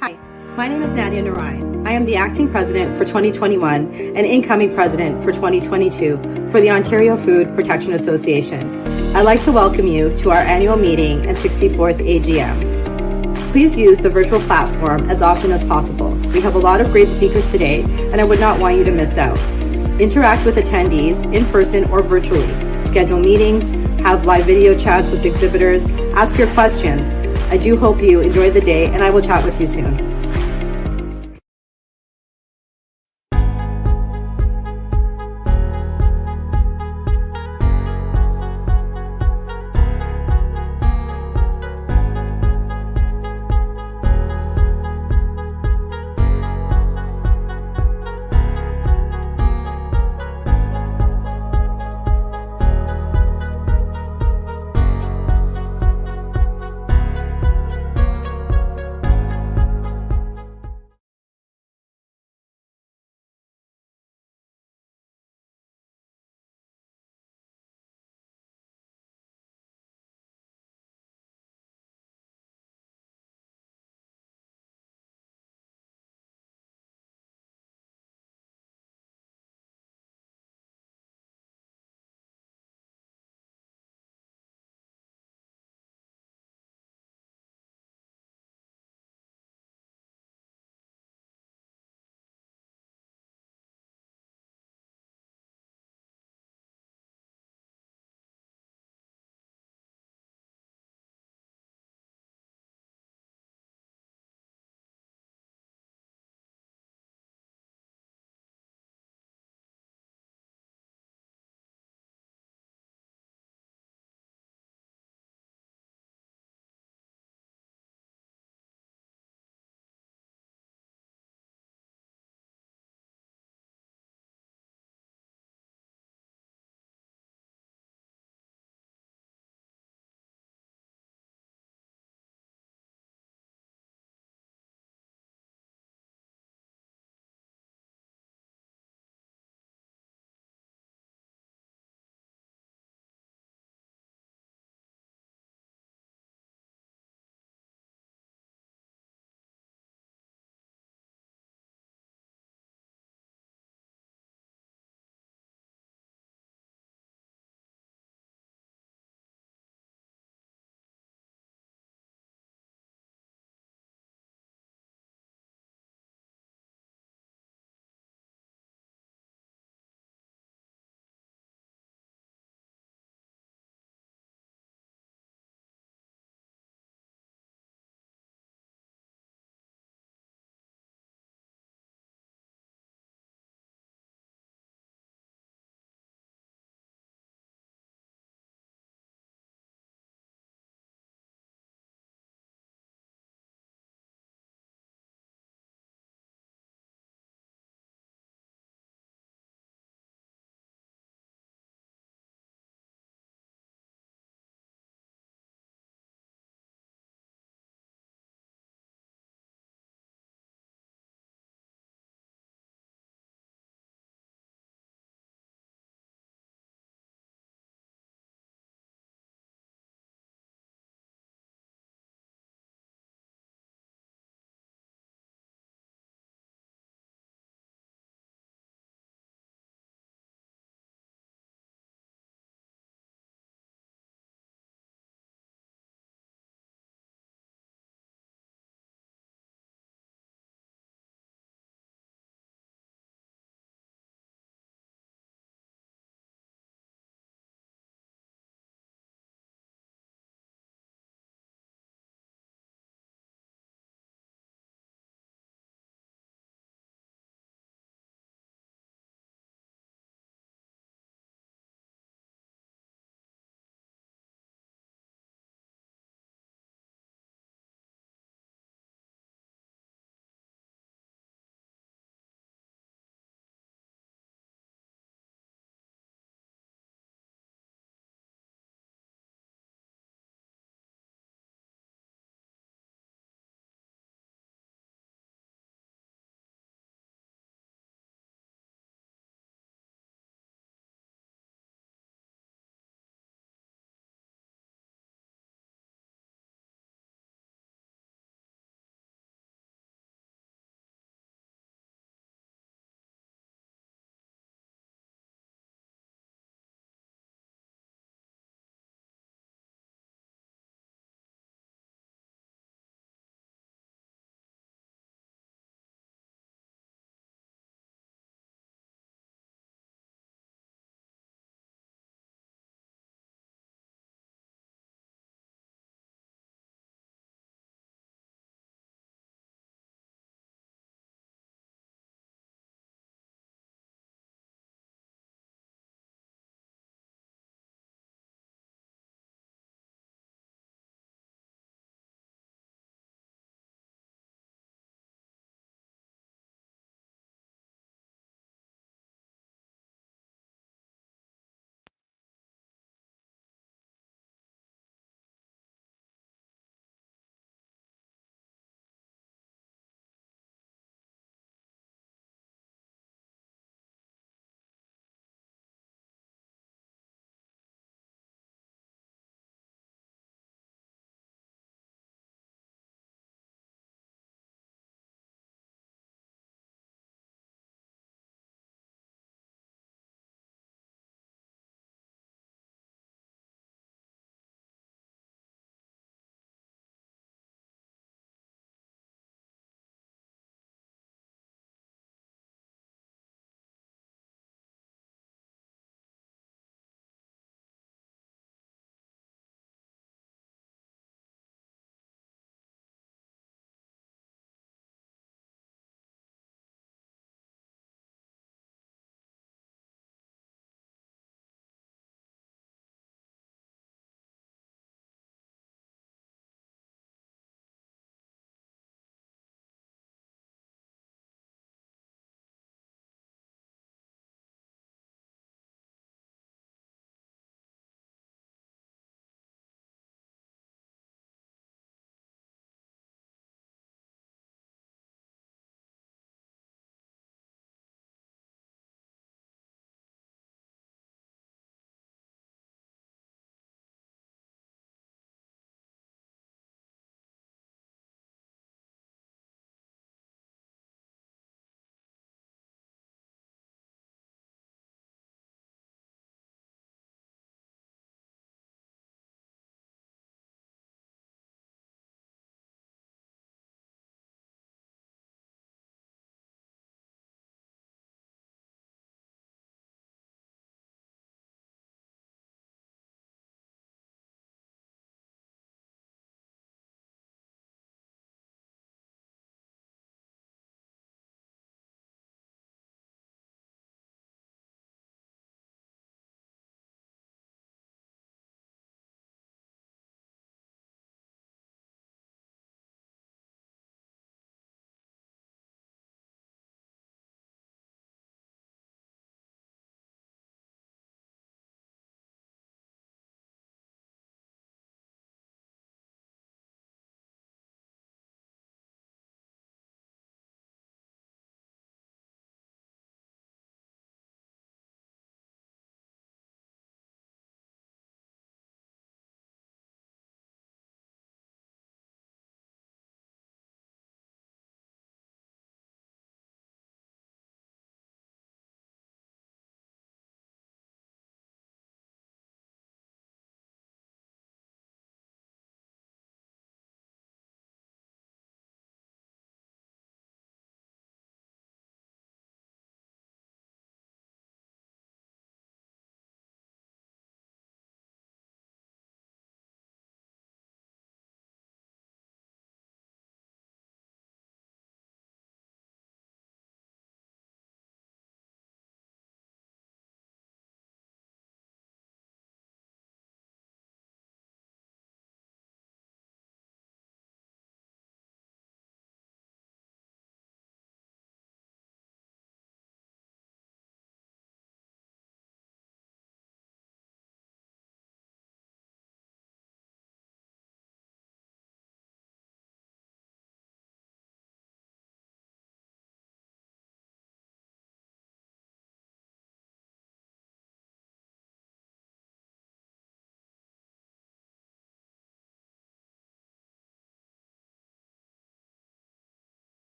Hi, my name is Nadia Narayan. I am the Acting President for 2021 and Incoming President for 2022 for the Ontario Food Protection Association. I'd like to welcome you to our annual meeting and 64th AGM. Please use the virtual platform as often as possible. We have a lot of great speakers today, and I would not want you to miss out. Interact with attendees in person or virtually. Schedule meetings, have live video chats with exhibitors, ask your questions. I do hope you enjoy the day, and I will chat with you soon.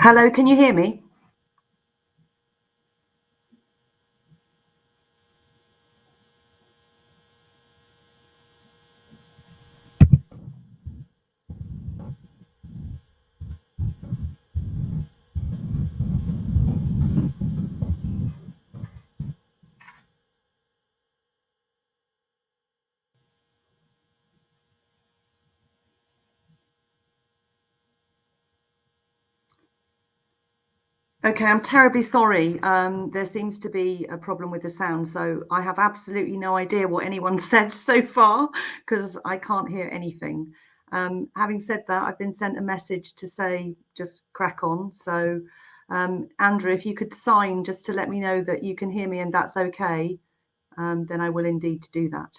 Hello, can you hear me? Okay, I'm terribly sorry. There seems to be a problem with the sound, so I have absolutely no idea what anyone said so far because I can't hear anything. Having said that, I've been sent a message to say just crack on. So, Andrew, if you could sign just to let me know that you can hear me and that's okay, then I will indeed do that.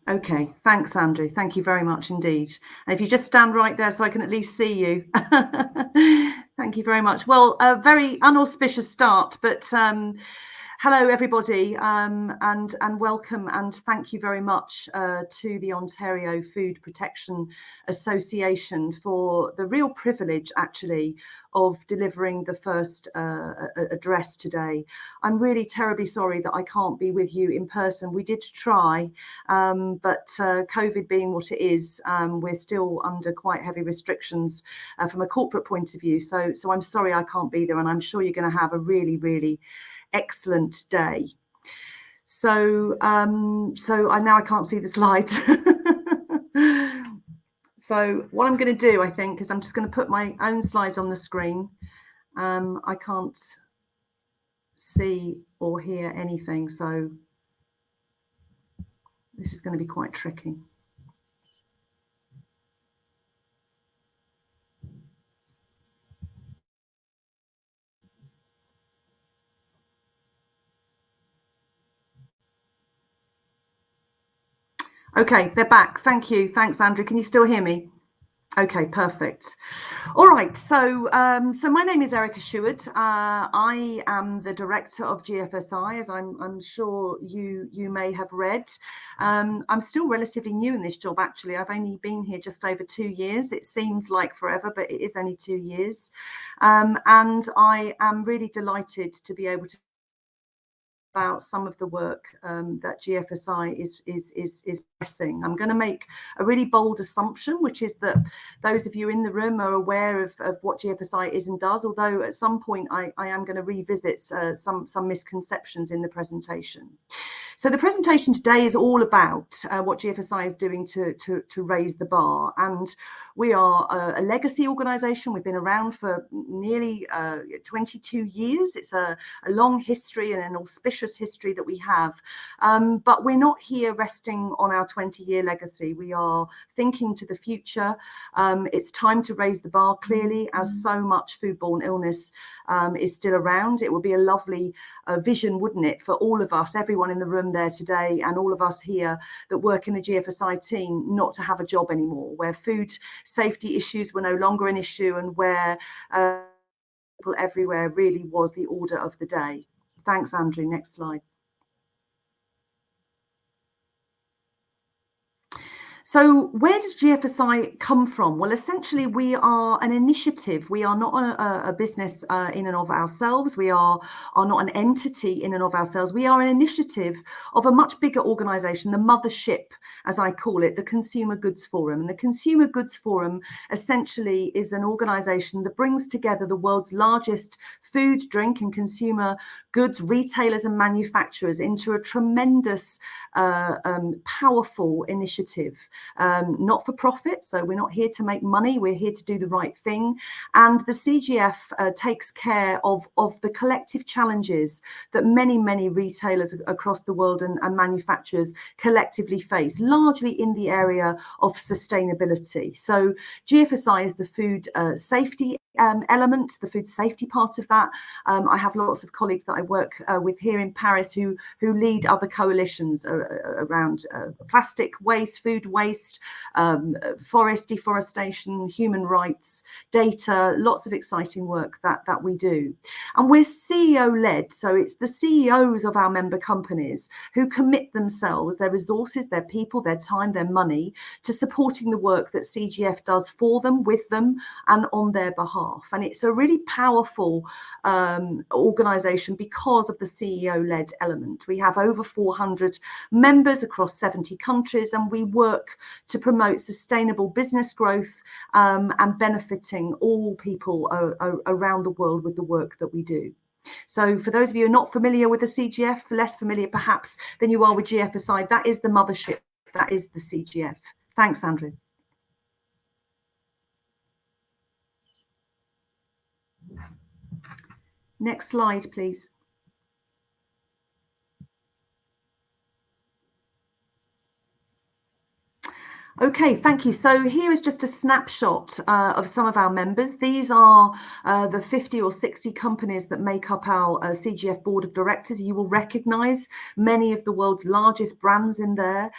Okay, thanks, Andrew. Thank you very much indeed. And if you just stand right there so I can at least see you. Thank you very much. Well, a very unauspicious start, but hello, everybody, and welcome, and thank you very much to the Ontario Food Protection Association for the real privilege, actually, of delivering the first address today. I'm really terribly sorry that I can't be with you in person. We did try, but COVID being what it is, we're still under quite heavy restrictions from a corporate point of view. So I'm sorry I can't be there, and I'm sure you're going to have a really, really excellent day. So I now I can't see the slides. So what I'm going to do, I think, is I'm just going to put my own slides on the screen. I can't see or hear anything, so this is going to be quite tricky. Okay, they're back. Thank you. Thanks, Andrew. Can you still hear me? Okay, perfect. All right, so my name is Erica Sheward. I am the director of GFSI, as I'm sure you may have read. I'm still relatively new in this job, actually. I've only been here just over 2 years. It seems like forever, but it is only 2 years. And I am really delighted to be able to about some of the work that GFSI is pressing. I'm going to make a really bold assumption, which is that those of you in the room are aware of what GFSI is and does, although at some point I am going to revisit some misconceptions in the presentation. So the presentation today is all about what GFSI is doing to raise the bar. And we are a legacy organisation. We've been around for nearly 22 years. It's a long history and an auspicious history that we have. But we're not here resting on our 20-year legacy. We are thinking to the future. It's time to raise the bar, clearly, as so much foodborne illness is still around. It would be a lovely vision, wouldn't it, for all of us, everyone in the room there today, and all of us here that work in the GFSI team, not to have a job anymore, where food safety issues were no longer an issue, and where people everywhere really was the order of the day. Thanks, Andrew. Next slide. So where does GFSI come from? Well, essentially, we are an initiative. We are not a business in and of ourselves. We are not an entity in and of ourselves. We are an initiative of a much bigger organisation, the mothership, as I call it, the Consumer Goods Forum. And the Consumer Goods Forum essentially is an organisation that brings together the world's largest food, drink and consumer goods retailers and manufacturers into a tremendous, powerful initiative. Not for profit, so we're not here to make money, we're here to do the right thing. And the CGF takes care of the collective challenges that many retailers across the world and manufacturers collectively face, largely in the area of sustainability. So GFSI is the food safety element, the food safety part of that. I have lots of colleagues that I work with here in Paris who lead other coalitions around plastic waste, food waste, forest deforestation, human rights, data, lots of exciting work that we do. And we're CEO led, so it's the CEOs of our member companies who commit themselves, their resources, their people, their time, their money to supporting the work that CGF does for them, with them, and on their behalf. And it's a really powerful organisation because of the CEO-led element. We have over 400 members across 70 countries, and we work to promote sustainable business growth and benefiting all people around the world with the work that we do. So for those of you who are not familiar with the CGF, less familiar perhaps than you are with GFSI, that is the mothership, that is the CGF. Thanks, Andrew. Next slide, please. Okay, thank you. So here is just a snapshot of some of our members. These are the 50 or 60 companies that make up our CGF board of directors. You will recognise many of the world's largest brands in there.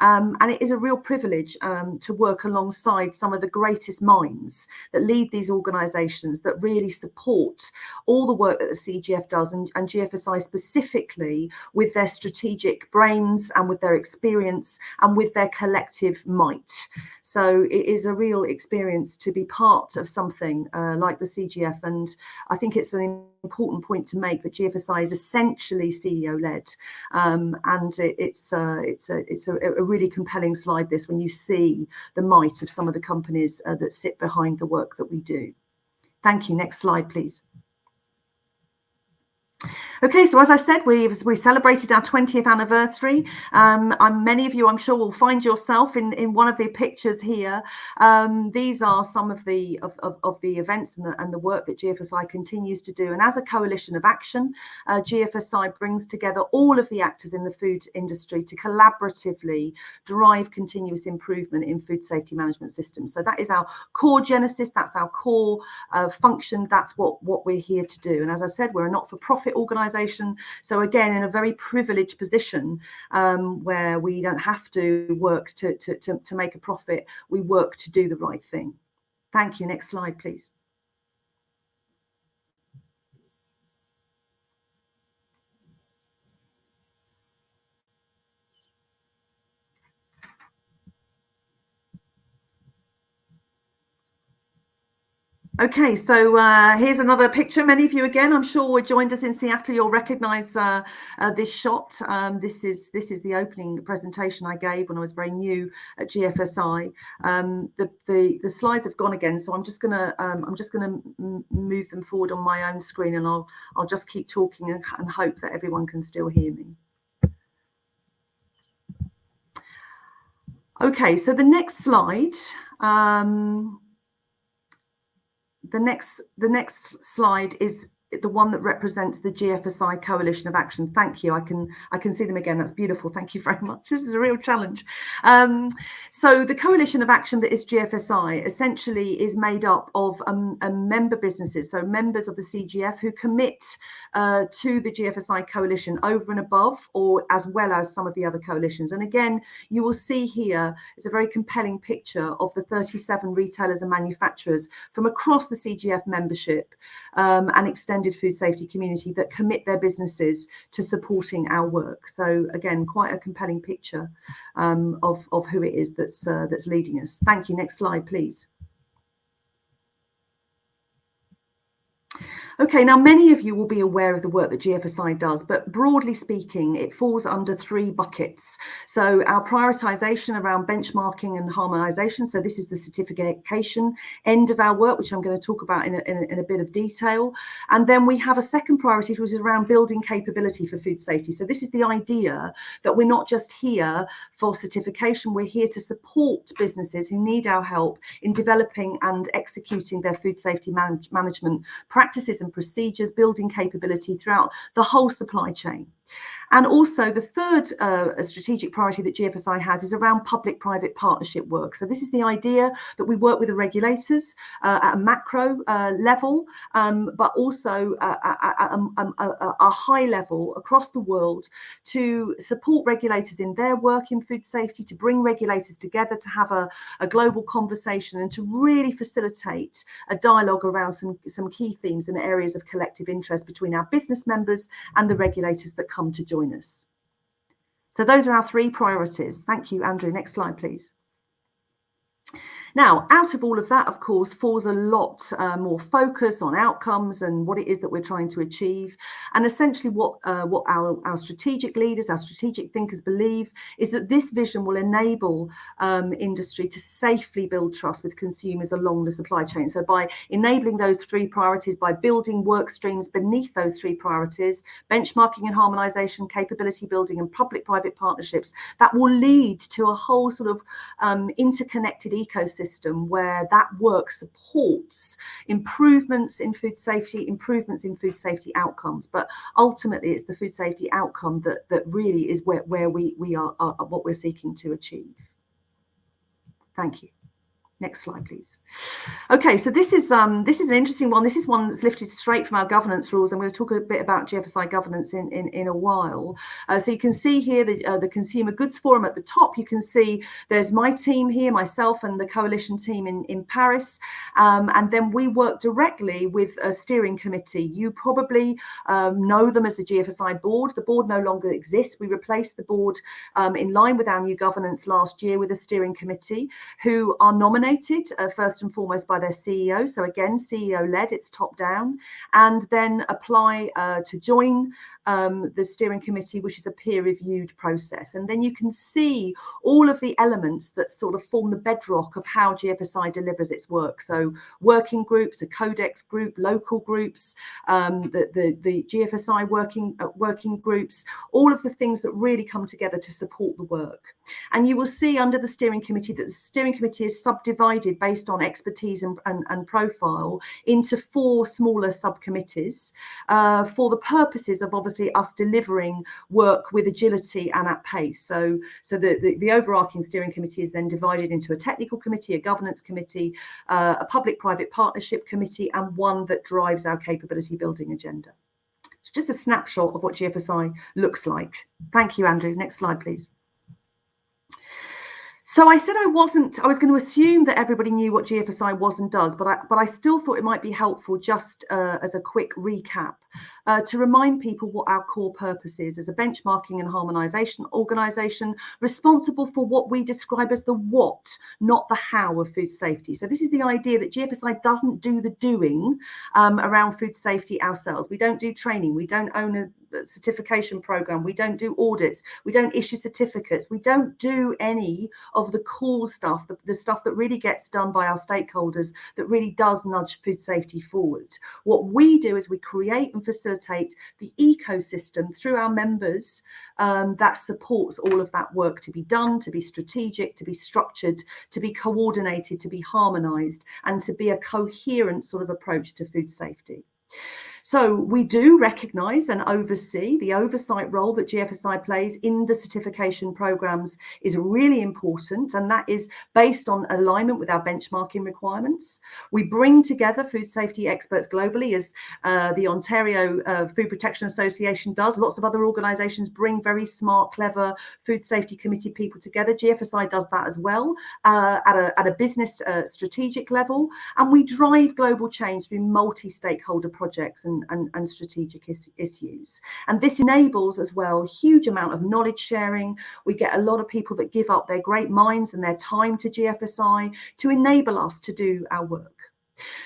And it is a real privilege to work alongside some of the greatest minds that lead these organisations that really support all the work that the CGF does, and GFSI specifically, with their strategic brains and with their experience and with their collective might. So it is a real experience to be part of something like the CGF, and I think it's an important point to make that GFSI is essentially CEO-led, and it's a really compelling slide, this, when you see the might of some of the companies that sit behind the work that we do. Thank you. Next slide, please. Okay, so as I said, we celebrated our 20th anniversary. Many of you, I'm sure, will find yourself in one of the pictures here. These are some of the events and the work that GFSI continues to do. And as a coalition of action, GFSI brings together all of the actors in the food industry to collaboratively drive continuous improvement in food safety management systems. So that is our core genesis. That's our core function. That's what we're here to do. And as I said, we're a not-for-profit organisation. So again, in a very privileged position where we don't have to work to make a profit, we work to do the right thing. Thank you. Next slide, please. Okay, so here's another picture. Many of you, again, I'm sure, joined us in Seattle. You'll recognise this shot. This is the opening presentation I gave when I was very new at GFSI. The slides have gone again, so I'm just gonna move them forward on my own screen, and I'll just keep talking and hope that everyone can still hear me. Okay, so the next slide. The next slide is the one that represents the GFSI Coalition of Action. Thank you. I can see them again. That's beautiful. Thank you very much. This is a real challenge. So the Coalition of Action that is GFSI essentially is made up of member businesses, so members of the CGF who commit to the GFSI coalition over and above, or as well as some of the other coalitions. And again, you will see here is a very compelling picture of the 37 retailers and manufacturers from across the CGF membership and extended food safety community that commit their businesses to supporting our work. So again, quite a compelling picture of who it is that's leading us. Thank you. Next slide, please. Okay, now many of you will be aware of the work that GFSI does, but broadly speaking, it falls under three buckets. So our prioritisation around benchmarking and harmonisation. So this is the certification end of our work, which I'm going to talk about in a bit of detail. And then we have a second priority, which is around building capability for food safety. So this is the idea that we're not just here for certification, we're here to support businesses who need our help in developing and executing their food safety management practices and procedures, building capability throughout the whole supply chain. And also the third strategic priority that GFSI has is around public-private partnership work. So this is the idea that we work with the regulators at a macro level, but also at a high level across the world to support regulators in their work in food safety, to bring regulators together to have a global conversation and to really facilitate a dialogue around some key themes and areas of collective interest between our business members and the regulators that come to join us. So those are our three priorities. Thank you, Andrew. Next slide, please. Now, out of all of that, of course, falls a lot more focus on outcomes and what it is that we're trying to achieve. And essentially what our strategic leaders, our strategic thinkers believe is that this vision will enable industry to safely build trust with consumers along the supply chain. So by enabling those three priorities, by building work streams beneath those three priorities, benchmarking and harmonisation, capability building and public-private partnerships, that will lead to a whole sort of interconnected ecosystem where that work supports improvements in food safety outcomes. But ultimately, it's the food safety outcome that really is where we are what we're seeking to achieve. Thank you. Next slide, please. Okay, so this is an interesting one. This is one that's lifted straight from our governance rules. I'm going to talk a bit about GFSI governance in a while. So you can see here the Consumer Goods Forum at the top. You can see there's my team here, myself and the coalition team in Paris. And then we work directly with a steering committee. You probably know them as the GFSI board. The board no longer exists. We replaced the board in line with our new governance last year with a steering committee who are nominated first and foremost by their CEO. So again, CEO led, it's top down, and then apply to join the steering committee, which is a peer reviewed process. And then you can see all of the elements that sort of form the bedrock of how GFSI delivers its work. So working groups, a codex group, local groups, the GFSI working groups, all of the things that really come together to support the work. And you will see under the steering committee that the steering committee is subdivided based on expertise and profile into 4 smaller subcommittees for the purposes of obviously us delivering work with agility and at pace. So the overarching steering committee is then divided into a technical committee, a governance committee, a public-private partnership committee, and one that drives our capability building agenda. So just a snapshot of what GFSI looks like. Thank you, Andrew. Next slide, please. So I said I was going to assume that everybody knew what GFSI was and does, but I still thought it might be helpful just as a quick recap to remind people what our core purpose is as a benchmarking and harmonisation organisation responsible for what we describe as the what, not the how of food safety. So this is the idea that GFSI doesn't do the doing around food safety ourselves. We don't do training. We don't own a certification program. We don't do audits. We don't issue certificates. We don't do any of the cool stuff, the stuff that really gets done by our stakeholders that really does nudge food safety forward. What we do is we create and facilitate the ecosystem through our members that supports all of that work to be done, to be strategic, to be structured, to be coordinated, to be harmonized, and to be a coherent sort of approach to food safety. So we do recognise and oversee the oversight role that GFSI plays in the certification programmes is really important, and that is based on alignment with our benchmarking requirements. We bring together food safety experts globally, as the Ontario Food Protection Association does. Lots of other organisations bring very smart, clever food safety committee people together. GFSI does that as well at a business strategic level, and we drive global change through multi-stakeholder projects and strategic issues. And this enables as well huge amount of knowledge sharing. We get a lot of people that give up their great minds and their time to GFSI to enable us to do our work.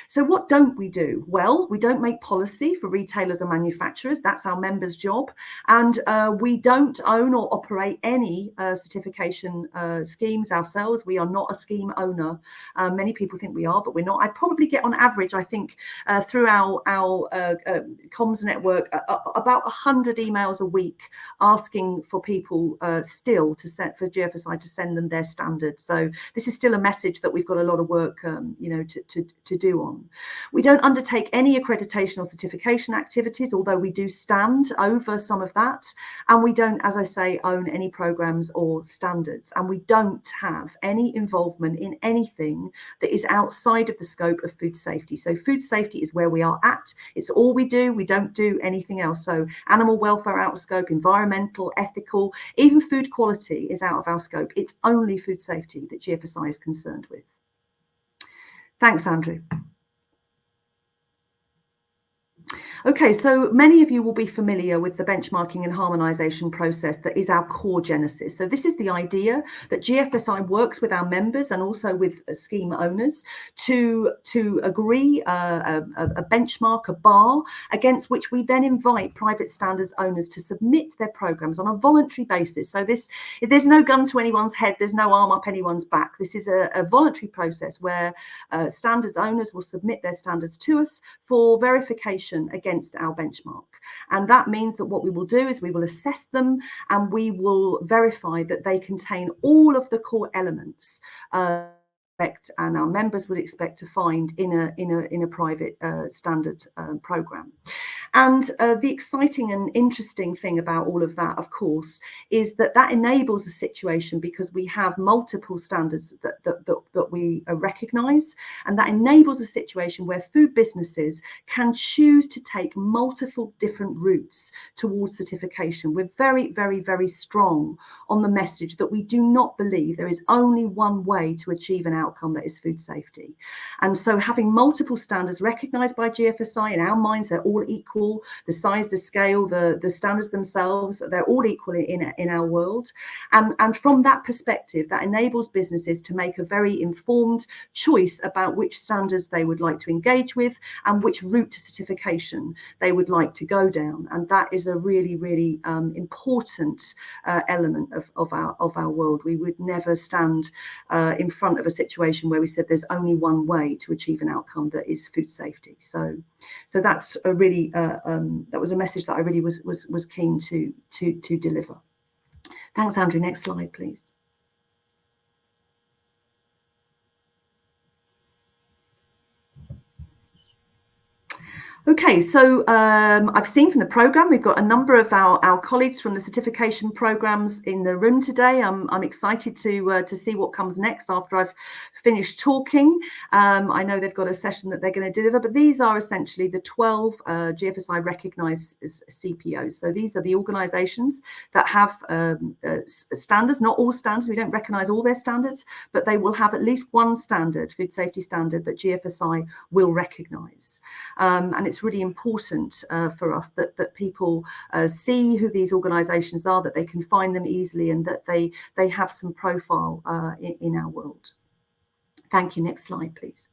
So what don't we do? Well, we don't make policy for retailers and manufacturers. That's our members' job. And we don't own or operate any certification schemes ourselves. We are not a scheme owner. Many people think we are, but we're not. I probably get on average, I think, through our comms network, about 100 emails a week asking for people still to set for GFSI to send them their standards. So this is still a message that we've got a lot of work, to do on. We don't undertake any accreditation or certification activities, although we do stand over some of that. And we don't, as I say, own any programs or standards. And we don't have any involvement in anything that is outside of the scope of food safety. So food safety is where we are at. It's all we do. We don't do anything else. So animal welfare out of scope, environmental, ethical, even food quality is out of our scope. It's only food safety that GFSI is concerned with. Thanks, Andrew. Okay, so many of you will be familiar with the benchmarking and harmonisation process that is our core genesis. So this is the idea that GFSI works with our members and also with scheme owners to agree a benchmark, a bar, against which we then invite private standards owners to submit their programmes on a voluntary basis. So there's no gun to anyone's head, there's no arm up anyone's back. This is a voluntary process where standards owners will submit their standards to us for verification against our benchmark. And that means that what we will do is we will assess them and we will verify that they contain all of the core elements and our members would expect to find in a private standard program. And the exciting and interesting thing about all of that, of course, is that enables a situation because we have multiple standards that we recognise, and that enables a situation where food businesses can choose to take multiple different routes towards certification. We're very, very, very strong on the message that we do not believe there is only one way to achieve an outcome that is food safety. And so having multiple standards recognised by GFSI, in our minds, they're all equal. The size, the scale, the standards themselves, they're all equal in our world. And from that perspective, that enables businesses to make a very informed choice about which standards they would like to engage with and which route to certification they would like to go down. And that is a really, really important element of our world. We would never stand in front of a situation where we said there's only one way to achieve an outcome that is food safety. So that's a really that was a message that I really was keen to deliver. Thanks, Andrew. Next slide, please. Okay, so I've seen from the programme, we've got a number of our colleagues from the certification programmes in the room today. I'm excited to see what comes next after I've finished talking. I know they've got a session that they're going to deliver, but these are essentially the 12 GFSI recognised CPOs. So these are the organisations that have standards, not all standards. We don't recognise all their standards, but they will have at least one standard, food safety standard, that GFSI will recognise. And it's really important for us that people see who these organisations are, that they can find them easily, and that they have some profile in our world. Thank you. Next slide, please.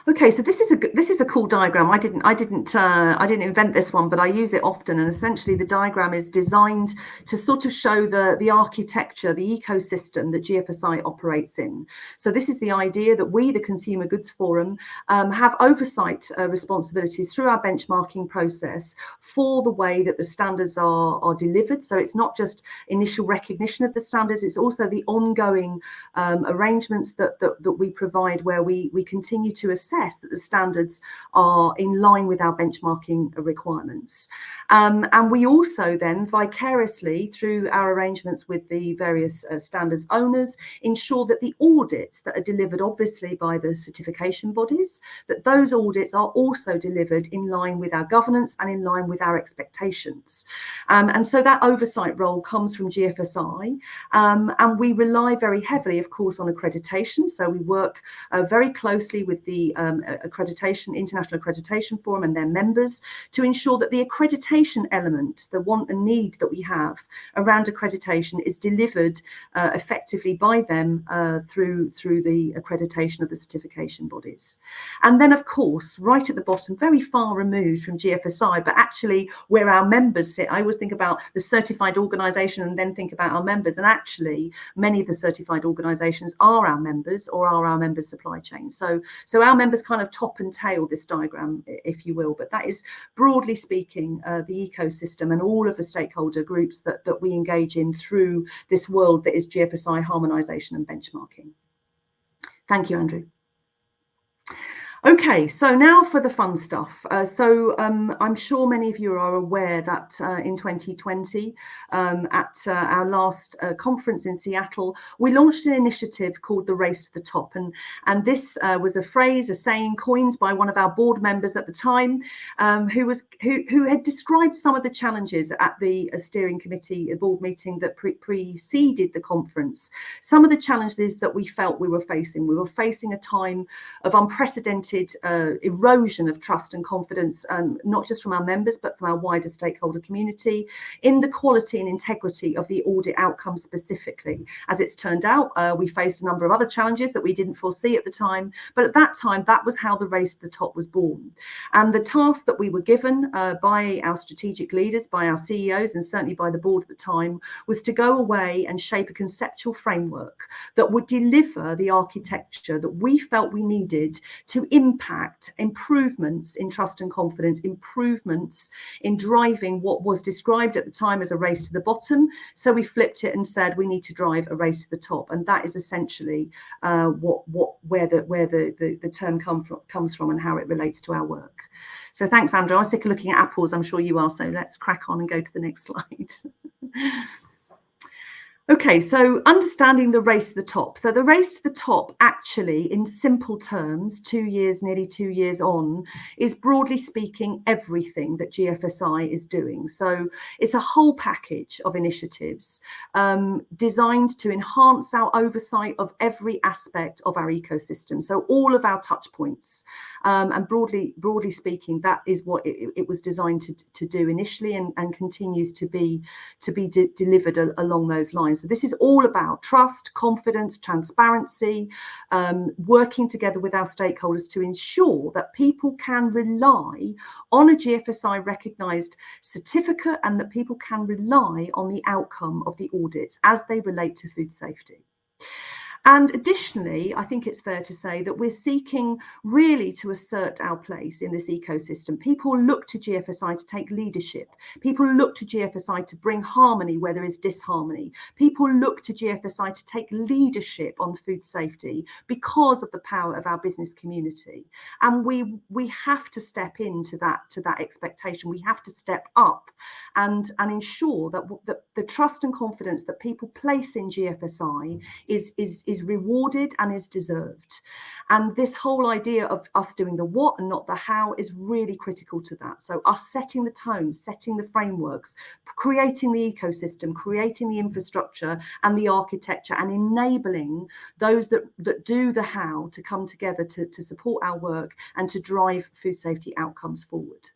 Okay, so this is a cool diagram. I didn't invent this one, but I use it often. And essentially, the diagram is designed to sort of show the architecture, the ecosystem that GFSI operates in. So this is the idea that we, the Consumer Goods Forum, have oversight responsibilities through our benchmarking process for the way that the standards are delivered. So it's not just initial recognition of the standards; it's also the ongoing arrangements that we provide, where we continue to assess that the standards are in line with our benchmarking requirements. And we also then vicariously, through our arrangements with the various standards owners, ensure that the audits that are delivered, obviously by the certification bodies, that those audits are also delivered in line with our governance and in line with our expectations. And so that oversight role comes from GFSI, and we rely very heavily, of course, on accreditation. So we work very closely with the International Accreditation Forum and their members to ensure that the accreditation element, the want and need that we have around accreditation, is delivered effectively by them through the accreditation of the certification bodies. And then, of course, right at the bottom, very far removed from GFSI, but actually where our members sit, I always think about the certified organisation and then think about our members. And actually, many of the certified organisations are our members or are our members' supply chain. So our members members kind of top and tail this diagram, if you will, but that is broadly speaking the ecosystem and all of the stakeholder groups that we engage in through this world that is GFSI harmonisation and benchmarking. Thank you, Andrew. Okay, so now for the fun stuff. I'm sure many of you are aware that in 2020, at our last conference in Seattle, we launched an initiative called the Race to the Top. And this was a phrase, a saying coined by one of our board members at the time, who had described some of the challenges at the steering committee board meeting that preceded the conference. Some of the challenges that we felt we were facing. We were facing a time of unprecedented erosion of trust and confidence, not just from our members, but from our wider stakeholder community in the quality and integrity of the audit outcome specifically. As it's turned out, we faced a number of other challenges that we didn't foresee at the time, but at that time, that was how the Race to the Top was born. And the task that we were given by our strategic leaders, by our CEOs, and certainly by the board at the time, was to go away and shape a conceptual framework that would deliver the architecture that we felt we needed to impact improvements in trust and confidence, improvements in driving what was described at the time as a race to the bottom. So we flipped it and said we need to drive a race to the top, and that is essentially where the term comes from and how it relates to our work. So thanks, Andrew. I'm sick of looking at apples. I'm sure you are. So let's crack on and go to the next slide. Okay, so understanding the race to the top. So the race to the top, actually, in simple terms, nearly 2 years on, is broadly speaking everything that GFSI is doing. So it's a whole package of initiatives designed to enhance our oversight of every aspect of our ecosystem. So all of our touch points. And broadly speaking, that is what it was designed to do initially, and continues to be delivered along those lines. So this is all about trust, confidence, transparency, working together with our stakeholders to ensure that people can rely on a GFSI recognised certificate, and that people can rely on the outcome of the audits as they relate to food safety. And additionally, I think it's fair to say that we're seeking really to assert our place in this ecosystem. People look to GFSI to take leadership. People look to GFSI to bring harmony where there is disharmony. People look to GFSI to take leadership on food safety because of the power of our business community. And we have to step into that expectation. We have to step up and ensure that the trust and confidence that people place in GFSI is rewarded and is deserved. And this whole idea of us doing the what and not the how is really critical to that. So us setting the tone, setting the frameworks, creating the ecosystem, creating the infrastructure and the architecture, and enabling those that do the how to come together to support our work and to drive food safety outcomes forward.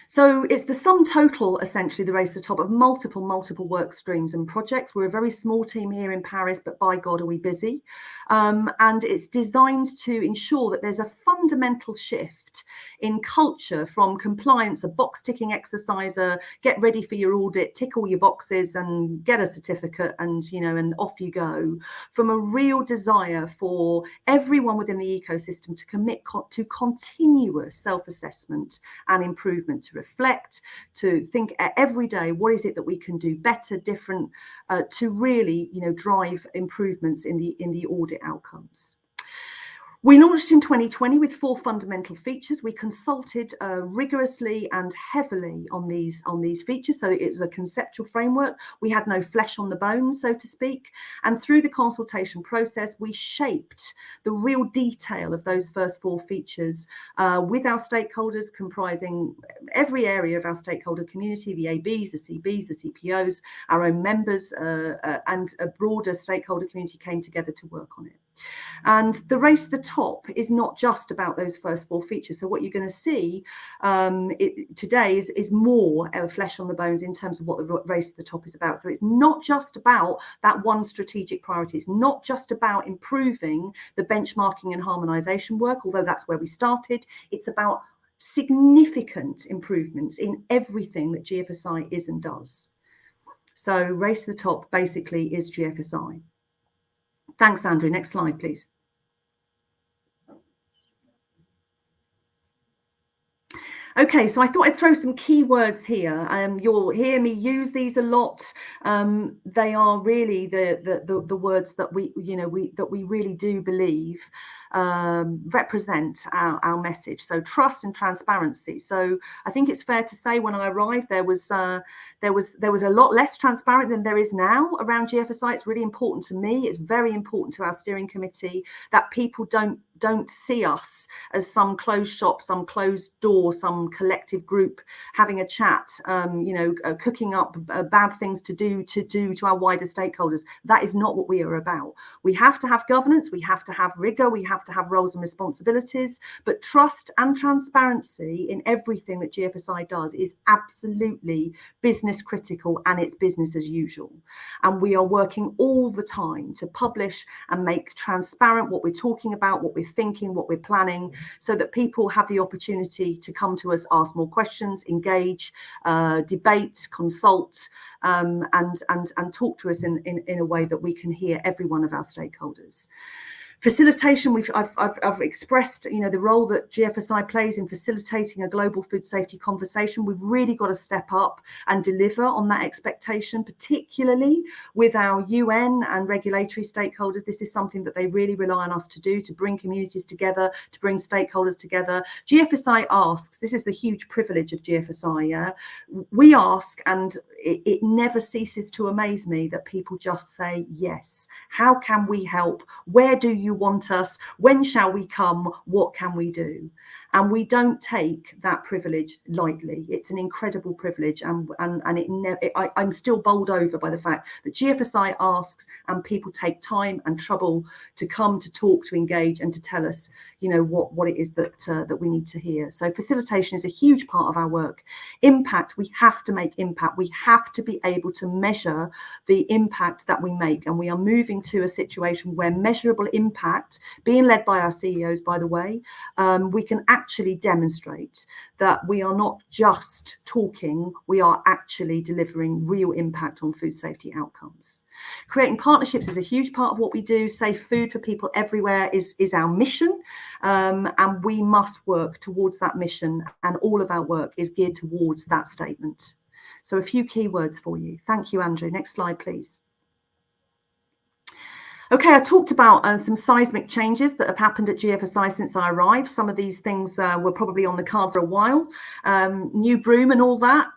So it's the sum total, essentially, the race to the top of multiple work streams and projects. We're a very small team here in Paris, but by God, are we busy. And it's designed to ensure that there's a fundamental shift in culture from compliance, a box ticking exercise, get ready for your audit, tick all your boxes and get a certificate, and and off you go, from a real desire for everyone within the ecosystem to commit to continuous self-assessment and improvement, to reflect, to think every day, what is it that we can do better, different, to really drive improvements in the audit outcomes. We launched in 2020 with 4 fundamental features. We consulted rigorously and heavily on these features, so it's a conceptual framework. We had no flesh on the bones, so to speak. And through the consultation process, we shaped the real detail of those first 4 features with our stakeholders, comprising every area of our stakeholder community, the ABs, the CBs, the CPOs, our own members, and a broader stakeholder community came together to work on it. And the race to the top is not just about those first 4 features. So what you're going to see today is more flesh on the bones in terms of what the race to the top is about. So it's not just about that one strategic priority. It's not just about improving the benchmarking and harmonisation work, although that's where we started. It's about significant improvements in everything that GFSI is and does. So race to the top basically is GFSI. Thanks, Andrew. Next slide, please. Okay, so I thought I'd throw some keywords here. You'll hear me use these a lot. They are really the words that we really do believe represent our message. So trust and transparency. So I think it's fair to say when I arrived, there was a lot less transparent than there is now around GFSI. It's really important to me. It's very important to our steering committee that people don't see us as some closed shop, some closed door, some collective group having a chat, cooking up bad things to do to our wider stakeholders. That is not what we are about. We have to have governance, we have to have rigor, we have to have roles and responsibilities, but trust and transparency in everything that GFSI does is absolutely business critical, and it's business as usual. And we are working all the time to publish and make transparent what we're talking about, what we're thinking, what we're planning, so that people have the opportunity to come to us, ask more questions, engage, debate, consult, and talk to us in a way that we can hear every one of our stakeholders. Facilitation, I've expressed, the role that GFSI plays in facilitating a global food safety conversation. We've really got to step up and deliver on that expectation, particularly with our UN and regulatory stakeholders. This is something that they really rely on us to do, to bring communities together, to bring stakeholders together. GFSI asks, this is the huge privilege of GFSI, yeah? We ask, and it never ceases to amaze me that people just say yes. How can we help? Where do you want us? When shall we come? What can we do? And we don't take that privilege lightly. It's an incredible privilege, and I'm still bowled over by the fact that GFSI asks, and people take time and trouble to come, to talk, to engage, and to tell us, what it is that we need to hear. So facilitation is a huge part of our work. Impact, we have to make impact. We have to be able to measure the impact that we make, and we are moving to a situation where measurable impact, being led by our CEOs, by the way, we can actually demonstrate that we are not just talking, we are actually delivering real impact on food safety outcomes. Creating partnerships is a huge part of what we do. Safe food for people everywhere is our mission, and we must work towards that mission, and all of our work is geared towards that statement. So a few key words for you. Thank you, Andrew. Next slide, please. Okay, I talked about some seismic changes that have happened at GFSI since I arrived. Some of these things were probably on the cards for a while. New broom and all that.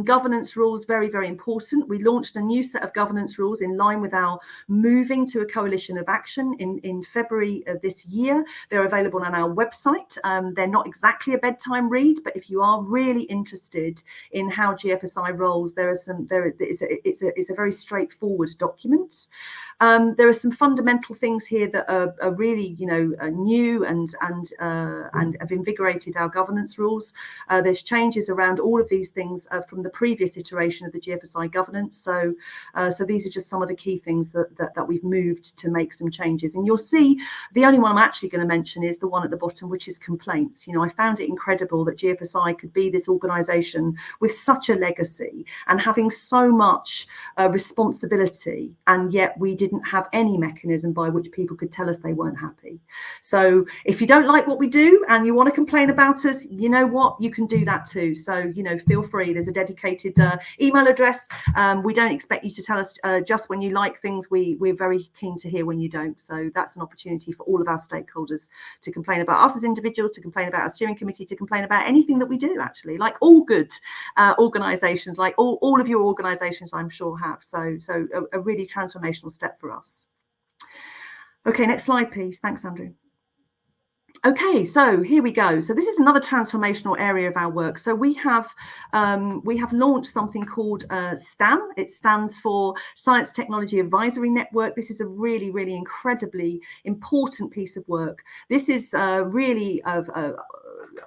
Governance rules, very, very important. We launched a new set of governance rules in line with our moving to a coalition of action in February of this year. They're available on our website. They're not exactly a bedtime read, but if you are really interested in how GFSI rolls, it's a very straightforward document. There are some fundamental things here that are really, new and have invigorated our governance rules. There's changes around all of these things from the previous iteration of the GFSI governance. So these are just some of the key things that we've moved to make some changes. And you'll see the only one I'm actually going to mention is the one at the bottom, which is complaints. I found it incredible that GFSI could be this organisation with such a legacy and having so much responsibility, and yet we didn't have any mechanism by which people could tell us they weren't happy. So if you don't like what we do and you want to complain about us, you know what, you can do that too. So feel free. There's a dedicated email address. We don't expect you to tell us just when you like things. We're very keen to hear when you don't. So that's an opportunity for all of our stakeholders to complain about us as individuals, to complain about our steering committee, to complain about anything that we do, actually, like all good organisations, like all of your organisations, I'm sure have. So a really transformational step for us. Okay, next slide, please. Thanks, Andrew. Okay, so here we go. So this is another transformational area of our work. So we have launched something called STAN. It stands for Science Technology Advisory Network. This is a really, really incredibly important piece of work. This is really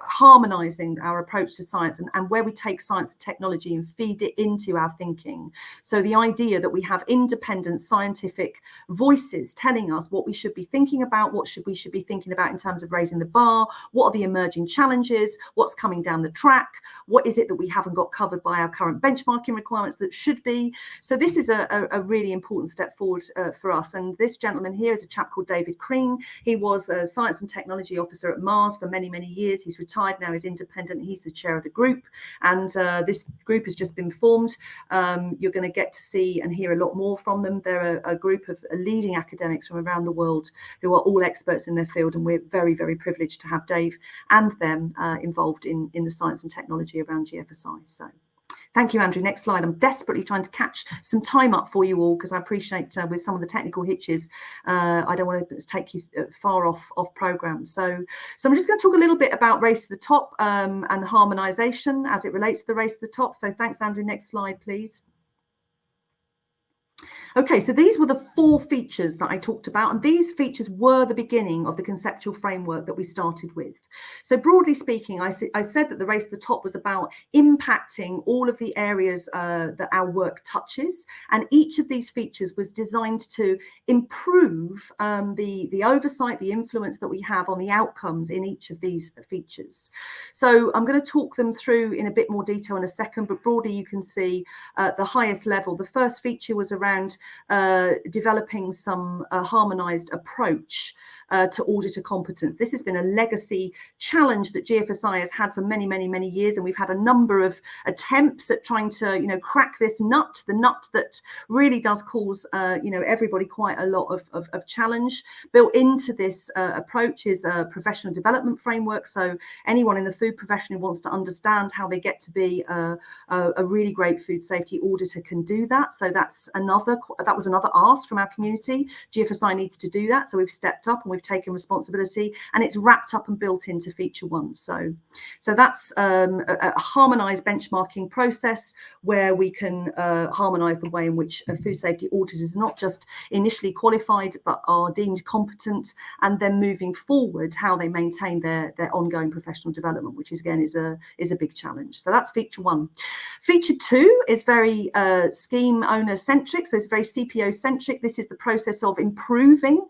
harmonizing our approach to science and where we take science and technology and feed it into our thinking. So the idea that we have independent scientific voices telling us what we should be thinking about, what we should be thinking about in terms of raising the bar, what are the emerging challenges, what's coming down the track, what is it that we haven't got covered by our current benchmarking requirements that should be. So this is a really important step forward for us. And this gentleman here is a chap called David Crean. He was a science and technology officer at Mars for many, many years. He's He's retired now, he's independent, he's the chair of the group, and this group has just been formed. You're going to get to see and hear a lot more from them. They're a group of leading academics from around the world who are all experts in their field, and we're very, very privileged to have Dave and them involved in the science and technology around GFSI. So thank you, Andrew. Next slide. I'm desperately trying to catch some time up for you all, because I appreciate with some of the technical hitches, I don't want to take you far off programme. So I'm just going to talk a little bit about Race to the Top and harmonisation as it relates to the Race to the Top. So thanks, Andrew. Next slide, please. Okay, so these were the 4 features that I talked about, and these features were the beginning of the conceptual framework that we started with. So broadly speaking, I said that the Race to the Top was about impacting all of the areas that our work touches, and each of these features was designed to improve the oversight, the influence that we have on the outcomes in each of these features. So I'm going to talk them through in a bit more detail in a second, but broadly you can see at the highest level, the first feature was around developing some harmonised approach to auditor competence. This has been a legacy challenge that GFSI has had for many, many, many years, and we've had a number of attempts at trying to, crack this nut, the nut that really does cause, everybody quite a lot of challenge. Built into this approach is a professional development framework. So anyone in the food profession who wants to understand how they get to be a really great food safety auditor can do that. So that was another ask from our community. GFSI needs to do that. So we've stepped up and we've taken responsibility, and it's wrapped up and built into feature 1. So that's a harmonised benchmarking process where we can harmonise the way in which food safety auditors are not just initially qualified but are deemed competent, and then moving forward how they maintain their ongoing professional development, which is again is a big challenge. So that's feature 1. Feature 2 is very scheme owner centric, so it's very CPO centric. This is the process of improving,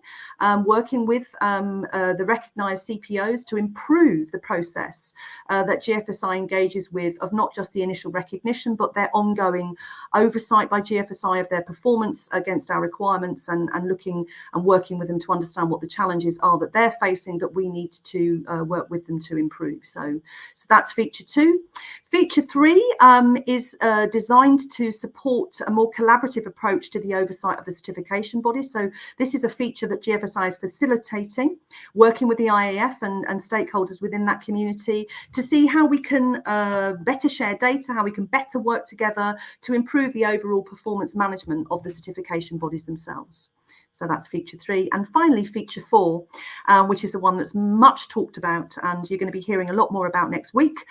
working with the recognised CPOs to improve the process that GFSI engages with, of not just the initial recognition but their ongoing oversight by GFSI of their performance against our requirements, and looking and working with them to understand what the challenges are that they're facing that we need to work with them to improve. So that's feature 2. Feature 3 is designed to support a more collaborative approach to the oversight of the certification bodies. So this is a feature that GFSI is facilitating, working with the IAF and stakeholders within that community to see how we can better share data, how we can better work together to improve the overall performance management of the certification bodies themselves. So that's feature 3. And finally, feature 4, which is the one that's much talked about and you're going to be hearing a lot more about next week,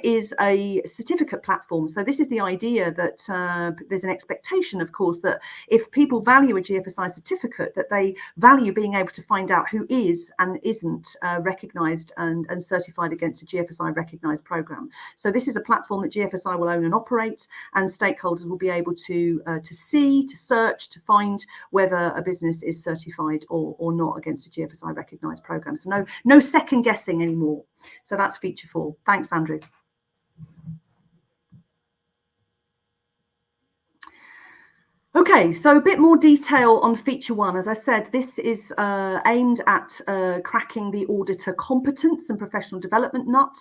is a certificate platform. So this is the idea that there's an expectation, of course, that if people value a GFSI certificate, that they value being able to find out who is and isn't recognised and certified against a GFSI recognised programme. So this is a platform that GFSI will own and operate, and stakeholders will be able to see, to search, to find whether a business is certified or not against a GFSI recognised programme. So no second guessing anymore. So that's feature 4. Thanks, Andrew. Okay, so a bit more detail on feature 1. As I said, this is aimed at cracking the auditor competence and professional development nut.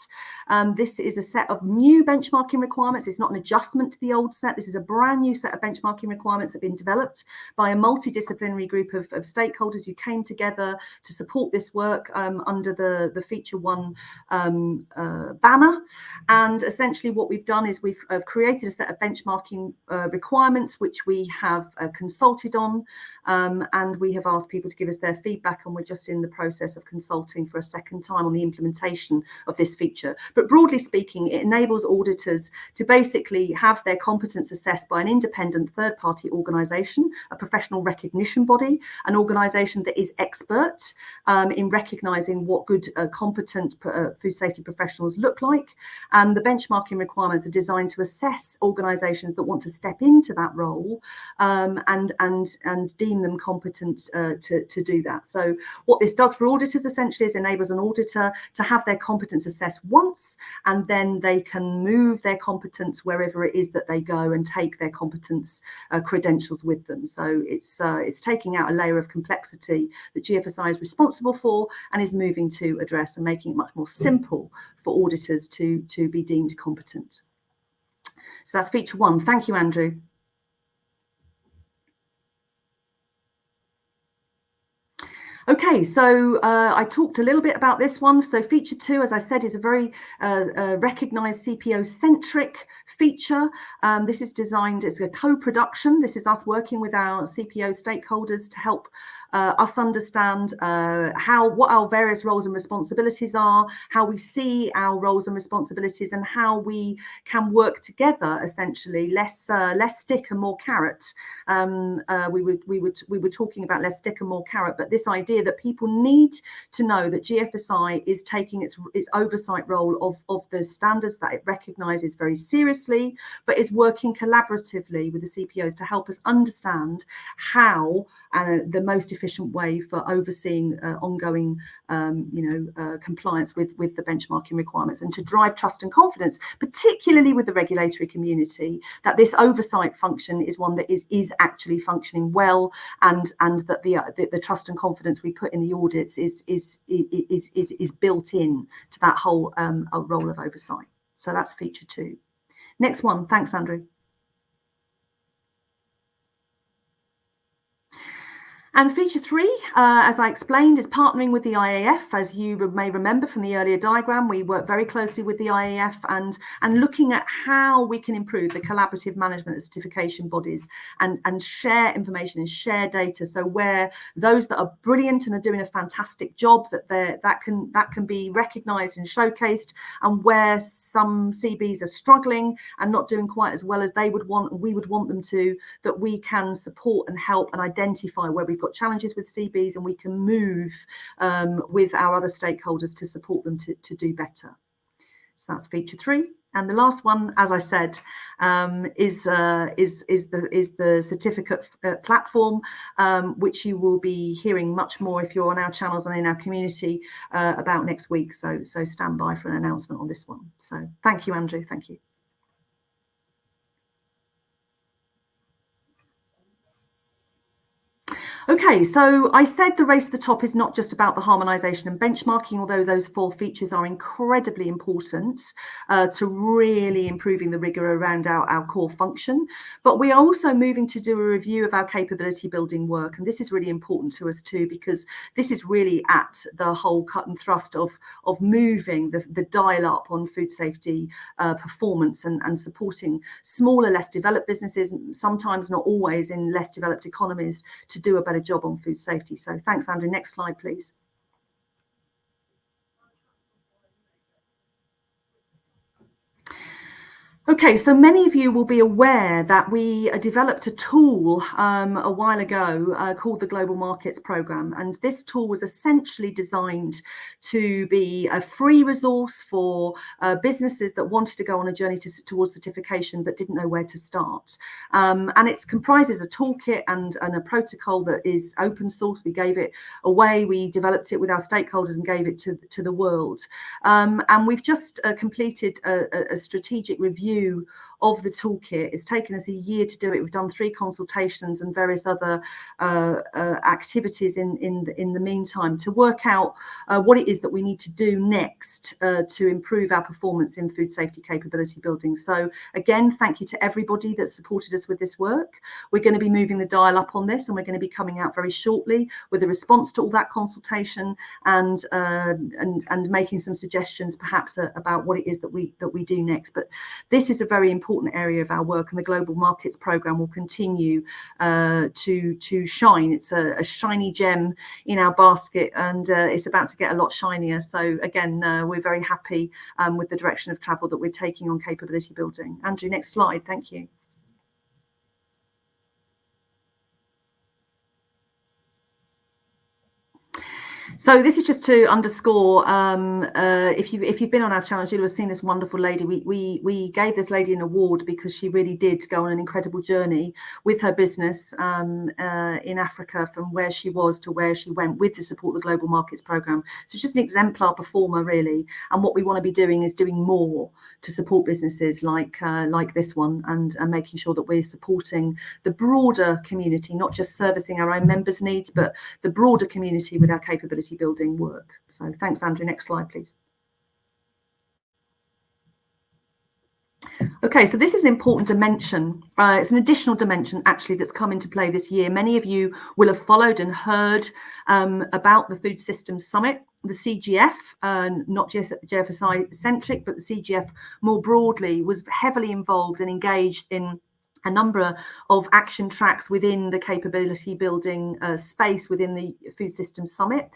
This is a set of new benchmarking requirements. It's not an adjustment to the old set. This is a brand new set of benchmarking requirements that have been developed by a multidisciplinary group of stakeholders who came together to support this work under the feature 1 banner. And essentially what we've done is we've created a set of benchmarking requirements which we have consulted on, and we have asked people to give us their feedback, and we're just in the process of consulting for a second time on the implementation of this feature. But broadly speaking, it enables auditors to basically have their competence assessed by an independent third-party organisation, a professional recognition body, an organisation that is expert in recognising what good, competent food safety professionals look like. And the benchmarking requirements are designed to assess organisations that want to step into that role and deem them competent to do that. So what this does for auditors essentially is enables an auditor to have their competence assessed once, and then they can move their competence wherever it is that they go and take their competence credentials with them. So it's taking out a layer of complexity that GFSI is responsible for and is moving to address, and making it much more simple for auditors to be deemed competent. So that's feature one. Thank you, Andrew. Okay, so I talked a little bit about this one. So feature two, as I said, is a very recognised CPO-centric feature. This is designed, it's a co-production. This is us working with our CPO stakeholders to help us understand what our various roles and responsibilities are, how we see our roles and responsibilities, and how we can work together. Essentially, less stick and more carrot. We were talking about less stick and more carrot, but this idea that people need to know that GFSI is taking its oversight role of the standards that it recognises very seriously, but is working collaboratively with the CPOs to help us understand how the most efficient way for overseeing ongoing compliance with the benchmarking requirements, and to drive trust and confidence, particularly with the regulatory community, that this oversight function is one that is actually functioning well, and that the trust and confidence we put in the audits is built in to that whole role of oversight. So that's feature two. Next one. Thanks, Andrew. And feature three, as I explained, is partnering with the IAF. As you may remember from the earlier diagram, we work very closely with the IAF and looking at how we can improve the collaborative management of certification bodies and share information and share data. So where those that are brilliant and are doing a fantastic job, that can be recognised and showcased, and where some CBs are struggling and not doing quite as well as they would want, and we would want them to, that we can support and help and identify where we've got challenges with CBs, and we can move with our other stakeholders to support them to do better. So that's feature three. And the last one, as I said, is the certificate platform, which you will be hearing much more if you're on our channels and in our community about next week. So stand by for an announcement on this one. So thank you, Andrew. Thank you. Okay, so I said the race to the top is not just about the harmonisation and benchmarking, although those four features are incredibly important to really improving the rigour around our core function. But we are also moving to do a review of our capability building work. And this is really important to us too, because this is really at the whole cut and thrust of moving the dial up on food safety performance and supporting smaller, less developed businesses, sometimes not always in less developed economies, to do a better job on food safety. So thanks, Andrew. Next slide, please. Okay, so many of you will be aware that we developed a tool a while ago called the Global Markets Programme, and this tool was essentially designed to be a free resource for businesses that wanted to go on a journey towards certification but didn't know where to start. And it comprises a toolkit and a protocol that is open source. We gave it away, we developed it with our stakeholders and gave it to the world. And we've just completed a strategic review of the toolkit. It's taken us a year to do it. We've done 3 consultations and various other activities in the meantime to work out what it is that we need to do next to improve our performance in food safety capability building. So again, thank you to everybody that supported us with this work. We're going to be moving the dial up on this, and we're going to be coming out very shortly with a response to all that consultation and making some suggestions perhaps about what it is that we do next. But this is a very important area of our work, and the Global Markets Programme will continue to shine. It's a shiny gem in our basket, and it's about to get a lot shinier. So again, we're very happy with the direction of travel that we're taking on capability building. Andrew, next slide. Thank you. So this is just to underscore, if you've been on our channel, you'll have seen this wonderful lady. We gave this lady an award because she really did go on an incredible journey with her business in Africa, from where she was to where she went with the Support the Global Markets programme. So it's just an exemplar performer, really. And what we want to be doing is doing more to support businesses like this one, and making sure that we're supporting the broader community, not just servicing our own members' needs, but the broader community with our capability building work. So thanks, Andrew. Next slide, please. Okay, so this is an important dimension. It's an additional dimension, actually, that's come into play this year. Many of you will have followed and heard about the Food Systems Summit. The CGF, not just GFSI centric, but the CGF more broadly, was heavily involved and engaged in a number of action tracks within the capability building space within the Food Systems Summit.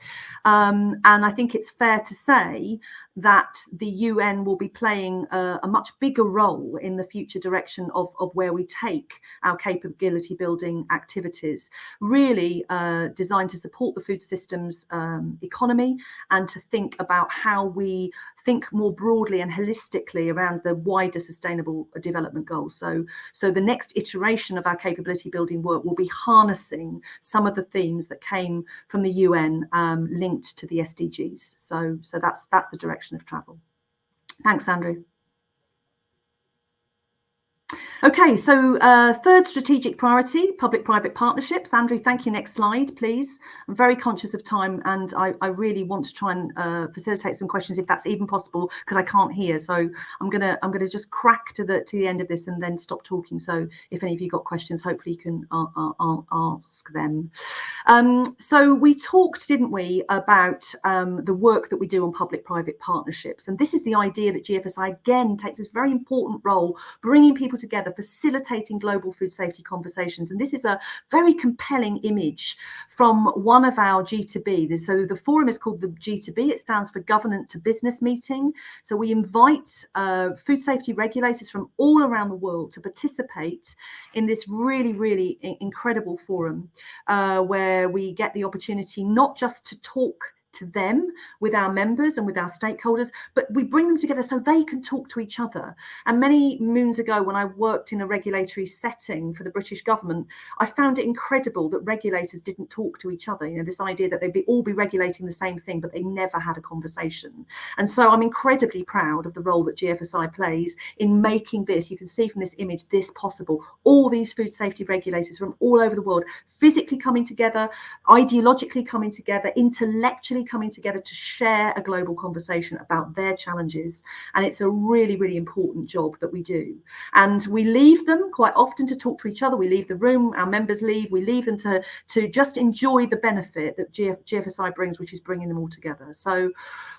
And I think it's fair to say that the UN will be playing a much bigger role in the future direction of where we take our capability building activities, really designed to support the food systems economy, and to think about how we think more broadly and holistically around the wider sustainable development goals. So the next iteration of our capability building work will be harnessing some of the themes that came from the UN linked to the SDGs. So that's the direction of travel. Thanks, Andrew. Okay, so third strategic priority, public-private partnerships. Andrew, thank you. Next slide, please. I'm very conscious of time, and I really want to try and facilitate some questions if that's even possible, because I can't hear. So I'm gonna just crack to the end of this and then stop talking. So if any of you got questions, hopefully you can ask them. So we talked, didn't we, about the work that we do on public-private partnerships, and this is the idea that GFSI again takes this very important role, bringing people together, facilitating global food safety conversations. And this is a very compelling image from one of our G2B. So the forum is called the G2B. It stands for Government to Business Meeting. So we invite food safety regulators from all around the world to participate in this really incredible forum, where we get the opportunity not just to talk to them with our members and with our stakeholders, but we bring them together so they can talk to each other. And many moons ago, when I worked in a regulatory setting for the British government, I found it incredible that regulators didn't talk to each other. You know, this idea that they'd all be regulating the same thing, but they never had a conversation. And so I'm incredibly proud of the role that GFSI plays in making this, you can see from this image, this possible. All these food safety regulators from all over the world physically coming together, ideologically coming together, intellectually coming together to share a global conversation about their challenges. And it's a really important job that we do. And we leave them quite often to talk to each other. We leave the room, our members leave, we leave them to just enjoy the benefit that GFSI brings, which is bringing them all together. So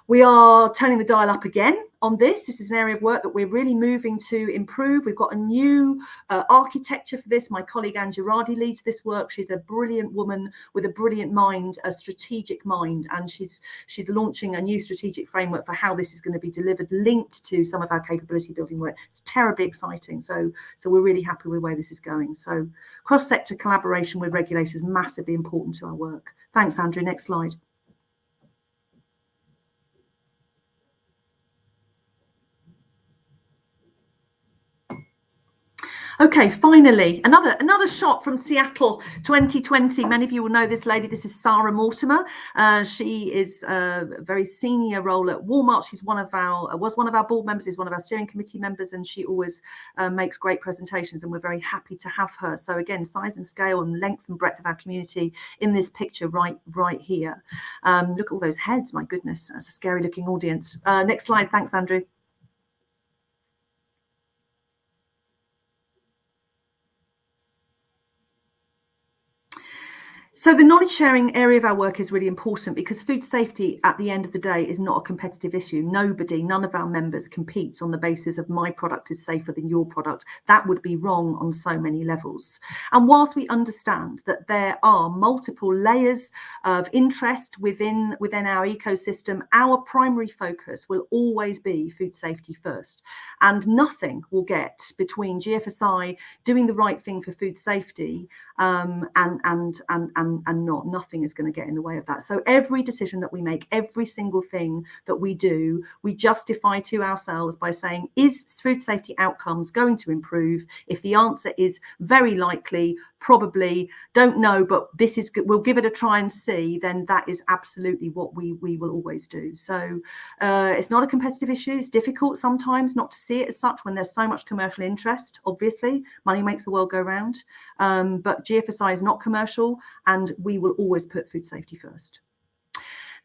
we are turning the dial up again on this. This is an area of work that we're really moving to improve. We've got a new architecture for this. My colleague Anne Girardi leads this work. She's a brilliant woman with a brilliant mind, a strategic mind, and she's launching a new strategic framework for how this is going to be delivered, linked to some of our capability building work. It's terribly exciting. So we're really happy with where this is going. So cross-sector collaboration with regulators, massively important to our work. Thanks, Andrew. Next slide. Okay, finally, another shot from Seattle 2020. Many of you will know this lady. This is Sarah Mortimer. She is a very senior role at Walmart. She's was one of our board members, is one of our steering committee members, and she always makes great presentations, and we're very happy to have her. So again, size and scale and length and breadth of our community in this picture right here. Look at all those heads, my goodness, that's a scary looking audience. Next slide, thanks, Andrew. So the knowledge sharing area of our work is really important, because food safety at the end of the day is not a competitive issue. None of our members competes on the basis of my product is safer than your product. That would be wrong on so many levels. And whilst we understand that there are multiple layers of interest within our ecosystem, our primary focus will always be food safety first. And nothing will get between GFSI doing the right thing for food safety and and nothing is going to get in the way of that. So every decision that we make, every single thing that we do, we justify to ourselves by saying, is food safety outcomes going to improve? If the answer is very likely, probably, don't know, but this is good, we'll give it a try and see, then that is absolutely what we will always do. So it's not a competitive issue. It's difficult sometimes not to see it as such when there's so much commercial interest. Obviously, money makes the world go round, but GFSI is not commercial, and we will always put food safety first.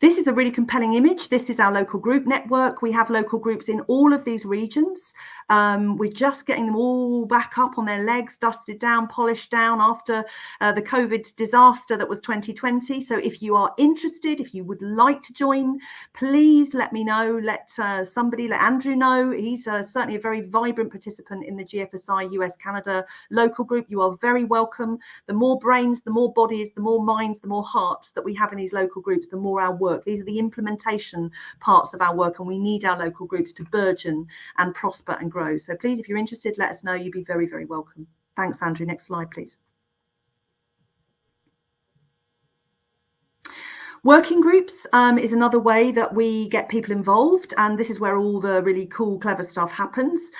This is a really compelling image. This is our local group network. We have local groups in all of these regions. We're just getting them all back up on their legs, dusted down, polished down after the COVID disaster that was 2020. So if you are interested, if you would like to join, please let me know. Let Andrew know. He's certainly a very vibrant participant in the GFSI US Canada local group. You are very welcome. The more brains, the more bodies, the more minds, the more hearts that we have in these local groups, the more our work. These are the implementation parts of our work, and we need our local groups to burgeon and prosper and grow. So please, if you're interested, let us know. You'd be very, very welcome. Thanks, Andrew. Next slide, please. Working groups is another way that we get people involved, and this is where all the really cool, clever stuff happens.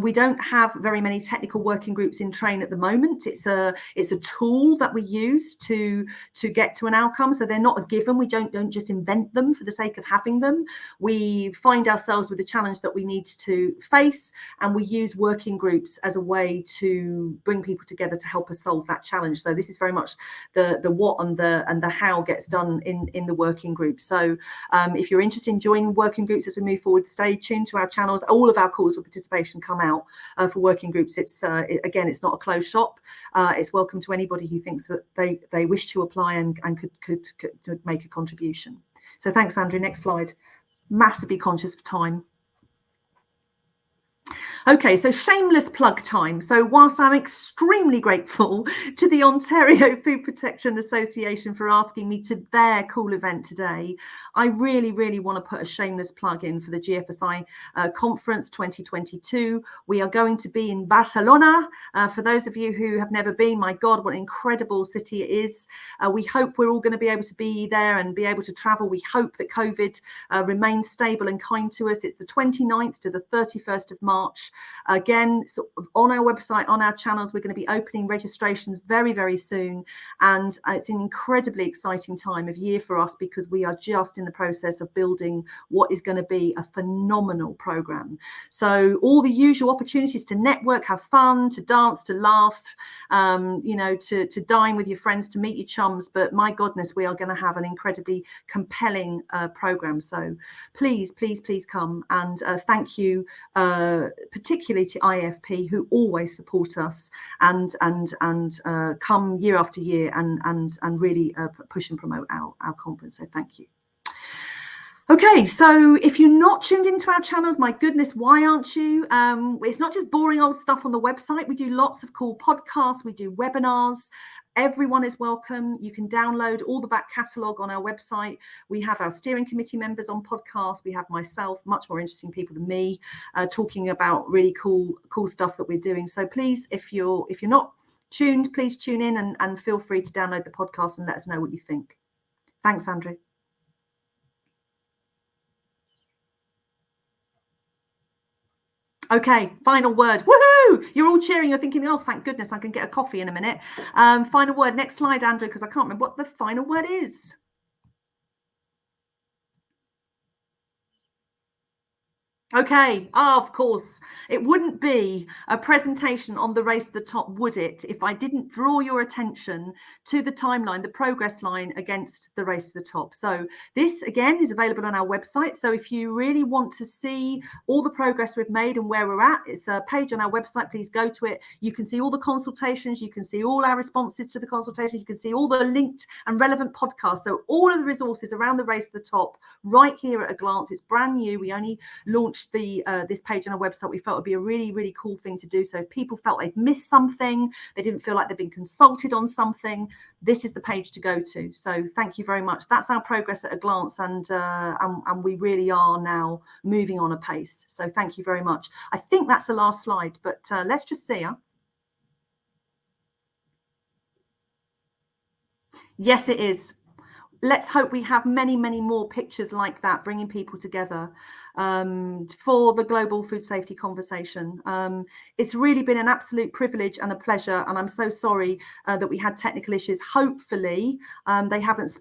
We don't have very many technical working groups in train at the moment. It's a tool that we use to get to an outcome. So they're not a given. We don't just invent them for the sake of having them. We find ourselves with a challenge that we need to face, and we use working groups as a way to bring people together to help us solve that challenge. So this is very much the what and the how gets done in the working group. So if you're interested in joining working groups as we move forward, stay tuned to our channels. All of our calls for participation come out for working groups. It's again, it's not a closed shop. It's welcome to anybody who thinks that they wish to apply and could make a contribution. So thanks, Andrew. Next slide. Massively conscious of time. Okay, so shameless plug time. So whilst I'm extremely grateful to the Ontario Food Protection Association for asking me to their cool event today, I really, really want to put a shameless plug in for the GFSI Conference 2022. We are going to be in Barcelona. For those of you who have never been, my God, what an incredible city it is. We hope we're all going to be able to be there and be able to travel. We hope that COVID remains stable and kind to us. It's the 29th to the 31st of March. Again, so on our website, on our channels, we're going to be opening registrations very, very soon. And it's an incredibly exciting time of year for us because we are just in the process of building what is going to be a phenomenal program. So all the usual opportunities to network, have fun, to dance, to laugh, to dine with your friends, to meet your chums. But my goodness, we are going to have an incredibly compelling program. So please, please, please come, and thank you particularly to IFP, who always support us and come year after year and really push and promote our conference. So thank you. Okay, so if you're not tuned into our channels, my goodness, why aren't you? It's not just boring old stuff on the website. We do lots of cool podcasts. We do webinars. Everyone is welcome. You can download all the back catalogue on our website. We have our steering committee members on podcasts. We have myself, much more interesting people than me, talking about really cool stuff that we're doing. So please, if you're not tuned, please tune in and feel free to download the podcast and let us know what you think. Thanks, Andrew. Okay, final word. Woohoo! You're all cheering. You're thinking, oh, thank goodness, I can get a coffee in a minute. Final word. Next slide, Andrew, because I can't remember what the final word is. Okay, of course, it wouldn't be a presentation on the race to the top, would it, if I didn't draw your attention to the timeline, the progress line against the race to the top. So this, again, is available on our website. So if you really want to see all the progress we've made and where we're at, it's a page on our website. Please go to it. You can see all the consultations. You can see all our responses to the consultations. You can see all the linked and relevant podcasts. So all of the resources around the race to the top right here at a glance. It's brand new. We only launched this page on our website. We felt it would be a really, really cool thing to do. So if people felt they'd missed something, they didn't feel like they've been consulted on something, this is the page to go to. So thank you very much. That's our progress at a glance, and we really are now moving on a pace. So thank you very much. I think that's the last slide, but let's just see. Yes, it is. Let's hope we have many, many more pictures like that, bringing people together for the global food safety conversation. It's really been an absolute privilege and a pleasure, and I'm so sorry that we had technical issues. Hopefully they haven't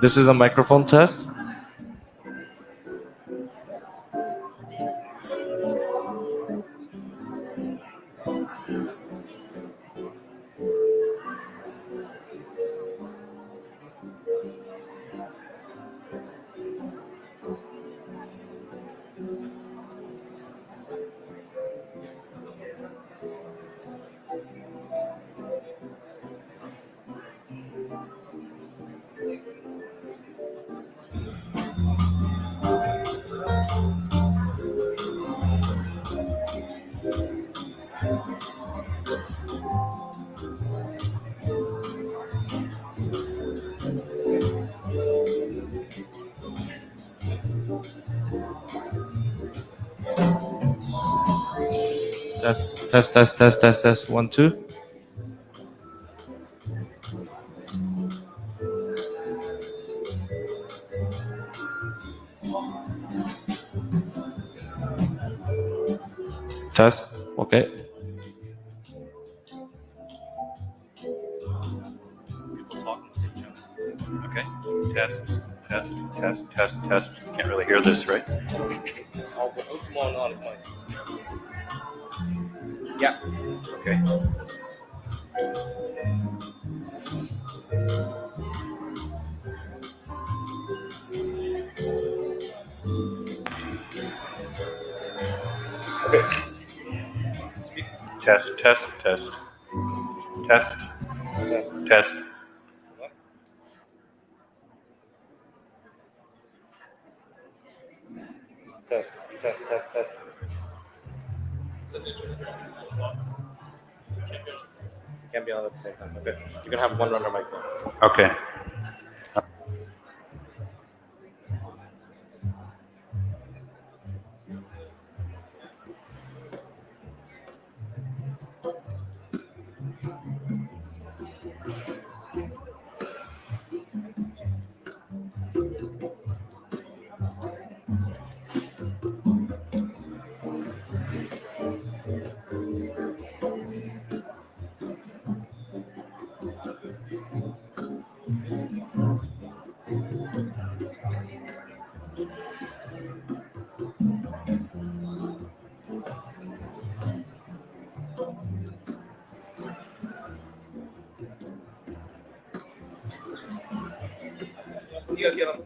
This is a microphone test. Test. 1, 2. Test. Okay. Okay. Test. Can't really hear this, right? Yeah. Okay. Okay. Test. Test. Test. Can't be on at the same time. Okay. You can have one runner mic though. Okay. You guys get on.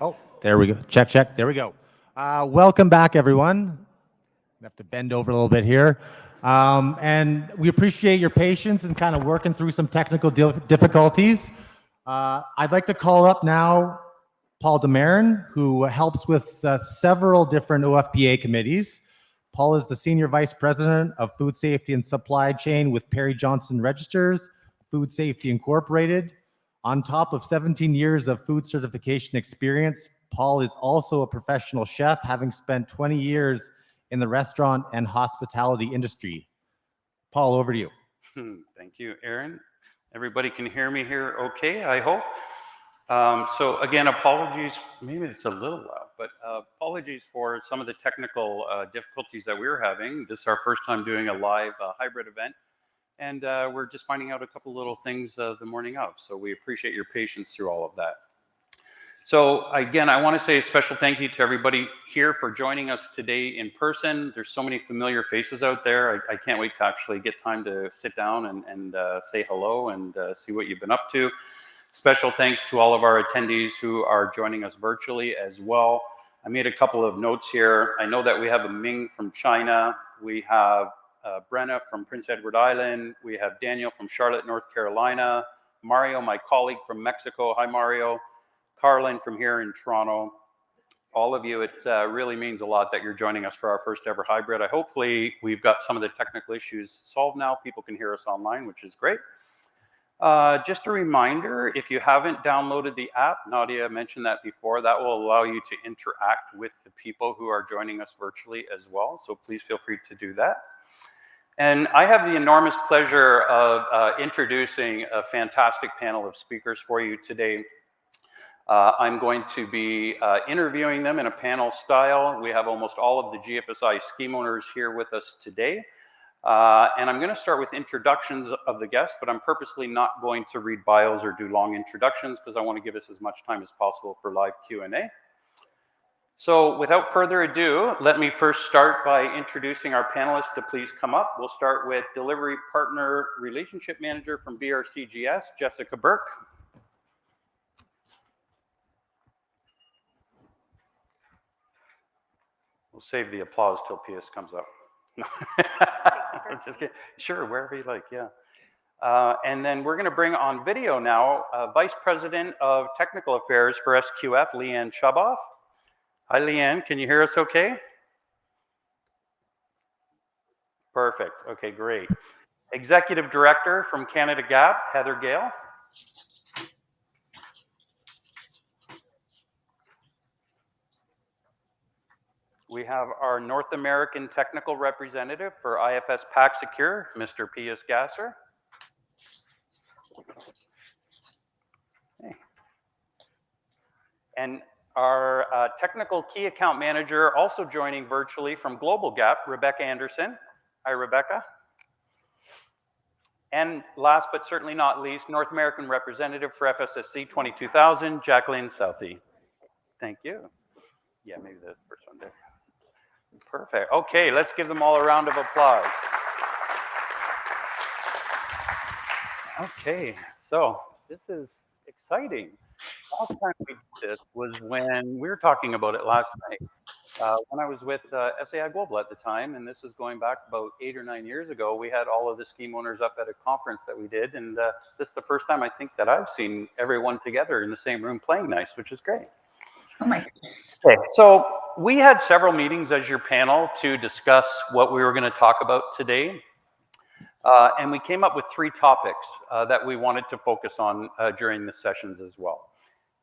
Oh, there we go. Check, check. There we go. Welcome back, everyone. I have to bend over a little bit here. And we appreciate your patience and kind of working through some technical difficulties. I'd like to call up now Paul Demarin, who helps with several different OFPA committees. Paul is the Senior Vice President of Food Safety and Supply Chain with Perry Johnson Registers, Food Safety Incorporated. On top of 17 years of food certification experience, Paul is also a professional chef, having spent 20 years in the restaurant and hospitality industry. Paul, over to you. Thank you, Aaron. Everybody can hear me here okay, I hope. So again, apologies, maybe it's a little loud, but apologies for some of the technical difficulties that we were having. This is our first time doing a live hybrid event. And we're just finding out a couple little things the morning of. So we appreciate your patience through all of that. So again, I want to say a special thank you to everybody here for joining us today in person. There's so many familiar faces out there. I can't wait to actually get time to sit down and say hello and see what you've been up to. Special thanks to all of our attendees who are joining us virtually as well. I made a couple of notes here. I know that we have a Ming from China. We have Brenna from Prince Edward Island. We have Daniel from Charlotte, North Carolina. Mario, my colleague from Mexico. Hi, Mario. Carlin from here in Toronto. All of you, it really means a lot that you're joining us for our first ever hybrid. Hopefully we've got some of the technical issues solved now. People can hear us online, which is great. Just a reminder, if you haven't downloaded the app, Nadia mentioned that before, that will allow you to interact with the people who are joining us virtually as well. So please feel free to do that. And I have the enormous pleasure of introducing a fantastic panel of speakers for you today. I'm going to be interviewing them in a panel style. We have almost all of the GFSI scheme owners here with us today. And I'm going to start with introductions of the guests, but I'm purposely not going to read bios or do long introductions because I want to give us as much time as possible for live Q&A. So without further ado, let me first start by introducing our panelists to please come up. We'll start with Delivery Partner Relationship Manager from BRCGS, Jessica Burke. We'll save the applause till PS comes up. I'm just kidding. Sure, wherever you like, yeah. And then we're going to bring on video now Vice President of Technical Affairs for SQF, Leanne Chuboff. Hi, Leanne. Can you hear us okay? Perfect. Okay, great. Executive Director from Canada Gap, Heather Gale. We have our North American Technical Representative for IFS Pack Secure, Mr. Pius Gasser. Hey. And our Technical Key Account Manager, also joining virtually from Global Gap, Rebecca Anderson. Hi, Rebecca. And last but certainly not least, North American representative for FSSC 22000, Jacqueline Southey. Thank you. Yeah, maybe the first one there. Perfect. Okay, let's give them all a round of applause. Okay, so this is exciting. Last time we did this was when we were talking about it last night. When I was with SAI Global at the time, and this is going back about 8 or 9 years ago, we had all of the scheme owners up at a conference that we did, and this is the first time I think that I've seen everyone together in the same room playing nice, which is great. Oh my goodness. Okay, so we had several meetings as your panel to discuss what we were going to talk about today. And we came up with 3 topics that we wanted to focus on during the sessions as well.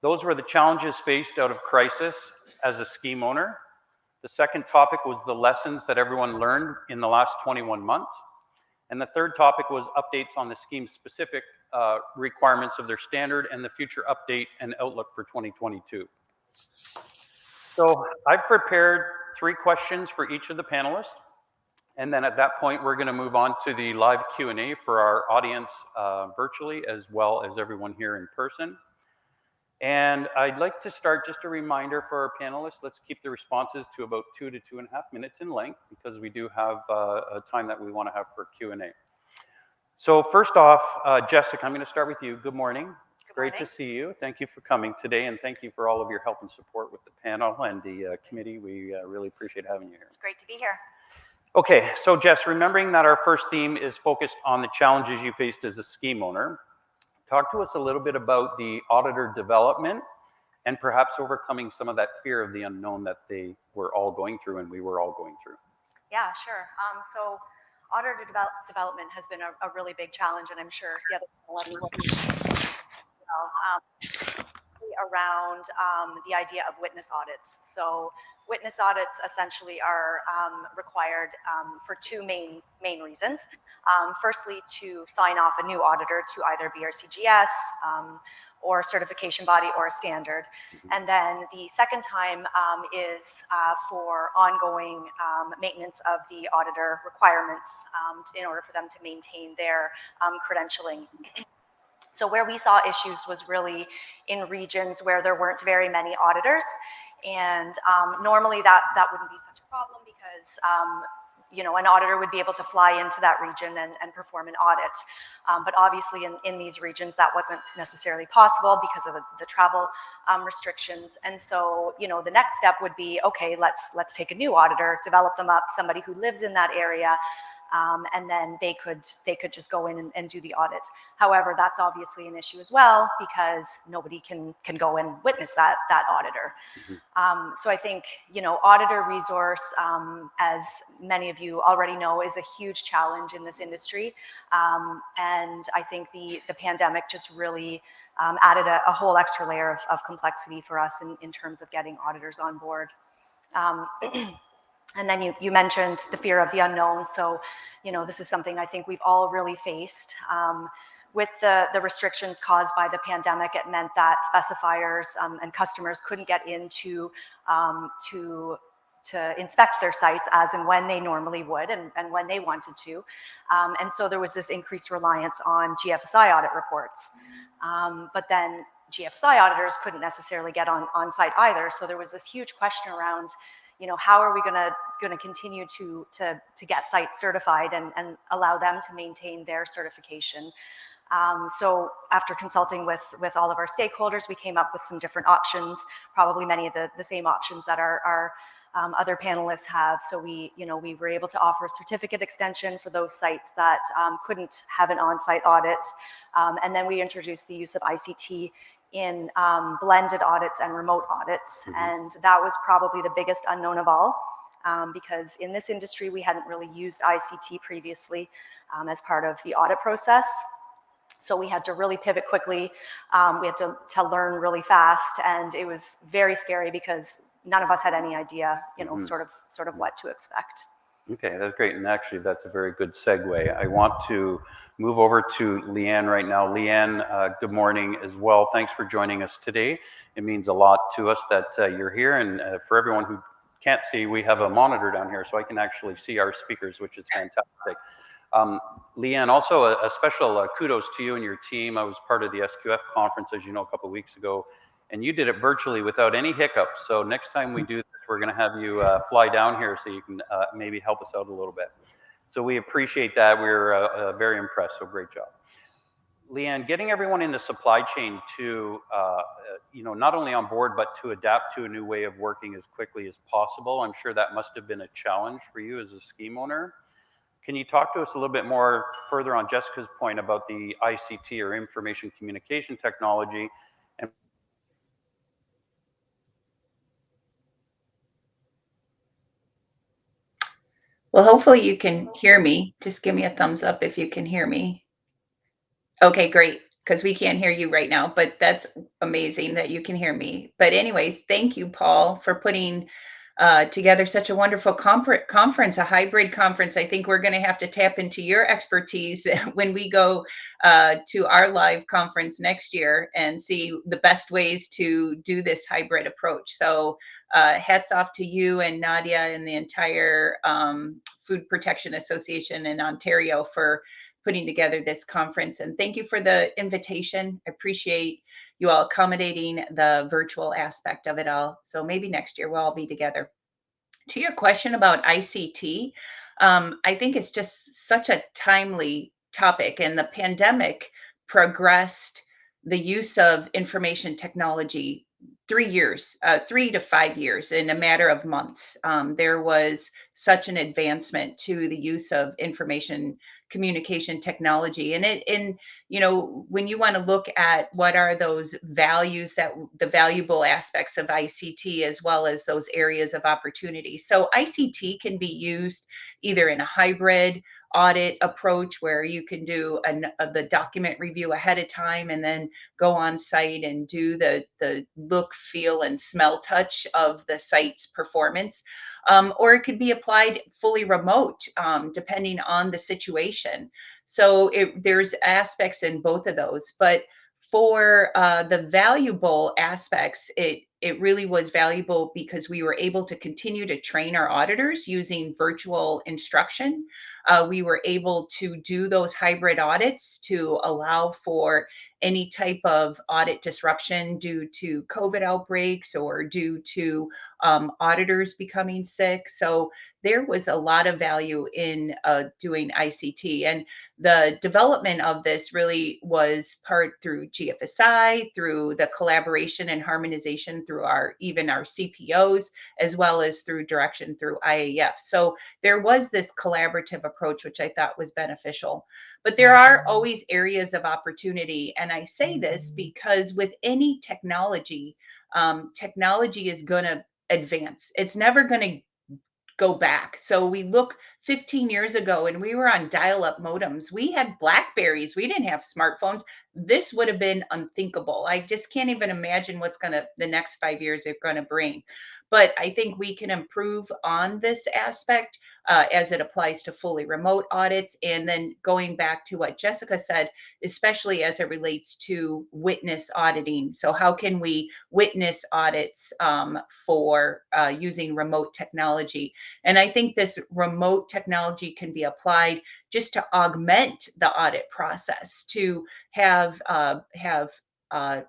Those were the challenges faced out of crisis as a scheme owner. The second topic was the lessons that everyone learned in the last 21 months. And the third topic was updates on the scheme-specific requirements of their standard and the future update and outlook for 2022. So I've prepared 3 questions for each of the panelists. And then at that point, we're going to move on to the live Q&A for our audience virtually, as well as everyone here in person. And I'd like to start, just a reminder for our panelists, let's keep the responses to about 2 to 2.5 minutes in length, because we do have a time that we want to have for Q&A. So first off, Jessica, I'm going to start with you. Good morning. It's great to see you. Thank you for coming today, and thank you for all of your help and support with the panel and the committee. We really appreciate having you here. It's great to be here. Okay, so Jess, remembering that our first theme is focused on the challenges you faced as a scheme owner, talk to us a little bit about the auditor development and perhaps overcoming some of that fear of the unknown that they were all going through and we were all going through. Yeah, sure. So auditor development has been a really big challenge, and I'm sure the other panelists will be around the idea of witness audits. So witness audits essentially are required for 2 main reasons. Firstly, to sign off a new auditor to either BRCGS or certification body or a standard. And then the second time is for ongoing maintenance of the auditor requirements in order for them to maintain their credentialing. So where we saw issues was really in regions where there weren't very many auditors. And normally that wouldn't be such a problem because you know, an auditor would be able to fly into that region and perform an audit. But obviously in these regions that wasn't necessarily possible because of the travel restrictions. And so, you know, the next step would be, okay, let's take a new auditor, develop them up, somebody who lives in that area, and then they could just go in and do the audit. However, that's obviously an issue as well because nobody can go and witness that auditor. Mm-hmm. So I think, you know, auditor resource, as many of you already know, is a huge challenge in this industry. And I think the pandemic just really added a whole extra layer of complexity for us in terms of getting auditors on board. And then you mentioned the fear of the unknown. So, you know, this is something I think we've all really faced. With the restrictions caused by the pandemic, it meant that specifiers and customers couldn't get into to inspect their sites as and when they normally would and when they wanted to. And so there was this increased reliance on GFSI audit reports. But then GFSI auditors couldn't necessarily get on site either. So there was this huge question around, you know, how are we going to continue to get sites certified and allow them to maintain their certification? So after consulting with all of our stakeholders, we came up with some different options, probably many of the same options that our other panelists have. So we were able to offer a certificate extension for those sites that couldn't have an on-site audit. And then we introduced the use of ICT in blended audits and remote audits. Mm-hmm. And that was probably the biggest unknown of all, because in this industry, we hadn't really used ICT previously as part of the audit process. So we had to really pivot quickly. We had to learn really fast, and it was very scary because none of us had any idea, you know, mm-hmm. sort of what to expect. Okay, that's great. And actually, that's a very good segue. I want to move over to Leanne right now. Leanne, good morning as well. Thanks for joining us today. It means a lot to us that you're here. And for everyone who can't see, we have a monitor down here, so I can actually see our speakers, which is fantastic. Leanne, also a special kudos to you and your team. I was part of the SQF conference, as you know, a couple of weeks ago, and you did it virtually without any hiccups. So next time we do this, we're going to have you fly down here so you can maybe help us out a little bit. So we appreciate that. We're very impressed. So great job. Leanne, getting everyone in the supply chain to, not only on board, but to adapt to a new way of working as quickly as possible. I'm sure that must have been a challenge for you as a scheme owner. Can you talk to us a little bit more further on Jessica's point about the ICT or information communication technology? And Well, hopefully you can hear me. Just give me a thumbs up if you can hear me. Okay, great, because we can't hear you right now, but that's amazing that you can hear me. But anyways, thank you, Paul, for putting together such a wonderful conference, a hybrid conference. I think we're going to have to tap into your expertise when we go to our live conference next year and see the best ways to do this hybrid approach. So hats off to you and Nadia and the entire Food Protection Association in Ontario for putting together this conference. And thank you for the invitation. I appreciate you all accommodating the virtual aspect of it all. So maybe next year we'll all be together. To your question about ICT, I think it's just such a timely topic, and the pandemic progressed the use of information technology 3 to 5 years in a matter of months. There was such an advancement to the use of information communication technology, and when you want to look at what are those values, that the valuable aspects of ICT as well as those areas of opportunity. So ICT can be used either in a hybrid audit approach where you can do the document review ahead of time and then go on site and do the look, feel, and smell touch of the site's performance. Or it could be applied fully remote, depending on the situation. So there's aspects in both of those. But for the valuable aspects, it really was valuable because we were able to continue to train our auditors using virtual instruction. We were able to do those hybrid audits to allow for any type of audit disruption due to COVID outbreaks or due to auditors becoming sick. So there was a lot of value in doing ICT. And the development of this really was part through GFSI, through the collaboration and harmonization through even our CPOs, as well as through direction through IAF. So there was this collaborative approach, which I thought was beneficial. But there are always areas of opportunity. And I say this because with any technology, technology is going to advance. It's never going to go back. So we look 15 years ago and we were on dial-up modems. We had Blackberries. We didn't have smartphones. This would have been unthinkable. I just can't even imagine what's the next 5 years are going to bring. But I think we can improve on this aspect as it applies to fully remote audits. And then going back to what Jessica said, especially as it relates to witness auditing. So how can we witness audits for using remote technology? And I think this remote technology can be applied just to augment the audit process, to have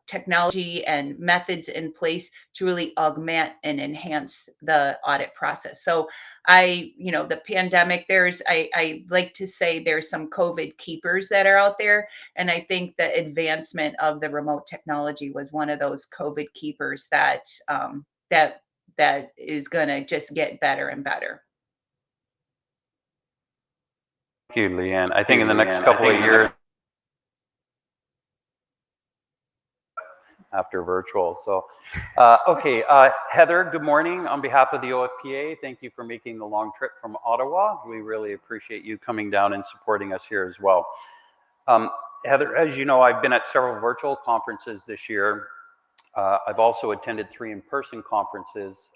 technology and methods in place to really augment and enhance the audit process. So the pandemic, I like to say there's some COVID keepers that are out there. And I think the advancement of the remote technology was one of those COVID keepers that is going to just get better and better. thank you, Leanne. I think in the next couple of years, after virtual. So, okay, Heather, good morning. On behalf of the OFPA, thank you for making the long trip from Ottawa. We really appreciate you coming down and supporting us here as well. Heather, as you know, I've been at several virtual conferences this year. I've also attended 3 in-person conferences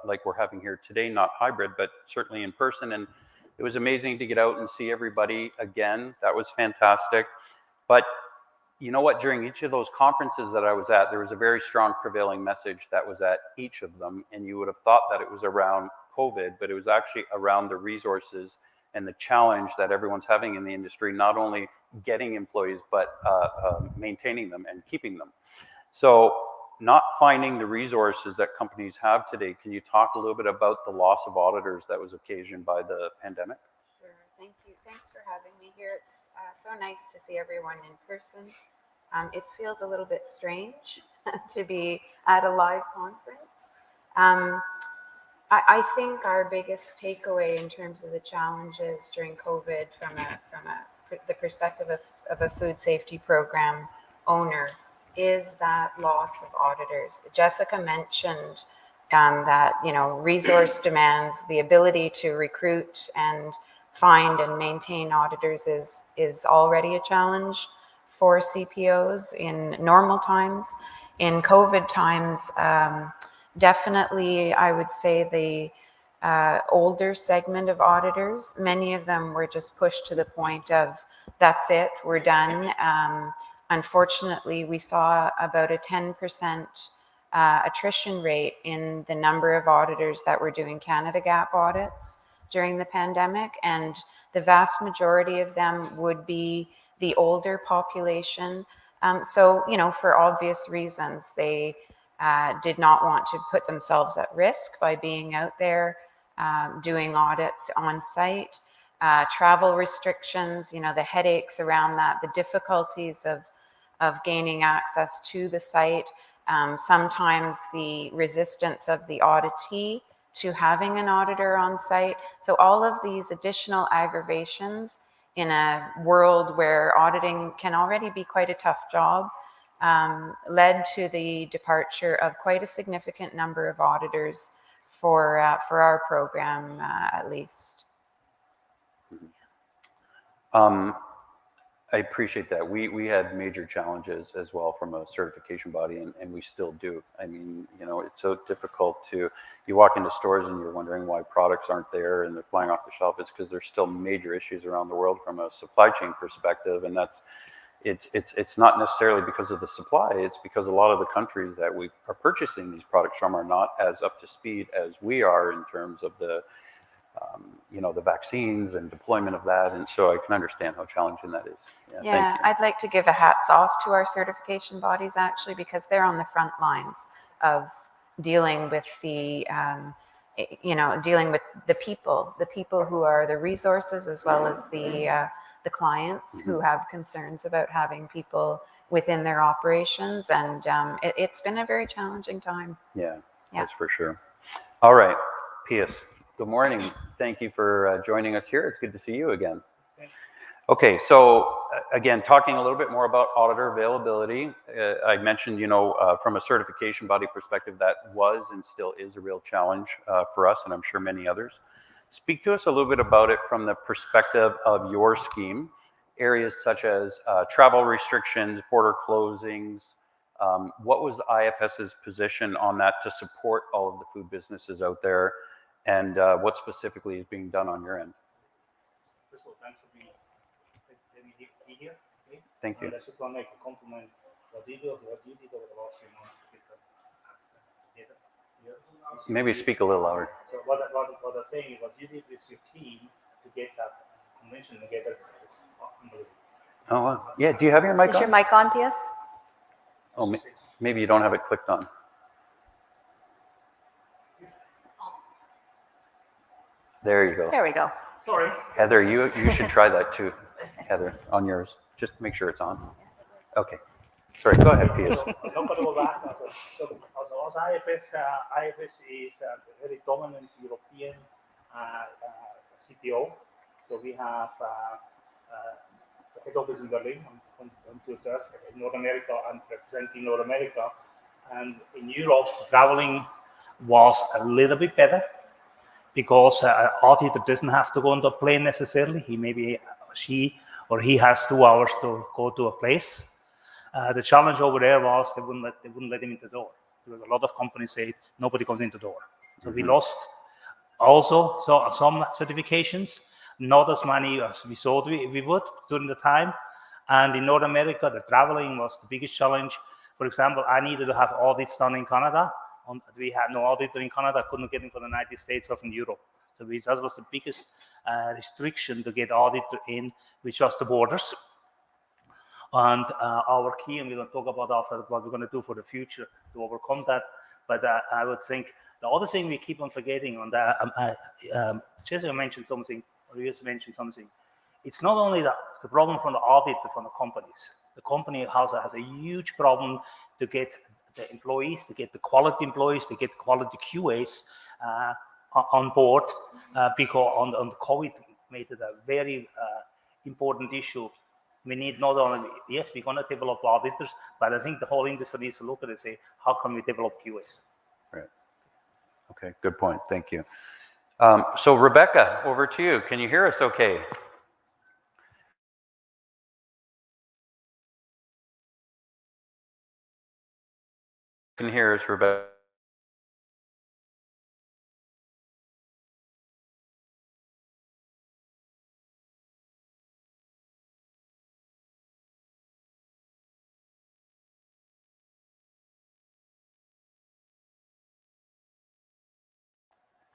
like we're having here today, not hybrid, but certainly in person. And it was amazing to get out and see everybody again. That was fantastic. But you know what, during each of those conferences that I was at, there was a very strong prevailing message that was at each of them. And you would have thought that it was around COVID, but it was actually around the resources and the challenge that everyone's having in the industry, not only getting employees, but maintaining them and keeping them. So not finding the resources that companies have today, can you talk a little bit about the loss of auditors that was occasioned by the pandemic? Sure, thank you. Thanks for having me here. It's so nice to see everyone in person. It feels a little bit strange to be at a live conference. I think our biggest takeaway in terms of the challenges during COVID from the perspective of a food safety program owner is that loss of auditors. Jessica mentioned that, you know, resource demands, the ability to recruit and find and maintain auditors is already a challenge for CPOs in normal times. In COVID times, definitely, I would say the older segment of auditors, many of them were just pushed to the point of, that's it, we're done. Unfortunately, we saw about a 10% attrition rate in the number of auditors that were doing Canada Gap audits during the pandemic, and the vast majority of them would be the older population. So, you know, for obvious reasons, they did not want to put themselves at risk by being out there doing audits on site. Travel restrictions, you know, the headaches around that, the difficulties of gaining access to the site, sometimes the resistance of the auditee to having an auditor on site. So all of these additional aggravations in a world where auditing can already be quite a tough job led to the departure of quite a significant number of auditors for our program, at least. I appreciate that. We had major challenges as well from a certification body, and we still do. I mean, you know, it's so difficult to, you walk into stores and you're wondering why products aren't there and they're flying off the shelf. It's because there's still major issues around the world from a supply chain perspective, and that's, it's not necessarily because of the supply, it's because a lot of the countries that we are purchasing these products from are not as up to speed as we are in terms of the, you know, the vaccines and deployment of that. And so I can understand how challenging that is. Yeah, I'd like to give a hats off to our certification bodies, actually, because they're on the front lines of dealing with the, you know, dealing with the people who are the resources, as well as the clients who have concerns about having people within their operations. And it's been a very challenging time. Yeah, that's for sure. All right, Pius. Good morning. Thank you for joining us here. It's good to see you again. Okay, so again, talking a little bit more about auditor availability. I mentioned, you know, from a certification body perspective, that was and still is a real challenge for us, and I'm sure many others. Speak to us a little bit about it from the perspective of your scheme, areas such as travel restrictions, border closings. What was IFS's position on that to support all of the food businesses out there? And what specifically is being done on your end? First of all, thanks for being here. Okay? Thank you. I just want to make a compliment what you did over the last few months. Maybe speak a little louder. So what I'm saying is what you did with your team to get that convention together is unbelievable. Oh, wow. Yeah, do you have your mic on? Is your mic on, Pius? Oh, maybe you don't have it clicked on. There you go. There we go. Sorry. Heather, you should try that too, Heather, on yours. Just make sure it's on. Okay. Sorry, go ahead, Pius. Also, IFS is a very dominant European CPO. So we have the head office in Berlin, on North America, and representing North America. And in Europe, traveling was a little bit better, because an auditor doesn't have to go on the plane necessarily. She or he has 2 hours to go to a place. The challenge over there was they wouldn't let him in the door, because a lot of companies say nobody comes in the door. So we lost also some certifications, not as many as we thought we would during the time. And in North America, the traveling was the biggest challenge. For example, I needed to have audits done in Canada. We had no auditor in Canada. I couldn't get in from the United States or from Europe. So that was the biggest restriction to get auditor in, which was the borders. And our key, and we're going to talk about after what we're going to do for the future to overcome that. But I would think the other thing we keep on forgetting on that, Jessica mentioned something, or you mentioned something. It's not only that, it's the problem from the auditor, from the companies. The company has a huge problem to get the employees, to get the quality employees, to get quality QAs on board, because on the COVID made it a very important issue. We need not only, yes, we're going to develop auditors, but I think the whole industry needs to look at it and say, how can we develop QAs? Right. Okay, good point. Thank you. So Rebecca, over to you. Can you hear us okay? Can hear us, Rebecca.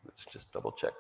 Let's just double check.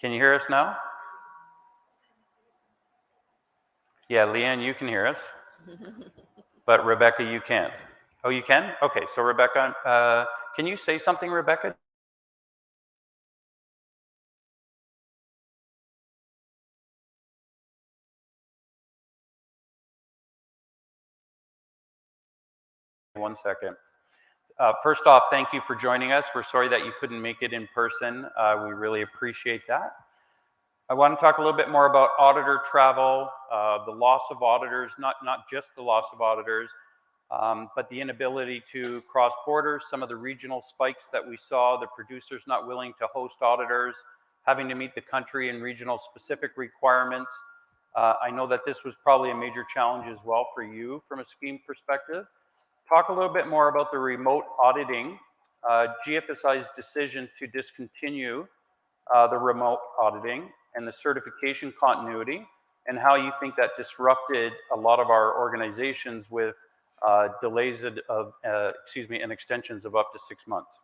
Can you hear us now? Yeah, Leanne, you can hear us, but Rebecca, you can't. Oh, you can? Okay, so Rebecca, can you say something, Rebecca? One second. First off, thank you for joining us. We're sorry that you couldn't make it in person. We really appreciate that. I want to talk a little bit more about auditor travel, the loss of auditors, not just the loss of auditors, but the inability to cross borders, some of the regional spikes that we saw, the producers not willing to host auditors, having to meet the country and regional specific requirements. I know that this was probably a major challenge as well for you from a scheme perspective. Talk a little bit more about the remote auditing, GFSI's decision to discontinue the remote auditing and the certification continuity, and how you think that disrupted a lot of our organizations with delays of, and extensions of up to 6 months.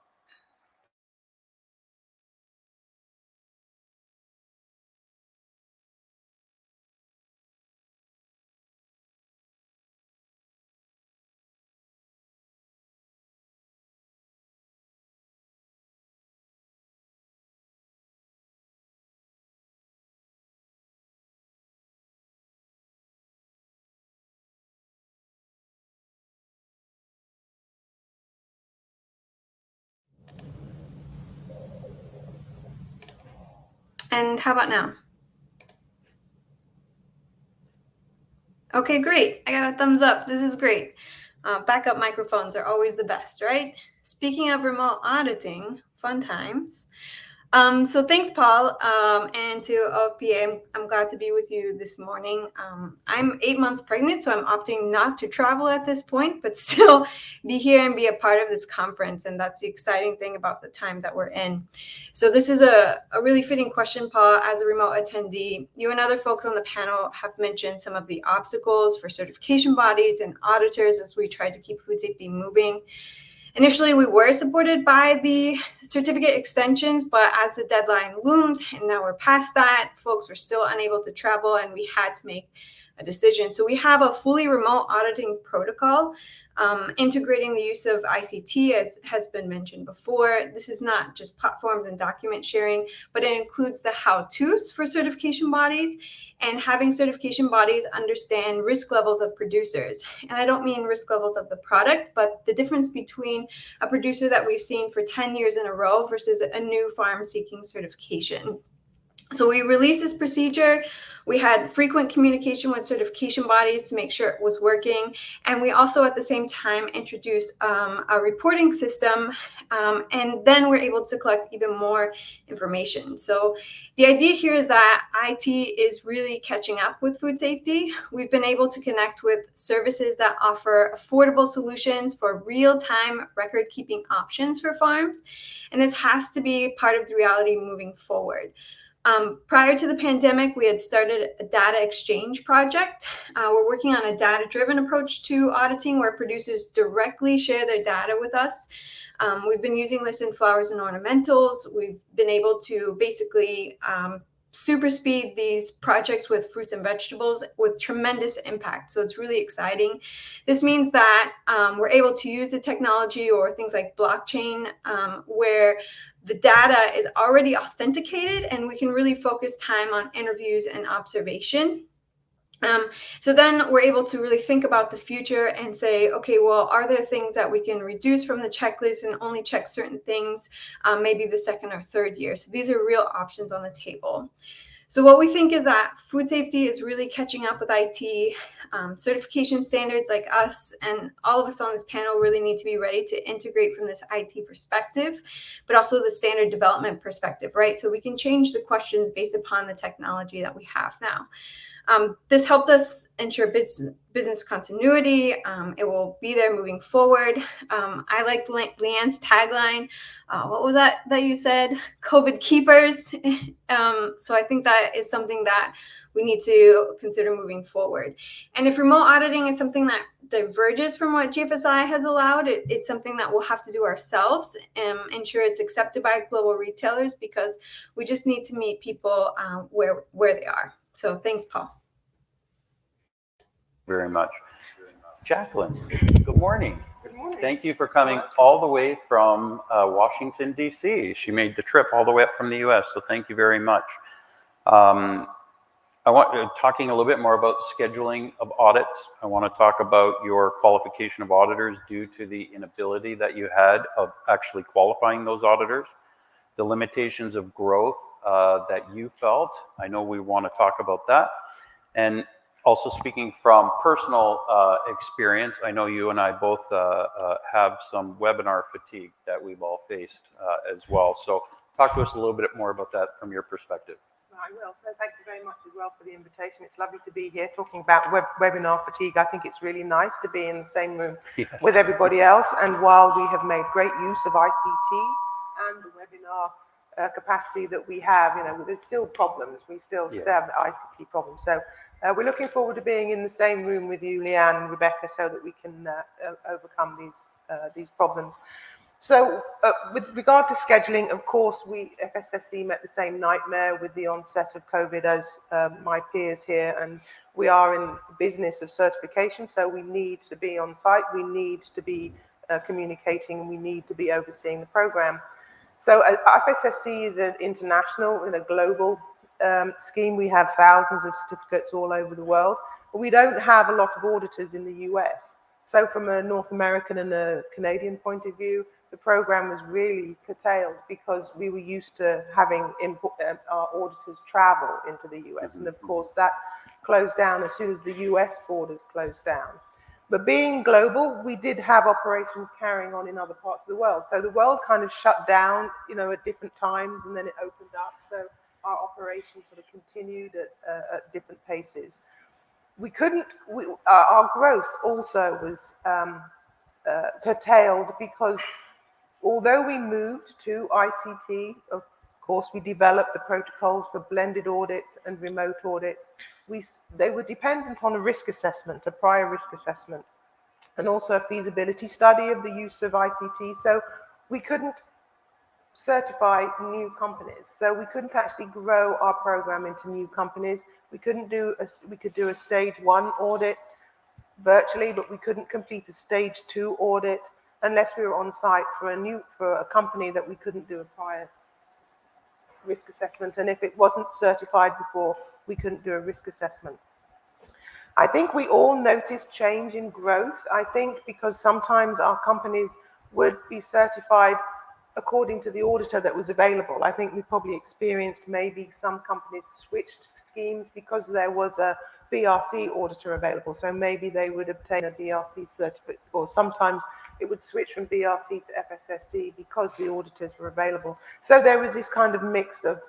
And how about now? Okay, great. I got a thumbs up. This is great. Backup microphones are always the best, right? Speaking of remote auditing, fun times. So thanks, Paul, and to OFPA. I'm glad to be with you this morning. I'm 8 months pregnant, so I'm opting not to travel at this point, but still be here and be a part of this conference. And that's the exciting thing about the time that we're in. So this is a really fitting question, Paul. As a remote attendee, you and other folks on the panel have mentioned some of the obstacles for certification bodies and auditors as we try to keep food safety moving. Initially, we were supported by the certificate extensions, but as the deadline loomed, and now we're past that, folks were still unable to travel, and we had to make a decision. So we have a fully remote auditing protocol, integrating the use of ICT, as has been mentioned before. This is not just platforms and document sharing, but it includes the how-tos for certification bodies and having certification bodies understand risk levels of producers. And I don't mean risk levels of the product, but the difference between a producer that we've seen for 10 years in a row versus a new farm seeking certification. So we released this procedure. We had frequent communication with certification bodies to make sure it was working. And we also at the same time introduced a reporting system. And then we're able to collect even more information. So the idea here is that IT is really catching up with food safety. We've been able to connect with services that offer affordable solutions for real-time record-keeping options for farms. And this has to be part of the reality moving forward. Prior to the pandemic, we had started a data exchange project. We're working on a data-driven approach to auditing where producers directly share their data with us. We've been using this in flowers and ornamentals. We've been able to basically super speed these projects with fruits and vegetables with tremendous impact. So it's really exciting. This means that we're able to use the technology or things like blockchain where the data is already authenticated and we can really focus time on interviews and observation. So then we're able to really think about the future and say, okay, well, are there things that we can reduce from the checklist and only check certain things, maybe the second or third year? So these are real options on the table. So what we think is that food safety is really catching up with IT. Certification standards like us and all of us on this panel really need to be ready to integrate from this IT perspective, but also the standard development perspective, right? So we can change the questions based upon the technology that we have now. This helped us ensure business continuity. It will be there moving forward. I like Leanne's tagline. What was that you said? COVID keepers. So I think that is something that we need to consider moving forward. And if remote auditing is something that diverges from what GFSI has allowed, it's something that we'll have to do ourselves and ensure it's accepted by global retailers because we just need to meet people where they are. So thanks, Paul. Very much. Jacqueline, good morning. Good morning. Thank you for coming all the way from Washington, D.C. She made the trip all the way up from the U.S., so thank you very much. I want talking a little bit more about scheduling of audits. I want to talk about your qualification of auditors due to the inability that you had of actually qualifying those auditors, the limitations of growth that you felt. I know we want to talk about that. And also speaking from personal experience, I know you and I both have some webinar fatigue that we've all faced as well. So talk to us a little bit more about that from your perspective. I will. So thank you very much as well for the invitation. It's lovely to be here talking about webinar fatigue. I think it's really nice to be in the same room with everybody else. And while we have made great use of ICT and the webinar capacity that we have, you know, there's still problems. We still have the ICT problems. So we're looking forward to being in the same room with you, Leanne and Rebecca, so that we can overcome these problems. So with regard to scheduling, of course, we FSSC met the same nightmare with the onset of COVID as my peers here, and we are in the business of certification, so we need to be on site, we need to be communicating, we need to be overseeing the program. So FSSC is an international and a global scheme. We have thousands of certificates all over the world, but we don't have a lot of auditors in the US. So from a North American and a Canadian point of view, the program was really curtailed because we were used to having our auditors travel into the US. And of course, that closed down as soon as the US borders closed down. But being global, we did have operations carrying on in other parts of the world. So the world kind of shut down, you know, at different times, and then it opened up. So our operations sort of continued at different paces. We couldn't, our growth also was curtailed because although we moved to ICT, of course, we developed the protocols for blended audits and remote audits. They were dependent on a risk assessment, a prior risk assessment, and also a feasibility study of the use of ICT. So we couldn't certify new companies. So we couldn't actually grow our program into new companies. We couldn't do we could do a stage 1 audit virtually, but we couldn't complete a stage 2 audit unless we were on site for a company that we couldn't do a prior risk assessment. And if it wasn't certified before, we couldn't do a risk assessment. I think we all noticed change in growth. I think because sometimes our companies would be certified according to the auditor that was available. I think we probably experienced maybe some companies switched schemes because there was a BRC auditor available. So maybe they would obtain a BRC certificate, or sometimes it would switch from BRC to FSSC because the auditors were available. So there was this kind of mix of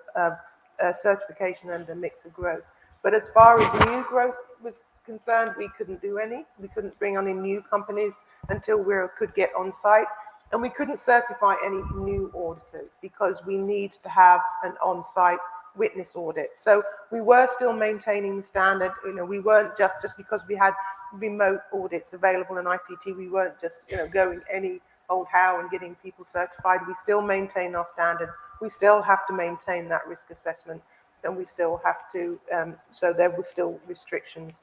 certification and a mix of growth. But as far as new growth was concerned, we couldn't do any. We couldn't bring on any new companies until we could get on site. And we couldn't certify any new auditors because we need to have an on-site witness audit. So we were still maintaining the standard. We weren't just because we had remote audits available in ICT, we weren't just going any old how and getting people certified. We still maintain our standards. We still have to maintain that risk assessment, and we still have to. So there were still restrictions.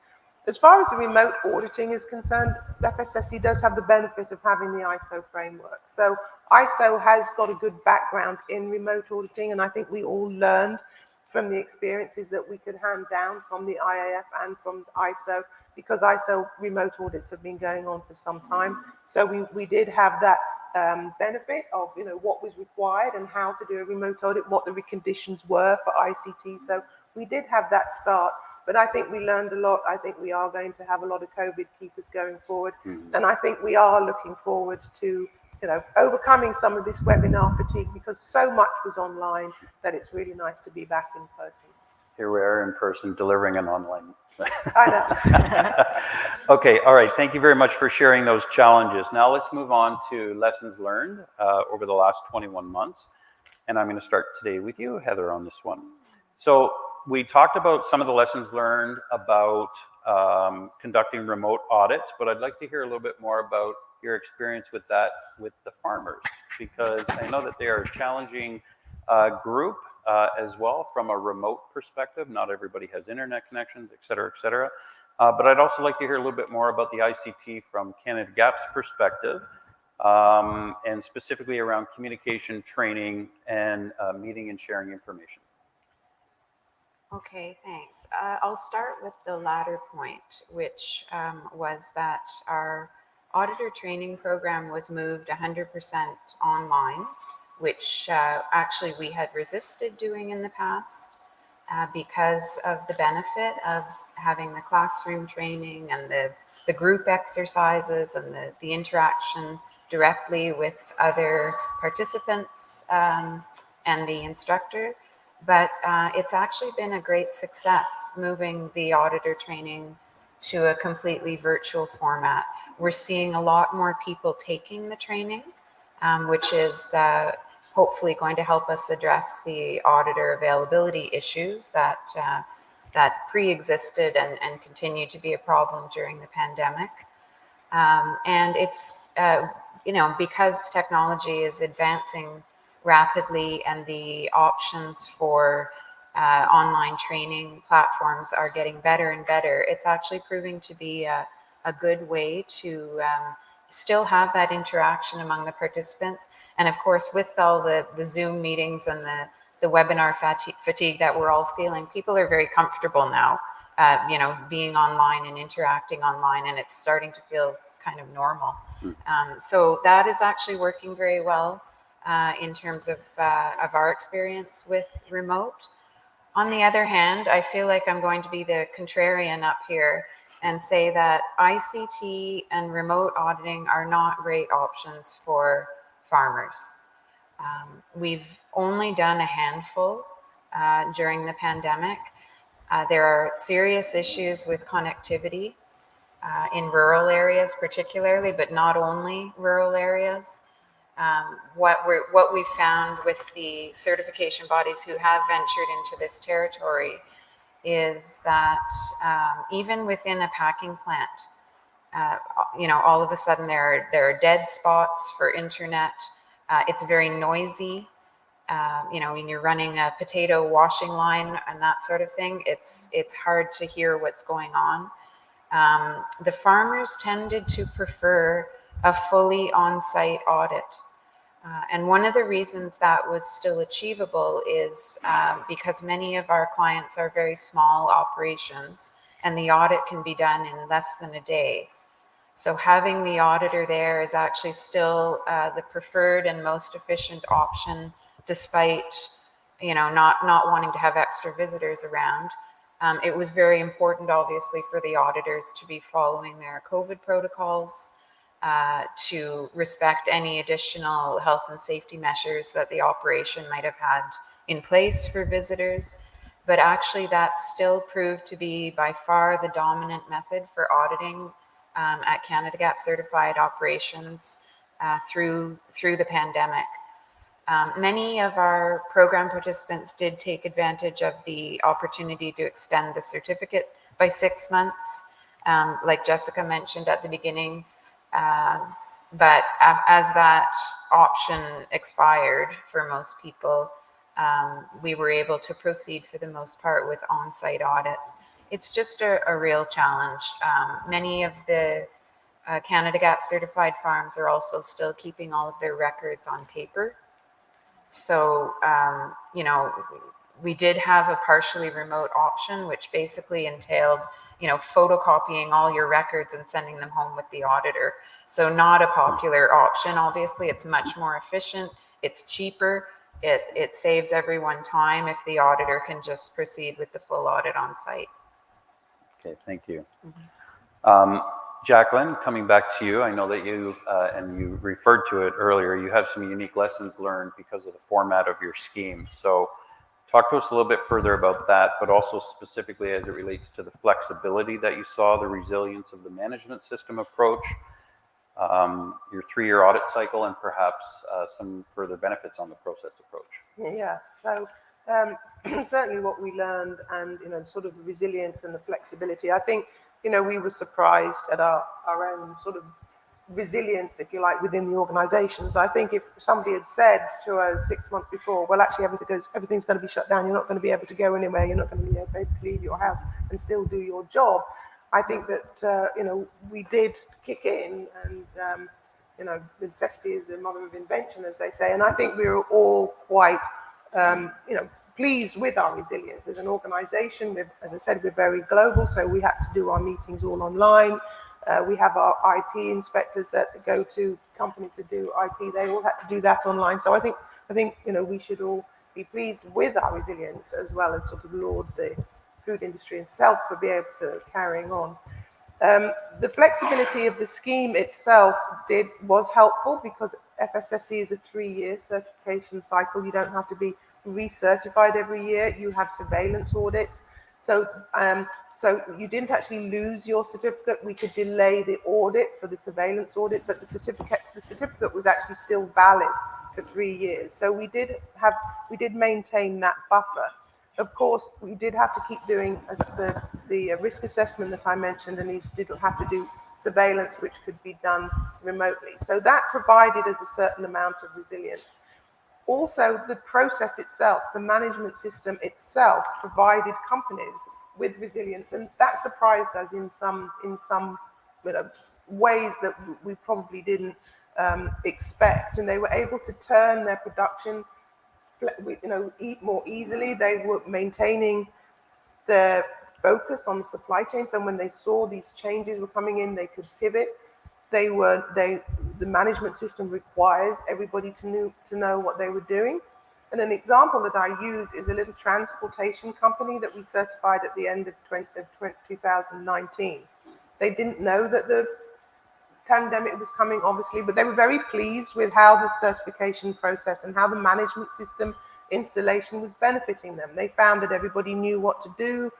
As far as the remote auditing is concerned, FSSC does have the benefit of having the ISO framework. So ISO has got a good background in remote auditing, and I think we all learned from the experiences that we could hand down from the IAF and from ISO, because ISO remote audits have been going on for some time. So we did have that benefit of what was required and how to do a remote audit, what the conditions were for ICT. So we did have that start. But I think we learned a lot. I think we are going to have a lot of COVID keepers going forward. And I think we are looking forward to, overcoming some of this webinar fatigue, because so much was online that it's really nice to be back in person. Here we are in person delivering an online. I know. Okay, all right. Thank you very much for sharing those challenges. Now let's move on to lessons learned over the last 21 months. And I'm going to start today with you, Heather, on this one. So we talked about some of the lessons learned about conducting remote audits, but I'd like to hear a little bit more about your experience with that with the farmers, because I know that they are a challenging group as well from a remote perspective. Not everybody has internet connections, et cetera, et cetera. But I'd also like to hear a little bit more about the ICT from Canada GAP's perspective, and specifically around communication, training, and meeting and sharing information. Okay, thanks. I'll start with the latter point, which was that our auditor training program was moved 100% online, which actually we had resisted doing in the past because of the benefit of having the classroom training and the group exercises and the interaction directly with other participants and the instructor. But it's actually been a great success moving the auditor training to a completely virtual format. We're seeing a lot more people taking the training, which is hopefully going to help us address the auditor availability issues that pre-existed and continue to be a problem during the pandemic. And it's, because technology is advancing rapidly and the options for online training platforms are getting better and better, it's actually proving to be a good way to still have that interaction among the participants. And of course, with all the Zoom meetings and the webinar fatigue that we're all feeling, people are very comfortable now, being online and interacting online, and it's starting to feel kind of normal. So that is actually working very well in terms of our experience with remote. On the other hand, I feel like I'm going to be the contrarian up here and say that ICT and remote auditing are not great options for farmers. We've only done a handful during the pandemic. There are serious issues with connectivity in rural areas particularly, but not only rural areas. What we found with the certification bodies who have ventured into this territory is that even within a packing plant, all of a sudden there are dead spots for internet. It's very noisy. when you're running a potato washing line and that sort of thing, it's hard to hear what's going on. The farmers tended to prefer a fully on-site audit. And one of the reasons that was still achievable is because many of our clients are very small operations, and the audit can be done in less than a day. So having the auditor there is actually still the preferred and most efficient option, despite not wanting to have extra visitors around. It was very important, obviously, for the auditors to be following their COVID protocols, to respect any additional health and safety measures that the operation might have had in place for visitors. But actually, that still proved to be by far the dominant method for auditing at Canada GAP certified operations through the pandemic. Many of our program participants did take advantage of the opportunity to extend the certificate by 6 months, like Jessica mentioned at the beginning. But as that option expired for most people, we were able to proceed for the most part with on-site audits. It's just a real challenge. Many of the Canada GAP certified farms are also still keeping all of their records on paper. So, we did have a partially remote option, which basically entailed, photocopying all your records and sending them home with the auditor. So not a popular option. Obviously, it's much more efficient. It's cheaper. It saves everyone time if the auditor can just proceed with the full audit on site. Okay, thank you. Jacqueline, coming back to you, I know that you, and you referred to it earlier, you have some unique lessons learned because of the format of your scheme. So talk to us a little bit further about that, but also specifically as it relates to the flexibility that you saw, the resilience of the management system approach, your 3-year audit cycle, and perhaps some further benefits on the process approach. Yeah, so certainly what we learned, and sort of the resilience and the flexibility, I think we were surprised at our own sort of resilience, if you like, within the organizations. I think if somebody had said to us 6 months before, well, actually everything's going to be shut down, you're not going to be able to go anywhere, you're not going to be able to leave your house and still do your job, I think that we did kick in, and necessity is the mother of invention, as they say, and I think we were all quite pleased with our resilience as an organization. As I said, we're very global, so we had to do our meetings all online. We have our IP inspectors that go to companies to do IP. They all had to do that online. So I think we should all be pleased with our resilience, as well as sort of laud the food industry itself for being able to carrying on. The flexibility of the scheme itself was helpful because FSSC is a 3-year certification cycle. You don't have to be recertified every year. You have surveillance audits. So you didn't actually lose your certificate. We could delay the audit for the surveillance audit, but the certificate was actually still valid for 3 years. So we did maintain that buffer. Of course, we did have to keep doing the risk assessment that I mentioned, and you didn't have to do surveillance, which could be done remotely. So that provided us a certain amount of resilience. Also, the process itself, the management system itself, provided companies with resilience, and that surprised us in some ways that we probably didn't expect. And they were able to turn their production, eat more easily. They were maintaining their focus on the supply chain. So when they saw these changes were coming in, they could pivot. The management system requires everybody to know what they were doing. And an example that I use is a little transportation company that we certified at the end of 2019. They didn't know that the pandemic was coming, obviously, but they were very pleased with how the certification process and how the management system installation was benefiting them. They found that everybody knew what to do.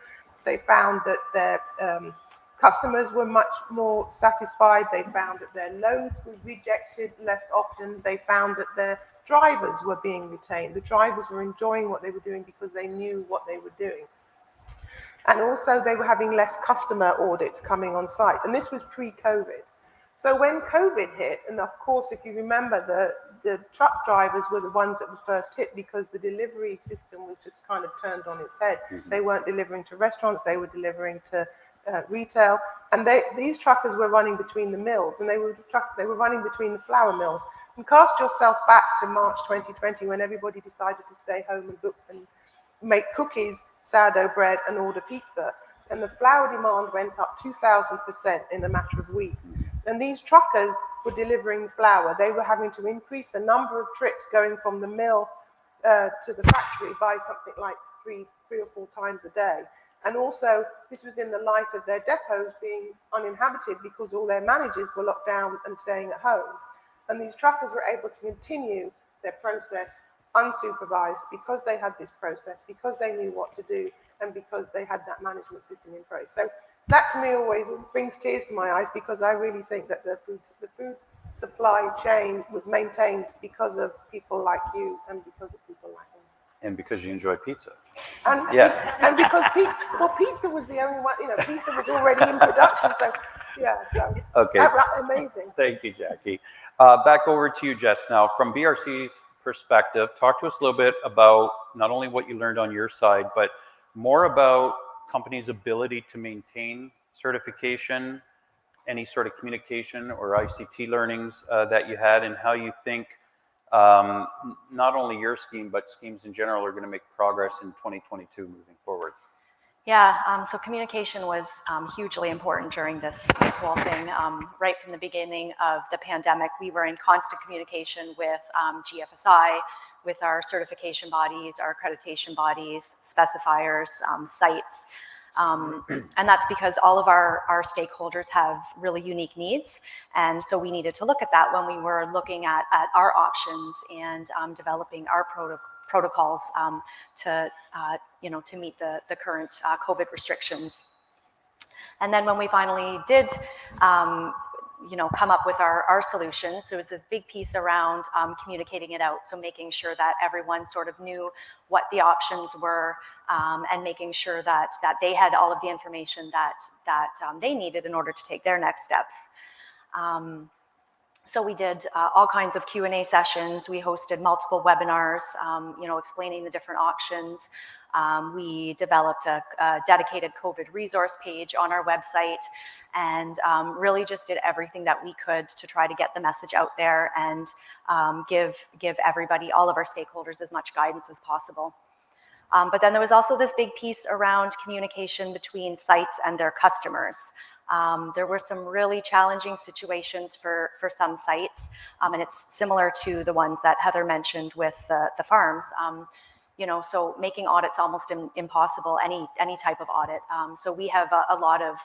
They found that their customers were much more satisfied. They found that their loads were rejected less often. They found that their drivers were being retained. The drivers were enjoying what they were doing because they knew what they were doing. And also they were having less customer audits coming on site. And this was pre-COVID. So when COVID hit, and of course, if you remember, the truck drivers were the ones that were first hit because the delivery system was just kind of turned on its head. They weren't delivering to restaurants, they were delivering to retail, and these truckers were running between the mills, and they were running between the flour mills. And cast yourself back to March 2020 when everybody decided to stay home and make cookies, sourdough bread, and order pizza. And the flour demand went up 2,000% in a matter of weeks. And these truckers were delivering flour. They were having to increase the number of trips going from the mill to the factory by something like three or four times a day. And also, this was in the light of their depots being uninhabited because all their managers were locked down and staying at home. And these truckers were able to continue their process unsupervised because they had this process, because they knew what to do, and because they had that management system in place. So that to me always brings tears to my eyes, because I really think that the food supply chain was maintained because of people like you and because of people like me. And because you enjoy pizza. And, Yeah. and because pizza was the only one, pizza was already in production. So, yeah, so Okay. Amazing. Thank you, Jackie. Back over to you, Jess, now. From BRC's perspective, talk to us a little bit about not only what you learned on your side, but more about companies' ability to maintain certification, any sort of communication or ICT learnings that you had, and how you think not only your scheme, but schemes in general are going to make progress in 2022 moving forward. Yeah, so communication was hugely important during this whole thing. Right from the beginning of the pandemic, we were in constant communication with GFSI, with our certification bodies, our accreditation bodies, specifiers, sites. And that's because all of our stakeholders have really unique needs. And so we needed to look at that when we were looking at our options and developing our protocols to meet the current COVID restrictions. And then when we finally did come up with our solutions, so it was this big piece around communicating it out, so making sure that everyone sort of knew what the options were, and making sure that they had all of the information that they needed in order to take their next steps. So we did all kinds of Q&A sessions. We hosted multiple webinars, explaining the different options. We developed a dedicated COVID resource page on our website, and really just did everything that we could to try to get the message out there and give everybody, all of our stakeholders, as much guidance as possible. But then there was also this big piece around communication between sites and their customers. There were some really challenging situations for some sites, and it's similar to the ones that Heather mentioned with the farms. So making audits almost impossible, any type of audit. So we have a lot of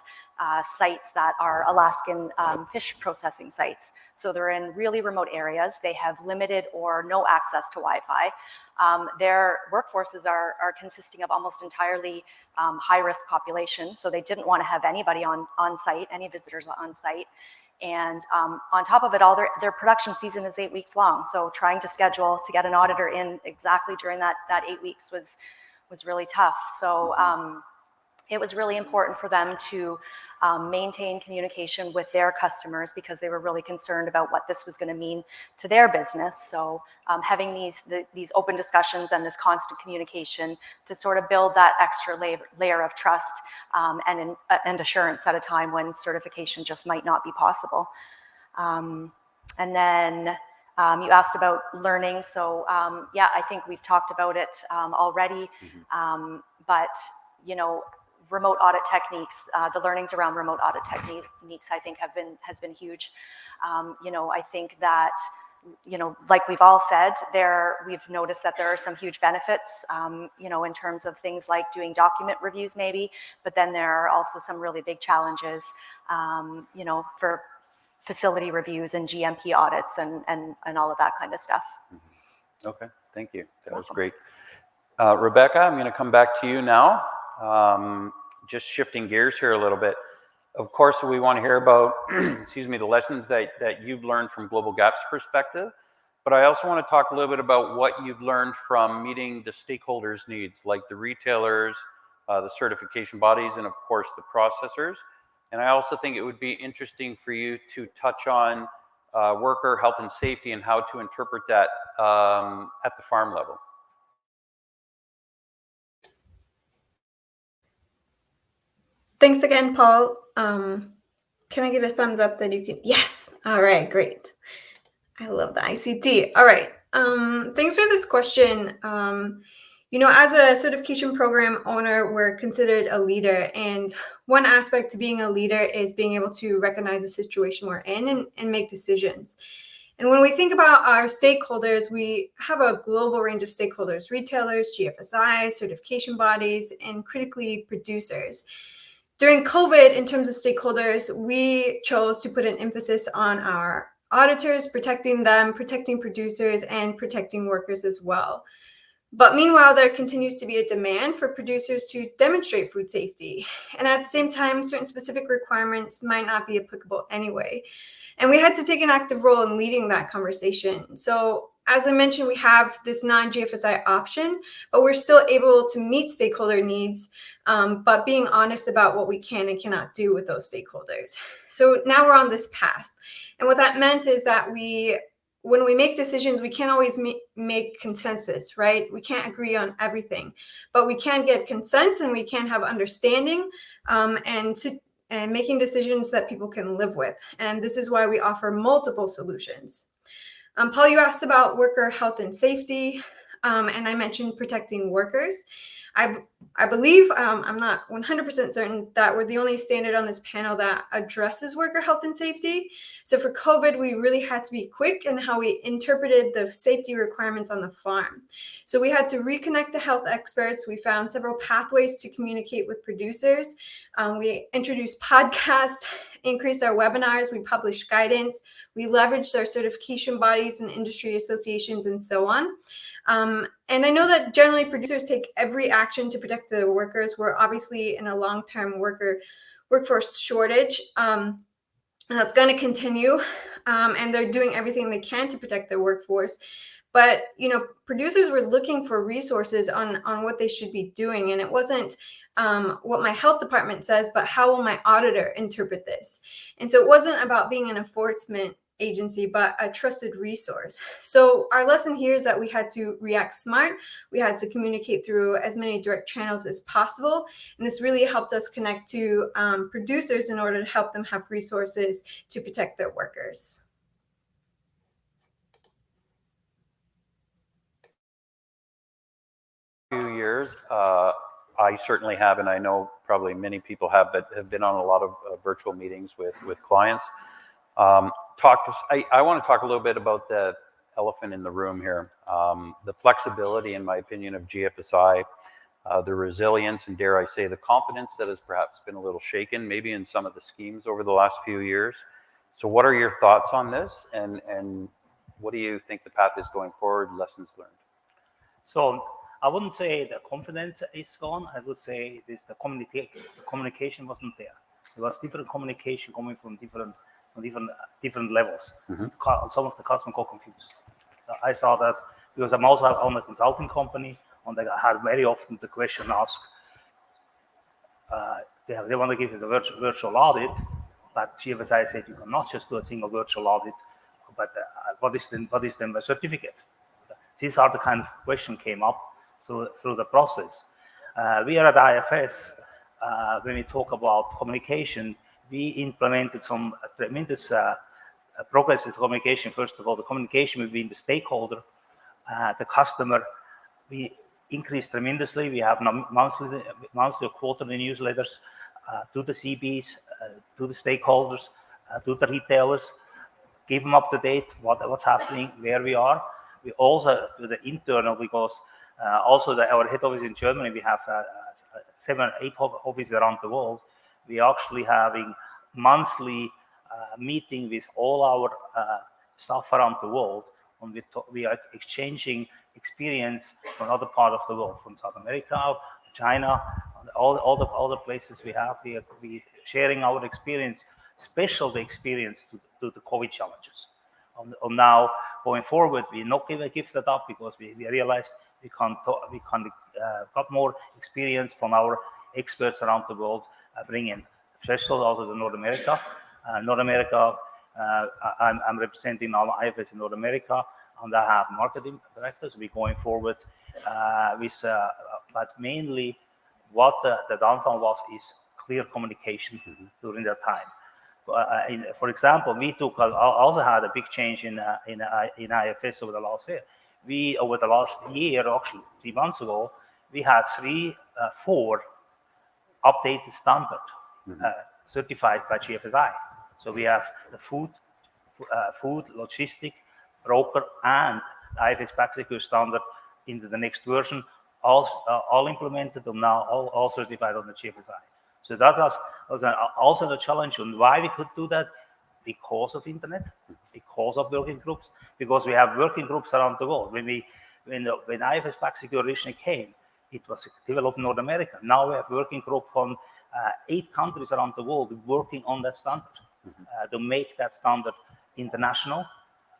sites that are Alaskan fish processing sites. So they're in really remote areas. They have limited or no access to Wi-Fi. Their workforces are consisting of almost entirely high-risk population. So they didn't want to have anybody on site, any visitors on site. And on top of it all, their production season is 8 weeks long. So trying to schedule to get an auditor in exactly during that 8 weeks was really tough. So it was really important for them to maintain communication with their customers, because they were really concerned about what this was going to mean to their business. So having these open discussions and this constant communication to sort of build that extra layer of trust and assurance at a time when certification just might not be possible. And then you asked about learning. So yeah, I think we've talked about it already, but remote audit techniques, the learnings around remote audit techniques, I think has been huge. I think that, like we've all said, we've noticed that there are some huge benefits, in terms of things like doing document reviews maybe, but then there are also some really big challenges, for facility reviews and GMP audits and all of that kind of stuff. Okay, thank you. That was great. Rebecca, I'm going to come back to you now. Just shifting gears here a little bit. Of course, we want to hear about, excuse me, the lessons that you've learned from Global Gap's perspective, but I also want to talk a little bit about what you've learned from meeting the stakeholders' needs, like the retailers, the certification bodies, and of course the processors. And I also think it would be interesting for you to touch on worker health and safety and how to interpret that at the farm level. Thanks again, Paul. Can I get a thumbs up that you can? Yes. All right, great. I love the ICT. All right. Thanks for this question. As a certification program owner, we're considered a leader. And one aspect to being a leader is being able to recognize the situation we're in and make decisions. And when we think about our stakeholders, we have a global range of stakeholders: retailers, GFSI, certification bodies, and critically producers. During COVID, in terms of stakeholders, we chose to put an emphasis on our auditors, protecting them, protecting producers, and protecting workers as well. But meanwhile, there continues to be a demand for producers to demonstrate food safety. And at the same time, certain specific requirements might not be applicable anyway. And we had to take an active role in leading that conversation. So as I mentioned, we have this non-GFSI option, but we're still able to meet stakeholder needs, but being honest about what we can and cannot do with those stakeholders. So now we're on this path. And what that meant is that when we make decisions, we can't always make consensus, right? We can't agree on everything, but we can get consent and we can have understanding and making decisions that people can live with. And this is why we offer multiple solutions. Paul, you asked about worker health and safety, and I mentioned protecting workers. I believe, I'm not 100% certain, that we're the only standard on this panel that addresses worker health and safety. So for COVID, we really had to be quick in how we interpreted the safety requirements on the farm. So we had to reconnect to health experts. We found several pathways to communicate with producers. We introduced podcasts, increased our webinars, we published guidance, we leveraged our certification bodies and industry associations and so on. And I know that generally producers take every action to protect their workers. We're obviously in a long-term workforce shortage, and that's going to continue. And they're doing everything they can to protect their workforce. But, producers were looking for resources on what they should be doing. And it wasn't what my health department says, but how will my auditor interpret this? And so it wasn't about being an enforcement agency, but a trusted resource. So our lesson here is that we had to react smart. We had to communicate through as many direct channels as possible. And this really helped us connect to producers in order to help them have resources to protect their workers. Few years, I certainly have, and I know probably many people have, but have been on a lot of virtual meetings with clients. I want to talk a little bit about the elephant in the room here. The flexibility, in my opinion, of GFSI, the resilience, and dare I say, the confidence that has perhaps been a little shaken, maybe in some of the schemes over the last few years. So what are your thoughts on this, and what do you think the path is going forward, lessons learned? So I wouldn't say the confidence is gone. I would say this: the communication wasn't there. There was different communication coming from different levels. Mm-hmm. Some of the customers got confused. I saw that because I'm also on a consulting company, and I had very often the question asked, they want to give us a virtual audit, but GFSI said you cannot just do a single virtual audit, but what is then the certificate? These are the kind of question came up through the process. We are at IFS, when we talk about communication, we implemented some tremendous progress in communication. First of all, the communication between the stakeholder, the customer, we increased tremendously. We have now monthly or quarterly newsletters to the CBs, to the stakeholders, to the retailers, give them up to date what's happening, where we are. We also do the internal, because also our head office in Germany, we have 7 or 8 offices around the world. We are actually having monthly meeting with all our staff around the world, and we are exchanging experience from other part of the world, from South America, China, all the places we have. We sharing our experience, especially the experience to the COVID challenges. And now going forward, we're not going to give that up, because we realized we can got more experience from our experts around the world, bring in, especially also to North America. North America, I'm representing all IFS in North America, and I have marketing directors. We're going forward but mainly what the downfall was is clear communication during that time. For example, we also had a big change in IFS over the last year. Over the last year, actually 3 months ago, we had 4 updated standard certified by GFSI. So we have the food, logistic, broker, and IFS Pack Secure standard into the next version, all implemented and now all certified on the GFSI. So that was also the challenge on why we could do that, because of internet, because of working groups, because we have working groups around the world. When IFS Pack Secure originally came, it was developed in North America. Now we have working group from 8 countries around the world working on that standard to make that standard international.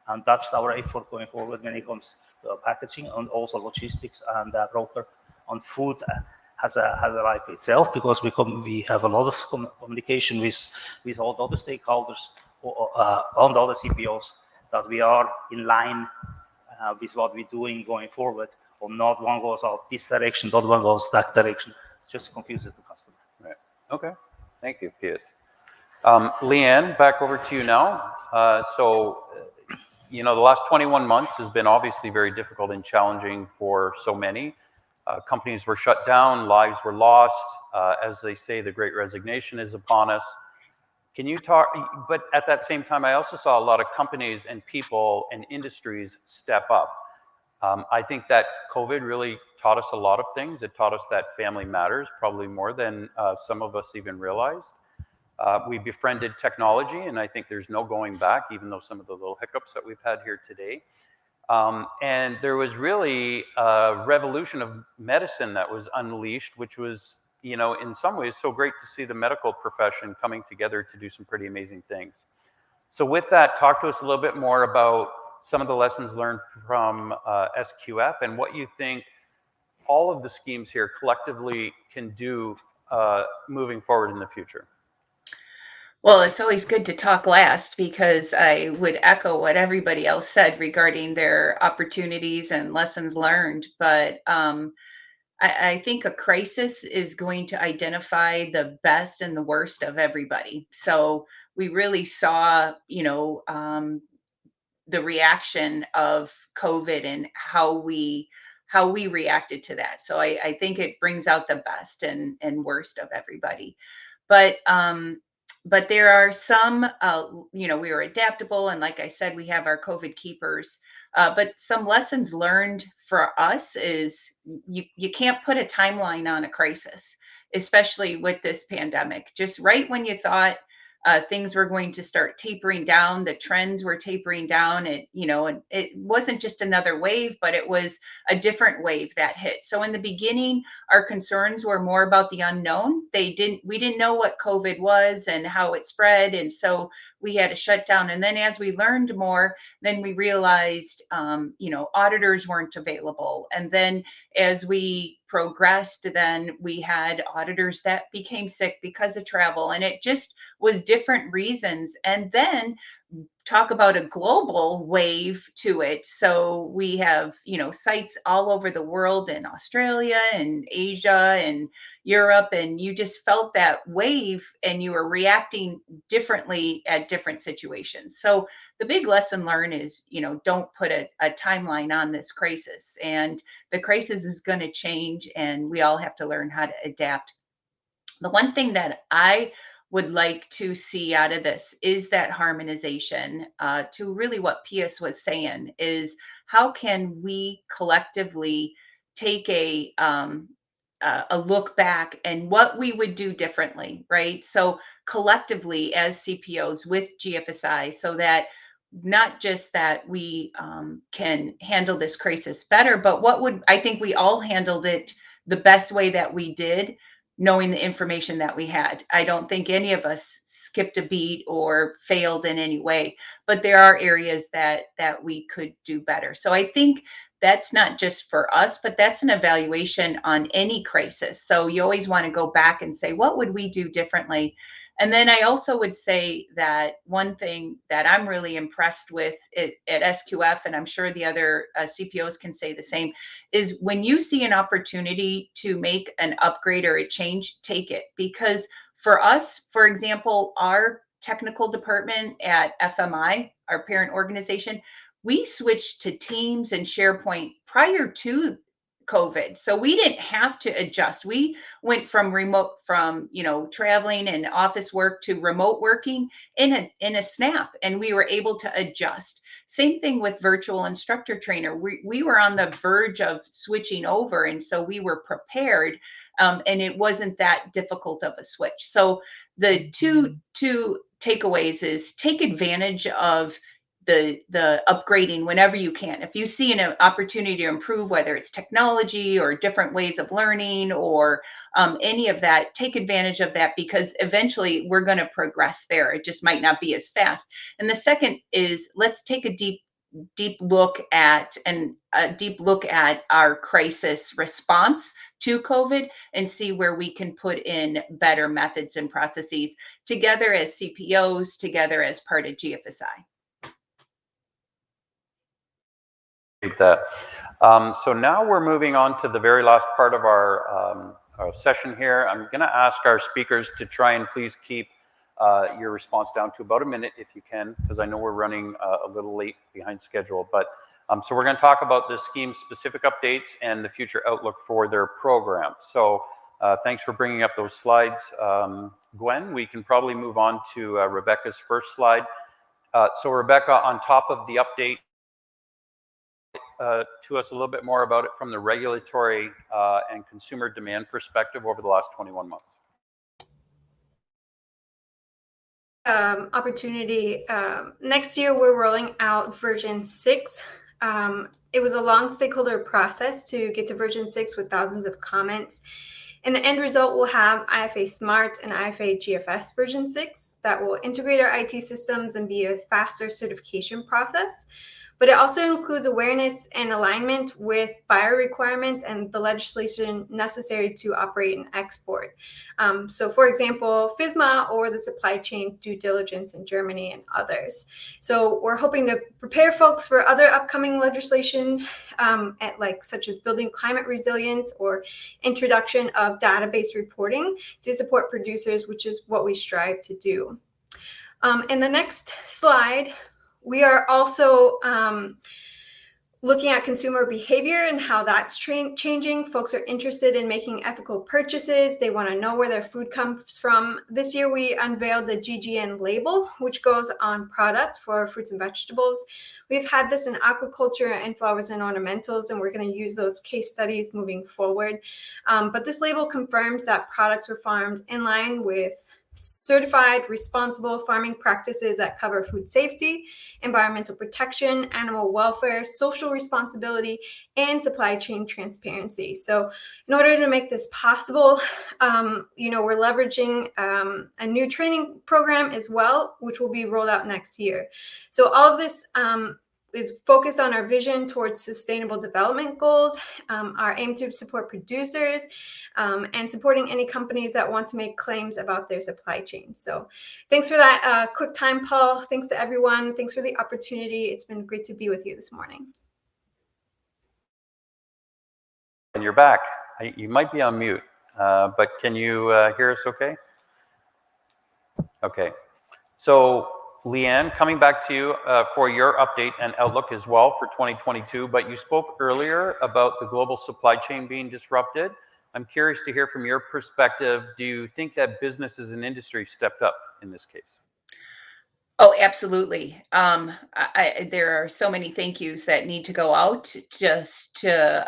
And that's our effort going forward when it comes to packaging and also logistics and broker on food has a life itself, because we have a lot of communication with all the other stakeholders on the other CPOs, that we are in line with what we're doing going forward, or not one goes out this direction, the other one goes that direction. It just confuses the customer. Right. Okay. Thank you, Piers. Leanne, back over to you now. The last 21 months has been obviously very difficult and challenging for so many. Companies were shut down, lives were lost. As they say, the great resignation is upon us. Can you talk, but at that same time, I also saw a lot of companies and people and industries step up. I think that COVID really taught us a lot of things. It taught us that family matters, probably more than some of us even realized. We befriended technology, and I think there's no going back, even though some of the little hiccups that we've had here today. And there was really a revolution of medicine that was unleashed, which was, in some ways so great to see the medical profession coming together to do some pretty amazing things. So with that, talk to us a little bit more about some of the lessons learned from SQF and what you think all of the schemes here collectively can do moving forward in the future. Well, it's always good to talk last, because I would echo what everybody else said regarding their opportunities and lessons learned. But I think a crisis is going to identify the best and the worst of everybody. So we really saw, the reaction of COVID and how we reacted to that. So I think it brings out the best and worst of everybody. But there are some, we are adaptable. And like I said, we have our COVID keepers. But some lessons learned for us is you can't put a timeline on a crisis, especially with this pandemic. Just right when you thought things were going to start tapering down, the trends were tapering down. And it wasn't just another wave, but it was a different wave that hit. So in the beginning, our concerns were more about the unknown. We didn't know what COVID was and how it spread. And so we had to shut down. And then as we learned more, then we realized, auditors weren't available. And then as we progressed, then we had auditors that became sick because of travel, and it just was different reasons. And then talk about a global wave to it. So we have, sites all over the world, in Australia and Asia and Europe, and you just felt that wave and you were reacting differently at different situations. So the big lesson learned is, don't put a timeline on this crisis, and the crisis is going to change, and we all have to learn how to adapt. The one thing that I would like to see out of this is that harmonization, to really what Pius was saying, is how can we collectively take a look back and what we would do differently, right? So collectively as CPOs with GFSI, so that not just that we can handle this crisis better, but I think we all handled it the best way that we did, knowing the information that we had. I don't think any of us skipped a beat or failed in any way, but there are areas that we could do better. So I think that's not just for us, but that's an evaluation on any crisis. So you always want to go back and say, what would we do differently? And then I also would say that one thing that I'm really impressed with at SQF, and I'm sure the other CPOs can say the same, is when you see an opportunity to make an upgrade or a change, take it. Because for us, for example, our technical department at FMI, our parent organization, we switched to Teams and SharePoint prior to COVID. So we didn't have to adjust. We went from traveling and office work to remote working in a snap, and we were able to adjust. Same thing with virtual instructor trainer. We were on the verge of switching over, and so we were prepared, and it wasn't that difficult of a switch. So the two takeaways is take advantage of the upgrading whenever you can. If you see an opportunity to improve, whether it's technology or different ways of learning or any of that, take advantage of that, because eventually we're going to progress there. It just might not be as fast. And the second is, let's take a deep look at our crisis response to COVID and see where we can put in better methods and processes together as CPOs, together as part of GFSI. That. So now we're moving on to the very last part of our session here. I'm going to ask our speakers to try and please keep your response down to about a minute if you can, because I know we're running a little late behind schedule. But so we're going to talk about the scheme's specific updates and the future outlook for their program. So thanks for bringing up those slides. Gwen, we can probably move on to Rebecca's first slide. So Rebecca, on top of the update, to us a little bit more about it from the regulatory and consumer demand perspective over the last 21 months. Opportunity. Next year, we're rolling out version 6. It was a long stakeholder process to get to version 6 with thousands of comments. In the end result, we'll have IFA Smart and IFA GFS version 6 that will integrate our IT systems and be a faster certification process. But it also includes awareness and alignment with buyer requirements and the legislation necessary to operate and export. So for example, FSMA or the supply chain due diligence in Germany and others. So we're hoping to prepare folks for other upcoming legislation such as building climate resilience or introduction of database reporting to support producers, which is what we strive to do. In the next slide, we are also looking at consumer behavior and how that's changing. Folks are interested in making ethical purchases. They want to know where their food comes from. This year, we unveiled the GGN label, which goes on product for fruits and vegetables. We've had this in aquaculture and flowers and ornamentals, and we're going to use those case studies moving forward. But this label confirms that products were farmed in line with certified responsible farming practices that cover food safety, environmental protection, animal welfare, social responsibility, and supply chain transparency. So in order to make this possible, we're leveraging a new training program as well, which will be rolled out next year. So all of this is focused on our vision towards sustainable development goals, our aim to support producers, and supporting any companies that want to make claims about their supply chain. So thanks for that quick time, Paul. Thanks to everyone. Thanks for the opportunity. It's been great to be with you this morning. And you're back. You might be on mute, but can you hear us okay? Okay. So Leanne, coming back to you for your update and outlook as well for 2022, but you spoke earlier about the global supply chain being disrupted. I'm curious to hear from your perspective, do you think that businesses and industry stepped up in this case? Oh, absolutely. There are so many thank yous that need to go out just to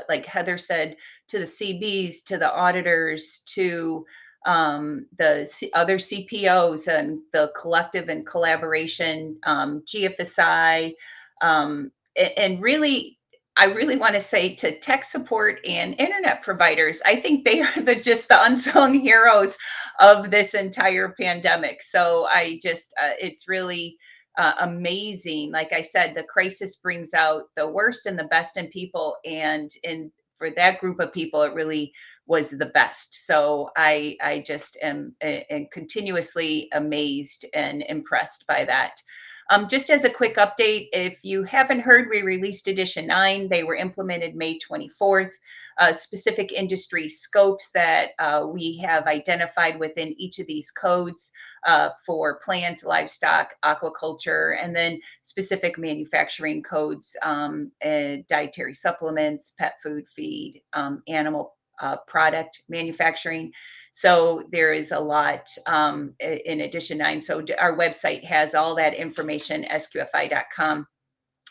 like Heather said, to the CBs, to the auditors, to the other CPOs and the collective and collaboration, GFSI, and really, I really want to say to tech support and internet providers, I think they are just the unsung heroes of this entire pandemic. So it's really amazing. Like I said, the crisis brings out the worst and the best in people, and for that group of people, it really was the best. So I just am continuously amazed and impressed by that. Just as a quick update, if you haven't heard, we released edition 9. They were implemented May 24th. Specific industry scopes that we have identified within each of these codes for plant, livestock, aquaculture, and then specific manufacturing codes, dietary supplements, pet food, feed, animal product manufacturing. So there is a lot in edition 9. So our website has all that information, sqfi.com.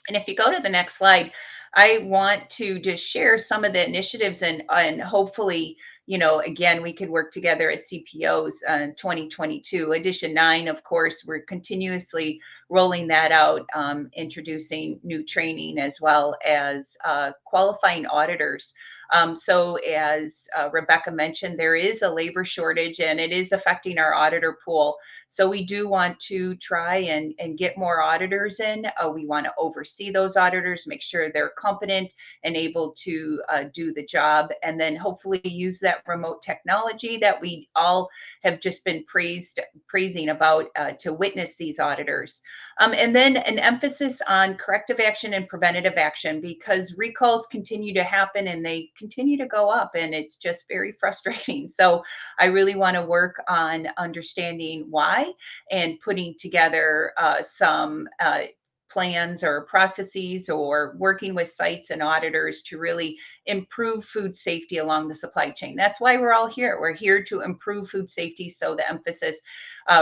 And if you go to the next slide, I want to just share some of the initiatives and hopefully, you know, again, we could work together as CPOs in 2022. Edition 9, of course, we're continuously rolling that out, introducing new training as well as qualifying auditors. So as Rebecca mentioned, there is a labor shortage and it is affecting our auditor pool. So we do want to try and get more auditors in. We want to oversee those auditors, make sure they're competent and able to do the job, and then hopefully use that remote technology that we all have just been praising about to witness these auditors. And then an emphasis on corrective action and preventative action, because recalls continue to happen and they continue to go up, and it's just very frustrating. So I really want to work on understanding why and putting together some plans or processes or working with sites and auditors to really improve food safety along the supply chain. That's why we're all here. We're here to improve food safety. So the emphasis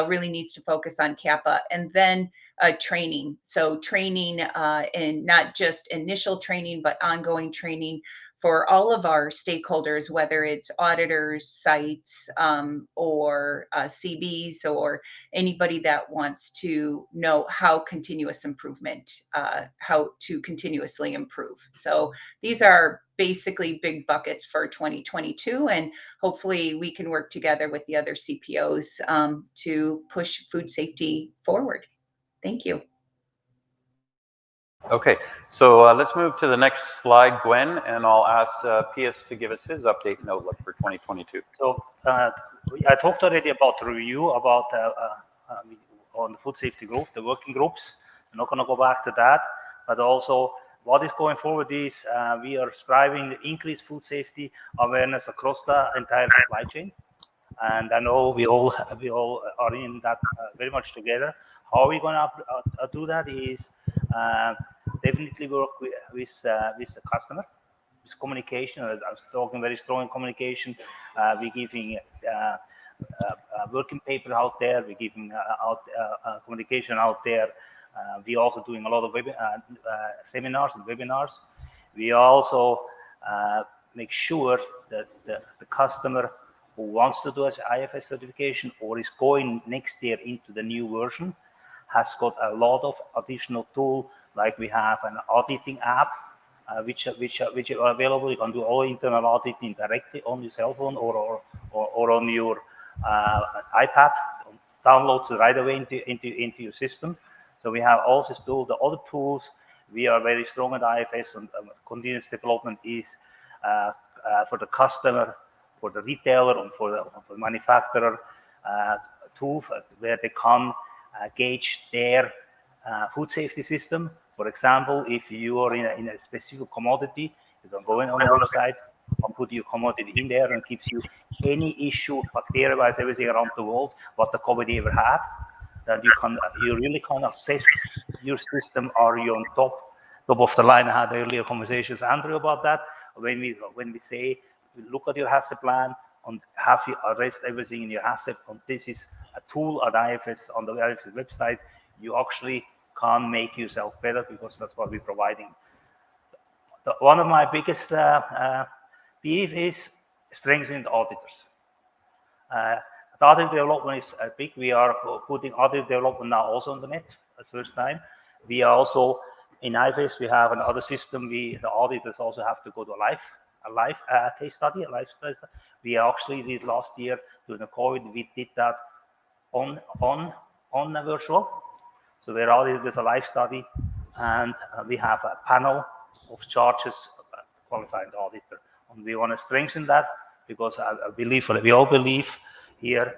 really needs to focus on CAPA, and then training. So training and not just initial training, but ongoing training for all of our stakeholders, whether it's auditors, sites, or CBs, or anybody that wants to know how continuous improvement, how to continuously improve. So these are basically big buckets for 2022, and hopefully we can work together with the other CPOs to push food safety forward. Thank you. Okay, so let's move to the next slide, Gwen, and I'll ask PS to give us his update and outlook for 2022. So I talked already about the review about on the food safety group, the working groups. I'm not going to go back to that, but also what is going forward is we are striving to increase food safety awareness across the entire supply chain. And I know we all are in that very much together. How are we going to do that is definitely work with the customer, with communication. I was talking very strong in communication. We're giving working paper out there. We're giving out communication out there. We're also doing a lot of seminars and webinars. We also make sure that the customer who wants to do an IFS certification or is going next year into the new version has got a lot of additional tools, like we have an auditing app, which are available. You can do all internal auditing directly on your cell phone or on your iPad. Downloads right away into your system. So we have all these tools. The other tools, we are very strong at IFS, and continuous development is for the customer, for the retailer, and for the manufacturer, tool where they can gauge their food safety system. For example, if you are in a specific commodity, you can go in on the website and put your commodity in there, and gives you any issue, bacteria-wise, everything around the world, what the commodity ever had. That you really can assess your system. Are you on top of the line? I had earlier conversations, Andrew, about that. When we say, look at your hazard plan and have you addressed everything in your hazard, and this is a tool at IFS on the IFS website, you actually can make yourself better, because that's what we're providing. One of my biggest beef is strengthening the auditors. Audit development is big. We are putting audit development now also on the net for the first time. We are also in IFS. We have another system. The auditors also have to go to a live case study. We actually did last year during the COVID. We did that on a virtual. So we're audited as a live study, and we have a panel of charges qualifying the auditor. And we want to strengthen that, because I believe, we all believe here,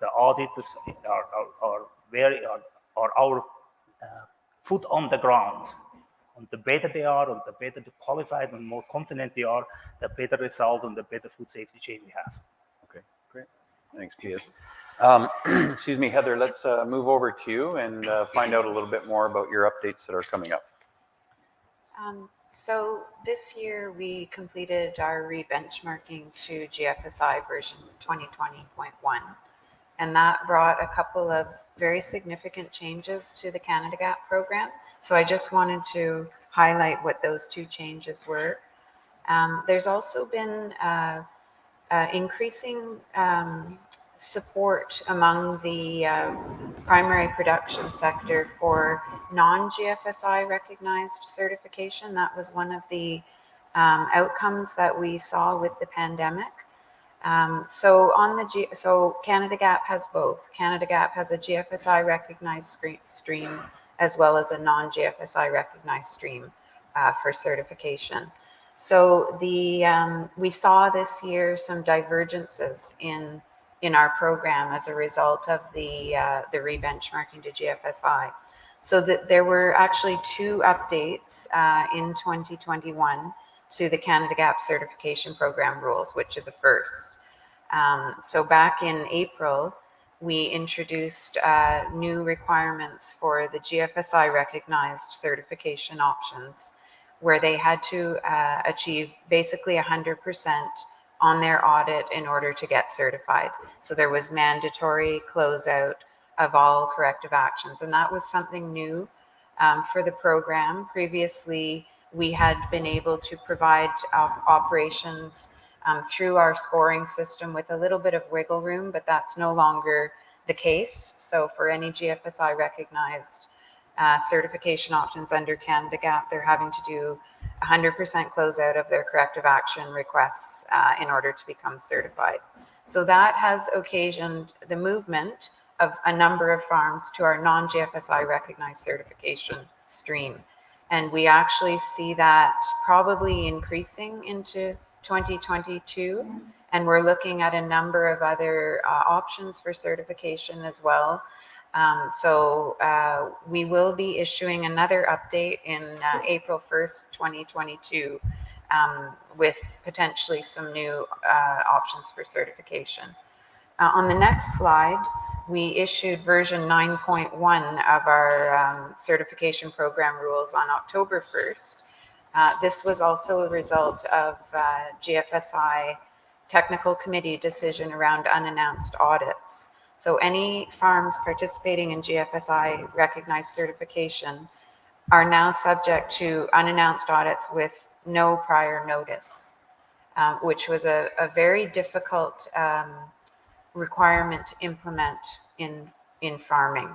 the auditors are our foot on the ground. And the better they are, and the better qualified and more confident they are, the better result and the better food safety chain we have. Okay, great. Thanks, Pius. Excuse me, Heather, let's move over to you and find out a little bit more about your updates that are coming up. So this year we completed our re-benchmarking to GFSI version 2020.1, and that brought a couple of very significant changes to the Canada Gap program. So I just wanted to highlight what those two changes were. There's also been increasing support among the primary production sector for non-GFSI recognized certification. That was one of the outcomes that we saw with the pandemic. So Canada Gap has both. Canada Gap has a GFSI recognized stream as well as a non-GFSI recognized stream for certification. So we saw this year some divergences in our program as a result of the re-benchmarking to GFSI. So that there were actually two updates in 2021 to the Canada Gap certification program rules, which is a first. So back in April, we introduced new requirements for the GFSI recognized certification options, where they had to achieve basically 100% on their audit in order to get certified. So there was mandatory closeout of all corrective actions, and that was something new for the program. Previously, we had been able to provide operations through our scoring system with a little bit of wiggle room, but that's no longer the case. So for any GFSI recognized certification options under Canada Gap, they're having to do 100% closeout of their corrective action requests in order to become certified. So that has occasioned the movement of a number of farms to our non-GFSI recognized certification stream. And we actually see that probably increasing into 2022. And we're looking at a number of other options for certification as well. So we will be issuing another update in April 1st, 2022, with potentially some new options for certification. On the next slide, we issued version 9.1 of our certification program rules on October 1st. This was also a result of GFSI technical committee decision around unannounced audits. So any farms participating in GFSI recognized certification are now subject to unannounced audits with no prior notice, which was a very difficult requirement to implement in farming.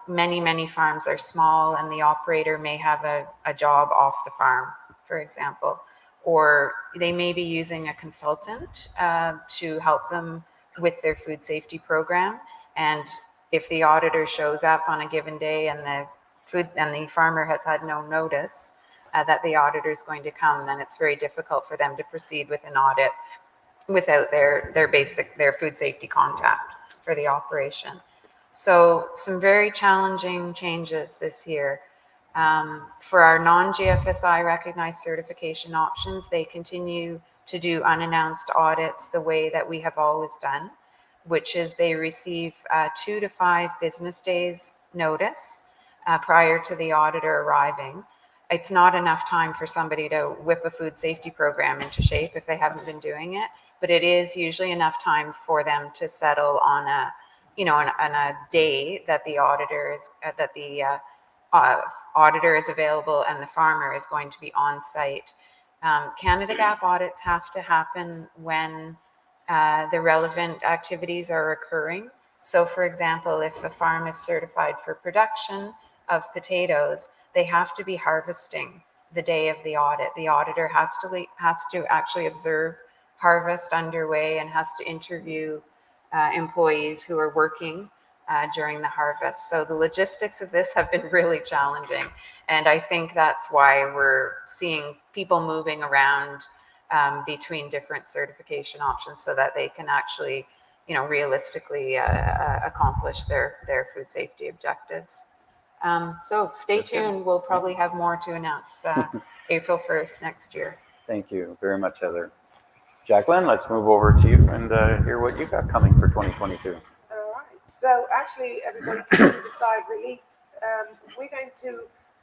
Many farms are small and the operator may have a job off the farm, for example, or they may be using a consultant to help them with their food safety program. And if the auditor shows up on a given day and the farmer has had no notice that the auditor is going to come, then it's very difficult for them to proceed with an audit without their food safety contact for the operation. So some very challenging changes this year. For our non-GFSI recognized certification options, they continue to do unannounced audits the way that we have always done, which is they receive 2 to 5 business days notice prior to the auditor arriving. It's not enough time for somebody to whip a food safety program into shape if they haven't been doing it, but it is usually enough time for them to settle on a day that the auditor is available and the farmer is going to be on site. Canada Gap audits have to happen when the relevant activities are occurring. So for example, if a farm is certified for production of potatoes, they have to be harvesting the day of the audit. The auditor has to actually observe harvest underway and has to interview employees who are working during the harvest. So the logistics of this have been really challenging. And I think that's why we're seeing people moving around between different certification options so that they can actually, realistically accomplish their food safety objectives. So stay tuned. We'll probably have more to announce April 1st next year. Thank you very much, Heather. Jacqueline, let's move over to you and hear what you've got coming for 2022. All right. So actually, everybody can decide really.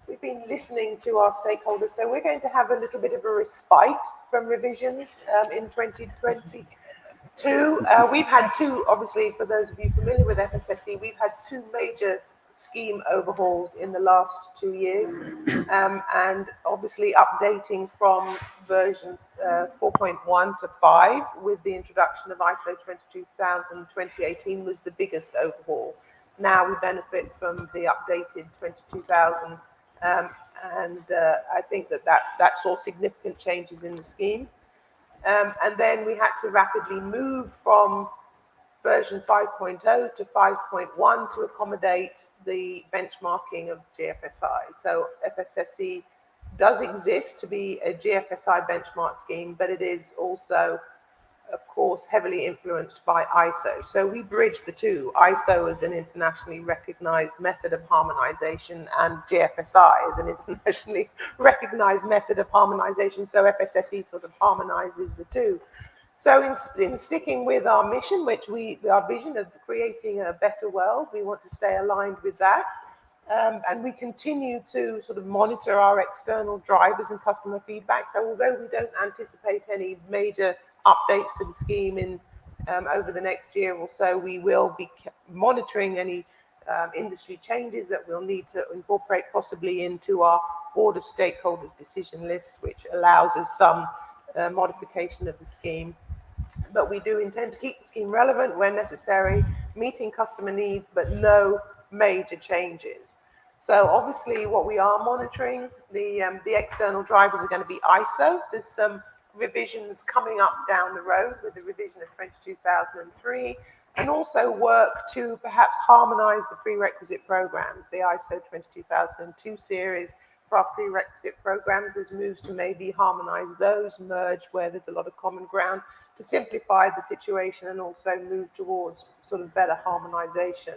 We've been listening to our stakeholders, so we're going to have a little bit of a respite from revisions in 2022. We've had two, obviously, for those of you familiar with FSSE, we've had two major scheme overhauls in the last 2 years, and obviously updating from version 4.1 to 5 with the introduction of ISO 22000 2018 was the biggest overhaul. Now we benefit from the updated 22000, and I think that saw significant changes in the scheme. And then we had to rapidly move from version 5.0 to 5.1 to accommodate the benchmarking of GFSI. So FSSE does exist to be a GFSI benchmark scheme, but it is also, of course, heavily influenced by ISO. So we bridge the two. ISO is an internationally recognized method of harmonization, and GFSI is an internationally recognized method of harmonization. So FSSE sort of harmonizes the two. So in sticking with our mission, our vision of creating a better world, we want to stay aligned with that. And we continue to sort of monitor our external drivers and customer feedback. So although we don't anticipate any major updates to the scheme in over the next year or so, we will be monitoring any industry changes that we'll need to incorporate possibly into our board of stakeholders decision list, which allows us some modification of the scheme. But we do intend to keep the scheme relevant where necessary, meeting customer needs, but no major changes. So obviously what we are monitoring, the external drivers are going to be ISO. There's some revisions coming up down the road with the revision of 22003, and also work to perhaps harmonize the prerequisite programs. The ISO 22002 series for our prerequisite programs has moves to maybe harmonize those, merge where there's a lot of common ground to simplify the situation and also move towards sort of better harmonization.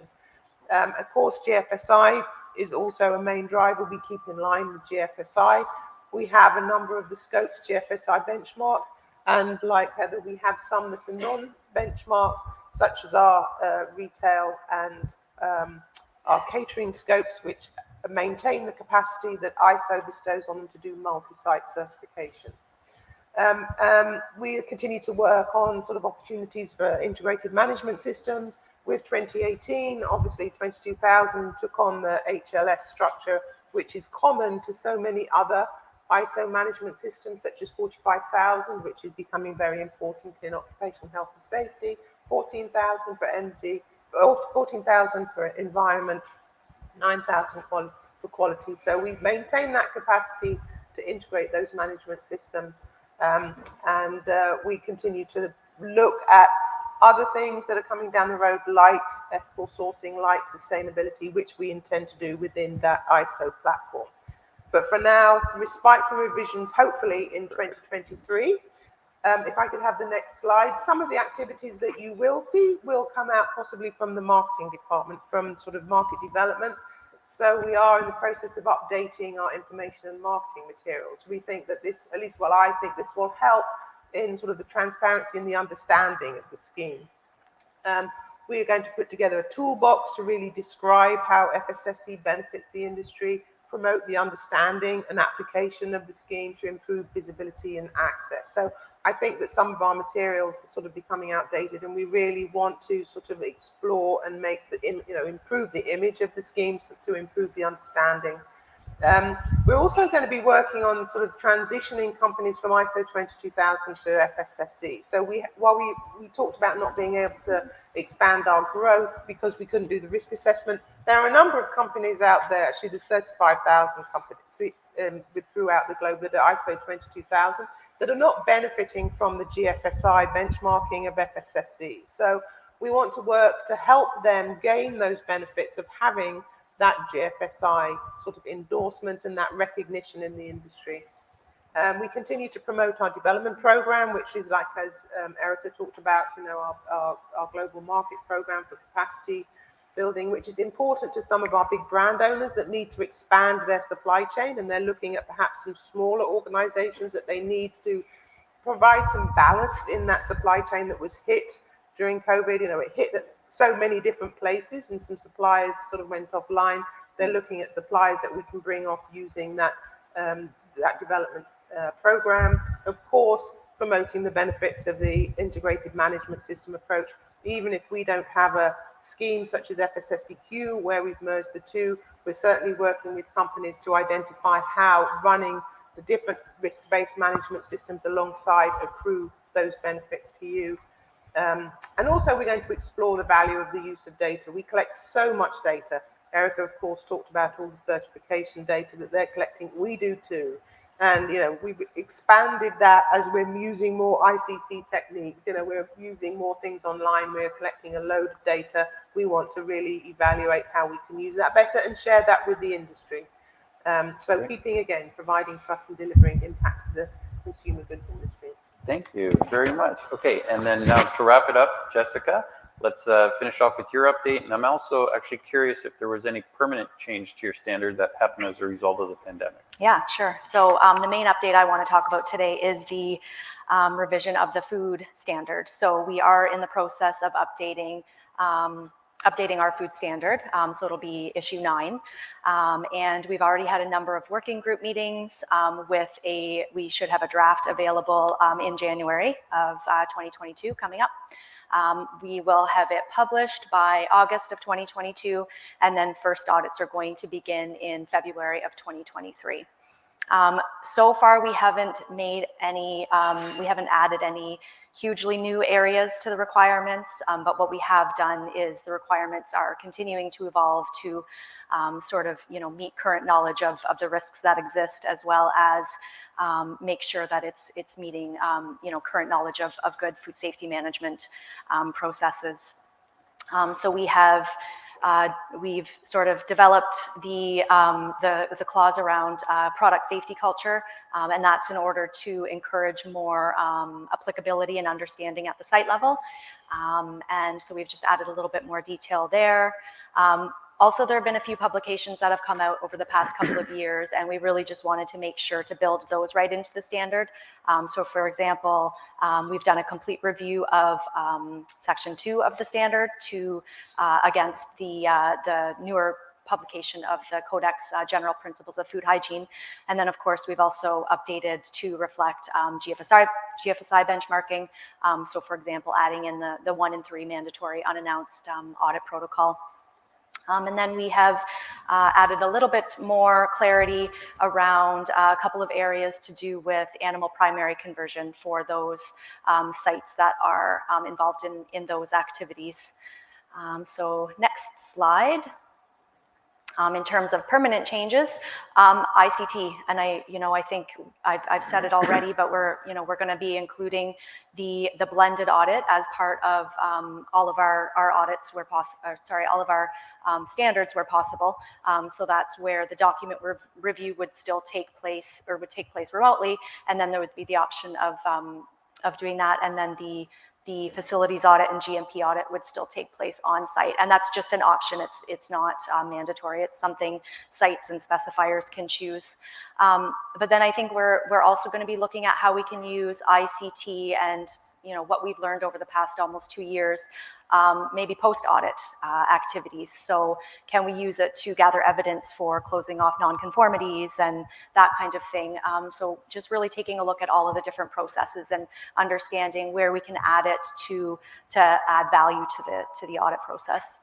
Of course, GFSI is also a main driver. We keep in line with GFSI. We have a number of the scopes GFSI benchmark, and like Heather, we have some that are non-benchmark, such as our retail and our catering scopes, which maintain the capacity that ISO bestows on them to do multi-site certification. We continue to work on sort of opportunities for integrated management systems. With 2018, obviously 22000 took on the HLS structure, which is common to so many other ISO management systems, such as 45000, which is becoming very important in occupational health and safety, 14000 for energy, 14000 for environment, 9000 for quality. So we've maintained that capacity to integrate those management systems, and we continue to look at other things that are coming down the road, like ethical sourcing, like sustainability, which we intend to do within that ISO platform. But for now, respite from revisions, hopefully in 2023. If I could have the next slide, some of the activities that you will see will come out possibly from the marketing department, from sort of market development. So we are in the process of updating our information and marketing materials. We think that this, at least I think this will help in sort of the transparency and the understanding of the scheme. We are going to put together a toolbox to really describe how FSSE benefits the industry, promote the understanding and application of the scheme to improve visibility and access. So I think that some of our materials are sort of becoming outdated, and we really want to sort of explore and make improve the image of the schemes to improve the understanding. We're also going to be working on sort of transitioning companies from ISO 22000 to FSSE. So while we talked about not being able to expand our growth because we couldn't do the risk assessment, there are a number of companies out there, actually there's 35,000 companies throughout the globe that are ISO 22000 that are not benefiting from the GFSI benchmarking of FSSE. So we want to work to help them gain those benefits of having that GFSI sort of endorsement and that recognition in the industry. We continue to promote our development program, which is like, as Erica talked about, our global markets program for capacity building, which is important to some of our big brand owners that need to expand their supply chain, and they're looking at perhaps some smaller organizations that they need to provide some ballast in that supply chain that was hit during COVID. It hit at so many different places, and some suppliers sort of went offline. They're looking at suppliers that we can bring off using that development program. Of course, promoting the benefits of the integrated management system approach. Even if we don't have a scheme such as FSSEQ where we've merged the two, we're certainly working with companies to identify how running the different risk-based management systems alongside accrue those benefits to you. And also we're going to explore the value of the use of data. We collect so much data. Erica, of course, talked about all the certification data that they're collecting. We do too. And, we've expanded that as we're using more ICT techniques. We're using more things online. We're collecting a load of data. We want to really evaluate how we can use that better and share that with the industry. So providing trust and delivering impact to the consumer goods industry. Thank you very much. Okay, and then now to wrap it up, Jessica, let's finish off with your update. And I'm also actually curious if there was any permanent change to your standard that happened as a result of the pandemic. Yeah, sure. So the main update I want to talk about today is the revision of the food standard. So we are in the process of updating our food standard. So it'll be issue 9. And we've already had a number of working group meetings we should have a draft available in January of 2022 coming up. We will have it published by August of 2022, and then first audits are going to begin in February of 2023. So far, we haven't added any hugely new areas to the requirements, but what we have done is the requirements are continuing to evolve to meet current knowledge of the risks that exist, as well as make sure that it's meeting current knowledge of good food safety management processes. So we've sort of developed the clause around product safety culture, and that's in order to encourage more applicability and understanding at the site level. And so we've just added a little bit more detail there. Also, there have been a few publications that have come out over the past couple of years, and we really just wanted to make sure to build those right into the standard. So for example, we've done a complete review of section 2 of the standard against the newer publication of the Codex General Principles of Food Hygiene. And then of course, we've also updated to reflect GFSI benchmarking. So for example, adding in the 1 in 3 mandatory unannounced audit protocol. And then we have added a little bit more clarity around a couple of areas to do with animal primary conversion for those sites that are involved in those activities. So next slide. In terms of permanent changes, ICT, and I think I've said it already, but we're going to be including the blended audit as part of all of our audits where possible. All of our standards where possible. So that's where the document review would still take place, or would take place remotely, and then there would be the option of doing that, and then the facilities audit and GMP audit would still take place on site, and that's just an option. It's not mandatory. It's something sites and specifiers can choose. But then I think we're also going to be looking at how we can use ICT and what we've learned over the past almost 2 years, maybe post-audit activities. So can we use it to gather evidence for closing off nonconformities and that kind of thing? So just really taking a look at all of the different processes and understanding where we can add it to add value to the audit process.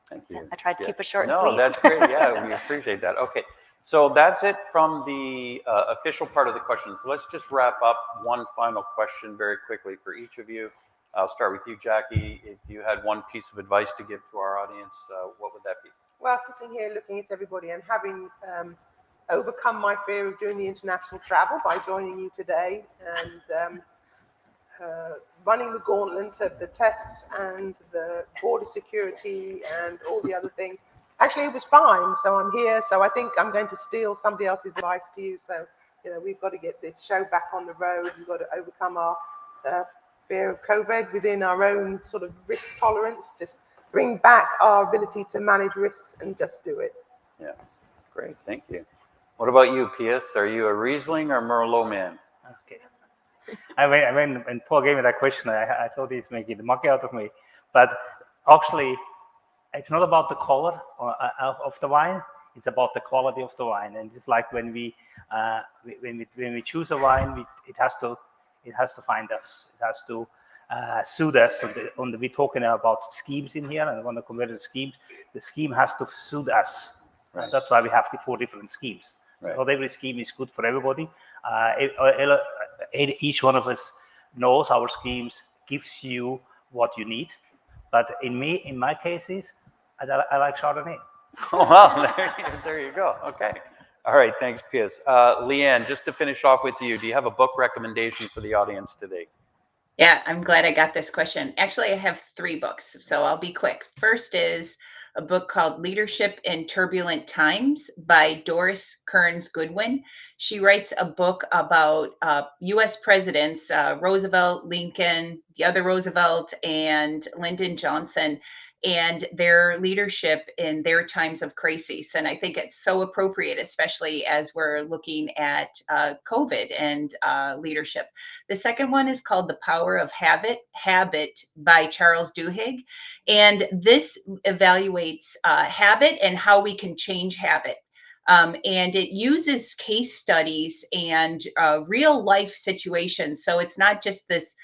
Thank you. I tried to keep it short and sweet. No, that's great. Yeah, we appreciate that. Okay, so that's it from the official part of the questions. So let's just wrap up one final question very quickly for each of you. I'll start with you, Jackie. If you had one piece of advice to give to our audience, what would that be? Well, sitting here looking at everybody and having overcome my fear of doing the international travel by joining you today and running the gauntlet of the tests and the border security and all the other things. Actually, it was fine, so I'm here. So I think I'm going to steal somebody else's advice to you. So we've got to get this show back on the road. We've got to overcome our fear of COVID within our own sort of risk tolerance, just bring back our ability to manage risks and just do it. Yeah, great, thank you. What about you, Pius? Are you a Riesling or Merlot man? Okay. When Paul gave me that question, I thought he's making the monkey out of me. But actually, it's not about the color of the wine. It's about the quality of the wine. And just like when we choose a wine, it has to find us. It has to suit us. We're talking about schemes in here, and I want to convert the schemes. The scheme has to suit us. Right. That's why we have the 4 different schemes. Right. Not every scheme is good for everybody. Each one of us knows our schemes gives you what you need. But in my cases, I like Chardonnay. Oh, well, there you go. Okay. All right. Thanks, Pius. Leanne, just to finish off with you, do you have a book recommendation for the audience today? Yeah, I'm glad I got this question. Actually, I have 3 books, so I'll be quick. First is a book called Leadership in Turbulent Times by Doris Kearns Goodwin. She writes a book about U.S. presidents, Roosevelt, Lincoln, the other Roosevelt, and Lyndon Johnson, and their leadership in their times of crisis. And I think it's so appropriate, especially as we're looking at COVID and leadership. The second one is called The Power of Habit by Charles Duhigg. And this evaluates habit and how we can change habit. And it uses case studies and real life situations. So it's not just this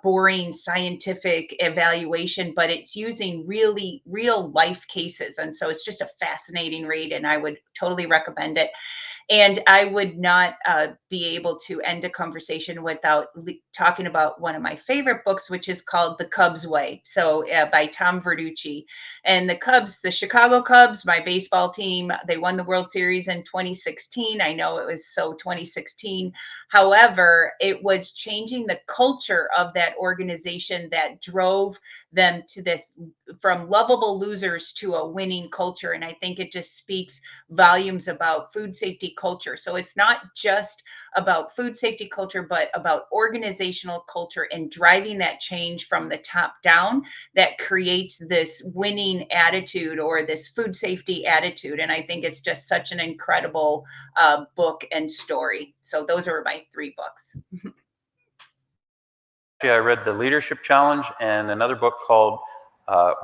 boring scientific evaluation, but it's using really real life cases. And so it's just a fascinating read, and I would totally recommend it. And I would not be able to end a conversation without talking about one of my favorite books, which is called The Cubs Way. So by Tom Verducci. And the Cubs, the Chicago Cubs, my baseball team, they won the World Series in 2016. I know it was so 2016. However, it was changing the culture of that organization that drove them to this, from lovable losers to a winning culture. And I think it just speaks volumes about food safety culture. So it's not just about food safety culture, but about organizational culture and driving that change from the top down that creates this winning attitude or this food safety attitude. And I think it's just such an incredible book and story. So those are my 3 books. Yeah, I read The Leadership Challenge and another book called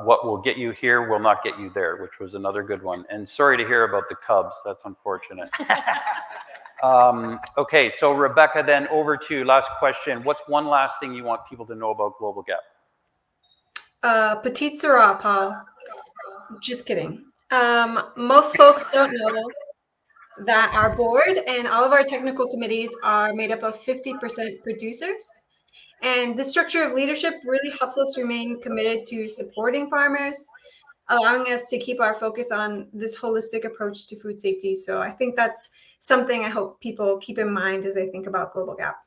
What Will Get You Here Will Not Get You There, which was another good one. And sorry to hear about the Cubs. That's unfortunate. Okay, so Rebecca, then over to you. Last question. What's one last thing you want people to know about Global Gap? Petite Sirah, Paul. Just kidding. Most folks don't know that our board and all of our technical committees are made up of 50% producers. And this structure of leadership really helps us remain committed to supporting farmers, allowing us to keep our focus on this holistic approach to food safety. So I think that's something I hope people keep in mind as they think about Global Gap.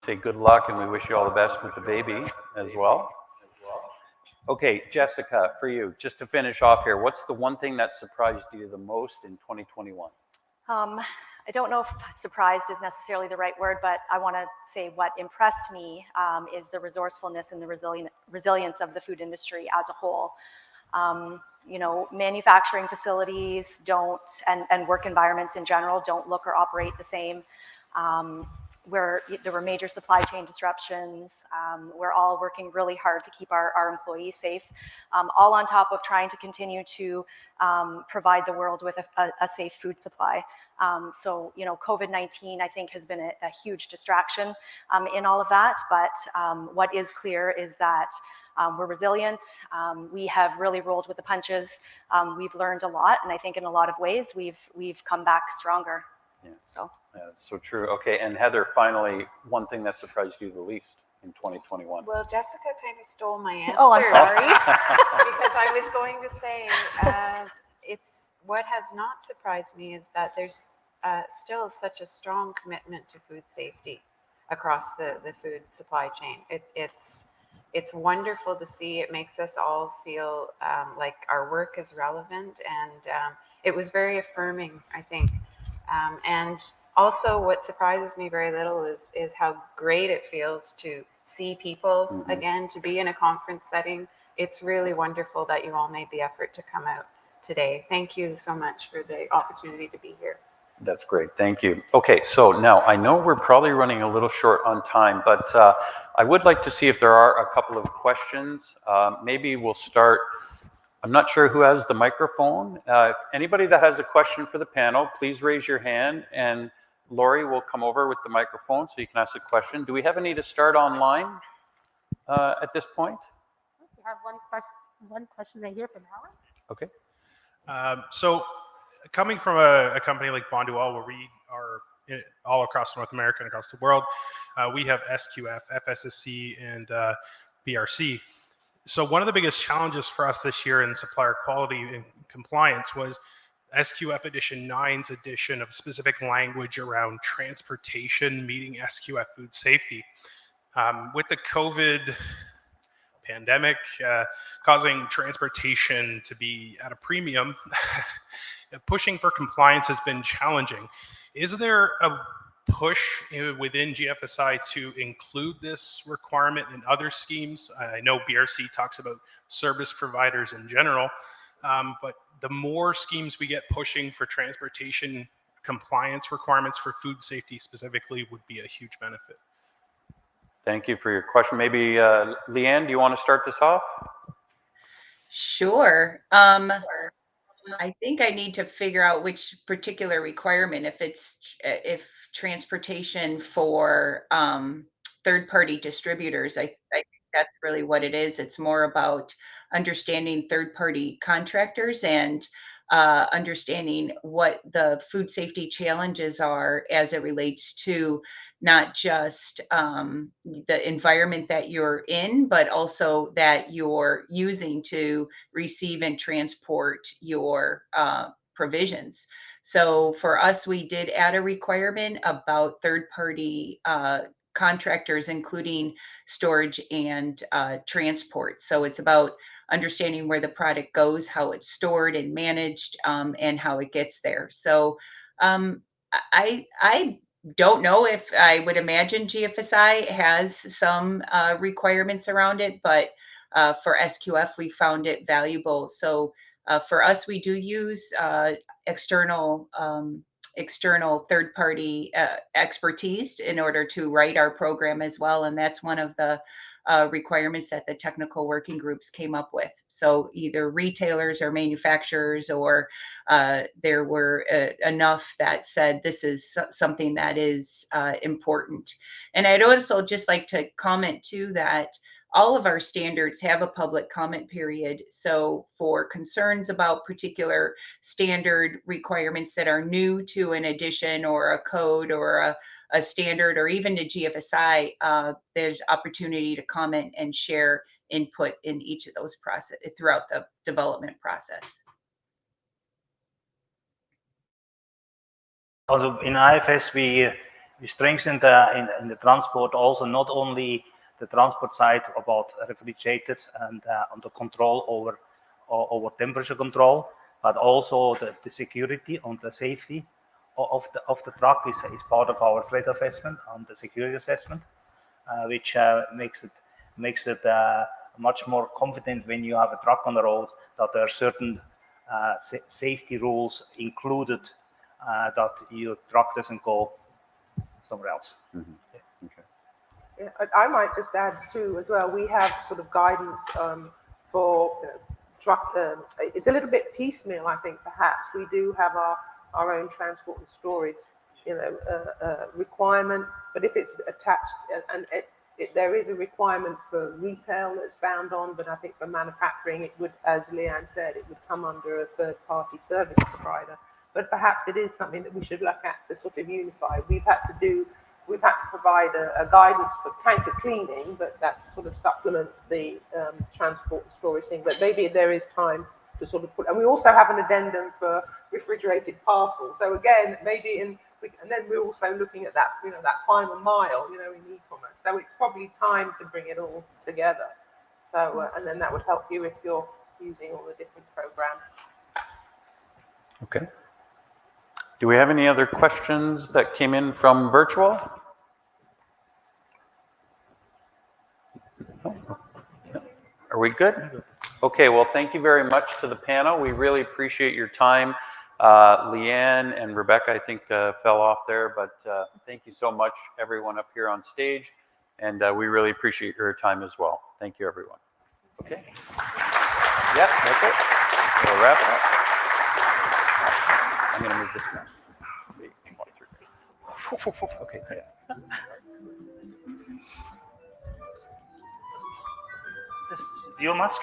Say good luck, and we wish you all the best with the baby as well. Okay, Jessica, for you, just to finish off here, what's the one thing that surprised you the most in 2021? I don't know if surprised is necessarily the right word, but I want to say what impressed me is the resourcefulness and the resilience of the food industry as a whole. You know, manufacturing facilities don't, and work environments in general don't look or operate the same. Where there were major supply chain disruptions. We're all working really hard to keep our employees safe, all on top of trying to continue to provide the world with a safe food supply. So, you know, COVID-19, I think, has been a huge distraction in all of that. But what is clear is that we're resilient. We have really rolled with the punches. We've learned a lot, and I think in a lot of ways we've come back stronger. Yeah. So. Yeah, so true. Okay, and Heather, finally, one thing that surprised you the least in 2021? Well, Jessica kind of stole my answer. Oh, I'm sorry. Because I was going to say, it's what has not surprised me is that there's still such a strong commitment to food safety across the food supply chain. It's wonderful to see. It makes us all feel like our work is relevant, and it was very affirming, I think. And also what surprises me very little is how great it feels to see people again, to be in a conference setting. It's really wonderful that you all made the effort to come out today. Thank you so much for the opportunity to be here. That's great. Thank you. Okay, so now I know we're probably running a little short on time, but I would like to see if there are a couple of questions. Maybe we'll start. I'm not sure who has the microphone. If anybody that has a question for the panel, please raise your hand and Lori will come over with the microphone so you can ask a question. Do we have any to start online at this point? We have one question right here from Howard. Okay. So coming from a company like Bonduelle, where we are all across North America and across the world, we have SQF, FSSC, and BRC. So one of the biggest challenges for us this year in supplier quality and compliance was SQF Edition 9's addition of specific language around transportation meeting SQF food safety. With the COVID pandemic causing transportation to be at a premium, pushing for compliance has been challenging. Is there a push within GFSI to include this requirement in other schemes? I know BRC talks about service providers in general, but the more schemes we get pushing for transportation compliance requirements for food safety specifically would be a huge benefit. Thank you for your question. Maybe Leanne, do you want to start this off? Sure. I think I need to figure out which particular requirement, if transportation for third-party distributors, I think that's really what it is. It's more about understanding third-party contractors and understanding what the food safety challenges are as it relates to not just the environment that you're in, but also that you're using to receive and transport your provisions. So for us, we did add a requirement about third-party contractors, including storage and transport. So it's about understanding where the product goes, how it's stored and managed, and how it gets there. So I don't know if I would imagine GFSI has some requirements around it, but for SQF, we found it valuable. So for us, we do use external third-party expertise in order to write our program as well. And that's one of the requirements that the technical working groups came up with. So either retailers or manufacturers, or there were enough that said this is something that is important. And I'd also just like to comment too that all of our standards have a public comment period. So for concerns about particular standard requirements that are new to an edition or a code or a standard, or even to GFSI, there's opportunity to comment and share input in each of those process throughout the development process. Also in IFS, we strengthened in the transport also not only the transport side about refrigerated and under control over temperature control, but also the security and the safety of the truck is part of our threat assessment and the security assessment, which makes it much more confident when you have a truck on the road that there are certain safety rules included, that your truck doesn't go somewhere else. Mm-hmm. Okay. Yeah, I might just add too as well, we have sort of guidance for truck, it's a little bit piecemeal, I think, perhaps. We do have our own transport and storage, requirement, but if it's attached, and there is a requirement for retail that's bound on, but I think for manufacturing, it would, as Leanne said, it would come under a third-party service provider. But perhaps it is something that we should look at to sort of unify. We've had to provide a guidance for tanker cleaning, but that sort of supplements the transport and storage thing. But maybe there is time to sort of put, and we also have an addendum for refrigerated parcels. So again, maybe and then we're also looking at that, that final mile, in e-commerce. So it's probably time to bring it all together. So and then that would help you if you're using all the different programs. Okay. Do we have any other questions that came in from virtual? Are we good? Okay, well, thank you very much to the panel. We really appreciate your time. Leanne and Rebecca, I think, fell off there, but thank you so much, everyone up here on stage. And we really appreciate your time as well. Thank you, everyone. Okay. Yeah, that's it. We'll wrap it up. I'm going to move this one. Okay. This you must.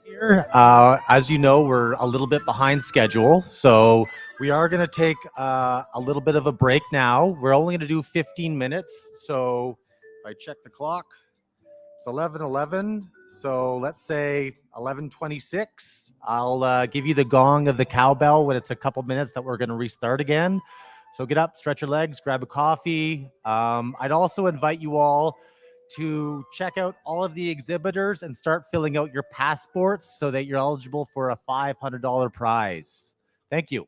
Here, as you know, we're a little bit behind schedule, so we are going to take a little bit of a break now. We're only going to do 15 minutes, so if I check the clock, it's 11:11. So let's say 11:26. I'll give you the gong of the cowbell when it's a couple minutes that we're going to restart again. So get up, stretch your legs, grab a coffee. I'd also invite you all to check out all of the exhibitors and start filling out your passports so that you're eligible for a $500 prize. Thank you.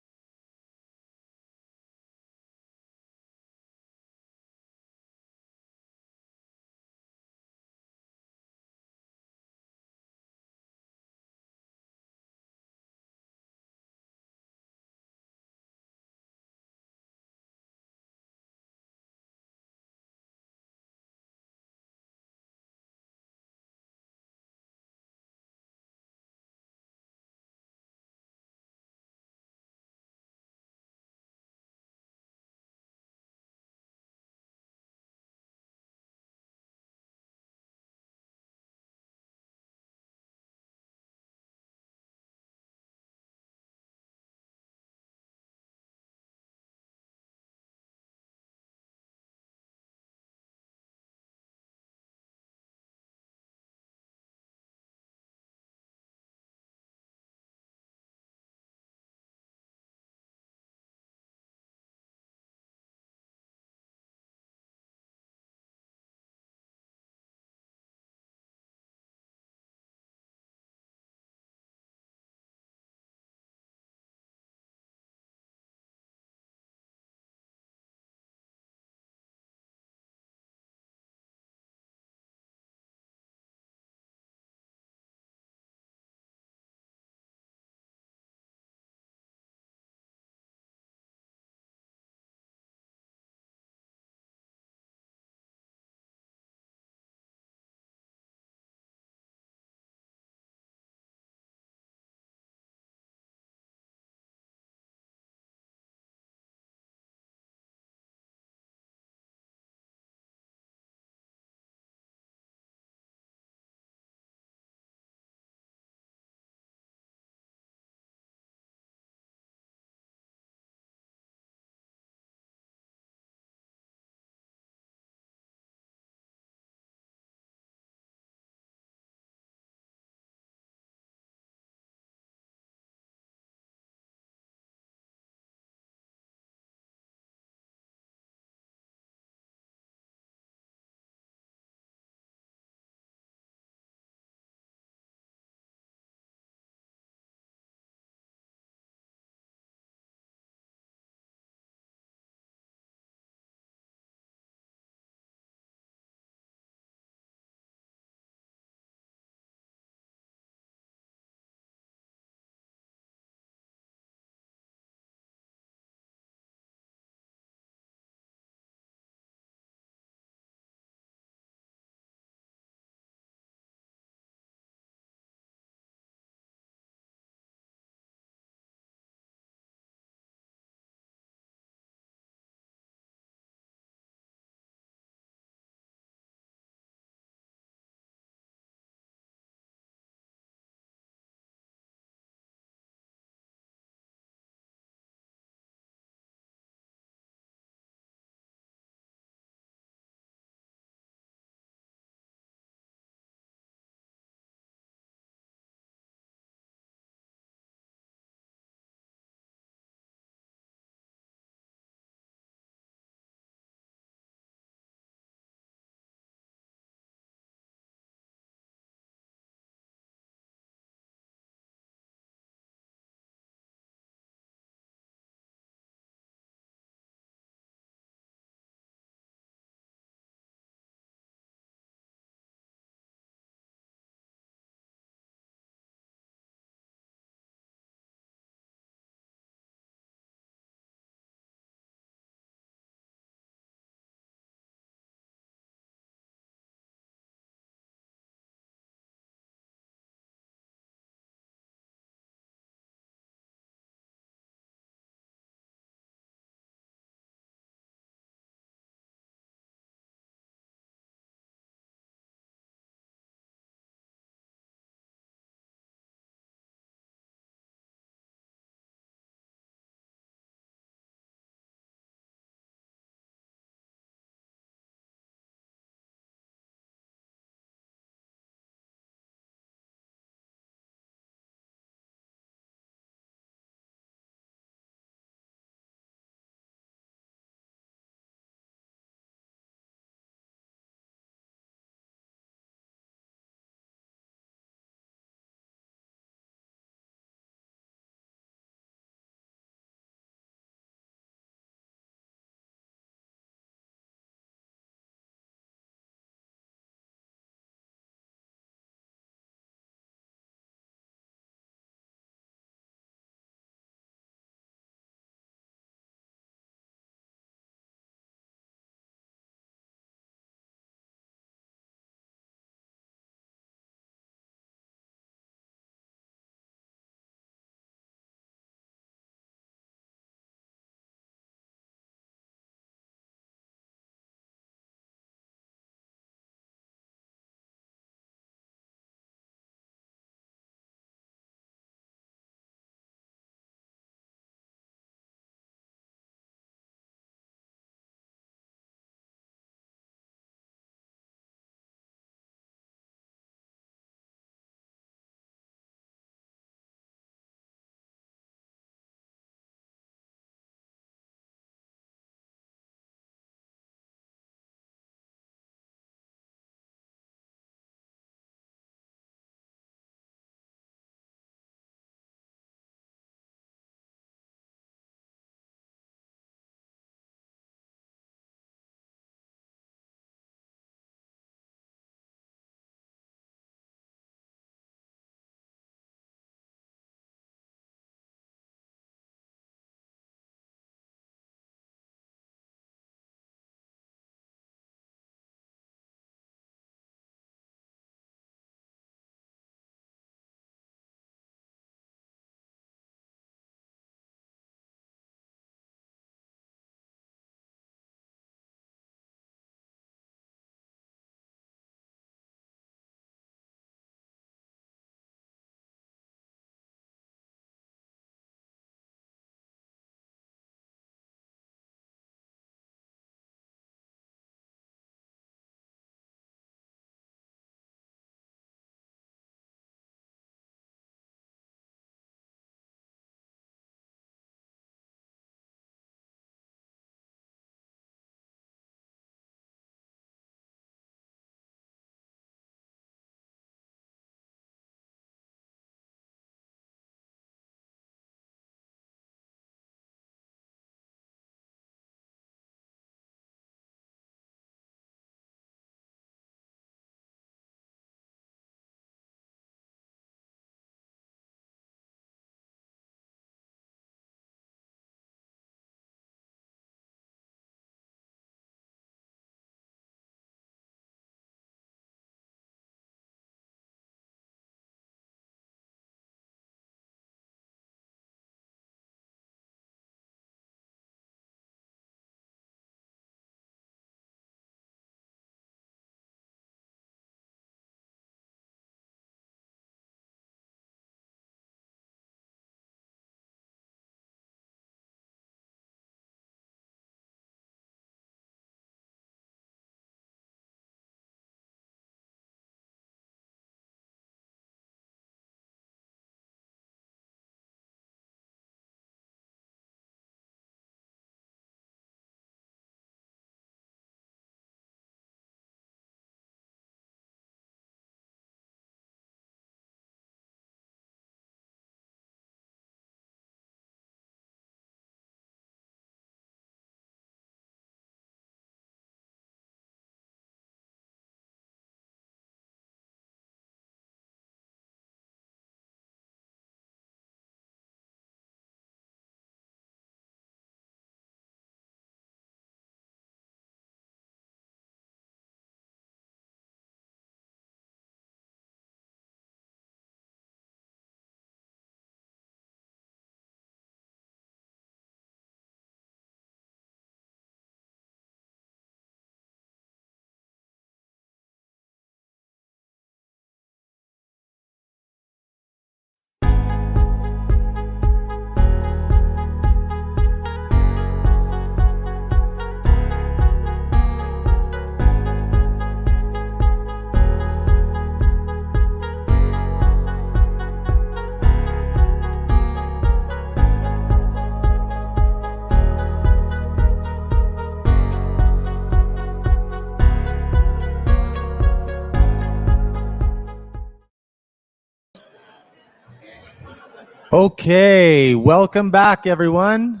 Okay, welcome back, everyone.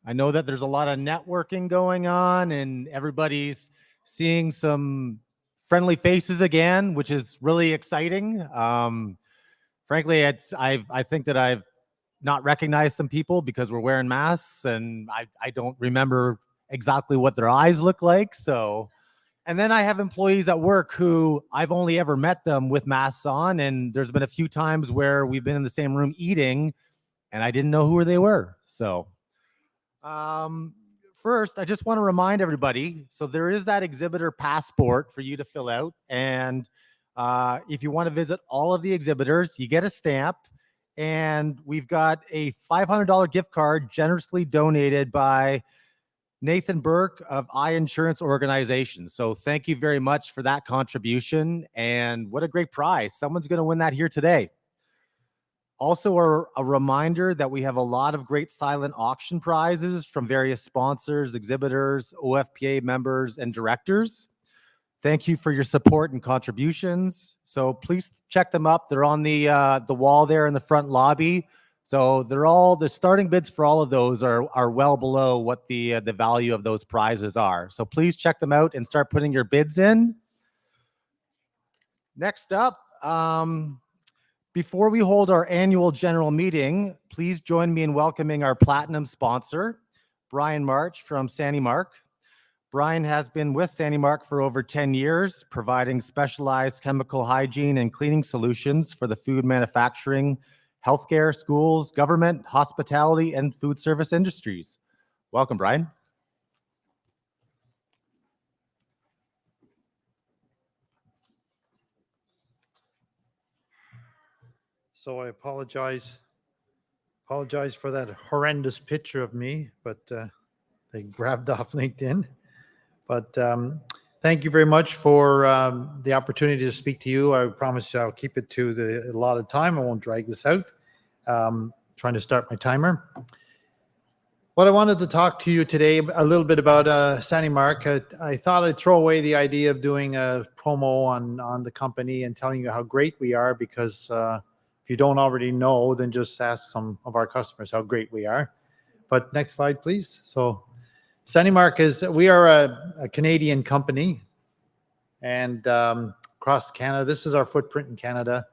I know that there's a lot of networking going on and everybody's seeing some friendly faces again, which is really exciting. Frankly, I think that I've not recognized some people because we're wearing masks and I don't remember exactly what their eyes look like. So, and then I have employees at work who I've only ever met them with masks on. And there's been a few times where we've been in the same room eating and I didn't know who they were. So, first, I just want to remind everybody, so there is that exhibitor passport for you to fill out. And if you want to visit all of the exhibitors, you get a stamp. And we've got a $500 gift card generously donated by Nathan Burke of iInsurance Organization. So thank you very much for that contribution. And what a great prize. Someone's going to win that here today. Also, a reminder that we have a lot of great silent auction prizes from various sponsors, exhibitors, OFPA members, and directors. Thank you for your support and contributions. So please check them up. They're on the wall there in the front lobby. So the starting bids for all of those are well below what the value of those prizes are. So please check them out and start putting your bids in. Next up, before we hold our annual general meeting, please join me in welcoming our platinum sponsor, Brian March from Sandy Mark. Brian has been with Sandy Mark for over 10 years, providing specialized chemical hygiene and cleaning solutions for the food manufacturing, healthcare, schools, government, hospitality, and food service industries. Welcome, Brian. So I apologize for that horrendous picture of me, but they grabbed off LinkedIn. But thank you very much for the opportunity to speak to you. I promise I'll keep it to the allotted time. I won't drag this out. Trying to start my timer. What I wanted to talk to you today a little bit about Sandy Mark. I thought I'd throw away the idea of doing a promo on the company and telling you how great we are, because if you don't already know, then just ask some of our customers how great we are. But next slide, please. So Sandy Mark we are a Canadian company, and across Canada, this is our footprint in Canada.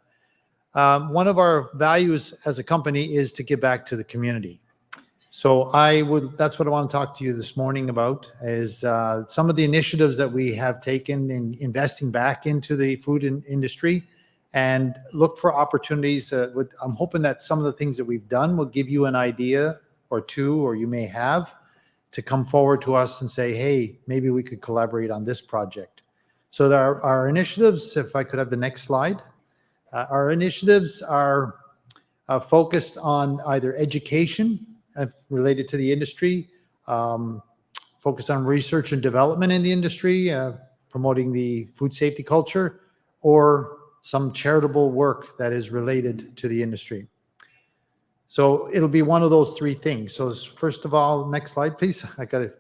One of our values as a company is to give back to the community. So that's what I want to talk to you this morning about, is some of the initiatives that we have taken in investing back into the food industry, and look for opportunities. I'm hoping that some of the things that we've done will give you an idea or two, or you may have, to come forward to us and say, hey, maybe we could collaborate on this project. So there our initiatives, if I could have the next slide. Our initiatives are focused on either education related to the industry, focused on research and development in the industry, promoting the food safety culture, or some charitable work that is related to the industry. So it'll be one of those three things. So first of all, next slide, please.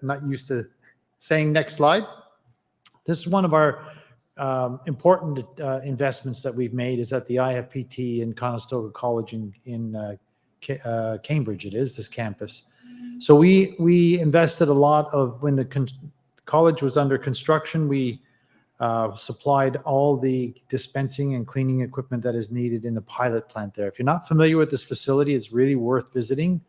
Not used to saying next slide. This is one of our important investments that we've made, is at the IFPT in Conestoga College in Cambridge. It is this campus. So we invested a lot of, when the college was under construction, we supplied all the dispensing and cleaning equipment that is needed in the pilot plant there. If you're not familiar with this facility, it's really worth visiting.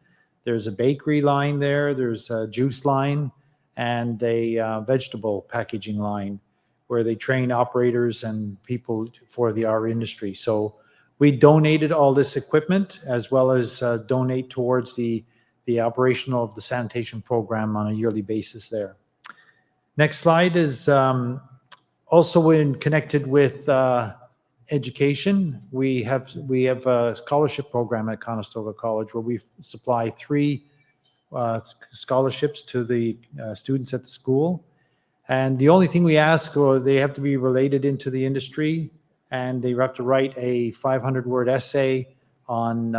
There's a bakery line there, there's a juice line, and a vegetable packaging line where they train operators and people for our industry. So we donated all this equipment, as well as donate towards the operation of the sanitation program on a yearly basis there. Next slide is also connected with education. We have a scholarship program at Conestoga College where we supply 3 scholarships to the students at the school. And the only thing we ask, or they have to be related into the industry, and they have to write a 500-word essay on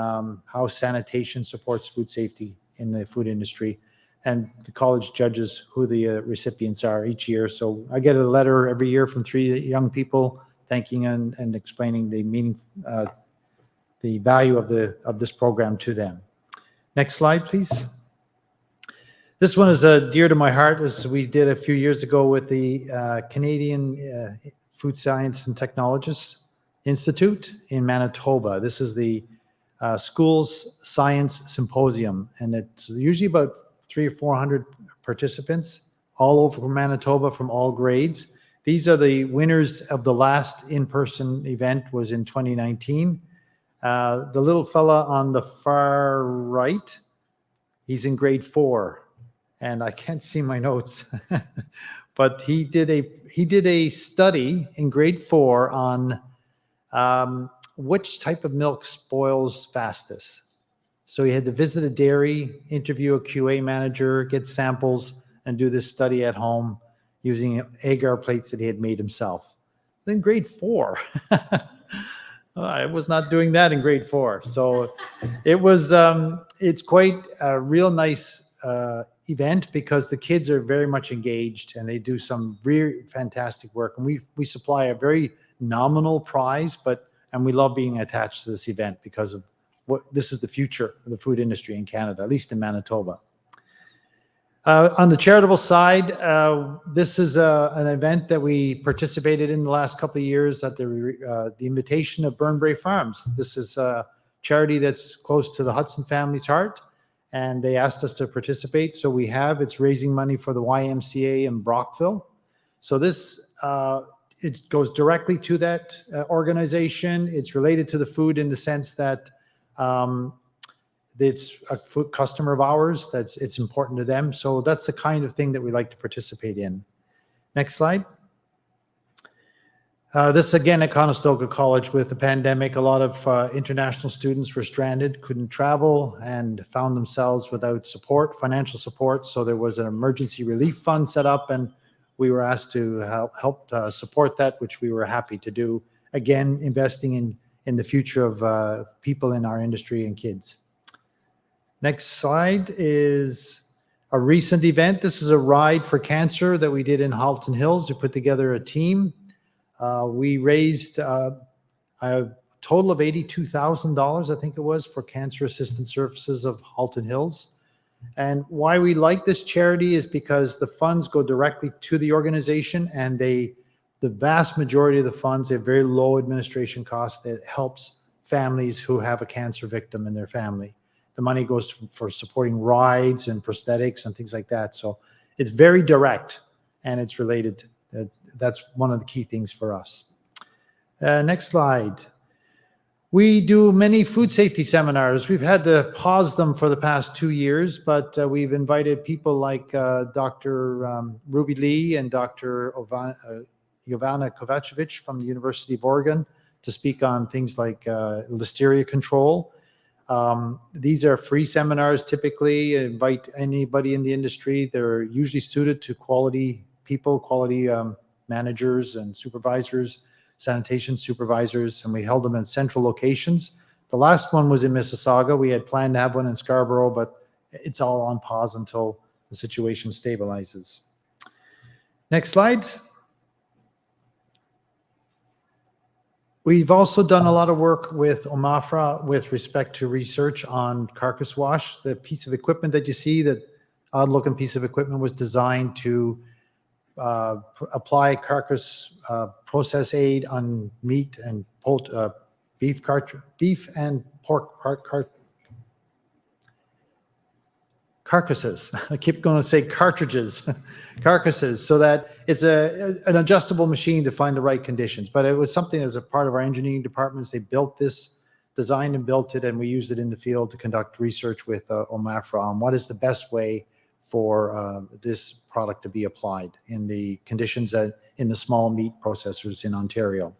how sanitation supports food safety in the food industry. And the college judges who the recipients are each year. So I get a letter every year from 3 young people thanking and explaining the value of this program to them. Next slide, please. This one is dear to my heart, as we did a few years ago with the Canadian Food Science and Technologists Institute in Manitoba. This is the Schools Science Symposium, and it's usually about 300 or 400 participants all over Manitoba from all grades. These are the winners of the last in-person event, was in 2019. The little fella on the far right, he's in grade 4, and I can't see my notes, but he did a study in grade 4 on which type of milk spoils fastest. So he had to visit a dairy, interview a QA manager, get samples, and do this study at home using agar plates that he had made himself. Then grade 4. I was not doing that in grade 4. So it was, it's quite a real nice event because the kids are very much engaged and they do some really fantastic work. And we supply a very nominal prize, and we love being attached to this event because of this is the future of the food industry in Canada, at least in Manitoba. On the charitable side, this is an event that we participated in the last couple of years at the invitation of Burnbrae Farms. This is a charity that's close to the Hudson family's heart, and they asked us to participate. So we have. It's raising money for the YMCA in Brockville. So this it goes directly to that organization. It's related to the food in the sense that it's a food customer of ours. It's important to them. So that's the kind of thing that we like to participate in. Next slide. This again at Conestoga College with the pandemic, a lot of international students were stranded, couldn't travel, and found themselves without support, financial support. So there was an emergency relief fund set up, and we were asked to help support that, which we were happy to do. Again, investing in the future of people in our industry and kids. Next slide is a recent event. This is a ride for cancer that we did in Halton Hills. We put together a team. We raised a total of $82,000, I think it was, for Cancer Assistance Services of Halton Hills. And why we like this charity is because the funds go directly to the organization, and the vast majority of the funds have very low administration costs that helps families who have a cancer victim in their family. The money goes for supporting rides and prosthetics and things like that. So it's very direct, and it's related. That's one of the key things for us. Next slide. We do many food safety seminars. We've had to pause them for the past 2 years, but we've invited people like Dr. Ruby Lee and Dr. Jovana Kovacevic from the University of Oregon to speak on things like listeria control. These are free seminars typically. Invite anybody in the industry. They're usually suited to quality people, quality managers and supervisors, sanitation supervisors, and we held them in central locations. The last one was in Mississauga. We had planned to have one in Scarborough, but it's all on pause until the situation stabilizes. Next slide. We've also done a lot of work with OMAFRA with respect to research on carcass wash. The piece of equipment that you see, that odd-looking piece of equipment, was designed to apply carcass process aid on meat and beef and pork carcasses. I keep going to say cartridges, carcasses, so that it's an adjustable machine to find the right conditions. But it was something as a part of our engineering departments. They built this, designed and built it, and we used it in the field to conduct research with OMAFRA on what is the best way for this product to be applied in the conditions that in the small meat processors in Ontario.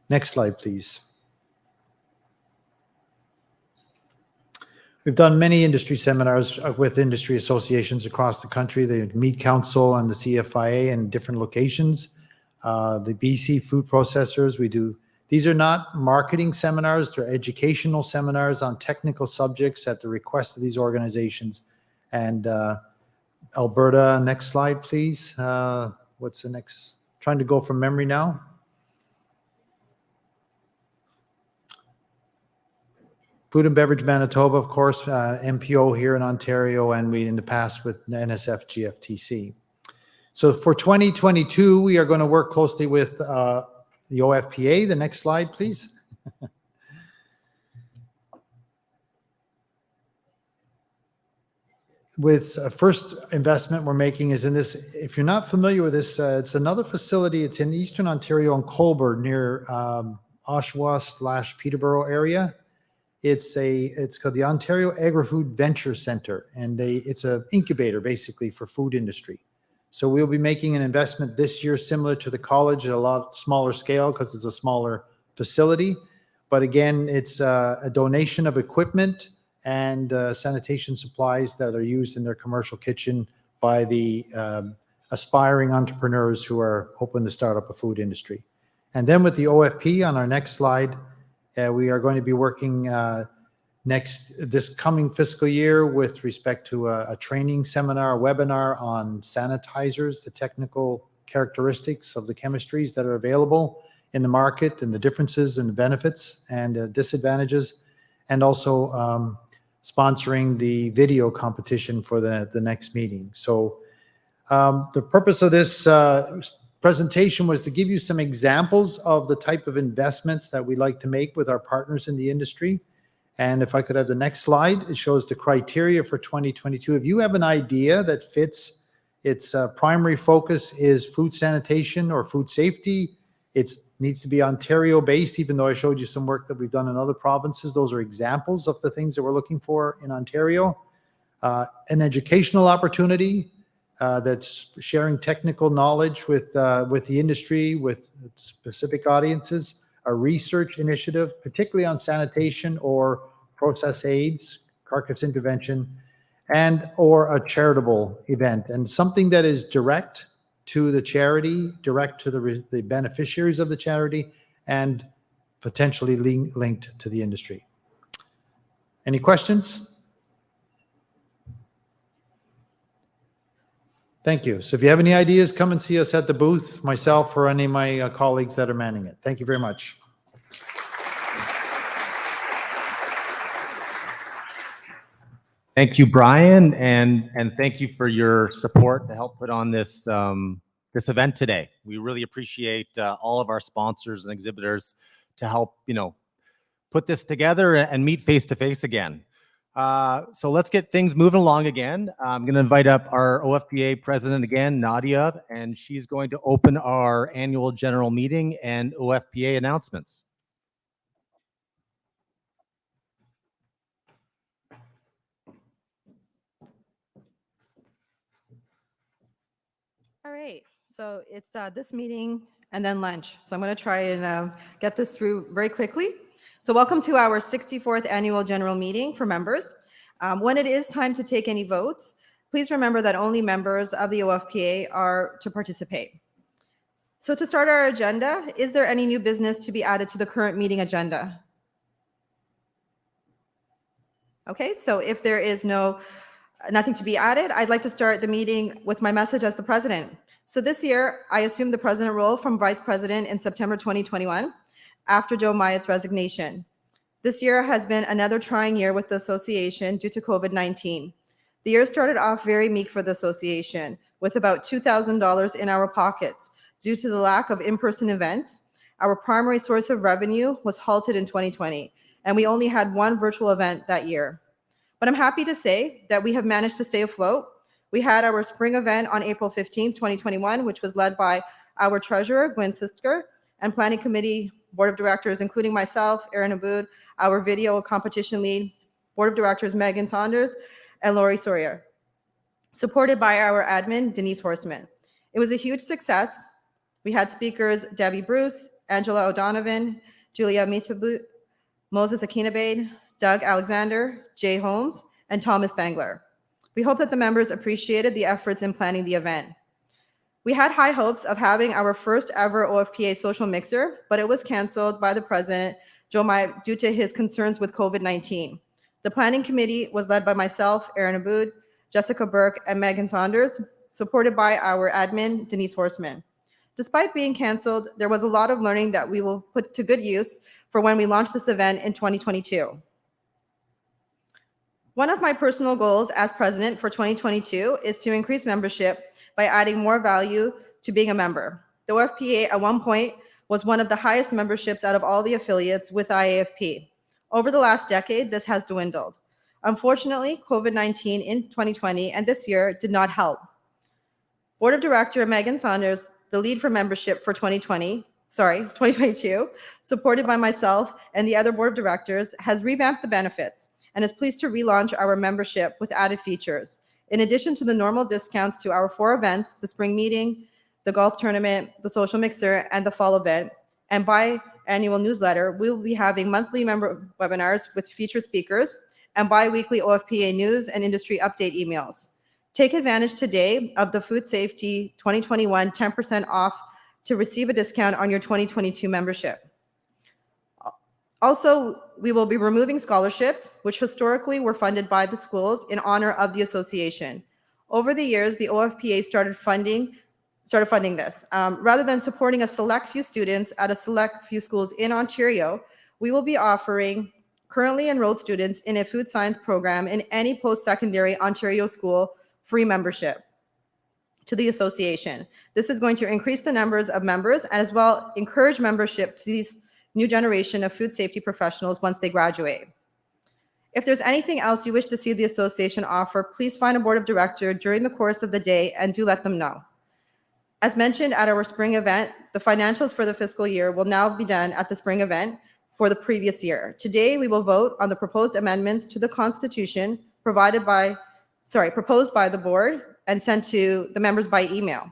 Next slide, please. We've done many industry seminars with industry associations across the country, the Meat Council and the CFIA in different locations, the BC food processors. These are not marketing seminars, they're educational seminars on technical subjects at the request of these organizations. And Alberta, next slide, please. What's the next? Trying to go from memory now. Food and Beverage Manitoba, of course, MPO here in Ontario, and we in the past with NSF GFTC. So for 2022, we are going to work closely with the OFPA. The next slide, please. With first investment we're making is in this. If you're not familiar with this, it's another facility. It's in Eastern Ontario in Colbert near Oshawa/Peterborough area. It's called the Ontario Agri-Food Venture Center, and it's an incubator basically for food industry. So we'll be making an investment this year similar to the college at a lot smaller scale because it's a smaller facility. But again, it's a donation of equipment and sanitation supplies that are used in their commercial kitchen by the aspiring entrepreneurs who are hoping to start up a food industry. And then with the OFP on our next slide, we are going to be working this coming fiscal year with respect to a training seminar, a webinar on sanitizers, the technical characteristics of the chemistries that are available in the market and the differences and the benefits and disadvantages, and also sponsoring the video competition for the next meeting. So the purpose of this presentation was to give you some examples of the type of investments that we like to make with our partners in the industry. And if I could have the next slide, it shows the criteria for 2022. If you have an idea that fits, its primary focus is food sanitation or food safety, it needs to be Ontario-based, even though I showed you some work that we've done in other provinces. Those are examples of the things that we're looking for in Ontario. An educational opportunity that's sharing technical knowledge with the industry, with specific audiences. A research initiative, particularly on sanitation or process aids, carcass intervention, and or a charitable event, and something that is direct to the charity, direct to the beneficiaries of the charity, and potentially linked to the industry. Any questions? Thank you. So if you have any ideas, come and see us at the booth, myself or any of my colleagues that are manning it. Thank you very much. Thank you, Brian, and thank you for your support to help put on this this event today. We really appreciate all of our sponsors and exhibitors to help, put this together and meet face to face again. So let's get things moving along again. I'm going to invite up our OFPA president again, Nadia, and she's going to open our annual general meeting and OFPA announcements. All right, so it's this meeting and then lunch. So I'm going to try and get this through very quickly. So welcome to our 64th annual general meeting for members. When it is time to take any votes, please remember that only members of the OFPA are to participate. So to start our agenda, is there any new business to be added to the current meeting agenda? Okay, so if there is nothing to be added, I'd like to start the meeting with my message as the president. So this year, I assumed the president role from vice president in September 2021 after Joe Myatt's resignation. This year has been another trying year with the association due to COVID-19. The year started off very meek for the association, with about $2,000 in our pockets due to the lack of in-person events. Our primary source of revenue was halted in 2020, and we only had one virtual event that year. But I'm happy to say that we have managed to stay afloat. We had our spring event on April 15th, 2021, which was led by our treasurer, Gwen Sisker, and planning committee board of directors, including myself, Aaron Aboud, our video competition lead, board of directors, Megan Saunders, and Lori Sawyer, supported by our admin, Denise Horseman. It was a huge success. We had speakers, Debbie Bruce, Angela O'Donovan, Julia Mitabu, Moses Akinabade, Doug Alexander, Jay Holmes, and Thomas Bangler. We hope that the members appreciated the efforts in planning the event. We had high hopes of having our first ever OFPA social mixer, but it was canceled by the president, Joe Myatt, due to his concerns with COVID-19. The planning committee was led by myself, Aaron Aboud, Jessica Burke, and Megan Saunders, supported by our admin, Denise Horseman. Despite being canceled, there was a lot of learning that we will put to good use for when we launch this event in 2022. One of my personal goals as president for 2022 is to increase membership by adding more value to being a member. The OFPA at one point was one of the highest memberships out of all the affiliates with IAFP. Over the last decade, this has dwindled. Unfortunately, COVID-19 in 2020 and this year did not help. Board of Director Megan Saunders, the lead for membership for 2022, supported by myself and the other board of directors, has revamped the benefits and is pleased to relaunch our membership with added features. In addition to the normal discounts to our 4 events, the spring meeting, the golf tournament, the social mixer, and the fall event, and biannual newsletter, we will be having monthly member webinars with featured speakers and bi-weekly OFPA news and industry update emails. Take advantage today of the Food Safety 2021 10% off to receive a discount on your 2022 membership. Also, we will be removing scholarships, which historically were funded by the schools in honor of the association. Over the years, the OFPA started funding this. Rather than supporting a select few students at a select few schools in Ontario, we will be offering currently enrolled students in a food science program in any post-secondary Ontario school free membership to the association. This is going to increase the numbers of members and as well encourage membership to these new generation of food safety professionals once they graduate. If there's anything else you wish to see the association offer, please find a board of director during the course of the day and do let them know. As mentioned at our spring event, the financials for the fiscal year will now be done at the spring event for the previous year. Today, we will vote on the proposed amendments to the Constitution proposed by the board and sent to the members by email.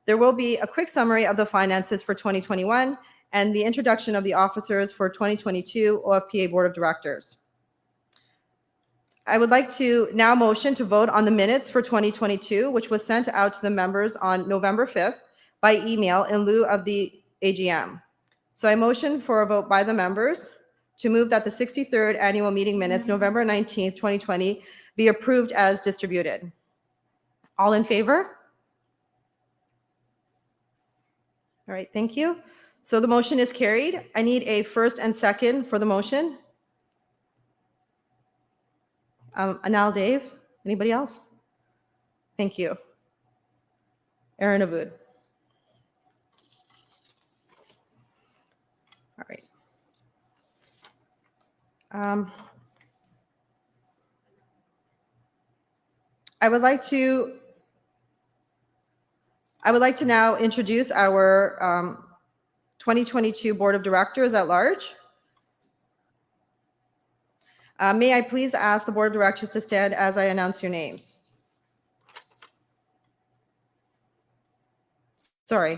There will be a quick summary of the finances for 2021 and the introduction of the officers for 2022 OFPA Board of Directors. I would like to now motion to vote on the minutes for 2022, which was sent out to the members on November 5th by email in lieu of the AGM. So I motion for a vote by the members to move that the 63rd annual meeting minutes, November 19th, 2020, be approved as distributed. All in favor? All right, thank you. So the motion is carried. I need a first and second for the motion. Anal Dave, anybody else? Thank you. Aaron Aboud. All right. I would like to now introduce our 2022 Board of Directors at large. May I please ask the Board of Directors to stand as I announce your names? Sorry,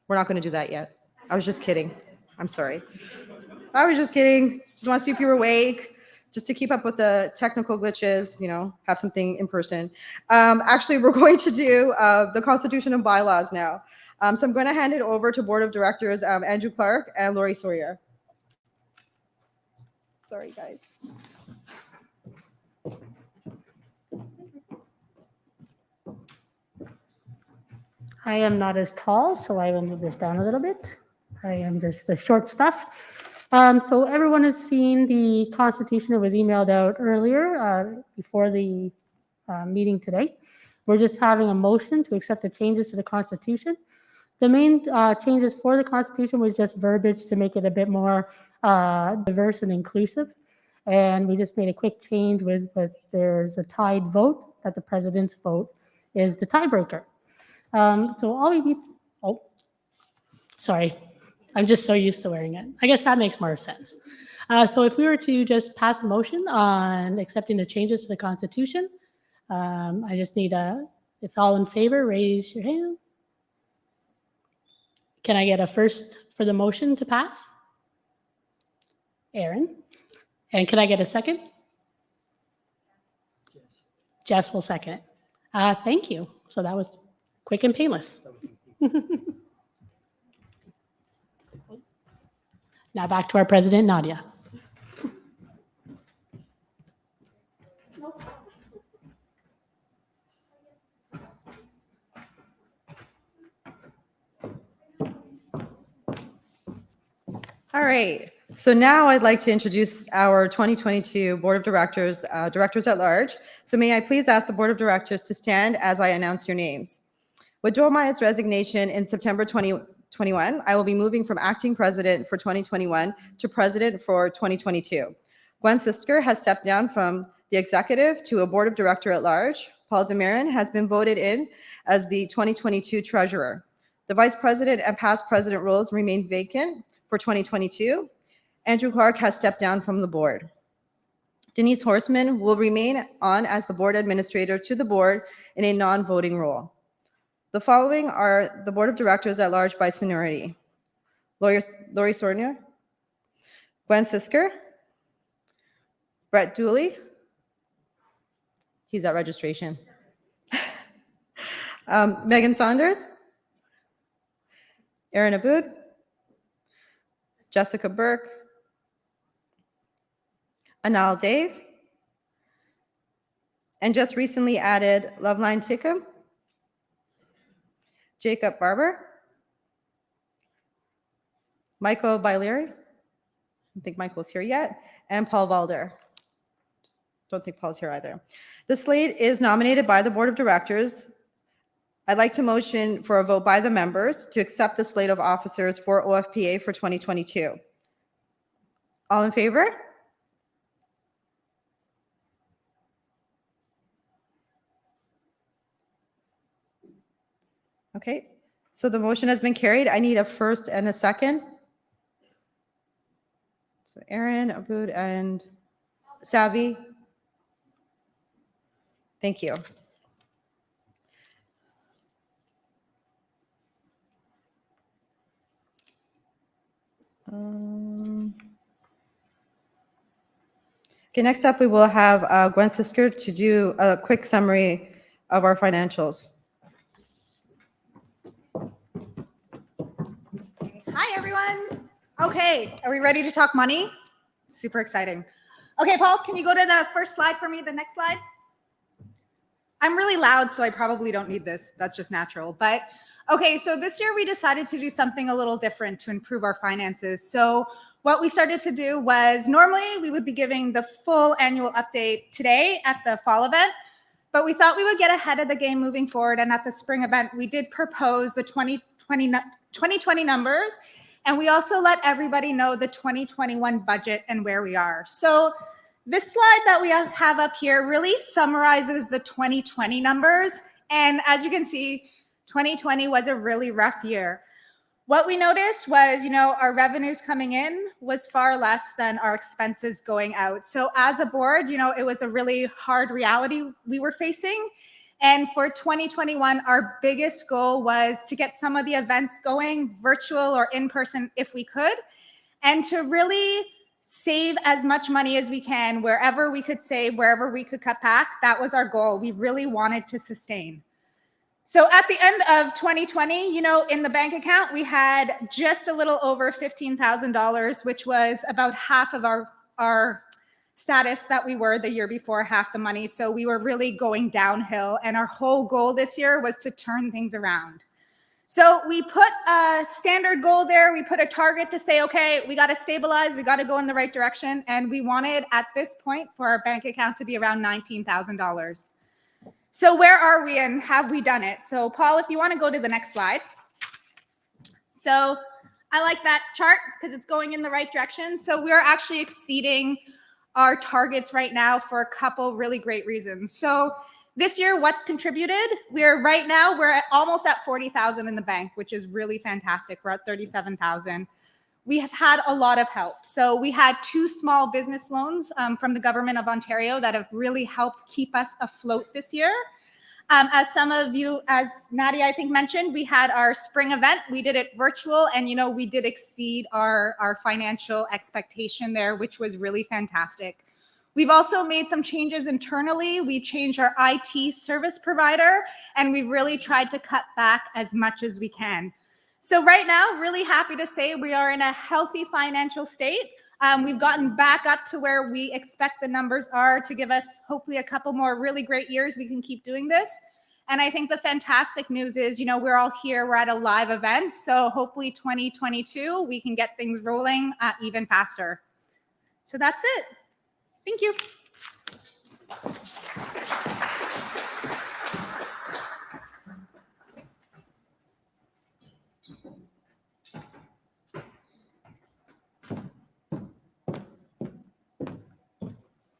we're not going to do that yet. I was just kidding. I'm sorry. I was just kidding. Just want to see if you were awake, just to keep up with the technical glitches, you know, have something in person. Actually, we're going to do the Constitution and bylaws now. So I'm going to hand it over to Board of Directors Andrew Clarke and Laurie Sawyer. Sorry, guys. I am not as tall, so I will move this down a little bit. I am just the short stuff. So everyone has seen the Constitution. It was emailed out earlier before the meeting today. We're just having a motion to accept the changes to the Constitution. The main changes for the Constitution was just verbiage to make it a bit more diverse and inclusive. And we just made a quick change with there's a tied vote, that the president's vote is the tiebreaker. So all we need, oh, sorry. I'm just so used to wearing it. I guess that makes more sense. So if we were to just pass a motion on accepting the changes to the Constitution, I just need if all in favor, raise your hand. Can I get a first for the motion to pass? Aaron. And can I get a second? Yes. Jess will second it. Thank you. So that was quick and painless. Now back to our president, Nadia. All right. So now I'd like to introduce our 2022 Board of Directors, Directors at Large. So may I please ask the Board of Directors to stand as I announce your names. With Joe Myatt's resignation in September 2021, I will be moving from acting president for 2021 to president for 2022. Gwen Sisker has stepped down from the executive to a Board of Director at Large. Paul Demarin has been voted in as the 2022 treasurer. The vice president and past president roles remain vacant for 2022. Andrew Clarke has stepped down from the board. Denise Horseman will remain on as the board administrator to the board in a non-voting role. The following are the Board of Directors at Large by seniority. Laurie Sornier, Gwen Sisker, Brett Dooley, he's at registration. Megan Saunders, Aaron Aboud, Jessica Burke, Anal Dave, and just recently added Loveline Tickham, Jacob Barber, Michael Bailey, I don't think Michael's here yet, and Paul Valder. Don't think Paul's here either. The slate is nominated by the Board of Directors. I'd like to motion for a vote by the members to accept the slate of officers for OFPA for 2022. All in favor? Okay, so the motion has been carried. I need a first and a second. So Aaron, Aboud, and Savvy. Thank you. Okay, next up we will have Gwen Sisker to do a quick summary of our financials. Hi, everyone. Okay, are we ready to talk money? Super exciting. Okay, Paul, can you go to the first slide for me, the next slide? I'm really loud, so I probably don't need this. That's just natural. But okay, so this year we decided to do something a little different to improve our finances. So what we started to do was normally we would be giving the full annual update today at the fall event, but we thought we would get ahead of the game moving forward. And at the spring event, we did propose the 2020 numbers, and we also let everybody know the 2021 budget and where we are. So this slide that we have up here really summarizes the 2020 numbers. And as you can see, 2020 was a really rough year. What we noticed was, our revenues coming in was far less than our expenses going out. So as a board, it was a really hard reality we were facing. And for 2021, our biggest goal was to get some of the events going virtual or in person if we could, and to really save as much money as we can wherever we could save, wherever we could cut back. That was our goal. We really wanted to sustain. So at the end of 2020, in the bank account, we had just a little over $15,000, which was about half of our status that we were the year before, half the money. So we were really going downhill. And our whole goal this year was to turn things around. So we put a standard goal there. We put a target to say, okay, we got to stabilize. We got to go in the right direction. And we wanted at this point for our bank account to be around $19,000. So where are we and have we done it? So Paul, if you want to go to the next slide. So I like that chart because it's going in the right direction. So we're actually exceeding our targets right now for a couple really great reasons. So this year, what's contributed? We're almost at 40,000 in the bank, which is really fantastic. We're at 37,000. We have had a lot of help. So we had 2 small business loans from the government of Ontario that have really helped keep us afloat this year. As some of you, as Nadia, I think, mentioned, we had our spring event. We did it virtual, and, we did exceed our financial expectation there, which was really fantastic. We've also made some changes internally. We changed our IT service provider, and we've really tried to cut back as much as we can. So right now, really happy to say we are in a healthy financial state. We've gotten back up to where we expect the numbers are to give us hopefully a couple more really great years we can keep doing this. And I think the fantastic news is, you know, we're all here, we're at a live event. So hopefully 2022, we can get things rolling even faster. So that's it. Thank you.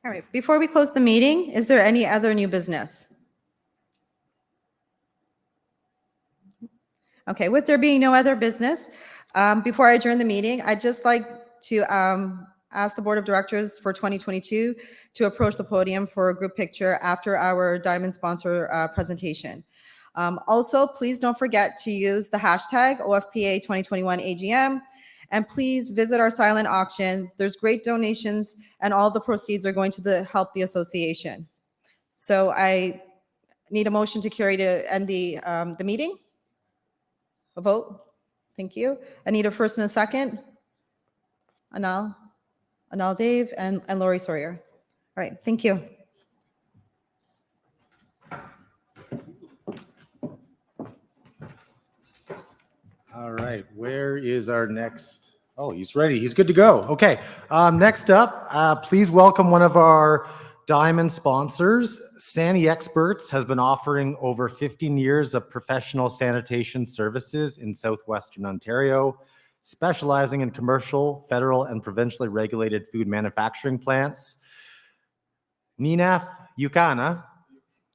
All right, before we close the meeting, is there any other new business? Okay, with there being no other business, before I adjourn the meeting, I'd just like to ask the Board of Directors for 2022 to approach the podium for a group picture after our Diamond sponsor presentation. Also, please don't forget to use the hashtag OFPA 2021 AGM, and please visit our silent auction. There's great donations, and all the proceeds are going to help the association. So I need a motion to carry to end the meeting. A vote. Thank you. I need a first and a second. Anal Dave, and Lori Sawyer. All right, thank you. All right, where is our next? Oh, he's ready. He's good to go. Okay, next up, please welcome one of our Diamond sponsors. Sani Experts has been offering over 15 years of professional sanitation services in southwestern Ontario, specializing in commercial, federal, and provincially regulated food manufacturing plants. Ninaf Yukana,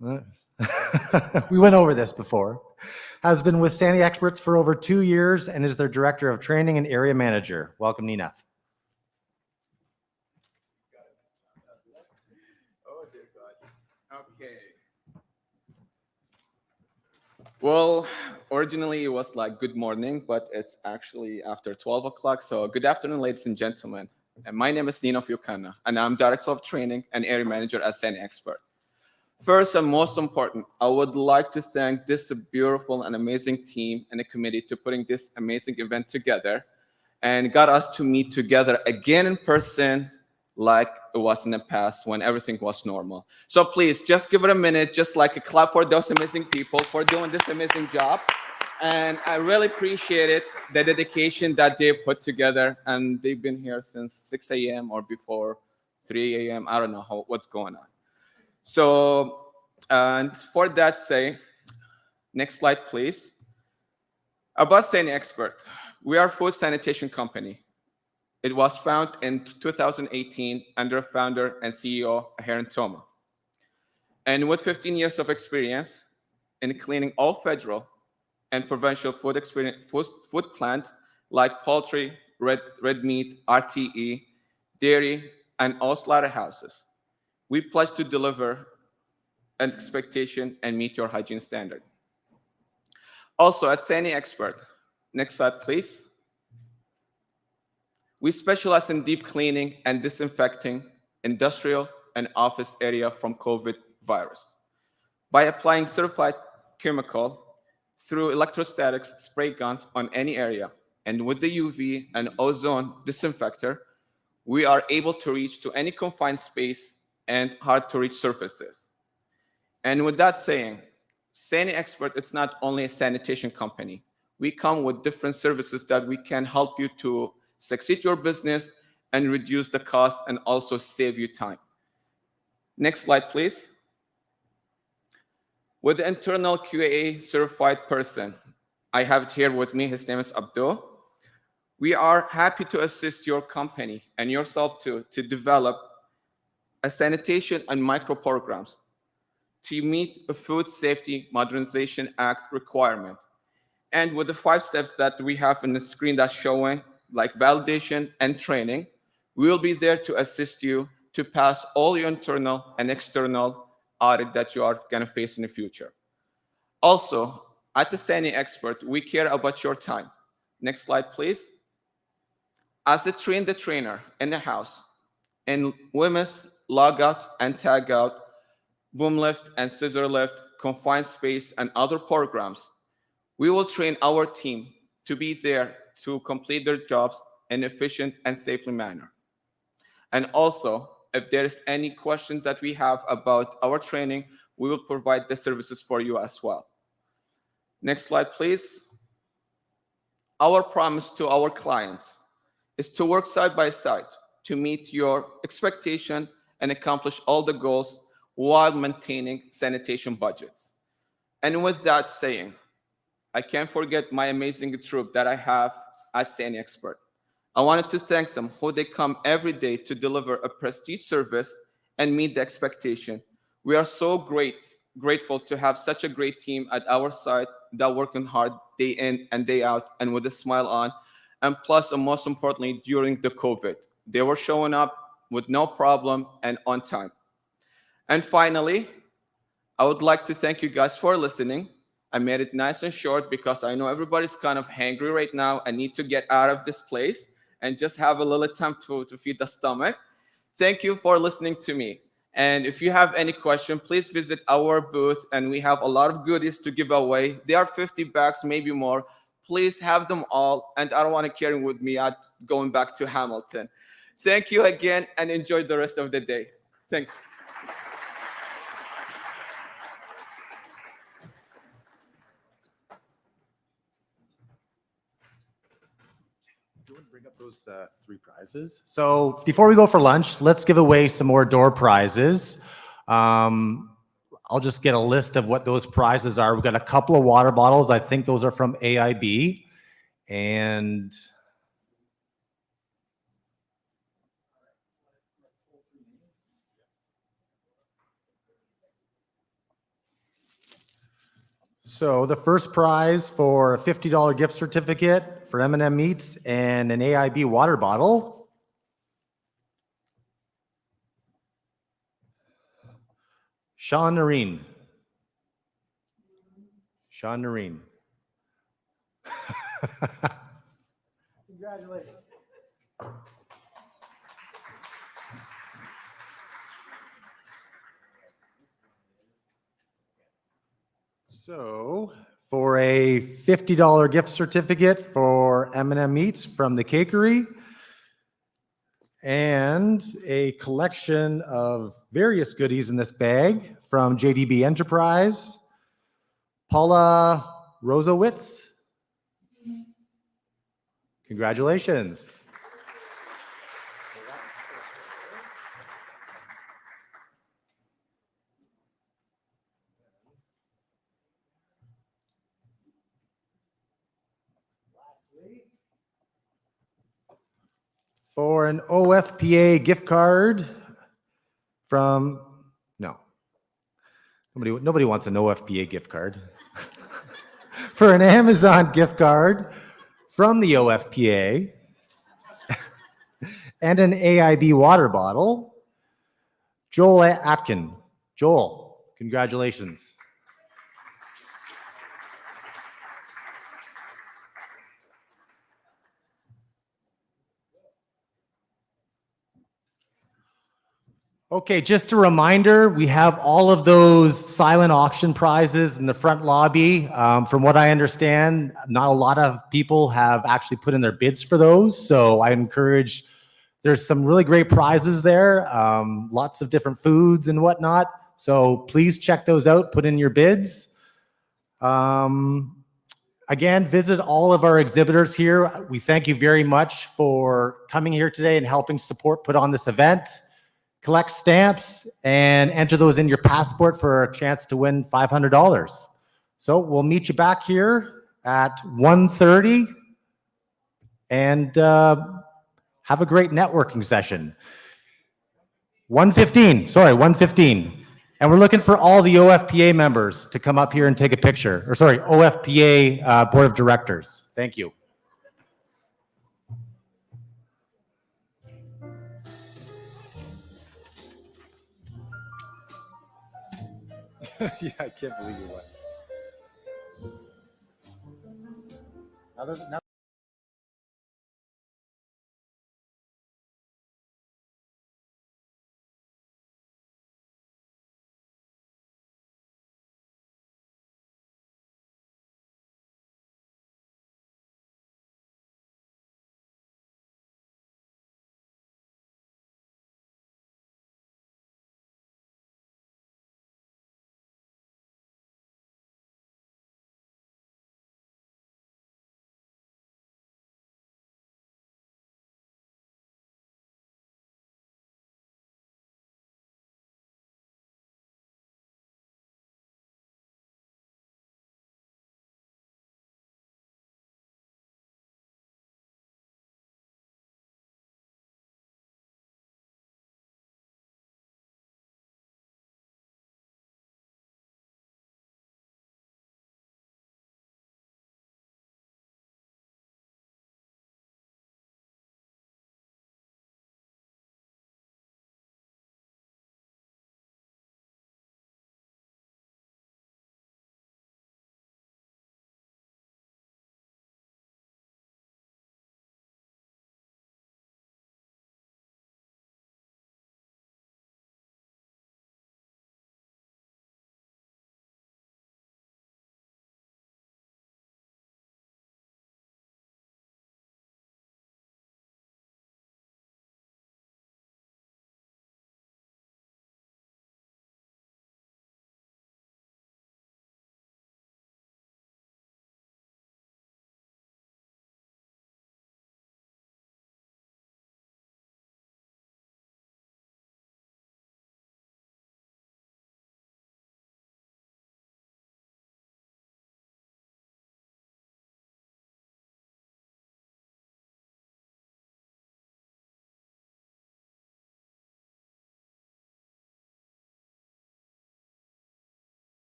we went over this before, has been with Sani Experts for over 2 years and is their Director of Training and Area Manager. Welcome, Ninaf. Okay. Well, originally it was like good morning, but it's actually after 12 o'clock. So good afternoon, ladies and gentlemen. And my name is Nino Fiucana, and I'm Director of Training and Area Manager at Sani Expert. First and most important, I would like to thank this beautiful and amazing team and the committee to putting this amazing event together and got us to meet together again in person like it was in the past when everything was normal. So please just give it a minute, just like a clap for those amazing people for doing this amazing job. And I really appreciate it, the dedication that they put together. And they've been here since 6 a.m. or before 3 a.m. I don't know what's going on. So, and for that say, next slide, please. About Sani Expert, we are a food sanitation company. It was founded in 2018 under founder and CEO Heron Toma. And with 15 years of experience in cleaning all federal and provincial food plant like poultry, red meat, RTE, dairy, and all slaughterhouses, we pledge to deliver an expectation and meet your hygiene standard. Also at Sani Expert, next slide, please. We specialize in deep cleaning and disinfecting industrial and office area from COVID virus by applying certified chemical through electrostatic spray guns on any area. And with the UV and ozone disinfector, we are able to reach to any confined space and hard to reach surfaces. And with that saying, Sani Expert, it's not only a sanitation company. We come with different services that we can help you to succeed your business and reduce the cost and also save you time. Next slide, please. With the internal QA certified person, I have it here with me. His name is Abdul. We are happy to assist your company and yourself to develop a sanitation and micro programs to meet a Food Safety Modernization Act requirement. And with the 5 steps that we have in the screen that's showing, like validation and training, we will be there to assist you to pass all your internal and external audit that you are going to face in the future. Also, at the Sani Expert, we care about your time. Next slide, please. As a trainer in the house, in women's log out and tag out, boom lift and scissor lift, confined space, and other programs, we will train our team to be there to complete their jobs in an efficient and safely manner. And also, if there's any questions that we have about our training, we will provide the services for you as well. Next slide, please. Our promise to our clients is to work side by side to meet your expectation and accomplish all the goals while maintaining sanitation budgets. And with that saying, I can't forget my amazing troop that I have as Sani Expert. I wanted to thank them who they come every day to deliver a prestige service and meet the expectation. We are so grateful to have such a great team at our side that working hard day in and day out and with a smile on. And plus, and most importantly, during the COVID, they were showing up with no problem and on time. And finally, I would like to thank you guys for listening. I made it nice and short because I know everybody's kind of hangry right now and need to get out of this place and just have a little time to feed the stomach. Thank you for listening to me. And if you have any question, please visit our booth, and we have a lot of goodies to give away. They are 50 bucks, maybe more. Please have them all, and I don't want to carry them with me out going back to Hamilton. Thank you again, and enjoy the rest of the day. Thanks. Bring up those 3 prizes. So before we go for lunch, let's give away some more door prizes. I'll just get a list of what those prizes are. We've got a couple of water bottles. I think those are from AIB. And so the first prize for a $50 gift certificate for M&M Meats and an AIB water bottle. Sean Nareen. Sean Nareen. Congratulations. So for a $50 gift certificate for M&M Meats from the Cakery and a collection of various goodies in this bag from JDB Enterprise, Paula Rosowitz. Congratulations. For an OFPA gift card from, no, nobody wants an OFPA gift card. For an Amazon gift card from the OFPA and an AIB water bottle, Joel Atkin. Joel, congratulations. Okay, just a reminder, we have all of those silent auction prizes in the front lobby. From what I understand, not a lot of people have actually put in their bids for those. So I encourage, there's some really great prizes there, lots of different foods and whatnot. So please check those out, put in your bids. Again, visit all of our exhibitors here. We thank you very much for coming here today and helping support put on this event. Collect stamps and enter those in your passport for a chance to win $500. So we'll meet you back here at 1:30 and have a great networking session. 1:15, sorry, 1:15. And we're looking for all the OFPA members to come up here and take a picture. Or sorry, OFPA Board of Directors. Thank you. Yeah, I can't believe you won.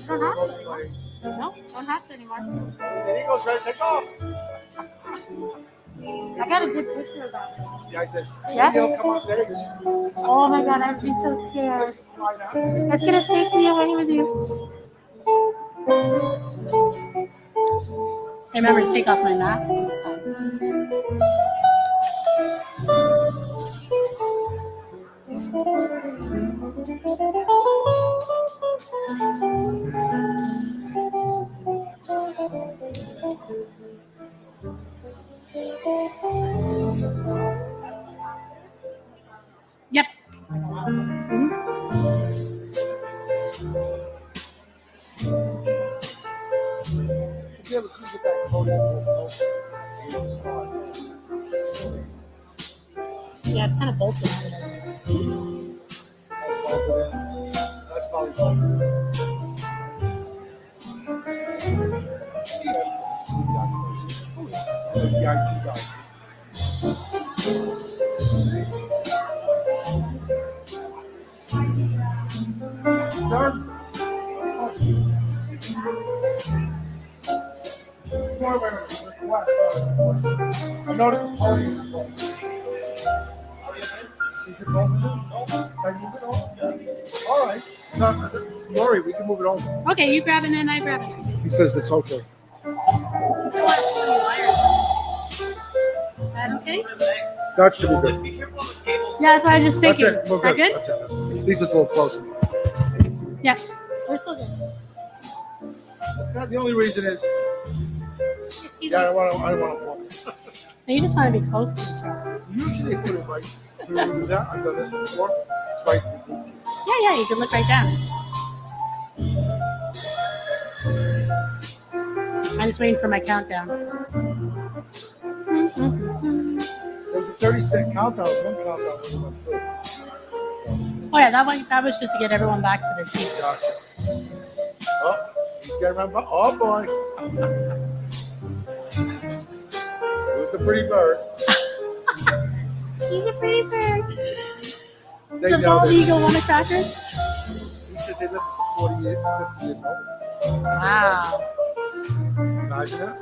don't have to anymore. No, don't have to anymore. There he goes, ready to take off. I got a good picture of that. Yeah, I did. Yeah? Maybe he'll come on stage. Oh my god, I'd be so scared. It's gonna take me away with you. I remember to take off my mask this time. Yep. If you ever could get that coated Yeah, it's kind of bolted. That's bolted in. That's probably bolted in. The IT guy. Sir? I noticed the podium is broken. Is it broken? No. Can I move it over? All right. No, don't worry, we can move it over. Okay, you grab it and I grab it. He says it's okay. Is that okay? That should be good. Yeah, that's what I was just thinking. That's it. We're Is that good. good? That's it. At least it's a little closer. Yeah, we're still good. The only reason is, yeah, I don't want to walk. No, you just want to be close to each other. Usually put it right. When we do that, I've done this before. It's right beneath you. Yeah, you can look right down. I'm just waiting for my countdown. There was a 30-second countdown. One countdown when we went through. Oh yeah, that was just to get everyone back to their seats. Gotcha. Oh, he's getting around. Oh boy. It was the pretty bird. She's a pretty bird. They The know bald that. eagle want a cracker? He said they lived for 40 years, 50 years old. Wow. Imagine that.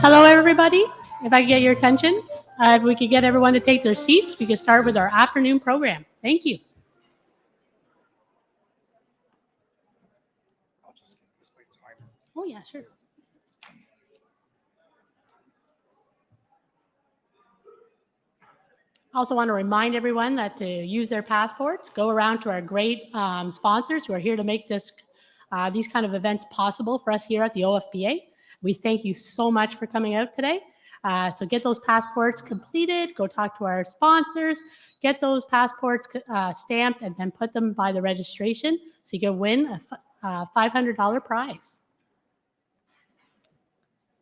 Hello, everybody. If I can get your attention, if we could get everyone to take their seats, we could start with our afternoon program. Thank you. Oh, yeah, sure. I also want to remind everyone that to use their passports, go around to our great sponsors who are here to make these kind of events possible for us here at the OFPA. We thank you so much for coming out today. So get those passports completed, go talk to our sponsors, get those passports stamped, and then put them by the registration so you can win a $500 prize.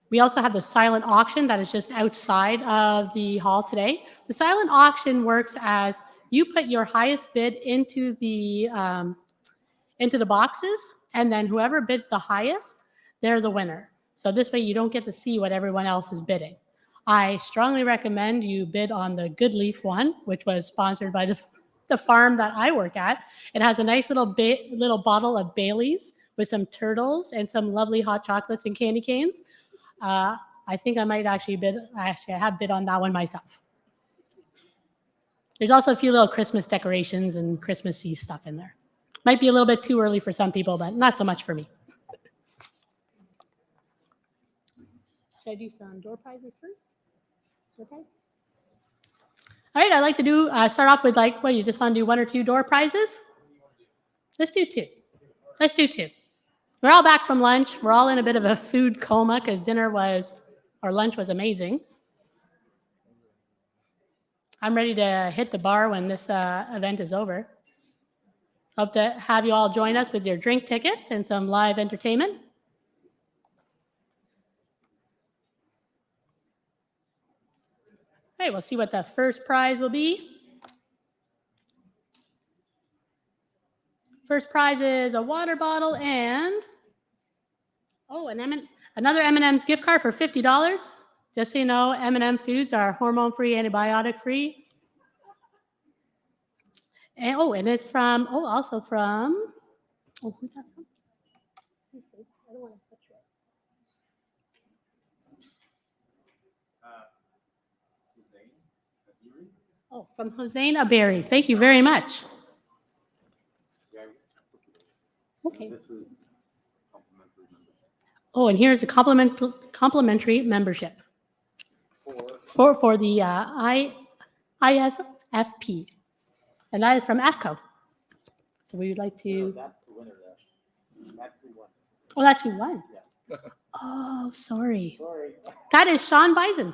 We also have the silent auction that is just outside of the hall today. The silent auction works as you put your highest bid into the boxes, and then whoever bids the highest, they're the winner. So this way you don't get to see what everyone else is bidding. I strongly recommend you bid on the Good Leaf one, which was sponsored by the farm that I work at. It has a nice little bottle of Baileys with some turtles and some lovely hot chocolates and candy canes. I think I might actually bid. I have bid on that one myself. There's also a few little Christmas decorations and Christmassy stuff in there. Might be a little bit too early for some people, but not so much for me. Should I do some door prizes first? Door prize? All right, I'd like to start off with you just want to do one or two door prizes? Let's do two. Let's do two. We're all back from lunch. We're all in a bit of a food coma because lunch was amazing. I'm ready to hit the bar when this event is over. Hope to have you all join us with your drink tickets and some live entertainment. All right, we'll see what the first prize will be. First prize is a water bottle and another M&M's gift card for $50. Just so you know, M&M foods are hormone-free, antibiotic-free. And it's also from Oh, who's that from? Let me see. I don't want to butcher it. Oh, from Hossein Aberi. Thank you very much. Okay. Oh, and here's a complimentary membership for the ISFP, and that is from AFCO. So we would like to. That's the winner there. That's who won. Oh, that's who won. Oh, sorry. That is Sean Bison.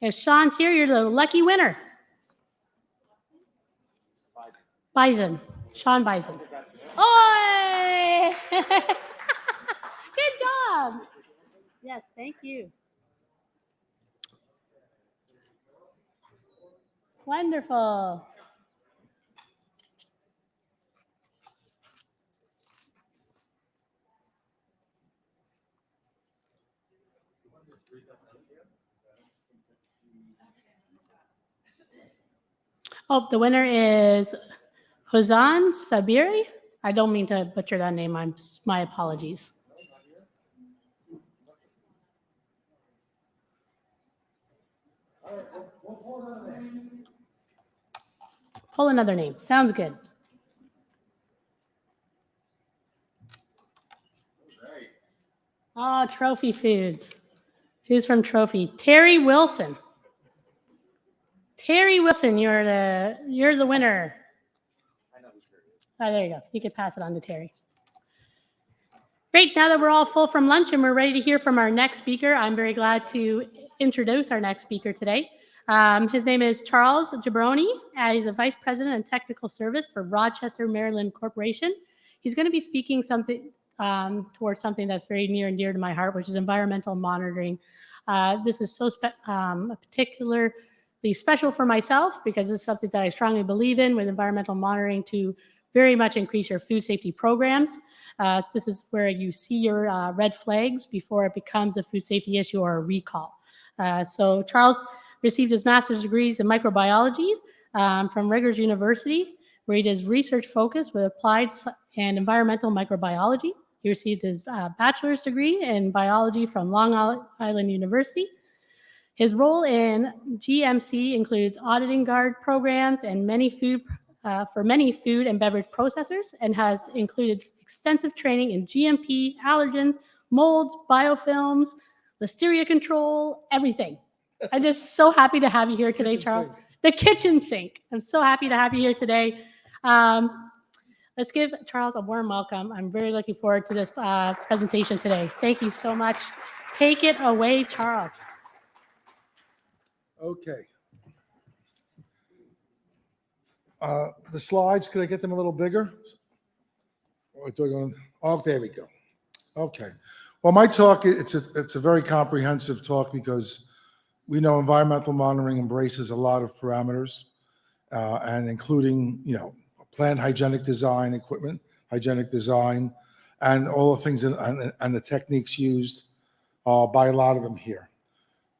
If Sean's here, you're the lucky winner. Bison. Sean Bison. Oh! Good job. Yes, thank you. Wonderful. Oh, the winner is Hossein Sabiri. I don't mean to butcher that name. My apologies. Pull another name. Sounds good. Oh, Trophy Foods. Who's from Trophy? Terry Wilson. Terry Wilson, you're the winner. Oh, there you go. You could pass it on to Terry. Great. Now that we're all full from lunch and we're ready to hear from our next speaker, I'm very glad to introduce our next speaker today. His name is Charles Jabroni. He's a Vice President of Technical Service for Rochester, Maryland Corporation. He's going to be speaking towards something that's very near and dear to my heart, which is environmental monitoring. This is so particularly special for myself because it's something that I strongly believe in with environmental monitoring to very much increase your food safety programs. This is where you see your red flags before it becomes a food safety issue or a recall. So Charles received his master's degrees in microbiology from Rutgers University, where he does research focus with applied and environmental microbiology. He received his bachelor's degree in biology from Long Island University. His role in GMC includes auditing guard programs and for many food and beverage processors, and has included extensive training in GMP, allergens, molds, biofilms, listeria control, everything. I'm just so happy to have you here today, Charles. The kitchen sink. I'm so happy to have you here today. Let's give Charles a warm welcome. I'm very looking forward to this presentation today. Thank you so much. Take it away, Charles. Okay. The slides, could I get them a little bigger? Oh, there we go. Okay. Well, my talk, it's a very comprehensive talk because we know environmental monitoring embraces a lot of parameters, and including, plant hygienic design, equipment hygienic design, and all the things and the techniques used by a lot of them here.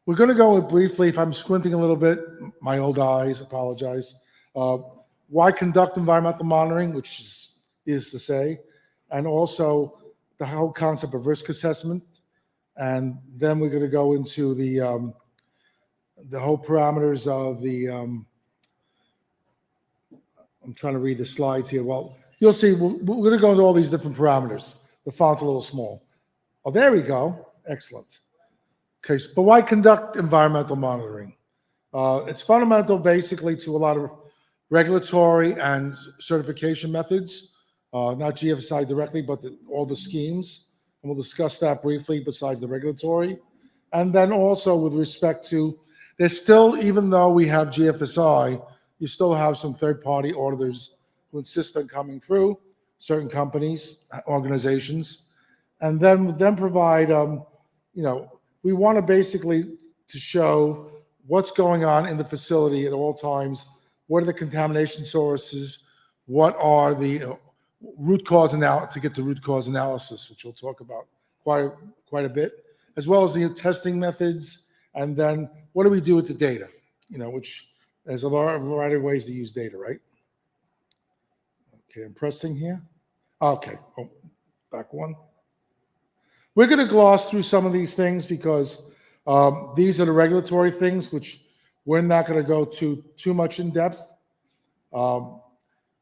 We're going to go briefly, if I'm squinting a little bit, my old eyes, apologize. Why conduct environmental monitoring, which is to say, and also the whole concept of risk assessment. And then we're going to go into the whole parameters of the, I'm trying to read the slides here. Well, you'll see, we're going to go into all these different parameters. The font's a little small. Oh, there we go. Excellent. Okay, but why conduct environmental monitoring? It's fundamental basically to a lot of regulatory and certification methods, not GFSI directly, but all the schemes. And we'll discuss that briefly besides the regulatory. And then also with respect to, there's still, even though we have GFSI, you still have some third-party auditors who insist on coming through, certain companies, organizations, and then provide, we want to basically to show what's going on in the facility at all times. What are the contamination sources? What are the root cause analysis, to get to root cause analysis, which we'll talk about quite a bit, as well as the testing methods. And then what do we do with the data? Which there's a variety of ways to use data, right? Okay, I'm pressing here. Okay, oh, back one. We're going to gloss through some of these things because these are the regulatory things, which we're not going to go too much in depth.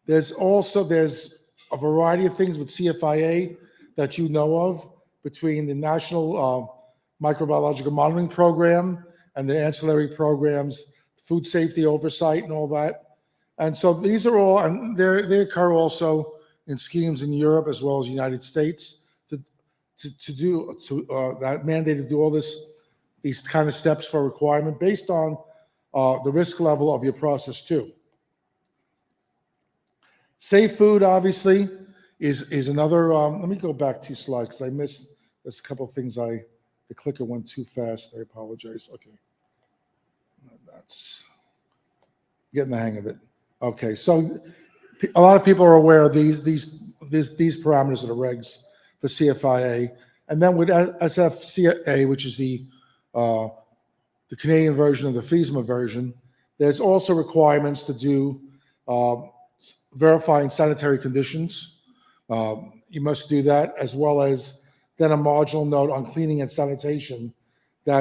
There's a variety of things with CFIA that you know of between the National Microbiological Monitoring Program and the ancillary programs, food safety oversight and all that. And so these are all, and they occur also in schemes in Europe as well as the United States that mandate to do all these kind of steps for requirement based on the risk level of your process too. Safe food, obviously, is another. Let me go back 2 slides because I missed. There's a couple of things the clicker went too fast. I apologize. Okay, that's getting the hang of it. Okay, so a lot of people are aware of these parameters of the regs for CFIA, and then with SFCA, which is the Canadian version of the FESMA version, there's also requirements to do verifying sanitary conditions. You must do that, as well as then a marginal note on cleaning and sanitation,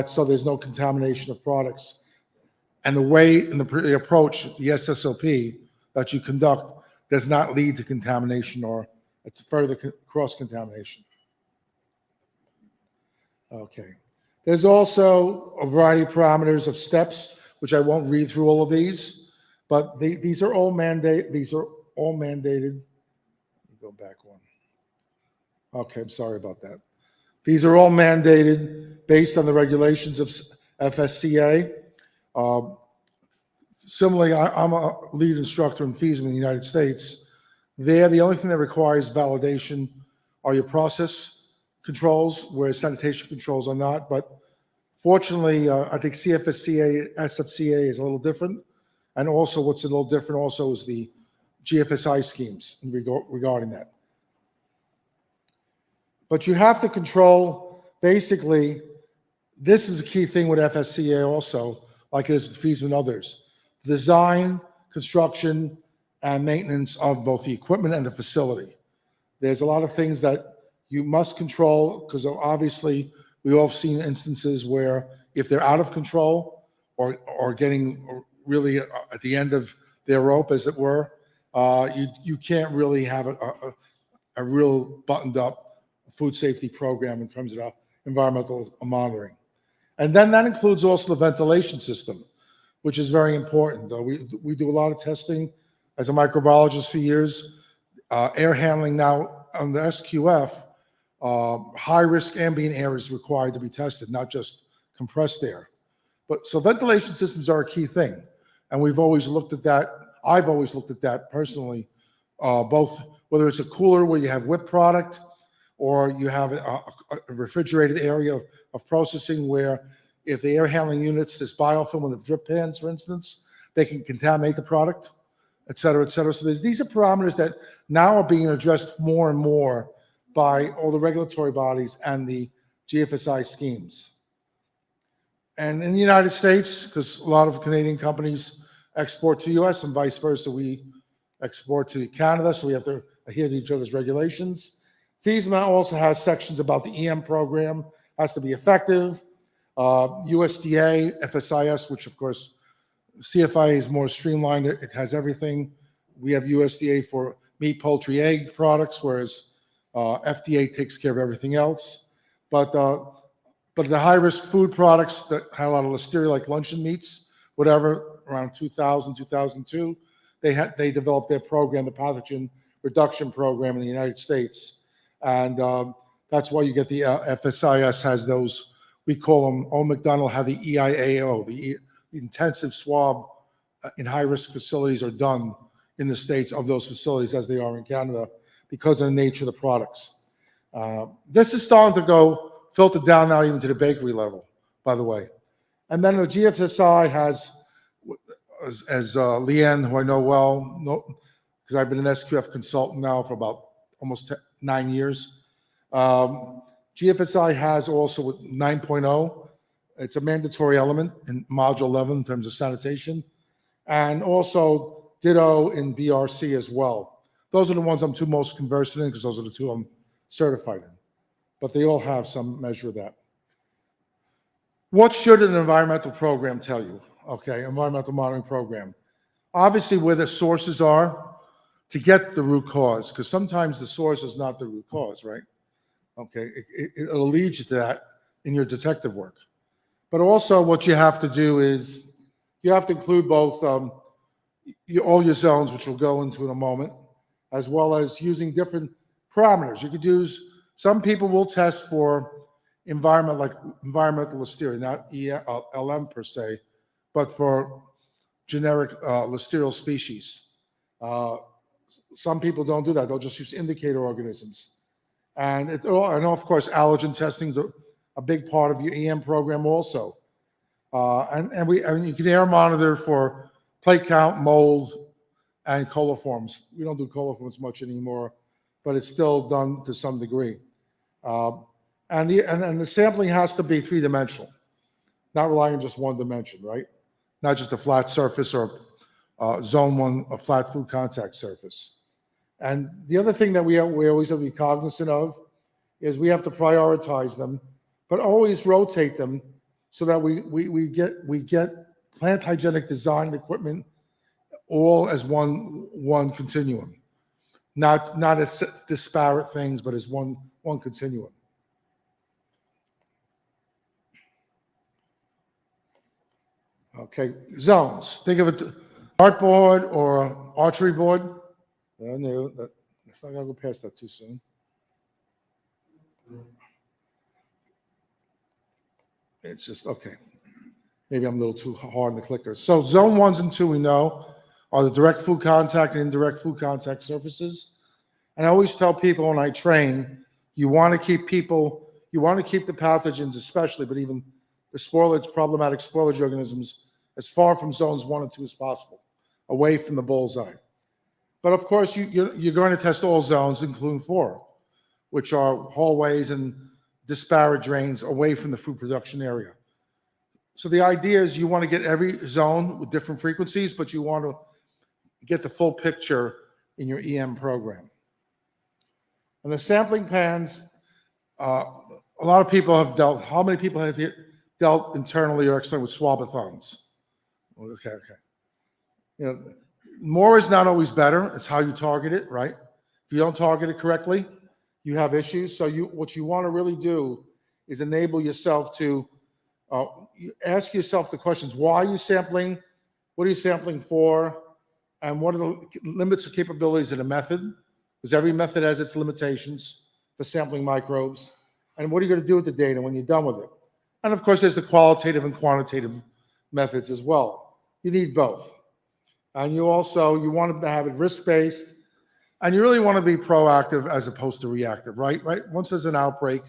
so there's no contamination of products. And the way and the approach, the SSOP that you conduct does not lead to contamination or further cross-contamination. Okay. There's also a variety of parameters of steps, which I won't read through all of these, but these are all mandated. Let me go back one. Okay, I'm sorry about that. These are all mandated based on the regulations of FSCA. Similarly, I'm a lead instructor in FESMA in the United States. There, the only thing that requires validation are your process controls, whereas sanitation controls are not. But fortunately, I think CFSCA, SFCA is a little different. And also what's a little different also is the GFSI schemes regarding that. But you have to control, basically, this is a key thing with FSCA also, like it is with FESMA and others. Design, construction, and maintenance of both the equipment and the facility. There's a lot of things that you must control because obviously we all have seen instances where if they're out of control or getting really at the end of their rope, as it were, you can't really have a real buttoned up food safety program in terms of environmental monitoring. And then that includes also the ventilation system, which is very important. We do a lot of testing as a microbiologist for years. Air handling now on the SQF, high-risk ambient air is required to be tested, not just compressed air. So ventilation systems are a key thing. And we've always looked at that. I've always looked at that personally, both whether it's a cooler where you have whipped product or you have a refrigerated area of processing where if the air handling units, this biofilm in the drip pans, for instance, they can contaminate the product, et cetera, et cetera. So these are parameters that now are being addressed more and more by all the regulatory bodies and the GFSI schemes. And in the United States, because a lot of Canadian companies export to the US and vice versa, we export to Canada, so we have to adhere to each other's regulations. FESMA also has sections about the EM program, has to be effective. USDA, FSIS, which of course CFIA is more streamlined. It has everything. We have USDA for meat, poultry, egg products, whereas FDA takes care of everything else. But the high-risk food products that have a lot of listeria, like luncheon meats, whatever, around 2000, 2002, they developed their program, the pathogen reduction program in the United States. And that's why you get the FSIS has those, we call them, Old McDonald have the EIAO, the intensive swab in high-risk facilities are done in the States of those facilities as they are in Canada because of the nature of the products. This is starting to go filtered down now even to the bakery level, by the way. And then the GFSI has, as Leanne, who I know well, because I've been an SQF consultant now for about almost 9 years. GFSI has also with 9.0, it's a mandatory element in module 11 in terms of sanitation, and also ditto in BRC as well. Those are the ones I'm most conversant in because those are the two I'm certified in. But they all have some measure of that. What should an environmental program tell you? Okay, environmental monitoring program. Obviously, where the sources are to get the root cause, because sometimes the source is not the root cause, right? Okay, it'll lead you to that in your detective work. But also what you have to do is you have to include both all your zones, which we'll go into in a moment, as well as using different parameters. You could use, some people will test for environmental listeria, not LM per se, but for generic listeria species. Some people don't do that. They'll just use indicator organisms. And of course, allergen testing is a big part of your EM program also. And you can air monitor for plate count, mold, and coliforms. We don't do coliforms much anymore, but it's still done to some degree. And the sampling has to be three-dimensional, not relying on just one dimension, right? Not just a flat surface or zone one, a flat food contact surface. And the other thing that we always have to be cognizant of is we have to prioritize them, but always rotate them so that we get plant hygienic design equipment all as one continuum, not as disparate things, but as one continuum. Okay, zones. Think of it, dartboard or archery board. I knew that. Let's not gonna go past that too soon. It's just okay. Maybe I'm a little too hard on the clicker. So zone 1 and 2 we know are the direct food contact and indirect food contact surfaces. And I always tell people when I train, you want to keep the pathogens especially, but even the problematic spoilage organisms as far from zones 1 and 2 as possible, away from the bullseye. But of course, you're going to test all zones, including 4, which are hallways and disparate drains away from the food production area. So the idea is you want to get every zone with different frequencies, but you want to get the full picture in your EM program. And the sampling pans, a lot of people have dealt, how many people have dealt internally or externally with swabathons? Okay. You know, more is not always better. It's how you target it, right? If you don't target it correctly, you have issues. So what you want to really do is enable yourself to ask yourself the questions: why are you sampling? What are you sampling for? And what are the limits or capabilities of the method? Because every method has its limitations for sampling microbes. And what are you going to do with the data when you're done with it? And of course, there's the qualitative and quantitative methods as well. You need both. And you want to have it risk-based, and you really want to be proactive as opposed to reactive, right? Once there's an outbreak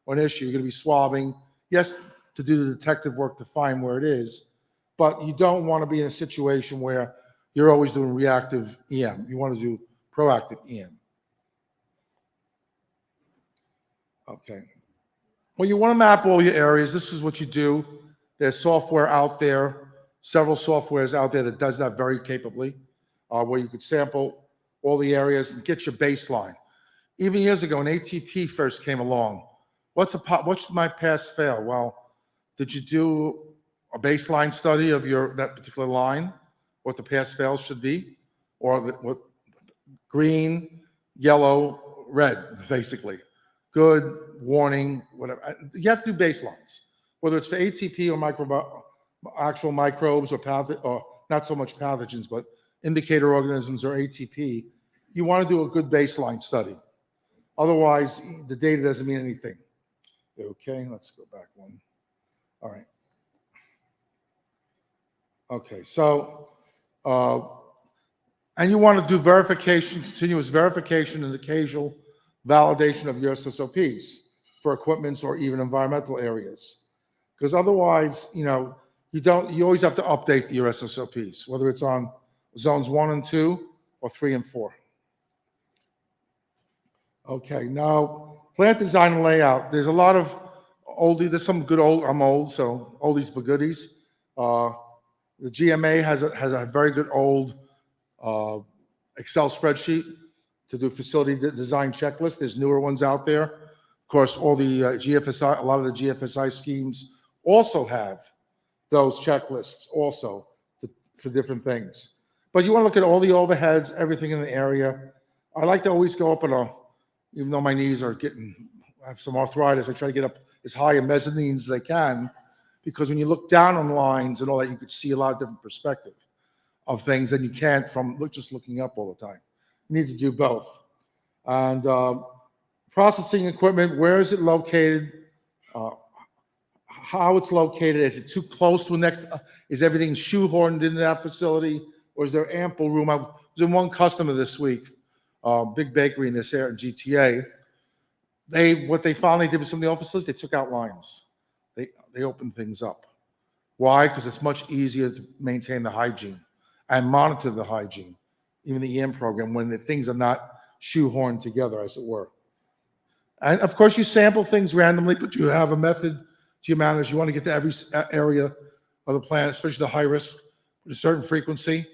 or an issue, you're going to be swabbing, yes, to do the detective work to find where it is, but you don't want to be in a situation where you're always doing reactive EM. You want to do proactive EM. Okay. Well, you want to map all your areas. This is what you do. There's software out there, several softwares out there that does that very capably, where you could sample all the areas and get your baseline. Even years ago, when ATP first came along, what's my pass fail? Well, did you do a baseline study of that particular line, what the pass fails should be, or what green, yellow, red, basically? Good, warning, whatever. You have to do baselines, whether it's for ATP or actual microbes or not so much pathogens, but indicator organisms or ATP. You want to do a good baseline study. Otherwise, the data doesn't mean anything. Okay, let's go back one. All right. Okay, so, and you want to do verification, continuous verification and occasional validation of your SSOPs for equipments or even environmental areas. Because otherwise, you always have to update your SSOPs, whether it's on zones 1 and 2 or 3 and 4. Okay, now plant design and layout. There's a lot of there's some good I'm old, so oldies but goodies. The GMA has a very good old Excel spreadsheet to do facility design checklist. There's newer ones out there. Of course, all the GFSI, a lot of the GFSI schemes also have those checklists also for different things. But you want to look at all the overheads, everything in the area. I like to always go up even though my knees are I have some arthritis, I try to get up as high in mezzanines as I can, because when you look down on lines and all that, you could see a lot of different perspective of things than you can from just looking up all the time. You need to do both. And processing equipment, where is it located? How it's located? Is it too close to the next? Is everything shoehorned into that facility, or is there ample room? I was in one customer this week, big bakery in this area in GTA. What they finally did with some of the offices, they took out lines. They opened things up. Why? Because it's much easier to maintain the hygiene and monitor the hygiene, even the EM program, when the things are not shoehorned together, as it were. And of course, you sample things randomly, but you have a method to your manage. You want to get to every area of the plant, especially the high risk, with a certain frequency.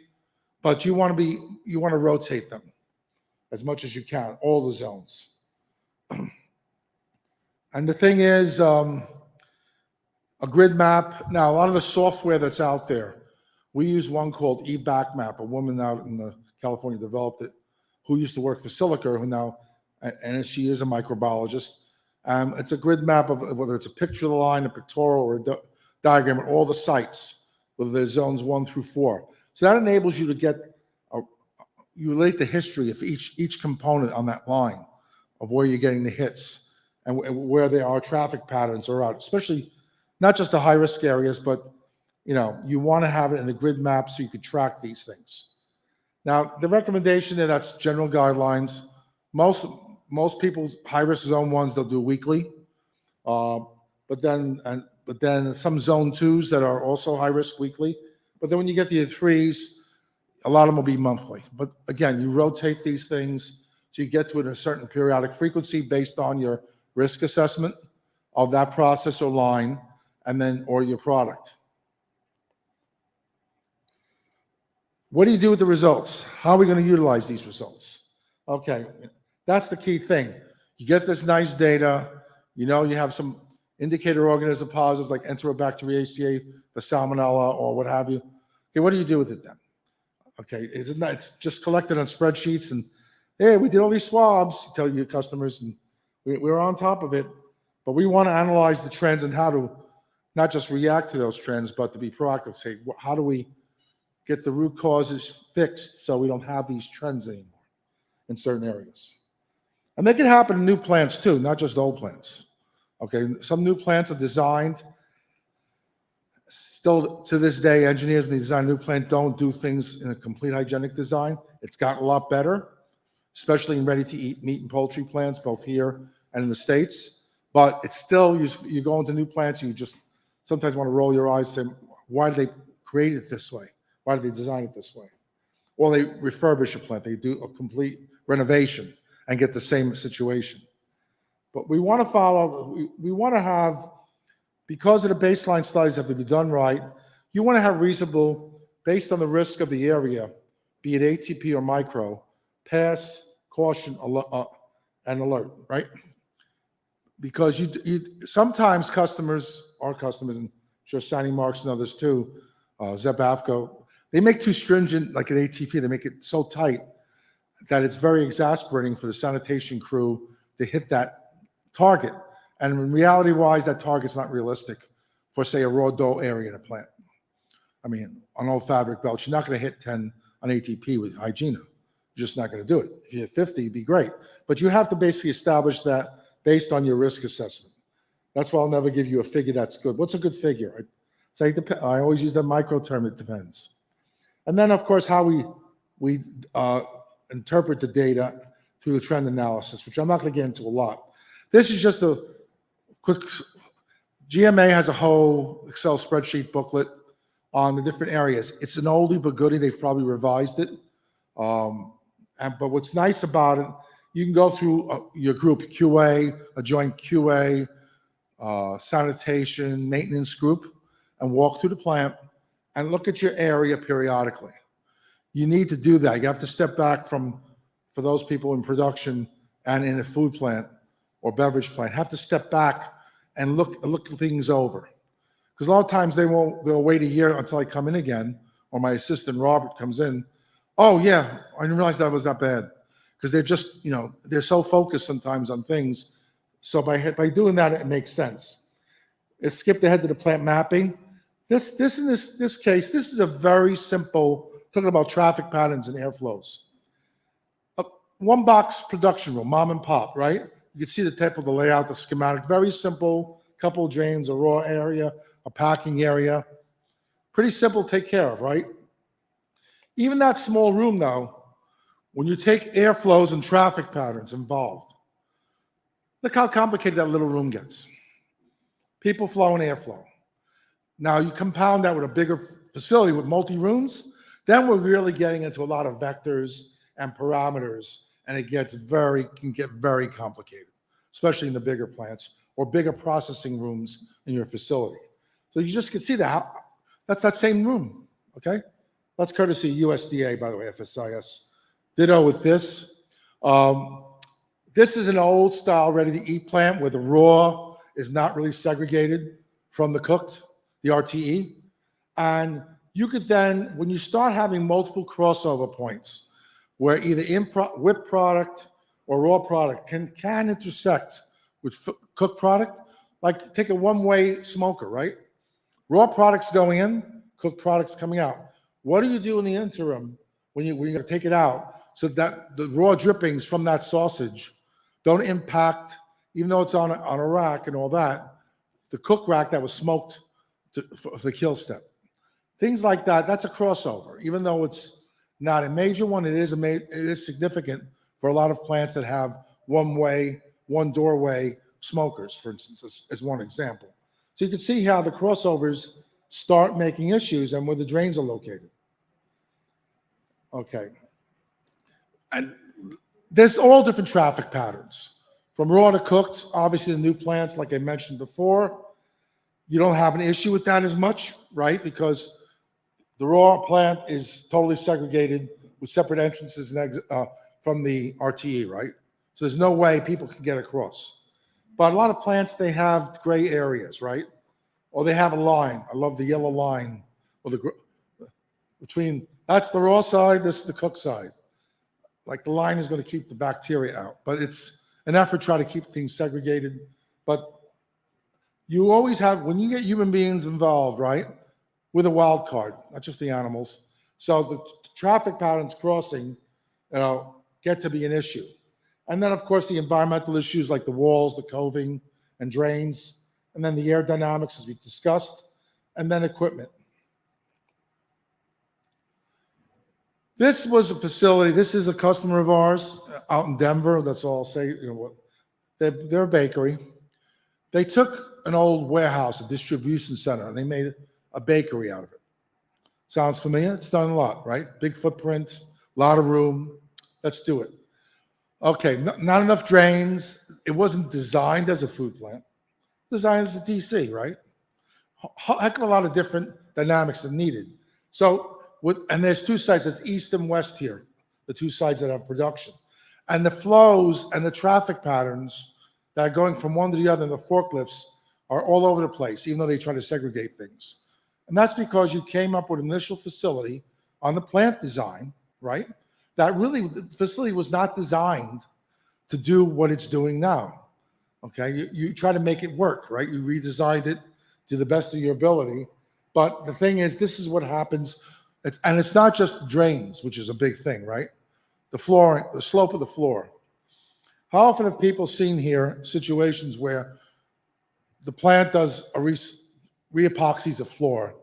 But you want to rotate them as much as you can, all the zones. And the thing is, a grid map. Now, a lot of the software that's out there, we use one called eBackMap. A woman out in California developed it, who used to work for Silica, who now, and she is a microbiologist. It's a grid map of whether it's a picture of the line, a pictorial, or a diagram of all the sites, whether there's zones 1 through 4. So that enables you to get, you relate the history of each component on that line of where you're getting the hits and where there are traffic patterns are out, especially not just the high risk areas, but you want to have it in a grid map so you can track these things. Now, the recommendation there, that's general guidelines. Most people's high risk zone ones, they'll do weekly. But then some zone 2s that are also high risk weekly. But then when you get to your 3s, a lot of them will be monthly. But again, you rotate these things so you get to it at a certain periodic frequency based on your risk assessment of that process or line, or your product. What do you do with the results? How are we going to utilize these results? Okay, that's the key thing. You get this nice data, you have some indicator organism positives like Enterobacteriaceae, the salmonella, or what have you. Okay, what do you do with it then? Okay, it's just collected on spreadsheets and, hey, we did all these swabs, you tell your customers, and we're on top of it. But we want to analyze the trends and how to not just react to those trends, but to be proactive, say, how do we get the root causes fixed so we don't have these trends anymore in certain areas? And they can happen in new plants too, not just old plants. Okay, some new plants are designed. Still to this day, engineers, when they design a new plant, don't do things in a complete hygienic design. It's gotten a lot better, especially in ready-to-eat meat and poultry plants, both here and in the States. But it's still, you go into new plants, you just sometimes want to roll your eyes and say, why did they create it this way? Why did they design it this way? Or they refurbish a plant. They do a complete renovation and get the same situation. But we want to follow, we want to have, because of the baseline studies have to be done right, you want to have reasonable, based on the risk of the area, be it ATP or micro, pass, caution, and alert, right? Because sometimes our customers, and sure Signing Marks and others too, Zep AFCO, they make too stringent, like an ATP, they make it so tight that it's very exasperating for the sanitation crew to hit that target. And in reality-wise, that target's not realistic for, say, a raw dough area in a plant. I mean, on old fabric belts, you're not going to hit 10 on ATP with Hygiena. You're just not going to do it. If you hit 50, it'd be great. But you have to basically establish that based on your risk assessment. That's why I'll never give you a figure that's good. What's a good figure? I always use the micro term, it depends. And then, of course, how we interpret the data through the trend analysis, which I'm not going to get into a lot. This is just a quick, GMA has a whole Excel spreadsheet booklet on the different areas. It's an oldie but goodie. They've probably revised it. But what's nice about it, you can go through your group QA, a joint QA, sanitation, maintenance group, and walk through the plant and look at your area periodically. You need to do that. You have to step back from for those people in production and in a food plant or beverage plant have to step back and look things over. Because a lot of times they'll wait a year until I come in again, or my assistant Robert comes in. Oh yeah, I didn't realize that was that bad. Because they're just, they're so focused sometimes on things. So by doing that, it makes sense. It skipped ahead to the plant mapping. This case, this is a very simple, talking about traffic patterns and airflows. One box production room, mom and pop, right? You can see the type of the layout, the schematic, very simple, couple of drains, a raw area, a packing area. Pretty simple to take care of, right? Even that small room though, when you take airflows and traffic patterns involved, look how complicated that little room gets. People flow and airflow. Now you compound that with a bigger facility with multi-rooms, then we're really getting into a lot of vectors and parameters, and it can get very complicated, especially in the bigger plants or bigger processing rooms in your facility. So you just can see that. That's that same room, okay? That's courtesy USDA, by the way, FSIS. Ditto with this. This is an old style ready-to-eat plant where the raw is not really segregated from the cooked, the RTE. And you could then, when you start having multiple crossover points, where either whipped product or raw product can intersect with cooked product, like take a one-way smoker, right? Raw products going in, cooked products coming out. What do you do in the interim when you're going to take it out so that the raw drippings from that sausage don't impact, even though it's on a rack and all that, the cook rack that was smoked for the kill step. Things like that, that's a crossover. Even though it's not a major one, it is significant for a lot of plants that have one doorway smokers, for instance, as one example. So you can see how the crossovers start making issues and where the drains are located. Okay. And there's all different traffic patterns. From raw to cooked, obviously the new plants, like I mentioned before, you don't have an issue with that as much, right? Because the raw plant is totally segregated with separate entrances and exit from the RTE, right? So there's no way people can get across. But a lot of plants, they have gray areas, right? Or they have a line. I love the yellow line. Or that's the raw side, this is the cooked side. Like the line is going to keep the bacteria out. But it's an effort to try to keep things segregated. But you always have, when you get human beings involved, right? With a wild card, not just the animals. So the traffic patterns crossing, get to be an issue. And then, of course, the environmental issues like the walls, the coving, and drains, and then the air dynamics, as we discussed, and then equipment. This was a facility. This is a customer of ours out in Denver. That's all I'll say. They're a bakery. They took an old warehouse, a distribution center, and they made a bakery out of it. Sounds familiar? It's done a lot, right? Big footprint, a lot of room. Let's do it. Okay, not enough drains. It wasn't designed as a food plant. Designed as a DC, right? Heck of a lot of different dynamics that needed. So, and there's two sides. It's east and west here, the two sides that have production. And the flows and the traffic patterns that are going from one to the other in the forklifts are all over the place, even though they try to segregate things. And that's because you came up with an initial facility on the plant design, right? That really, the facility was not designed to do what it's doing now, okay? You try to make it work, right? You redesigned it to the best of your ability. But the thing is, this is what happens. And it's not just drains, which is a big thing, right? The floor, the slope of the floor. How often have people seen here situations where the plant does a re-epoxies a floor,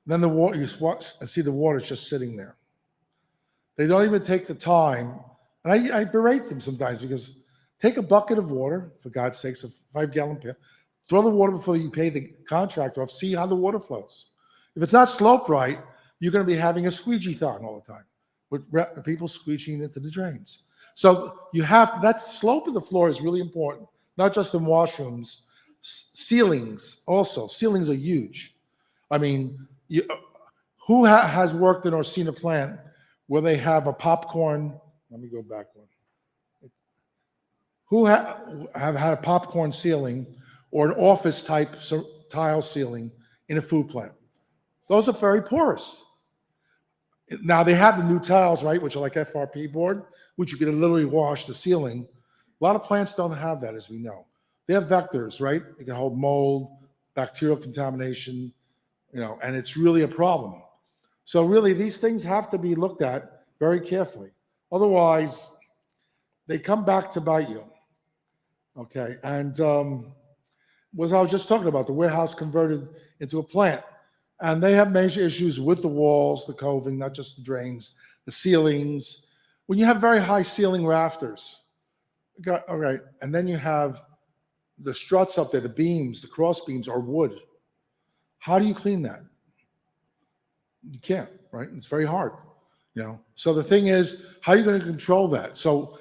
then the water, you see the water just sitting there. They don't even take the time, and I berate them sometimes because take a bucket of water, for God's sakes, a 5-gallon pail, throw the water before you pay the contractor off, see how the water flows. If it's not sloped right, you're going to be having a squeegee-thon all the time with people squeegeeing into the drains. So you have, that slope of the floor is really important, not just in washrooms. Ceilings also. Ceilings are huge. I mean, who has worked in or seen a plant where they have a popcorn Let me go back one. Who have had a popcorn ceiling or an office type tile ceiling in a food plant? Those are very porous. Now they have the new tiles, right, which are like FRP board, which you can literally wash the ceiling. A lot of plants don't have that, as we know. They have vectors, right? They can hold mold, bacterial contamination, and it's really a problem. So really, these things have to be looked at very carefully. Otherwise, they come back to bite you. Okay, and was I was just talking about the warehouse converted into a plant, and they have major issues with the walls, the coving, not just the drains, the ceilings. When you have very high ceiling rafters, all right, and then you have the struts up there, the beams, the cross beams are wood. How do you clean that? You can't, right? It's very hard, So the thing is, how are you going to control that? So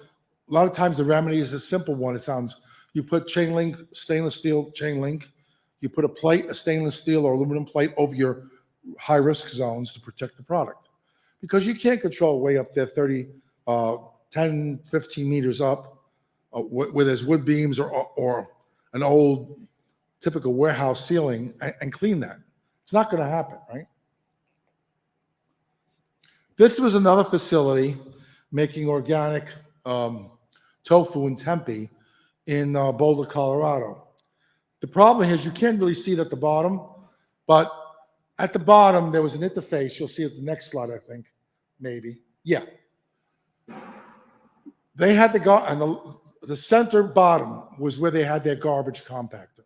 a lot of times the remedy is a simple one. It sounds, you put chain link, stainless steel chain link, you put a stainless steel or aluminum plate over your high risk zones to protect the product. Because you can't control way up there 10, 15 meters up where there's wood beams or an old typical warehouse ceiling and clean that. It's not going to happen, right? This was another facility making organic tofu in Tempe in Boulder, Colorado. The problem is you can't really see it at the bottom, but at the bottom there was an interface. You'll see it the next slide, I think, maybe. Yeah. They had and the center bottom was where they had their garbage compactor.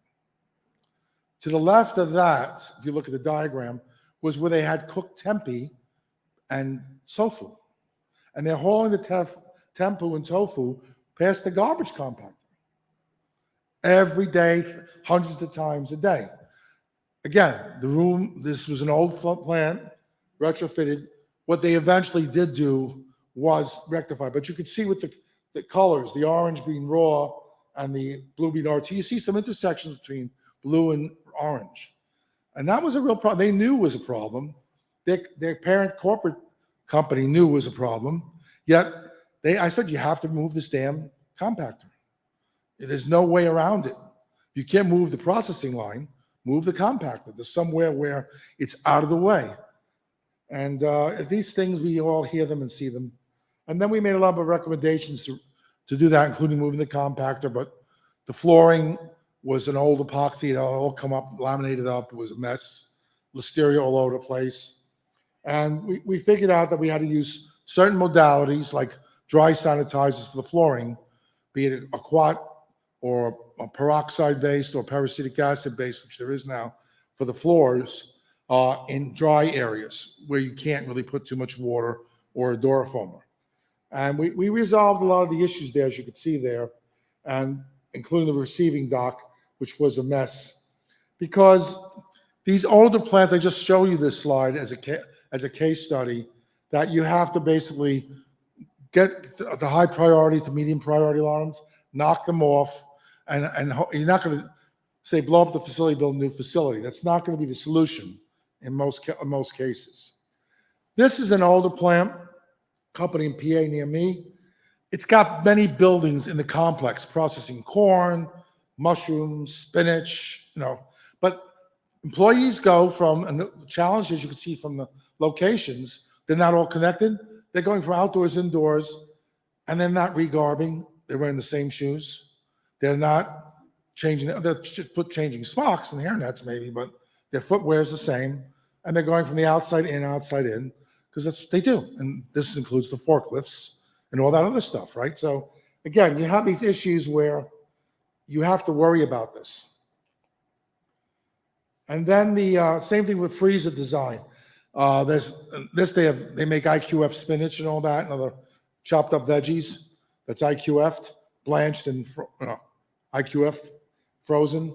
To the left of that, if you look at the diagram, was where they had cooked tempeh and tofu. And they're hauling the tempeh and tofu past the garbage compactor every day, hundreds of times a day. Again, this was an old plant, retrofitted. What they eventually did do was rectify. But you could see with the colors, the orange being raw and the blue being RT, you see some intersections between blue and orange. And that was a real problem. They knew it was a problem. Their parent corporate company knew it was a problem. Yet I said, you have to move this damn compactor. There's no way around it. You can't move the processing line, move the compactor. There's somewhere where it's out of the way. And these things, we all hear them and see them. And then we made a lot of recommendations to do that, including moving the compactor. But the flooring was an old epoxy. It all come up, laminated up. It was a mess. Listeria all over the place. And we figured out that we had to use certain modalities like dry sanitizers for the flooring, be it a quat or a peroxide-based or peracetic acid-based, which there is now for the floors, in dry areas where you can't really put too much water or a durafoamer. And we resolved a lot of the issues there, as you can see there, and including the receiving dock, which was a mess. Because these older plants, I just show you this slide as a case study, that you have to basically get the high priority to medium priority alarms, knock them off, and you're not going to say blow up the facility, build a new facility. That's not going to be the solution in most cases. This is an older plant, company in PA near me. It's got many buildings in the complex, processing corn, mushrooms, spinach, But employees go from, and the challenge, as you can see from the locations, they're not all connected. They're going from outdoors, indoors, and they're not regarbing. They're wearing the same shoes. They're not changing, they're changing smocks and hairnets maybe, but their footwear is the same. And they're going from the outside in, because that's what they do. And this includes the forklifts and all that other stuff, right? So again, you have these issues where you have to worry about this. And then the same thing with freezer design. They make IQF spinach and all that, and other chopped up veggies. That's IQF'd, blanched and IQF frozen.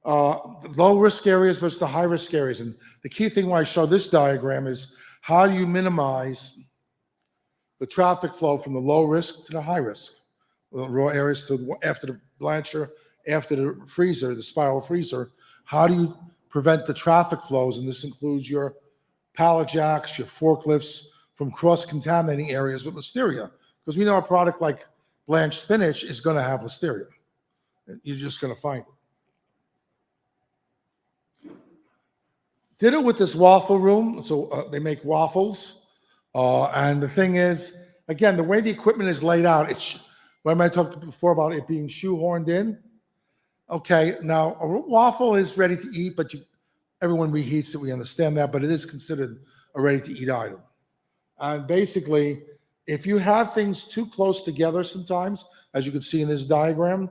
Low risk areas versus the high risk areas. And the key thing why I show this diagram is how do you minimize the traffic flow from the low risk to the high risk? The raw areas to after the blancher, after the freezer, the spiral freezer. How do you prevent the traffic flows? And this includes your pallet jacks, your forklifts from cross-contaminating areas with listeria, Because we know a product like blanched spinach is going to have listeria. You're just going to find it. Did it with this waffle room. So they make waffles. And the thing is, again, the way the equipment is laid out, when I talked before about it being shoehorned in. Okay, now a waffle is ready to eat, but everyone reheats it. We understand that, but it is considered a ready-to-eat item. And basically, if you have things too close together sometimes, as you can see in this diagram,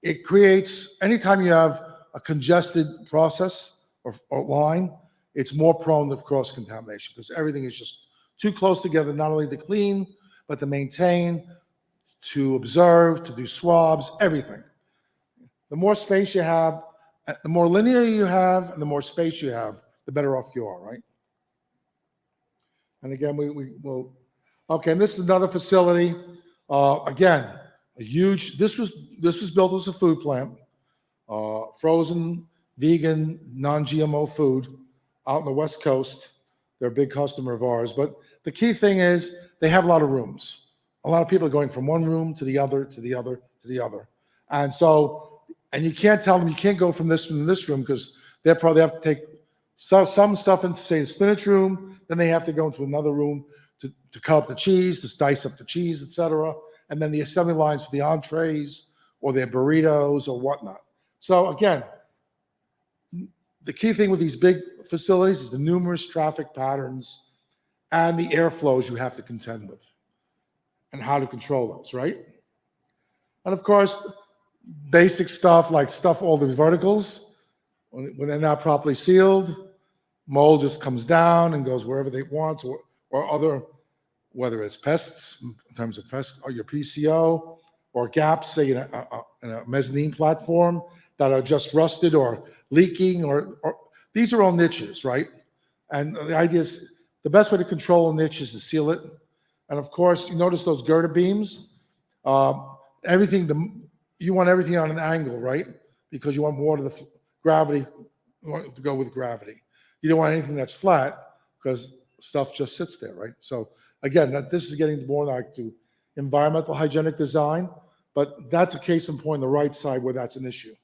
it creates, anytime you have a congested process or line, it's more prone to cross-contamination because everything is just too close together, not only to clean, but to maintain, to observe, to do swabs, everything. The more space you have, the more linear you have, and the more space you have, the better off you are, right? And again, we will. Okay, and this is another facility. Again, a huge. This was built as a food plant, frozen, vegan, non-GMO food, out on the West Coast. They're a big customer of ours. But the key thing is they have a lot of rooms. A lot of people are going from one room to the other, to the other, to the other, and so. And you can't tell them you can't go from this room to this room because they'll probably have to take some stuff into, say, the spinach room. Then they have to go into another room to cut up the cheese, to dice up the cheese, etc. And then the assembly lines for the entrees or their burritos or whatnot. So again, the key thing with these big facilities is the numerous traffic patterns and the airflows you have to contend with and how to control those, right? And of course, basic stuff like all the verticals, when they're not properly sealed, mold just comes down and goes wherever they want, or other, whether it's pests, in terms of pests, or your PCO, or gaps, say in a mezzanine platform that are just rusted or leaking, or these are all niches, right? And the idea is the best way to control a niche is to seal it. And of course, you notice those girder beams, you want everything on an angle, right? Because you want more of the gravity, you want it to go with gravity. You don't want anything that's flat because stuff just sits there, right? So again, this is getting more like to environmental hygienic design, but that's a case in point on the right side where that's an issue.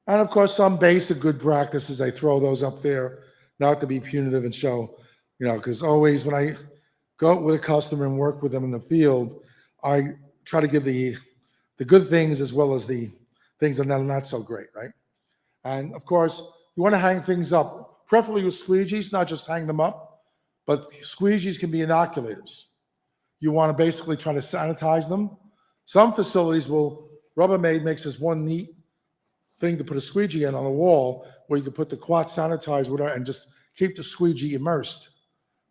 And of course, some basic good practices, I throw those up there, not to be punitive and show, because always when I go out with a customer and work with them in the field, I try to give the good things as well as the things that are not so great, right? And of course, you want to hang things up, preferably with squeegees, not just hang them up, but squeegees can be inoculators. You want to basically try to sanitize them. Some facilities Rubbermaid makes this one neat thing to put a squeegee in on the wall where you can put the quat sanitizer and just keep the squeegee immersed,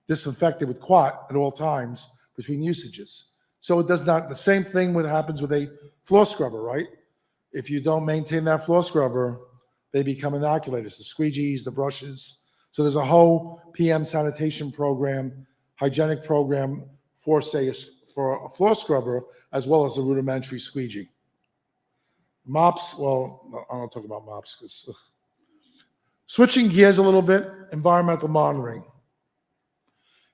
disinfected with quat at all times between usages. So it does not, the same thing what happens with a floor scrubber, right? If you don't maintain that floor scrubber, they become inoculators, the squeegees, the brushes. So there's a whole PM sanitation program, hygienic program for a floor scrubber, as well as a rudimentary squeegee. Mops, well, I don't talk about mops because switching gears a little bit, environmental monitoring.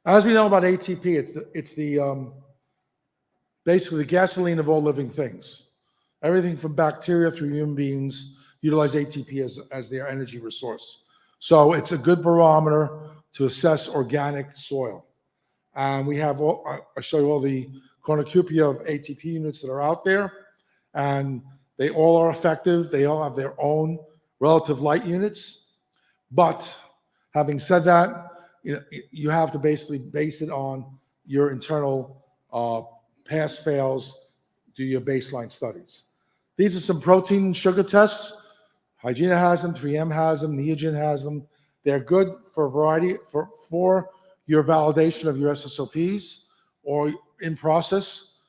As we know about ATP, it's basically the gasoline of all living things. Everything from bacteria through human beings utilize ATP as their energy resource. So it's a good barometer to assess organic soil. And we have, I'll show you all the cornucopia of ATP units that are out there. And they all are effective. They all have their own relative light units. But having said that, you have to basically base it on your internal pass fails, do your baseline studies. These are some protein and sugar tests. Hygiena has them, 3M has them, Neogen has them. They're good for a variety, for your validation of your SSOPs or in process.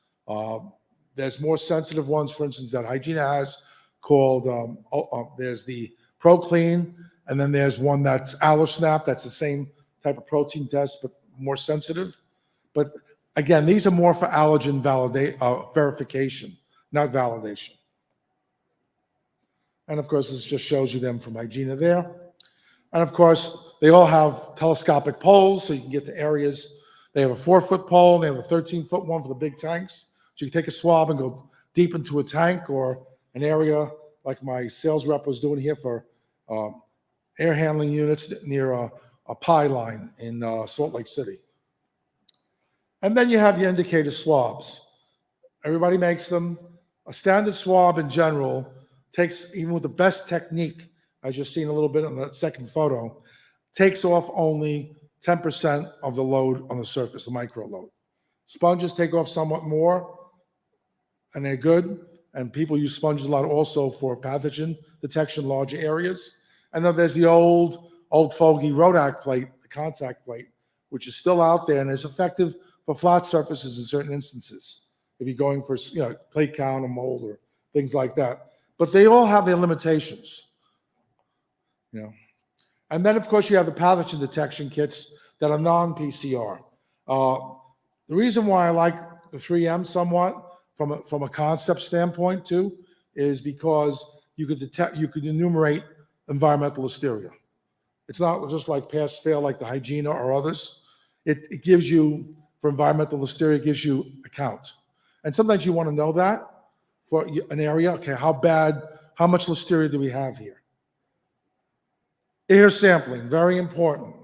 There's more sensitive ones, for instance, that Hygiena has called, there's the ProClean, and then there's one that's AlloSnap, that's the same type of protein test, but more sensitive. But again, these are more for allergen verification, not validation. And of course, this just shows you them from Hygiena there. And of course, they all have telescopic poles, so you can get to areas. They have a 4-foot pole, and they have a 13-foot one for the big tanks. So you can take a swab and go deep into a tank or an area like my sales rep was doing here for air handling units near a pie line in Salt Lake City. And then you have your indicator swabs. Everybody makes them. A standard swab in general takes, even with the best technique, as you've seen a little bit on that second photo, takes off only 10% of the load on the surface, the micro load. Sponges take off somewhat more, and they're good. And people use sponges a lot also for pathogen detection, larger areas. And then there's the old fogey Rodak plate, the contact plate, which is still out there and is effective for flat surfaces in certain instances, if you're going for plate count or mold or things like that. But they all have their limitations. And then, of course, you have the pathogen detection kits that are non-PCR. The reason why I like the 3M somewhat from a concept standpoint too is because you could enumerate environmental listeria. It's not just like pass-fail like the Hygiena or others. It gives you, for environmental listeria, it gives you a count. And sometimes you want to know that for an area. Okay, how much listeria do we have here? Air sampling, very important.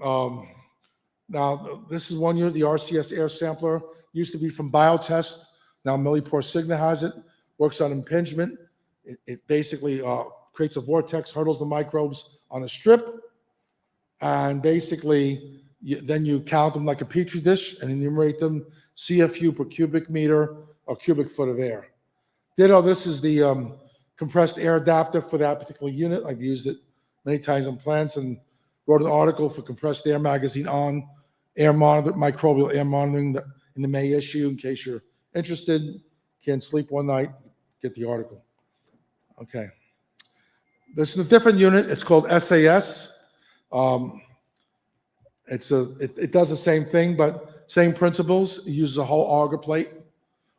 Now, this is one unit, the RCS air sampler, used to be from Biotest. Now MilliporeSigma has it, works on impingement. It basically creates a vortex, hurdles the microbes on a strip, and basically then you count them like a petri dish and enumerate them CFU per cubic meter or cubic foot of air. Ditto, this is the compressed air adapter for that particular unit. I've used it many times on plants and wrote an article for Compressed Air Magazine on microbial air monitoring in the May issue. In case you're interested, can't sleep one night, get the article. Okay. This is a different unit. It's called SAS. It does the same thing, but same principles. It uses a whole auger plate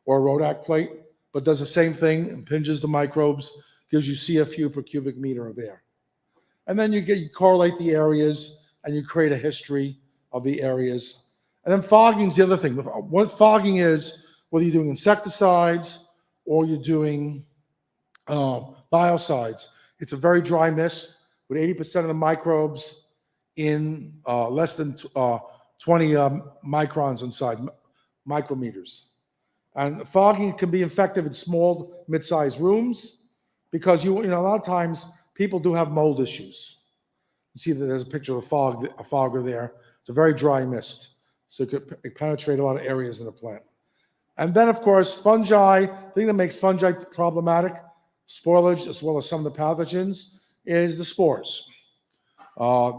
or a Rodak plate, but does the same thing, impinges the microbes, gives you CFU per cubic meter of air. And then you correlate the areas and you create a history of the areas. And then fogging is the other thing. What fogging is, whether you're doing insecticides or you're doing biocides, it's a very dry mist with 80% of the microbes in less than 20 microns inside, micrometers. And fogging can be effective in small, mid-sized rooms because a lot of times people do have mold issues. You see that there's a picture of a fogger there. It's a very dry mist, so it could penetrate a lot of areas in the plant. And then, of course, fungi. The thing that makes fungi problematic, spoilage, as well as some of the pathogens, is the spores.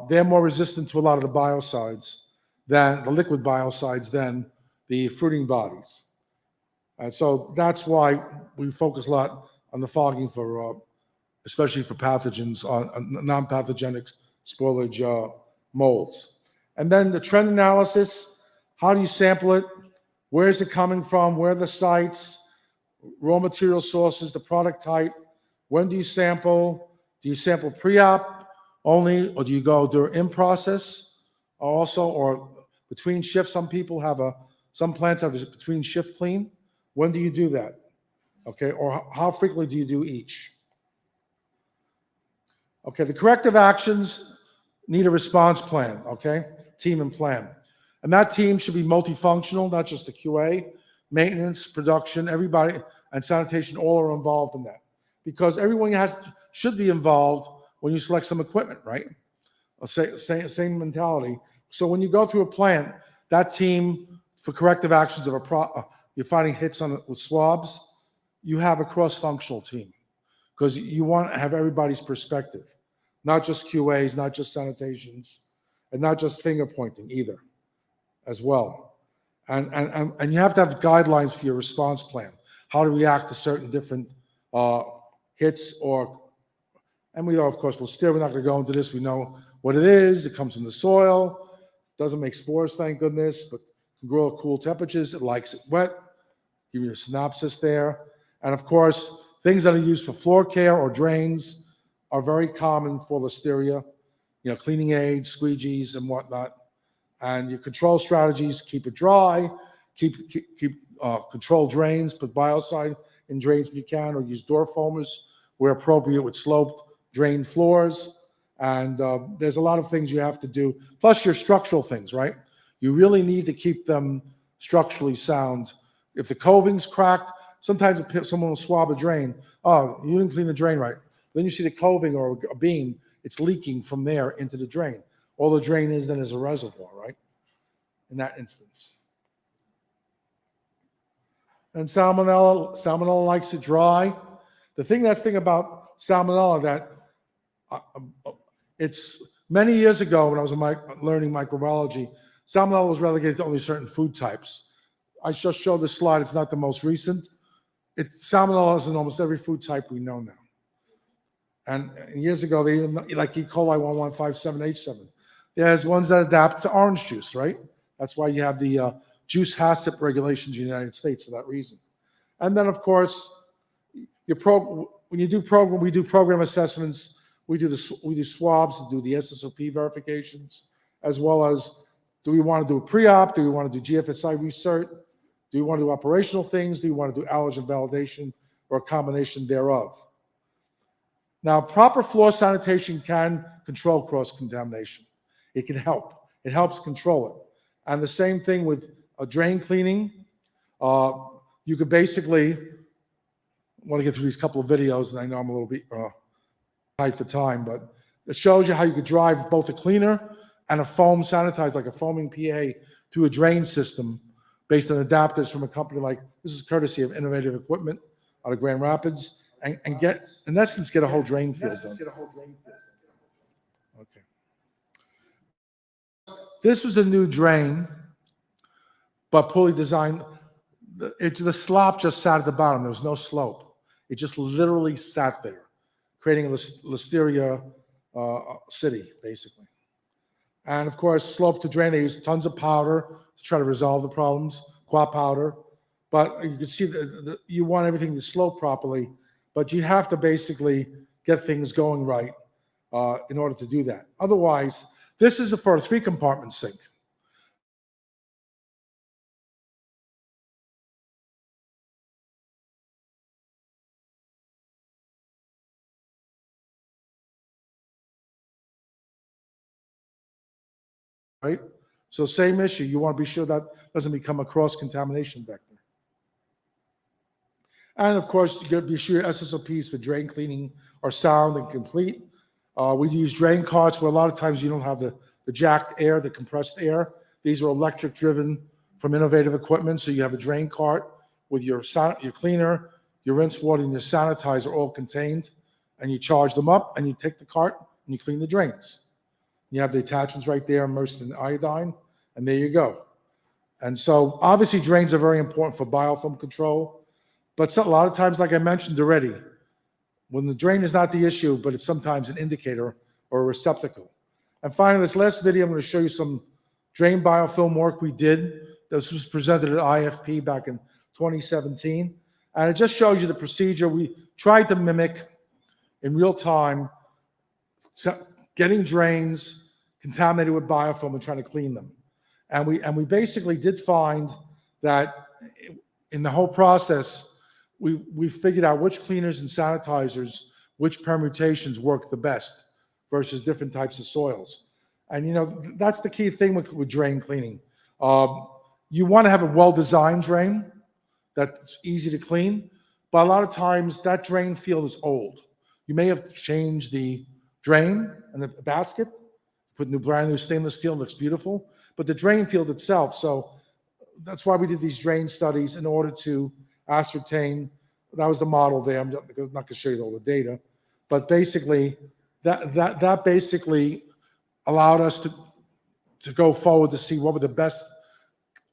They're more resistant to a lot of the biocides than the liquid biocides than the fruiting bodies. And so that's why we focus a lot on the fogging for, especially for pathogens, on non-pathogenic spoilage molds. And then the trend analysis, how do you sample it? Where is it coming from? Where are the sites? Raw material sources, the product type. When do you sample? Do you sample pre-op only, or do you go during in-process also, or between shifts? Some plants have a between shift clean. When do you do that? Okay, or how frequently do you do each? Okay, the corrective actions need a response plan, okay? Team and plan. And that team should be multifunctional, not just the QA, maintenance, production, everybody, and sanitation all are involved in that. Because everyone should be involved when you select some equipment, right? Same mentality. So when you go through a plant, that team for corrective actions of you're finding hits with swabs, you have a cross-functional team because you want to have everybody's perspective, not just QAs, not just sanitations, and not just finger pointing either as well. And you have to have guidelines for your response plan, how to react to certain different hits and we know, of course, listeria, we're not going to go into this. We know what it is. It comes from the soil. It doesn't make spores, thank goodness, but can grow at cool temperatures. It likes it wet. Give you a synopsis there. And of course, things that are used for floor care or drains are very common for listeria. cleaning aids, squeegees, and whatnot. And your control strategies: keep it dry, keep control drains, put biocide in drains when you can, or use door foamers where appropriate with sloped drain floors. And there's a lot of things you have to do. Plus your structural things, right? You really need to keep them structurally sound. If the coving's cracked, sometimes someone will swab a drain. Oh, you didn't clean the drain right. Then you see the coving or a beam, it's leaking from there into the drain. All the drain is then is a reservoir, right? In that instance. And salmonella likes it dry. The thing about salmonella that it's many years ago when I was learning microbiology, salmonella was relegated to only certain food types. I just showed this slide. It's not the most recent. Salmonella is in almost every food type we know now. And years ago, they even, like E. coli 1157H7. There's ones that adapt to orange juice, right? That's why you have the juice HACCP regulations in the United States for that reason. And then, of course, when you do we do program assessments. We do swabs to do the SSOP verifications, as well as do we want to do a pre-op? Do we want to do GFSI research? Do we want to do operational things? Do we want to do allergen validation or a combination thereof? Now, proper floor sanitation can control cross-contamination. It can help. It helps control it. And the same thing with a drain cleaning. You could basically, I want to get through these couple of videos, and I know I'm a little bit tight for time, but it shows you how you could drive both a cleaner and a foam sanitizer, like a foaming PA, through a drain system based on adapters from a company like, this is courtesy of Innovative Equipment out of Grand Rapids, and get, in essence, get a whole drain field done. Okay. This was a new drain, but poorly designed. The slop just sat at the bottom. There was no slope. It just literally sat there, creating a listeria city, basically. And of course, slope to drain, they used tons of powder to try to resolve the problems, quat powder. But you can see that you want everything to slope properly, but you have to basically get things going right in order to do that. Otherwise, this is for a 3-compartment sink. Right? So same issue. You want to be sure that doesn't become a cross-contamination vector. And of course, you got to be sure your SSOPs for drain cleaning are sound and complete. We use drain carts where a lot of times you don't have the jacked air, the compressed air. These are electric driven from Innovative Equipment. So you have a drain cart with your cleaner, your rinse water, and your sanitizer all contained. And you charge them up and you take the cart and you clean the drains. You have the attachments right there immersed in iodine, and there you go. And so obviously drains are very important for biofilm control, but a lot of times, like I mentioned already, when the drain is not the issue, but it's sometimes an indicator or a receptacle. And finally, this last video, I'm going to show you some drain biofilm work we did. This was presented at IFP back in 2017. And it just shows you the procedure we tried to mimic in real time, getting drains contaminated with biofilm and trying to clean them. And we basically did find that in the whole process, we figured out which cleaners and sanitizers, which permutations work the best versus different types of soils. And that's the key thing with drain cleaning. You want to have a well-designed drain that's easy to clean, but a lot of times that drain field is old. You may have changed the drain and the basket, put brand new stainless steel, looks beautiful, but the drain field itself. So that's why we did these drain studies in order to ascertain. That was the model there. I'm not going to show you all the data, but basically that basically allowed us to go forward to see what were the best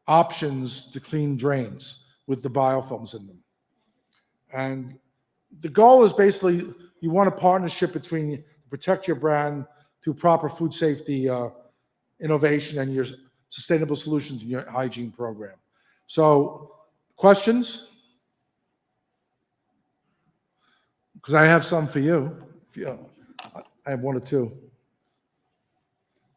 options to clean drains with the biofilms in them. And the goal is basically you want a partnership between protect your brand through proper food safety innovation and your sustainable solutions in your hygiene program. So questions? Because I have some for you. I have one or two.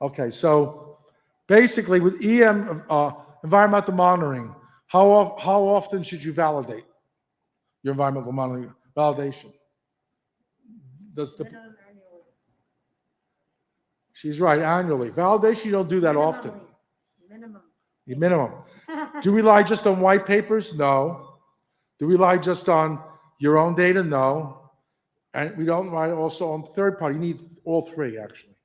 Okay, so basically with environmental monitoring, how often should you validate your environmental monitoring validation? She's right, annually. Validation, you don't do that often. Minimum. Do we rely just on white papers? No. Do we rely just on your own data? No. And we don't rely also on third party. You need all three, actually,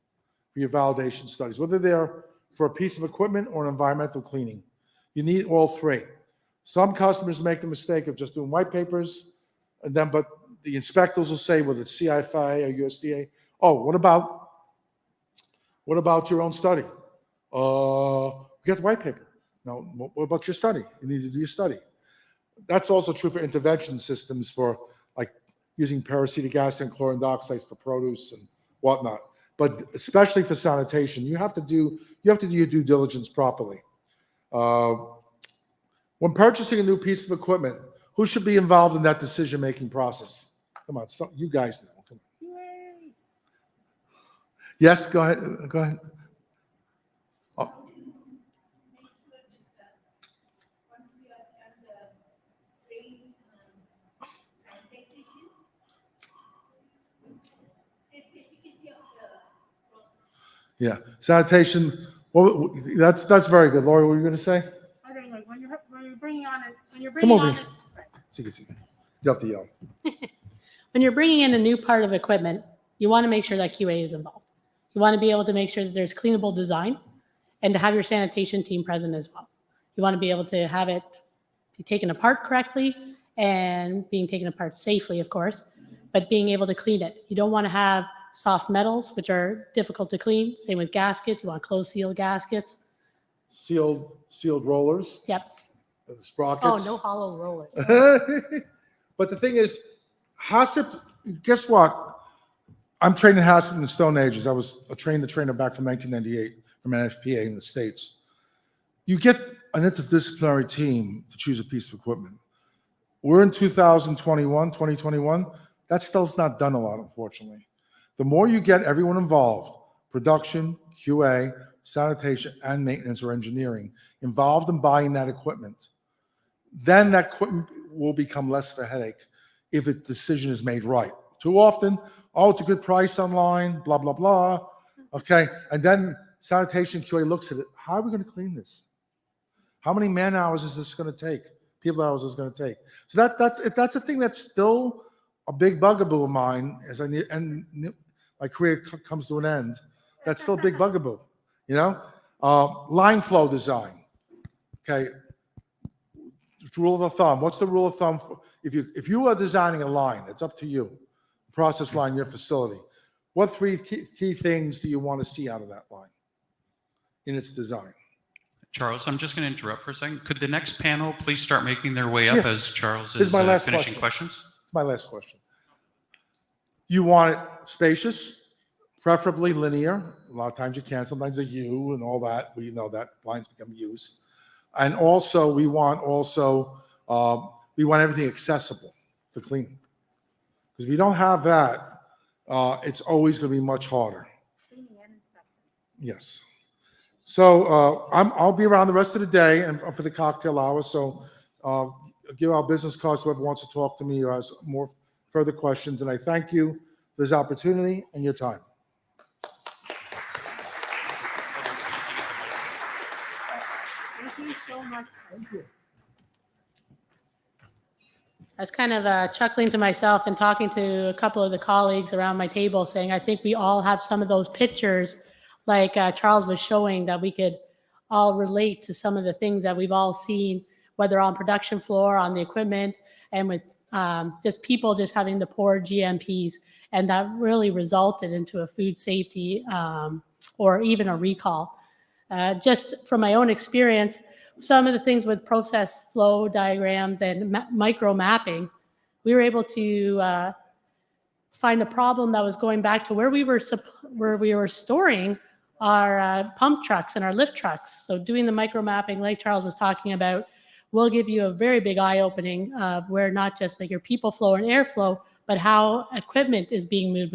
for your validation studies, whether they're for a piece of equipment or an environmental cleaning. You need all three. Some customers make the mistake of just doing white papers, and then, but the inspectors will say, whether it's CFI or USDA, oh, what about your own study? Get the white paper. No, what about your study? You need to do your study. That's also true for intervention systems for like using peracetic acid and chlorine dioxide for produce and whatnot. But especially for sanitation, you have to do your due diligence properly. When purchasing a new piece of equipment, who should be involved in that decision-making process? Come on, you guys know. Come on. Yes, go ahead. Go ahead. Oh. Yeah, sanitation. Well, that's very good. Lori, what were you going to say? Like when you're bringing on it, Come over here. You have to yell. When you're bringing in a new part of equipment, you want to make sure that QA is involved. You want to be able to make sure that there's cleanable design and to have your sanitation team present as well. You want to be able to have it be taken apart correctly and being taken apart safely, of course, but being able to clean it. You don't want to have soft metals, which are difficult to clean. Same with gaskets. You want closed seal gaskets. Sealed rollers. Yep. Sprockets. Oh, no hollow rollers. But the thing is, HACCP, guess what? I'm trained in HACCP in the Stone Ages. I was a trainer back from 1998 from NFPA in the States. You get an interdisciplinary team to choose a piece of equipment. We're in 2021. That still's not done a lot, unfortunately. The more you get everyone involved, production, QA, sanitation, and maintenance or engineering, involved in buying that equipment, then that equipment will become less of a headache if a decision is made right. Too often, oh, it's a good price online, blah, blah, blah. Okay, and then sanitation QA looks at it. How are we going to clean this? How many man hours is this going to take? People hours is going to take. So that's a thing that's still a big bugaboo of mine as my career comes to an end. That's still a big bugaboo, you know? Line flow design. Okay. Rule of thumb. What's the rule of thumb? If you are designing a line, it's up to you. Process line, your facility. What three key things do you want to see out of that line in its design? Charles, I'm just going to interrupt for a second. Could the next panel please start making their way up as Charles is finishing questions? It's my last question. You want it spacious, preferably linear. A lot of times you can. Sometimes a U and all that. We know that lines become U's. And also, we want everything accessible for cleaning. Because if you don't have that, it's always going to be much harder. Yes. So I'll be around the rest of the day and for the cocktail hour. So give our business cards to whoever wants to talk to me or has more further questions. And I thank you for this opportunity and your time. Thank you so much. Thank you. I was kind of chuckling to myself and talking to a couple of the colleagues around my table saying, I think we all have some of those pictures like Charles was showing that we could all relate to some of the things that we've all seen, whether on production floor, on the equipment, and with just people just having the poor GMPs. And that really resulted into a food safety or even a recall. Just from my own experience, some of the things with process flow diagrams and micro mapping, we were able to find a problem that was going back to where we were storing our pump trucks and our lift trucks. So doing the micro mapping, like Charles was talking about, will give you a very big eye-opening of where not just like your people flow and airflow, but how equipment is being moved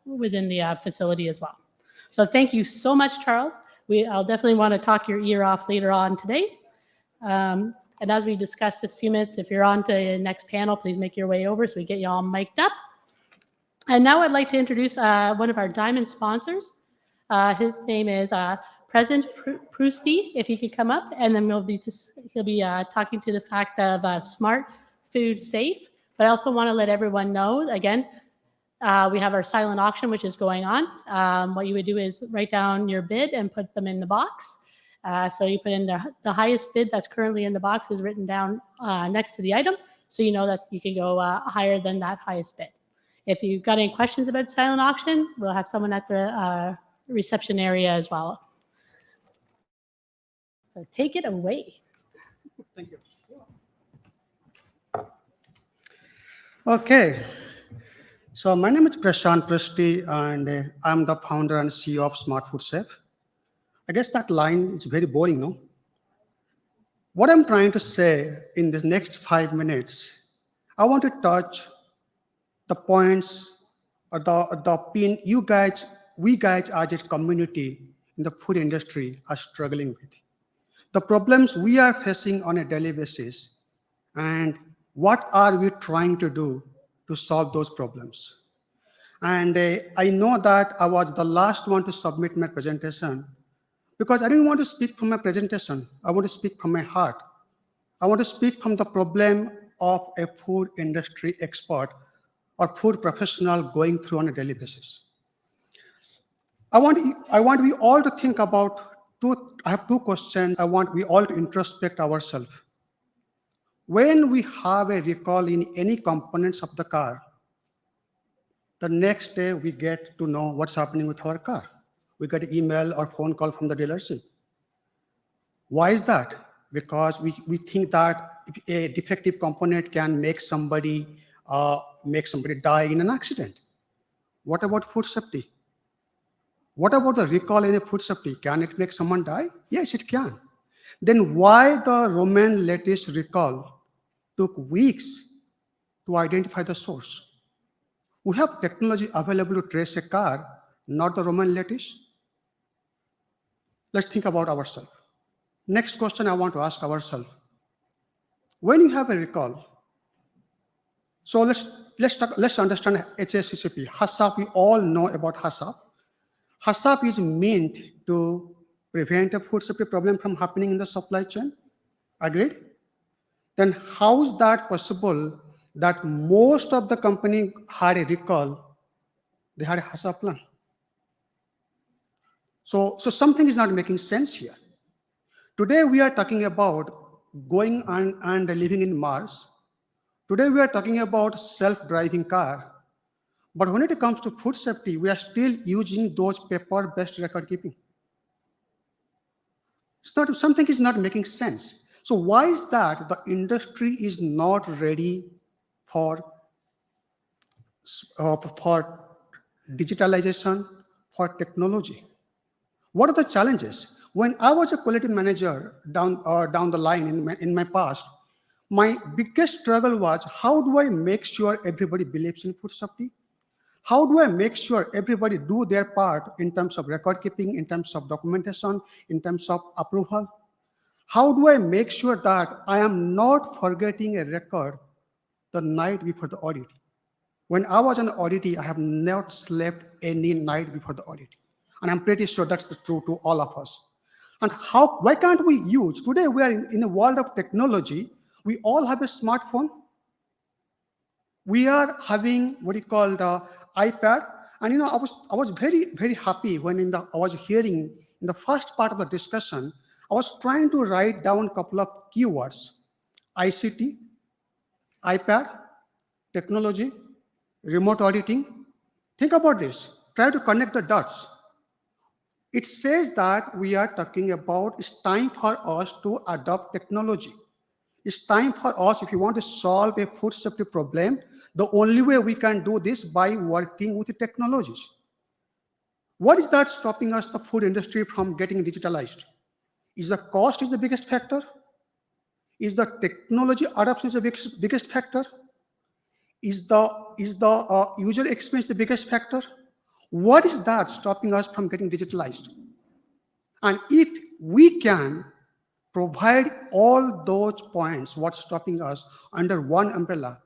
within the facility as well. So thank you so much, Charles. I'll definitely want to talk your ear off later on today. And as we discussed just a few minutes, if you're on to the next panel, please make your way over so we get you all mic'd up. And now I'd like to introduce one of our diamond sponsors. His name is President Prousty, if he could come up, and then he'll be talking to the fact of smart food safe. But I also want to let everyone know, again, we have our silent auction, which is going on. What you would do is write down your bid and put them in the box. So you put in the highest bid that's currently in the box is written down next to the item, so you know that you can go higher than that highest bid. If you've got any questions about silent auction, we'll have someone at the reception area as well. So take it away. Thank you. Okay. So my name is Prashant Presti, and I'm the founder and CEO of Smart Food Safe. I guess that line is very boring, no? What I'm trying to say in this next 5 minutes, I want to touch the points or the opinion we guys as a community in the food industry are struggling with. The problems we are facing on a daily basis, and what are we trying to do to solve those problems. And I know that I was the last one to submit my presentation because I didn't want to speak from my presentation. I want to speak from my heart. I want to speak from the problem of a food industry expert or food professional going through on a daily basis. I want we all to think about I have two questions. I want we all to introspect ourselves. When we have a recall in any components of the car, the next day we get to know what's happening with our car. We get an email or phone call from the dealership. Why is that? Because we think that a defective component can make somebody die in an accident. What about food safety? What about the recall in a food safety? Can it make someone die? Yes, it can. Then why the Roman lettuce recall took weeks to identify the source? We have technology available to trace a car, not the Roman lettuce. Let's think about ourselves. Next question I want to ask ourselves. When you have a recall, so let's understand HACCP. HACCP, we all know about HACCP. HACCP is meant to prevent a food safety problem from happening in the supply chain. Agreed? Then how is that possible that most of the company had a recall, they had a HACCP plan? So something is not making sense here. Today we are talking about going and living in Mars. Today we are talking about self-driving car. But when it comes to food safety, we are still using those paper-based record keeping. Something is not making sense. So why is that the industry is not ready for digitalization, for technology? What are the challenges? When I was a quality manager down the line in my past, my biggest struggle was how do I make sure everybody believes in food safety? How do I make sure everybody do their part in terms of record keeping, in terms of documentation, in terms of approval? How do I make sure that I am not forgetting a record the night before the audit? When I was an auditee, I have not slept any night before the audit. And I'm pretty sure that's true to all of us. And why can't we use, today we are in a world of technology, we all have a smartphone. We are having what you call the iPad. And I was very, very happy when I was hearing in the first part of the discussion, I was trying to write down a couple of keywords: ICT, iPad, technology, remote auditing. Think about this. Try to connect the dots. It says that we are talking about it's time for us to adopt technology. It's time for us, if you want to solve a food safety problem, the only way we can do this by working with the technologies. What is that stopping us, the food industry, from getting digitalized? Is the cost is the biggest factor? Is the technology adoption is the biggest factor? Is the user experience the biggest factor? What is that stopping us from getting digitalized? And if we can provide all those points, what's stopping us under one umbrella,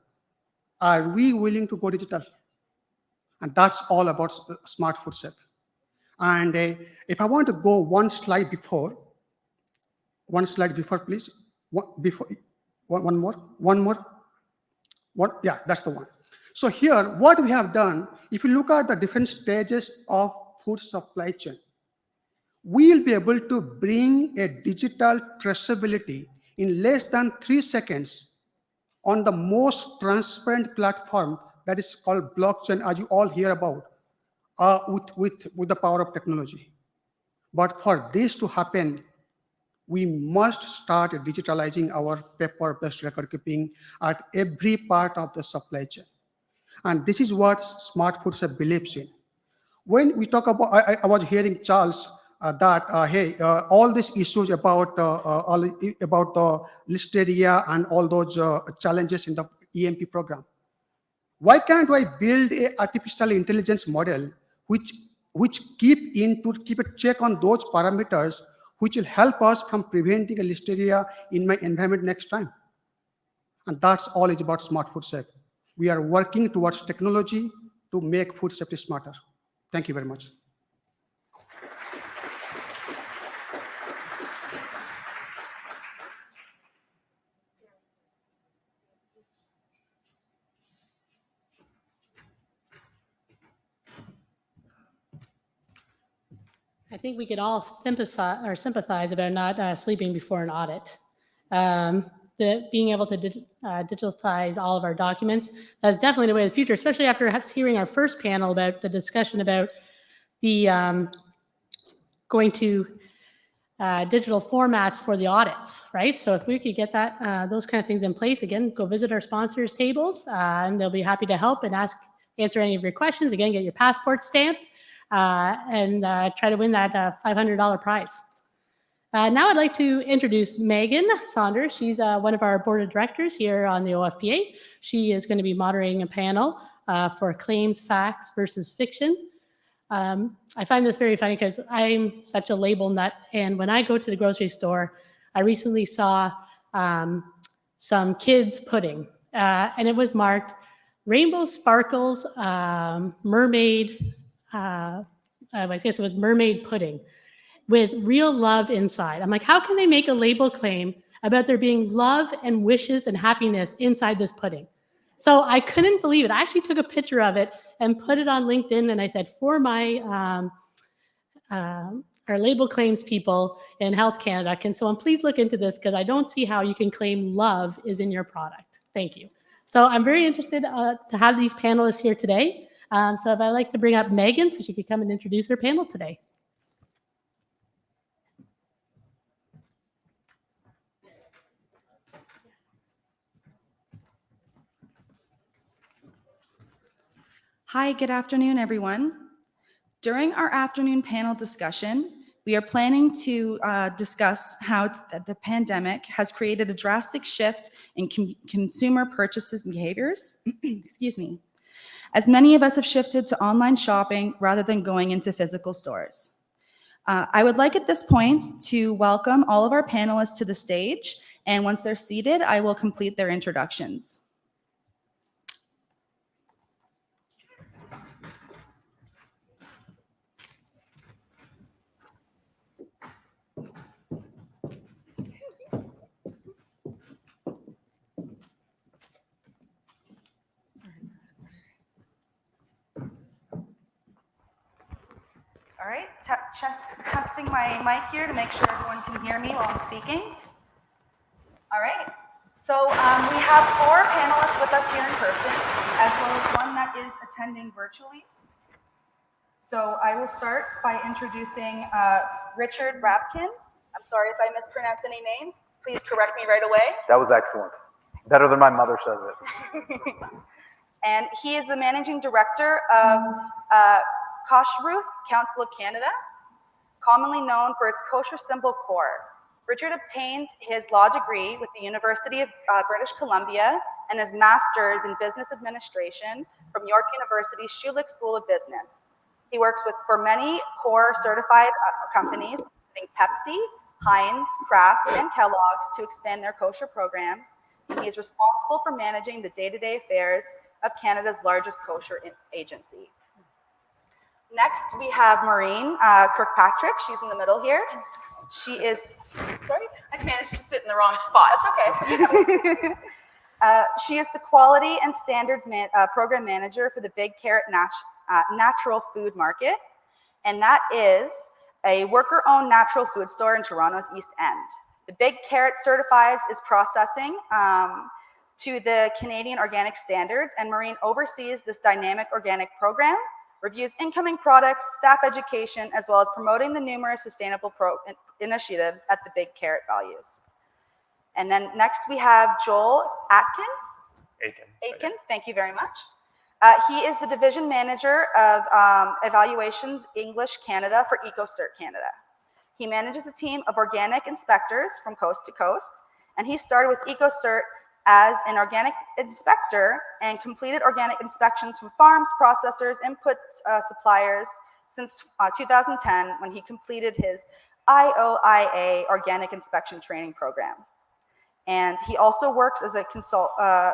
are we willing to go digital? And that's all about smart food safety. And if I want to go one slide before, please. One more. Yeah, that's the one. So here, what we have done, if you look at the different stages of food supply chain, we'll be able to bring a digital traceability in less than 3 seconds on the most transparent platform that is called blockchain, as you all hear about, with the power of technology. But for this to happen, we must start digitalizing our paper-based record keeping at every part of the supply chain. And this is what Smart Food Safe believes in. When we talk about, I was hearing Charles all these issues about listeria and all those challenges in the EMP program. Why can't I build a artificial intelligence model which keep a check on those parameters, which will help us from preventing a listeria in my environment next time? And that's all is about Smart Food Safe. We are working towards technology to make food safety smarter. Thank you very much. I think we could all sympathize about not sleeping before an audit. Being able to digitize all of our documents, that's definitely the way of the future, especially after hearing our first panel about the discussion about the going to digital formats for the audits, right? So if we could get that those kind of things in place, again, go visit our sponsors' tables, and they'll be happy to help and answer any of your questions. Again, get your passport stamped, and try to win that $500 prize. Now I'd like to introduce Megan Saunders. She's one of our board of directors here on the OFPA. She is going to be moderating a panel for claims, facts versus fiction. I find this very funny because I'm such a label nut, and when I go to the grocery store, I recently saw some kids' pudding, and it was marked Rainbow Sparkles Mermaid, I guess it was mermaid pudding, with real love inside. I'm like, how can they make a label claim about there being love and wishes and happiness inside this pudding? So I couldn't believe it. I actually took a picture of it and put it on LinkedIn, and I said, for my our label claims people in Health Canada, can someone please look into this, because I don't see how you can claim love is in your product. Thank you. So I'm very interested to have these panelists here today. So if I'd like to bring up Megan so she could come and introduce her panel today. Hi, good afternoon, everyone. During our afternoon panel discussion, we are planning to discuss how the pandemic has created a drastic shift in consumer purchases behaviors, excuse me, as many of us have shifted to online shopping rather than going into physical stores. I would like at this point to welcome all of our panelists to the stage, and once they're seated, I will complete their introductions. All right, testing my mic here to make sure everyone can hear me while I'm speaking. All right, so we have 4 panelists with us here in person, as well as one that is attending virtually. So I will start by introducing Richard Rapkin. I'm sorry if I mispronounce any names. Please correct me right away. That was excellent. Better than my mother says it. And he is the managing director of Kosheruth Council of Canada, commonly known for its kosher symbol core. Richard obtained his law degree with the University of British Columbia and his master's in business administration from York University's Schulich School of Business. He works for many core certified companies, including Pepsi, Heinz, Kraft, and Kellogg's, to expand their kosher programs. And he is responsible for managing the day-to-day affairs of Canada's largest kosher agency. Next, we have Maureen Kirkpatrick. She's in the middle here. She is, sorry? I managed to sit in the wrong spot. That's okay. She is the Quality and Standards Program Manager for the Big Carrot Natural Food Market, and that is a worker-owned natural food store in Toronto's East End. The Big Carrot certifies its processing to the Canadian organic standards, and Maureen oversees this dynamic organic program, reviews incoming products, staff education, as well as promoting the numerous sustainable initiatives at the Big Carrot values. And then next we have Joel Aitken, thank you very much. He is the Division Manager of Evaluations English Canada for EcoCert Canada. He manages a team of organic inspectors from coast to coast, and he started with EcoCert as an organic inspector and completed organic inspections from farms, processors, input suppliers since 2010, when he completed his IOIA organic inspection training program. And he also works as a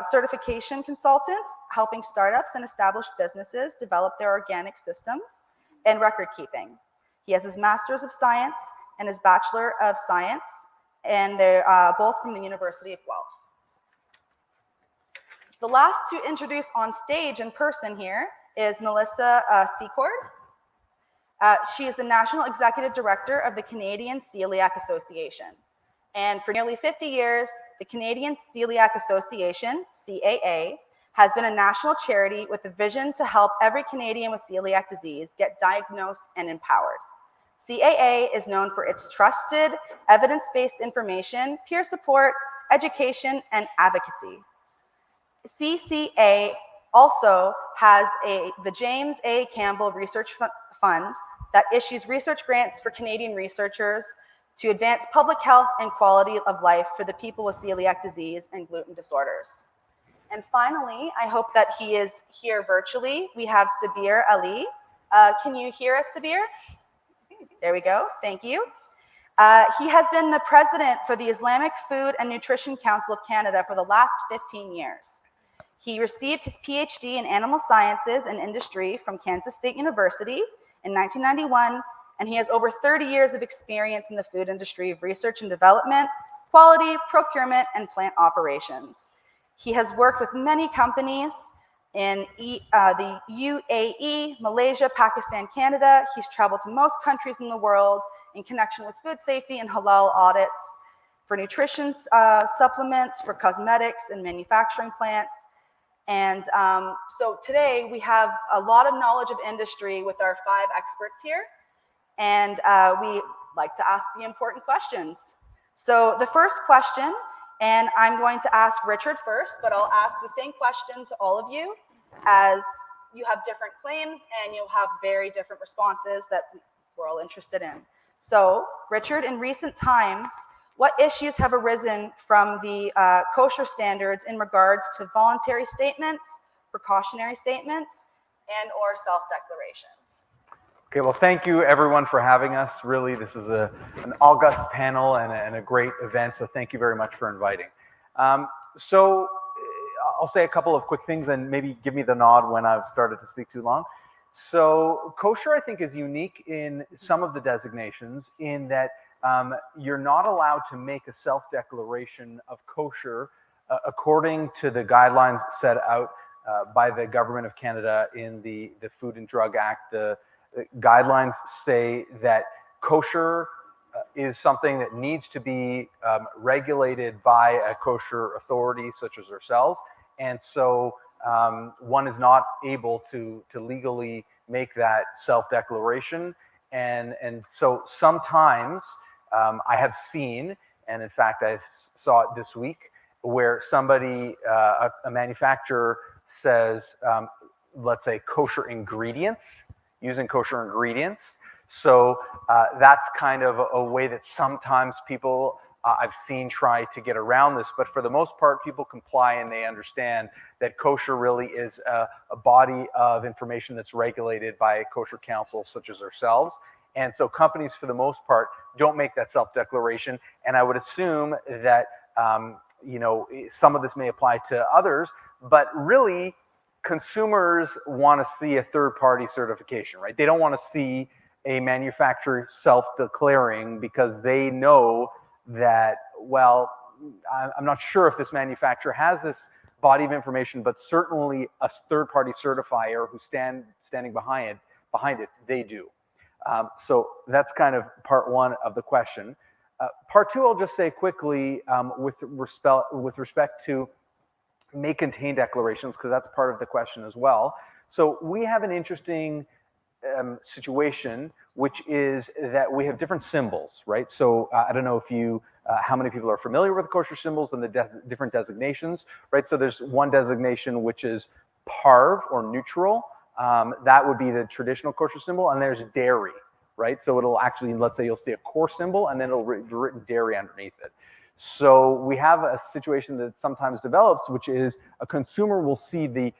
certification consultant, helping startups and established businesses develop their organic systems and record keeping. He has his Master's of Science and his Bachelor of Science, and they're both from the University of Guelph. The last to introduce on stage in person here is Melissa Secord. She is the National Executive Director of the Canadian Celiac Association. And for nearly 50 years, the Canadian Celiac Association, CAA, has been a national charity with a vision to help every Canadian with celiac disease get diagnosed and empowered. CAA is known for its trusted, evidence-based information, peer support, education, and advocacy. CCA also has the James A. Campbell Research Fund that issues research grants for Canadian researchers to advance public health and quality of life for the people with celiac disease and gluten disorders. And finally, I hope that he is here virtually. We have Sabir Ali. Can you hear us, Sabir? There we go, thank you. He has been the president for the Islamic Food and Nutrition Council of Canada for the last 15 years. He received his PhD in Animal Sciences and Industry from Kansas State University in 1991, and he has over 30 years of experience in the food industry of research and development, quality, procurement, and plant operations. He has worked with many companies in the UAE, Malaysia, Pakistan, Canada. He's traveled to most countries in the world in connection with food safety and halal audits for nutrition supplements, for cosmetics and manufacturing plants. And so today we have a lot of knowledge of industry with our 5 experts here. And we like to ask the important questions. So the first question, and I'm going to ask Richard first, but I'll ask the same question to all of you, as you have different claims and you'll have very different responses that we're all interested in. So Richard, in recent times, what issues have arisen from the kosher standards in regards to voluntary statements, precautionary statements, and or self-declarations? Okay, well, thank you everyone for having us. Really, this is an august panel and a great event, so thank you very much for inviting. So I'll say a couple of quick things and maybe give me the nod when I've started to speak too long. So kosher, I think, is unique in some of the designations in that you're not allowed to make a self-declaration of kosher according to the guidelines set out by the Government of Canada in the Food and Drug Act. The guidelines say that kosher is something that needs to be regulated by a kosher authority such as ourselves. And so one is not able to legally make that self-declaration. And so sometimes I have seen, and in fact I saw it this week, where somebody, a manufacturer says, let's say kosher ingredients, using kosher ingredients. So that's kind of a way that sometimes people I've seen try to get around this, but for the most part, people comply and they understand that kosher really is a body of information that's regulated by a kosher council such as ourselves. And so companies, for the most part, don't make that self-declaration. And I would assume that, you know, some of this may apply to others, but really consumers want to see a third-party certification, right? They don't want to see a manufacturer self-declaring because they know that, well, I'm not sure if this manufacturer has this body of information, but certainly a third-party certifier who's standing behind it, they do. So that's kind of part one of the question. Part two, I'll just say quickly with respect to may contain declarations, because that's part of the question as well. So we have an interesting situation, which is that we have different symbols, right? So I don't know if you, how many people are familiar with kosher symbols and the different designations, right? So there's one designation which is parv or neutral. That would be the traditional kosher symbol, and there's dairy, right? So it'll actually, let's say you'll see a core symbol and then it'll be written dairy underneath it. So we have a situation that sometimes develops, which is a consumer will see the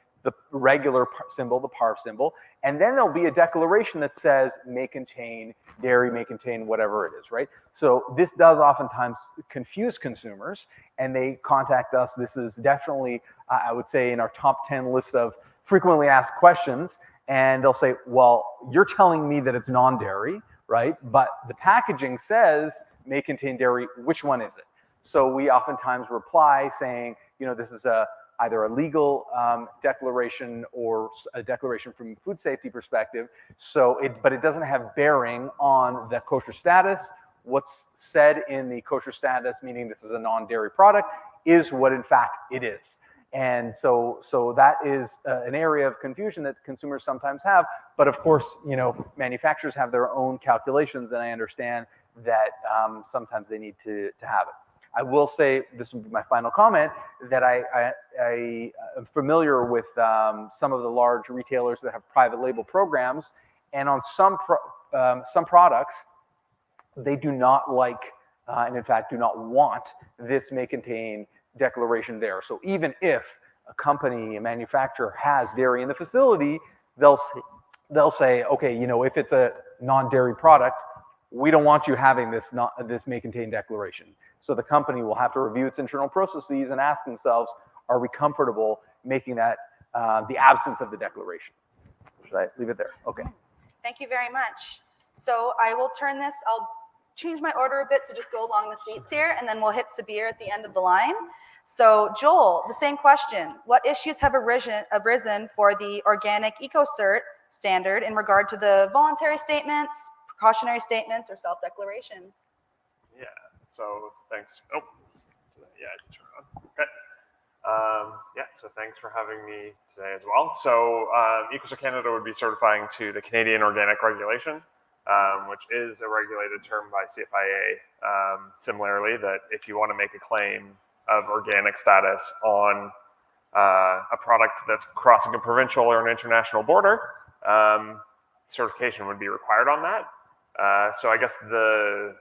regular symbol, the parv symbol, and then there'll be a declaration that says may contain dairy, may contain whatever it is, right? So this does oftentimes confuse consumers, and they contact us. This is definitely, I would say, in our top 10 list of frequently asked questions, and they'll say, well, you're telling me that it's non-dairy, right? But the packaging says may contain dairy, which one is it? So we oftentimes reply saying, you know, this is either a legal declaration or a declaration from a food safety perspective. So but it doesn't have bearing on the kosher status. What's said in the kosher status, meaning this is a non-dairy product, is what in fact it is. And so that is an area of confusion that consumers sometimes have. But of course, you know, manufacturers have their own calculations, and I understand that sometimes they need to have it. I will say, this will be my final comment, that I am familiar with some of the large retailers that have private label programs, and on some products, they do not like, and in fact do not want, this may contain declaration there. So even if a company, a manufacturer has dairy in the facility, they'll say, okay, you know, if it's a non-dairy product, we don't want you having this may contain declaration. So the company will have to review its internal processes and ask themselves, are we comfortable making that the absence of the declaration? Should I leave it there? Okay. Thank you very much. So I will turn this, I'll change my order a bit to just go along the seats here, and then we'll hit Sabir at the end of the line. So Joel, the same question. What issues have arisen for the organic EcoCert standard in regard to the voluntary statements, precautionary statements, or self-declarations? Yeah, so thanks. Oh, yeah, I can turn it on. Okay. Yeah, so thanks for having me today as well. So EcoCert Canada would be certifying to the Canadian Organic Regulation, which is a regulated term by CFIA. Similarly, that if you want to make a claim of organic status on a product that's crossing a provincial or an international border, certification would be required on that. So I guess the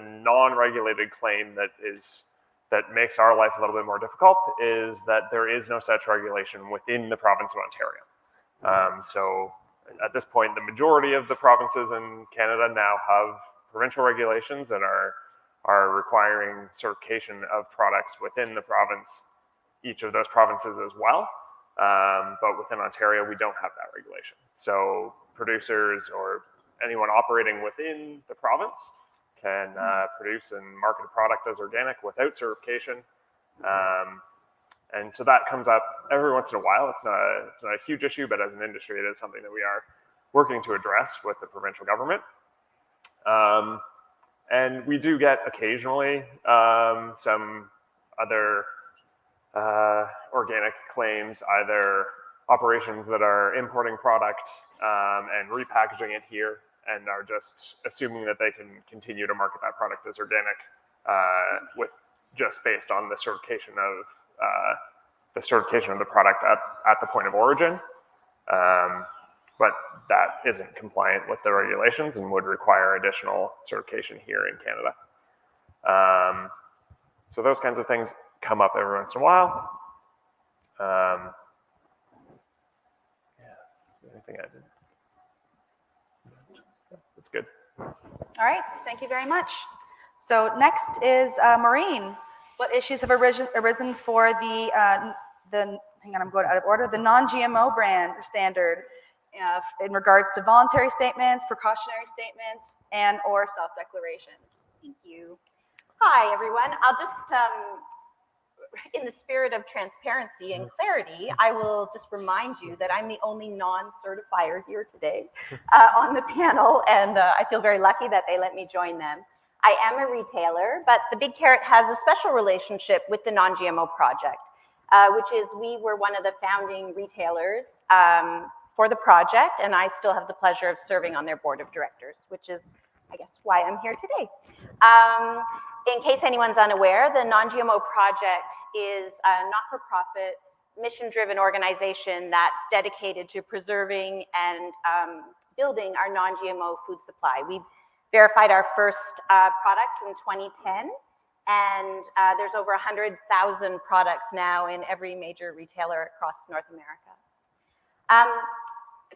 non-regulated claim that makes our life a little bit more difficult is that there is no such regulation within the province of Ontario. So at this point, the majority of the provinces in Canada now have provincial regulations that are requiring certification of products within the province, each of those provinces as well. But within Ontario, we don't have that regulation. So producers or anyone operating within the province can produce and market a product as organic without certification. And so that comes up every once in a while. It's not a huge issue, but as an industry, it is something that we are working to address with the provincial government. And we do get occasionally some other organic claims, either operations that are importing product and repackaging it here and are just assuming that they can continue to market that product as organic with just based on the certification of the product at the point of origin. But that isn't compliant with the regulations and would require additional certification here in Canada. So those kinds of things come up every once in a while. Yeah, anything I did. That's good. All right, thank you very much. So next is Maureen. What issues have arisen for the hang on, I'm going out of order, the non-GMO brand standard in regards to voluntary statements, precautionary statements, and or self-declarations? Thank you. Hi, everyone. I'll just, in the spirit of transparency and clarity, I will just remind you that I'm the only non-certifier here today on the panel, and I feel very lucky that they let me join them. I am a retailer, but the Big Carrot has a special relationship with the Non-GMO Project, which is we were one of the founding retailers for the project, and I still have the pleasure of serving on their board of directors, which is, I guess, why I'm here today. In case anyone's unaware, the Non-GMO Project is a not-for-profit, mission-driven organization that's dedicated to preserving and building our non-GMO food supply. We verified our first products in 2010, and there's over 100,000 products now in every major retailer across North America.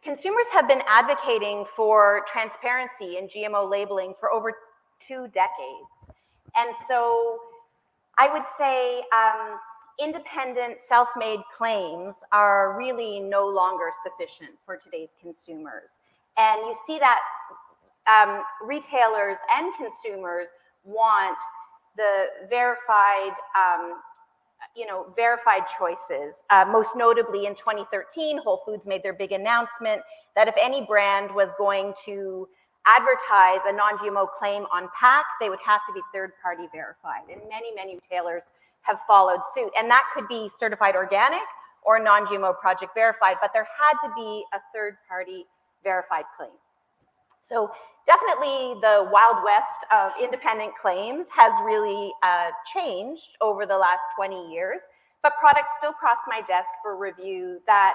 Consumers have been advocating for transparency in GMO labeling for over 2 decades. And so I would say independent self-made claims are really no longer sufficient for today's consumers. And you see that retailers and consumers want the verified, verified choices. Most notably in 2013, Whole Foods made their big announcement that if any brand was going to advertise a non-GMO claim on pack, they would have to be third-party verified. And many, many retailers have followed suit. And that could be certified organic or non-GMO project verified, but there had to be a third-party verified claim. So definitely the Wild West of independent claims has really changed over the last 20 years, but products still cross my desk for review that,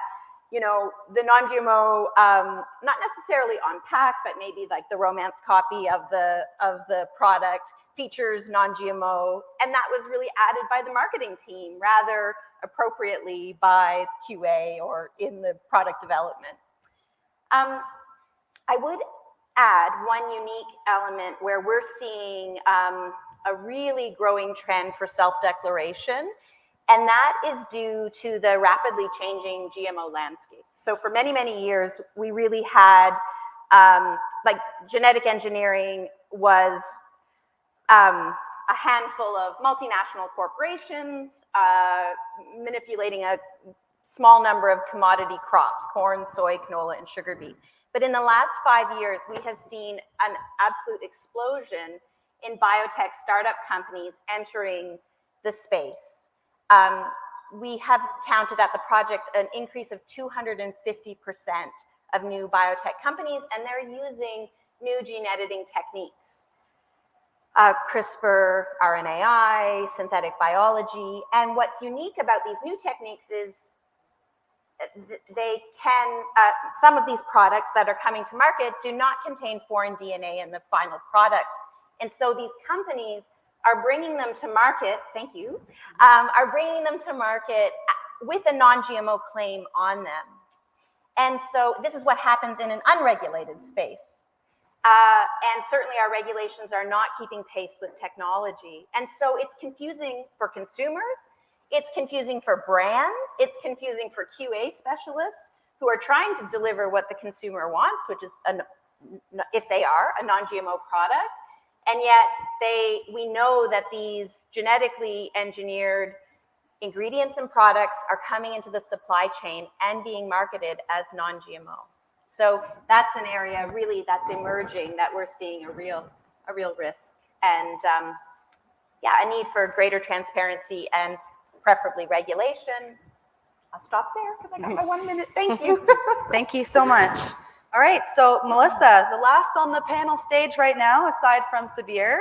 the non-GMO, not necessarily on pack, but maybe like the romance copy of the product features non-GMO, and that was really added by the marketing team rather appropriately by QA or in the product development. I would add one unique element where we're seeing a really growing trend for self-declaration, and that is due to the rapidly changing GMO landscape. So for many, many years, we really had, genetic engineering was a handful of multinational corporations manipulating a small number of commodity crops, corn, soy, canola, and sugar beet. But in the last 5 years, we have seen an absolute explosion in biotech startup companies entering the space. We have counted at the project an increase of 250% of new biotech companies, and they're using new gene editing techniques. CRISPR, RNAi, synthetic biology, and what's unique about these new techniques is they can, some of these products that are coming to market do not contain foreign DNA in the final product. And so these companies are bringing them to market, thank you, are bringing them to market with a non-GMO claim on them. And so this is what happens in an unregulated space. And certainly our regulations are not keeping pace with technology. And so it's confusing for consumers, it's confusing for brands, it's confusing for QA specialists who are trying to deliver what the consumer wants, which is, if they are, a non-GMO product. And yet we know that these genetically engineered ingredients and products are coming into the supply chain and being marketed as non-GMO. So that's an area really that's emerging that we're seeing a real risk, and a need for greater transparency and preferably regulation. I'll stop there because I got my 1 minute. Thank you. Thank you so much. All right, so Melissa, the last on the panel stage right now, aside from Sabir,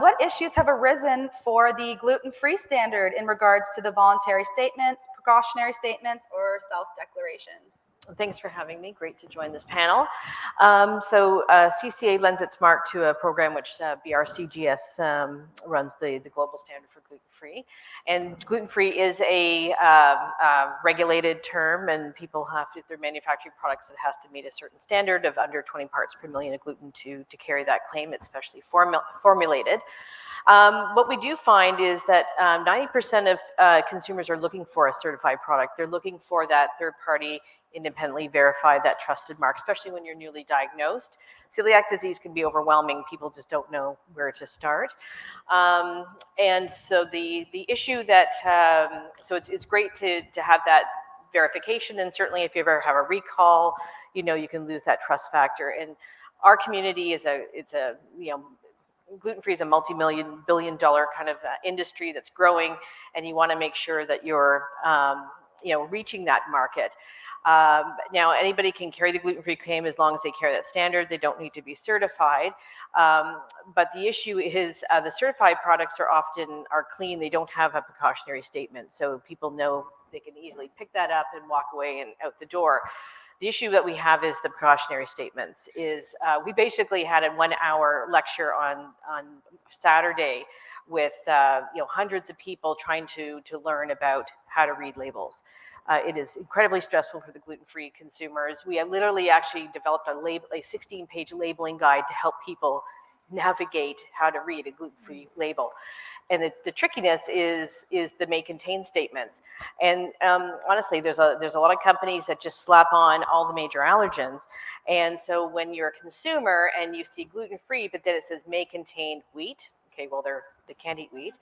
what issues have arisen for the gluten-free standard in regards to the voluntary statements, precautionary statements, or self-declarations? Thanks for having me. Great to join this panel. CCA lends its mark to a program which BRCGS runs the global standard for gluten-free. And gluten-free is a regulated term, and people have to, if they're manufacturing products, it has to meet a certain standard of under 20 parts per million of gluten to carry that claim. It's specially formulated. What we do find is that 90% of consumers are looking for a certified product. They're looking for that third-party, independently verified, that trusted mark, especially when you're newly diagnosed. Celiac disease can be overwhelming. People just don't know where to start. And so the issue that, so it's great to have that verification, and certainly if you ever have a recall, you know, you can lose that trust factor. And our community is gluten-free is a multi-billion-dollar kind of industry that's growing, and you want to make sure that you're, reaching that market. Now, anybody can carry the gluten-free claim as long as they carry that standard. They don't need to be certified. But the issue is the certified products are often clean. They don't have a precautionary statement, so people know they can easily pick that up and walk away and out the door. The issue that we have is the precautionary statements. We basically had a 1-hour lecture on Saturday with hundreds of people trying to learn about how to read labels. It is incredibly stressful for the gluten-free consumers. We have literally actually developed a 16-page labeling guide to help people navigate how to read a gluten-free label. And the trickiness is the may contain statements. And honestly, there's a lot of companies that just slap on all the major allergens. And so when you're a consumer and you see gluten-free, but then it says may contain wheat, okay, well, they can't eat wheat.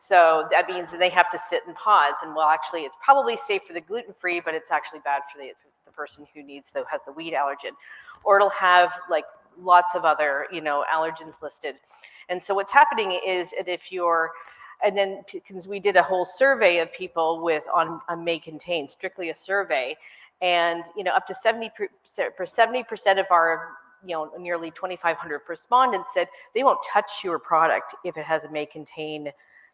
So that means that they have to sit and pause. And well, actually, it's probably safe for the gluten-free, but it's actually bad for the person who has the wheat allergen. Or it'll have like lots of other, allergens listed. And so what's happening is that because we did a whole survey of people on may contain, strictly a survey, and up to 70% of our nearly 2,500 respondents said they won't touch your product if it has a may contain,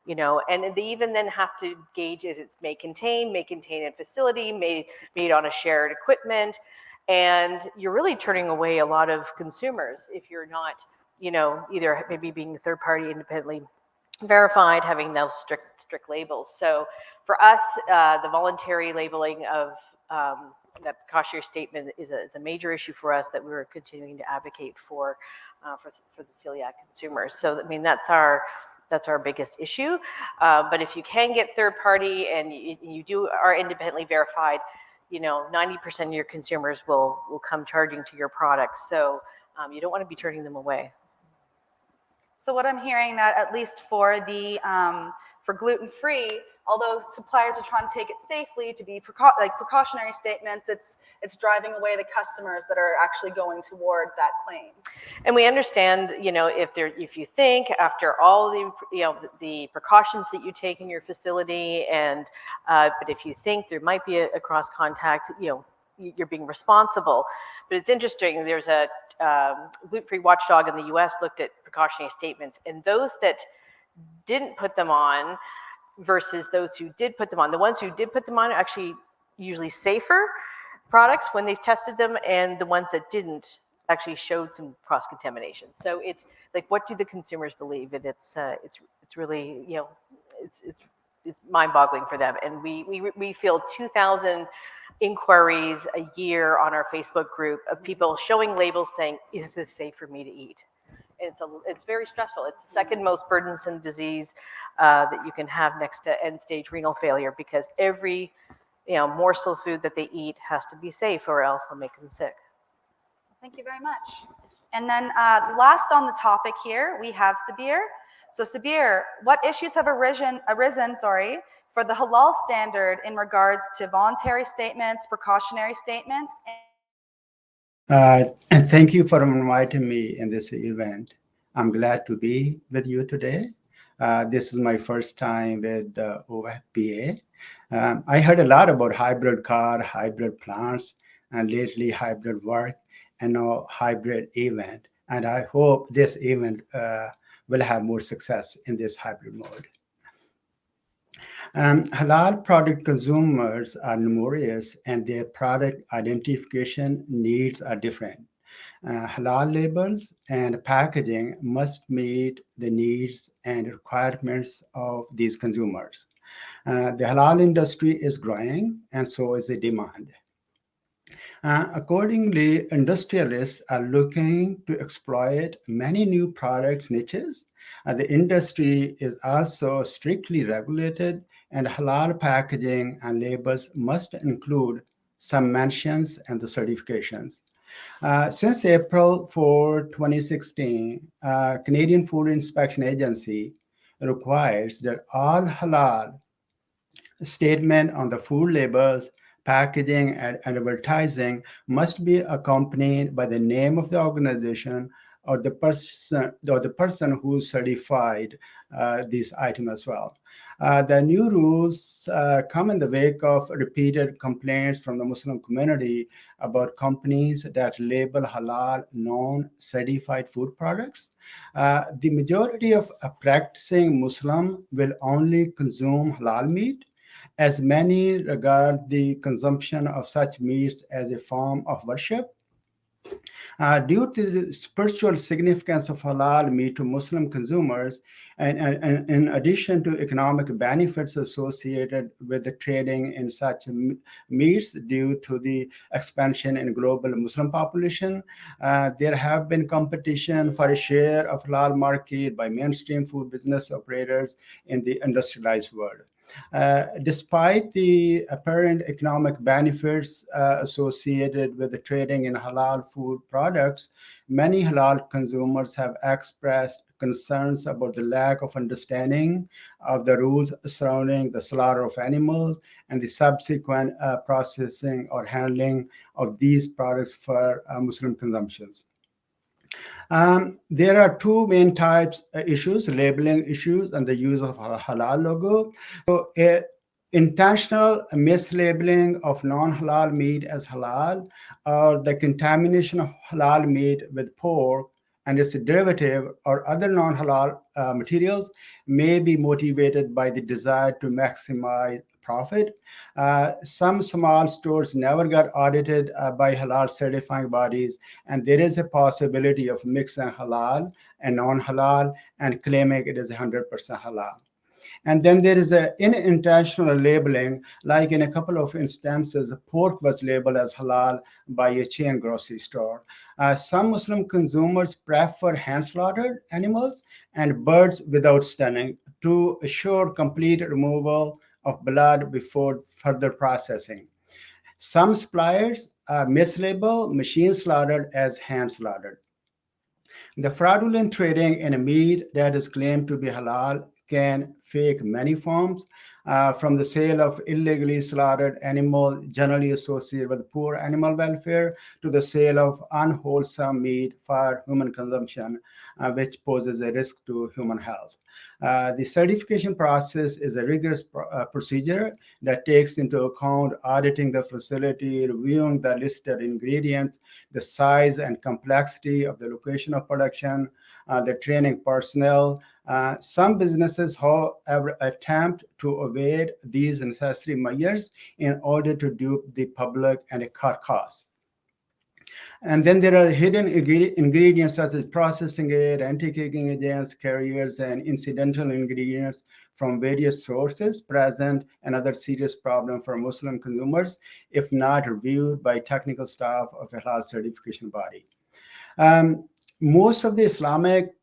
and they even then have to gauge if it's may contain in facility, made on a shared equipment, and you're really turning away a lot of consumers if you're not, either maybe being third party independently verified, having those strict labels. So for us, the voluntary labeling of that precautionary statement is a major issue for us that we're continuing to advocate for the celiac consumers. So I mean that's our biggest issue. But if you can get third party and you are independently verified, 90% of your consumers will come charging to your products. So you don't want to be turning them away. So what I'm hearing that at least for for gluten-free, although suppliers are trying to take it safely to be precautionary statements, it's driving away the customers that are actually going toward that claim. And we understand, if you think after all the precautions that you take in your facility, and but if you think there might be a cross contact, you're being responsible. But it's interesting. There's a gluten-free watchdog in the U.S. looked at precautionary statements, and those that didn't put them on versus those who did put them on. The ones who did put them on are actually usually safer products when they've tested them, and the ones that didn't actually showed some cross-contamination. So it's like, what do the consumers believe? And it's really, it's mind-boggling for them. And we field 2,000 inquiries a year on our Facebook group of people showing labels saying, "Is this safe for me to eat?" And it's very stressful. It's the second most burdensome disease that you can have next to end-stage renal failure, because every morsel of food that they eat has to be safe, or else it'll make them sick. Thank you very much. And then last on the topic here, we have Sabir. So Sabir, what issues have arisen for the halal standard in regards to voluntary statements, precautionary statements? And thank you for inviting me in this event. I'm glad to be with you today. This is my first time with the OFPA. I heard a lot about hybrid car, hybrid plants, and lately hybrid work, and now hybrid event. And I hope this event will have more success in this hybrid mode. Halal product consumers are numerous and their product identification needs are different. Halal labels and packaging must meet the needs and requirements of these consumers. The halal industry is growing, and so is the demand. Accordingly, industrialists are looking to exploit many new products niches. The industry is also strictly regulated, and halal packaging and labels must include some mentions and the certifications. Since April 4, 2016, Canadian Food Inspection Agency requires that all halal statement on the food labels, packaging, and advertising must be accompanied by the name of the organization or the person who certified this item as well. The new rules come in the wake of repeated complaints from the Muslim community about companies that label halal non-certified food products. The majority of practicing Muslim will only consume halal meat, as many regard the consumption of such meats as a form of worship. Due to the spiritual significance of halal meat to Muslim consumers, and in addition to economic benefits associated with the trading in such meats due to the expansion in global Muslim population, there have been competition for a share of halal market by mainstream food business operators in the industrialized world. Despite the apparent economic benefits associated with the trading in halal food products, many halal consumers have expressed concerns about the lack of understanding of the rules surrounding the slaughter of animals and the subsequent processing or handling of these products for Muslim consumptions. There are two main types issues, labeling issues and the use of a halal logo. So intentional mislabeling of non-halal meat as halal, or the contamination of halal meat with pork and its derivative or other non-halal materials may be motivated by the desire to maximize profit. Some small stores never got audited by halal certifying bodies, and there is a possibility of mixing halal and non-halal and claiming it is 100% halal. And then there is an unintentional labeling, like in a couple of instances, pork was labeled as halal by a chain grocery store. Some Muslim consumers prefer hand-slaughtered animals and birds without stunning to assure complete removal of blood before further processing. Some suppliers mislabel machine slaughtered as hand slaughtered. The fraudulent trading in a meat that is claimed to be halal can take many forms, from the sale of illegally slaughtered animals generally associated with poor animal welfare to the sale of unwholesome meat for human consumption, which poses a risk to human health. The certification process is a rigorous procedure that takes into account auditing the facility, reviewing the listed ingredients, the size and complexity of the location of production, the training personnel. Some businesses, however, attempt to evade these necessary measures in order to dupe the public and cut costs. And then there are hidden ingredients such as processing aid, anti-kicking agents, carriers, and incidental ingredients from various sources present another serious problem for Muslim consumers if not reviewed by technical staff of a halal certification body. Most of the Islamic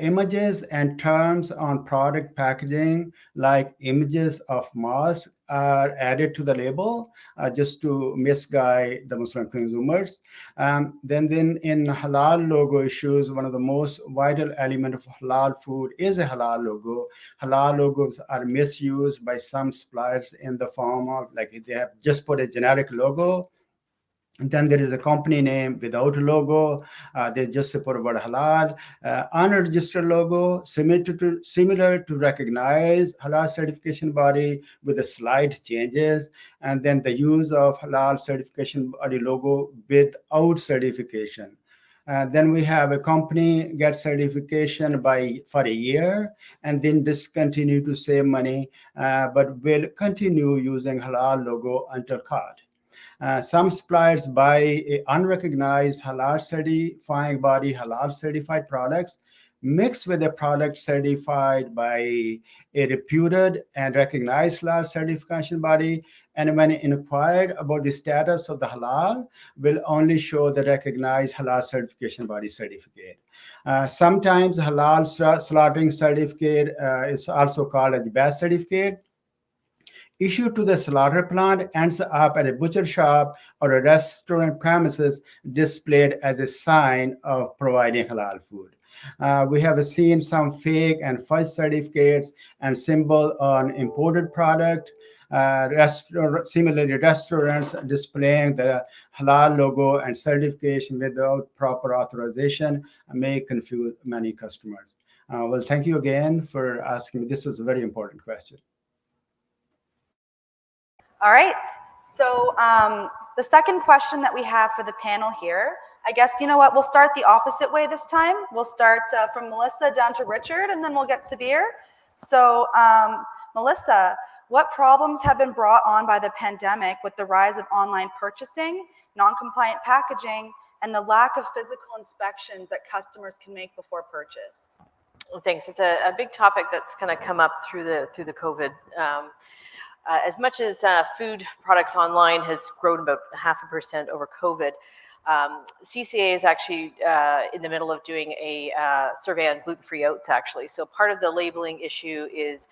images and terms on product packaging, like images of mosque, are added to the label just to misguide the Muslim consumers. Then in halal logo issues, one of the most vital element of halal food is a halal logo. Halal logos are misused by some suppliers in the form of, like, they have just put a generic logo. And then there is a company name without a logo. They just support about halal. Unregistered logo, similar to recognized halal certification body with the slight changes. And then the use of halal certification body logo without certification. Then we have a company get certification for a year and then discontinue to save money, but will continue using halal logo until caught. Some suppliers buy a unrecognized halal certifying body, halal certified products mixed with a product certified by a reputed and recognized halal certification body. And when inquired about the status of the halal, will only show the recognized halal certification body certificate. Sometimes halal slaughtering certificate is also called as the batch certificate, issued to the slaughter plant, ends up at a butcher shop or a restaurant premises displayed as a sign of providing halal food. We have seen some fake and false certificates and symbol on imported product. Similarly, restaurants displaying the halal logo and certification without proper authorization may confuse many customers. Well, thank you again for asking. This was a very important question. All right, so the second question that we have for the panel here, I guess, you know what, we'll start the opposite way this time. We'll start from Melissa down to Richard, and then we'll get Sabir. So Melissa, what problems have been brought on by the pandemic with the rise of online purchasing, non-compliant packaging, and the lack of physical inspections that customers can make before purchase? Well, thanks. It's a big topic that's kind of come up through the COVID. As much as food products online has grown about 0.5% over COVID, CCA is actually in the middle of doing a survey on gluten-free oats, actually. So part of the labeling issue is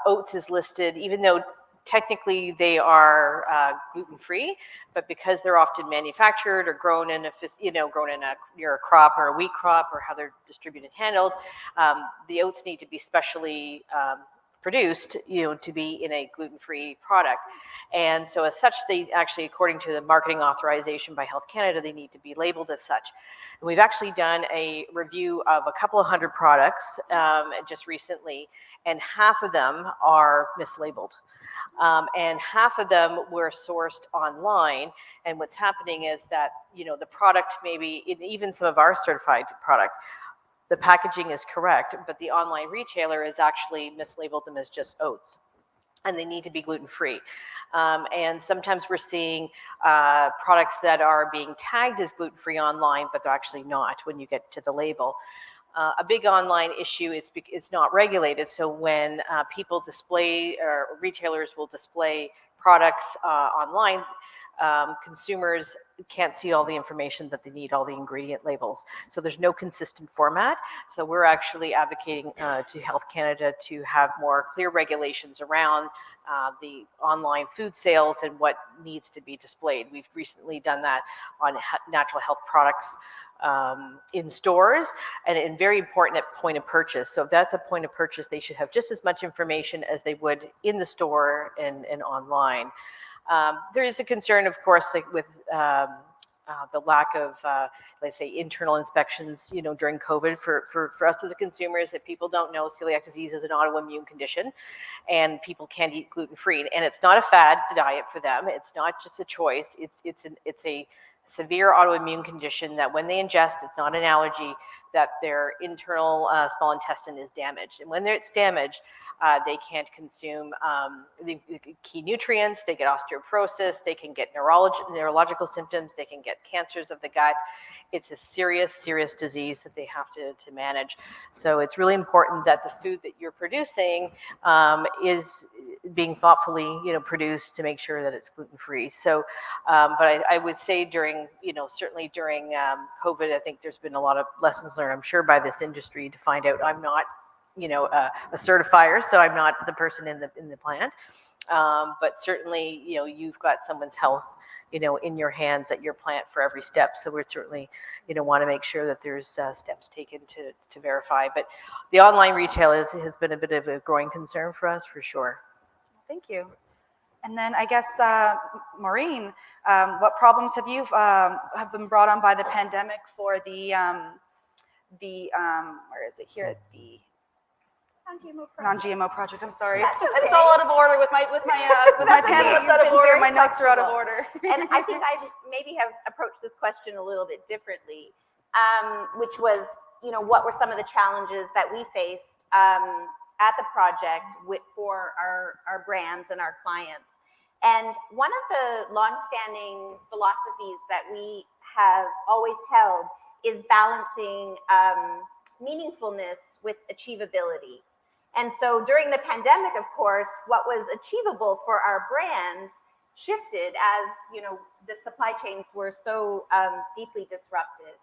oats is listed, even though technically they are gluten-free, but because they're often manufactured or grown in near a crop or a wheat crop or how they're distributed and handled, the oats need to be specially produced, to be in a gluten-free product. And so as such, they actually, according to the marketing authorization by Health Canada, they need to be labeled as such. And we've actually done a review of a couple of hundred products just recently, and half of them are mislabeled. And half of them were sourced online. And what's happening is that, the product, maybe even some of our certified product, the packaging is correct, but the online retailer is actually mislabeled them as just oats, and they need to be gluten-free. And sometimes we're seeing products that are being tagged as gluten-free online, but they're actually not when you get to the label. A big online issue, it's not regulated, so when people display, or retailers will display products online, consumers can't see all the information that they need, all the ingredient labels. So there's no consistent format. So we're actually advocating to Health Canada to have more clear regulations around the online food sales and what needs to be displayed. We've recently done that on natural health products in stores, and very important at point of purchase. So if that's a point of purchase, they should have just as much information as they would in the store and online. There is a concern, of course, with the lack of, let's say, internal inspections, during COVID for us as a consumer, is that people don't know celiac disease is an autoimmune condition, and people can't eat gluten-free. And it's not a fad diet for them. It's not just a choice. It's a severe autoimmune condition that when they ingest, it's not an allergy, that their internal small intestine is damaged. And when it's damaged, they can't consume the key nutrients, they get osteoporosis, they can get neurological symptoms, they can get cancers of the gut. It's a serious, serious disease that they have to manage. So it's really important that the food that you're producing is being thoughtfully, produced to make sure that it's gluten-free. So, but I would say during, certainly during COVID, I think there's been a lot of lessons learned, I'm sure, by this industry to find out. I'm not, a certifier, so I'm not the person in the plant. But certainly, you've got someone's health, in your hands at your plant for every step. So we're certainly, want to make sure that there's steps taken to verify. But the online retail has been a bit of a growing concern for us, for sure. Thank you. And then I guess, Maureen, what problems have been brought on by the pandemic for the where is it here? Non-GMO project. I'm sorry. That's okay. It's all out of order with my panelists out of order. My notes are out of order. And I think I maybe have approached this question a little bit differently, which was, what were some of the challenges that we faced at the project for our brands and our clients. And one of the longstanding philosophies that we have always held is balancing meaningfulness with achievability. And so during the pandemic, of course, what was achievable for our brands shifted as, the supply chains were so deeply disrupted.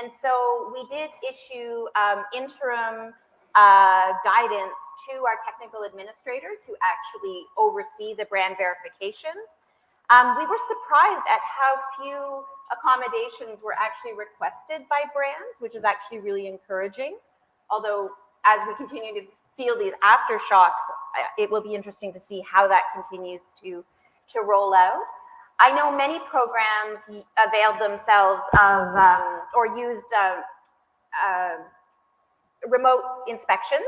And so we did issue interim guidance to our technical administrators who actually oversee the brand verifications. We were surprised at how few accommodations were actually requested by brands, which is actually really encouraging. Although as we continue to feel these aftershocks, it will be interesting to see how that continues to roll out. I know many programs availed themselves of or used remote inspections.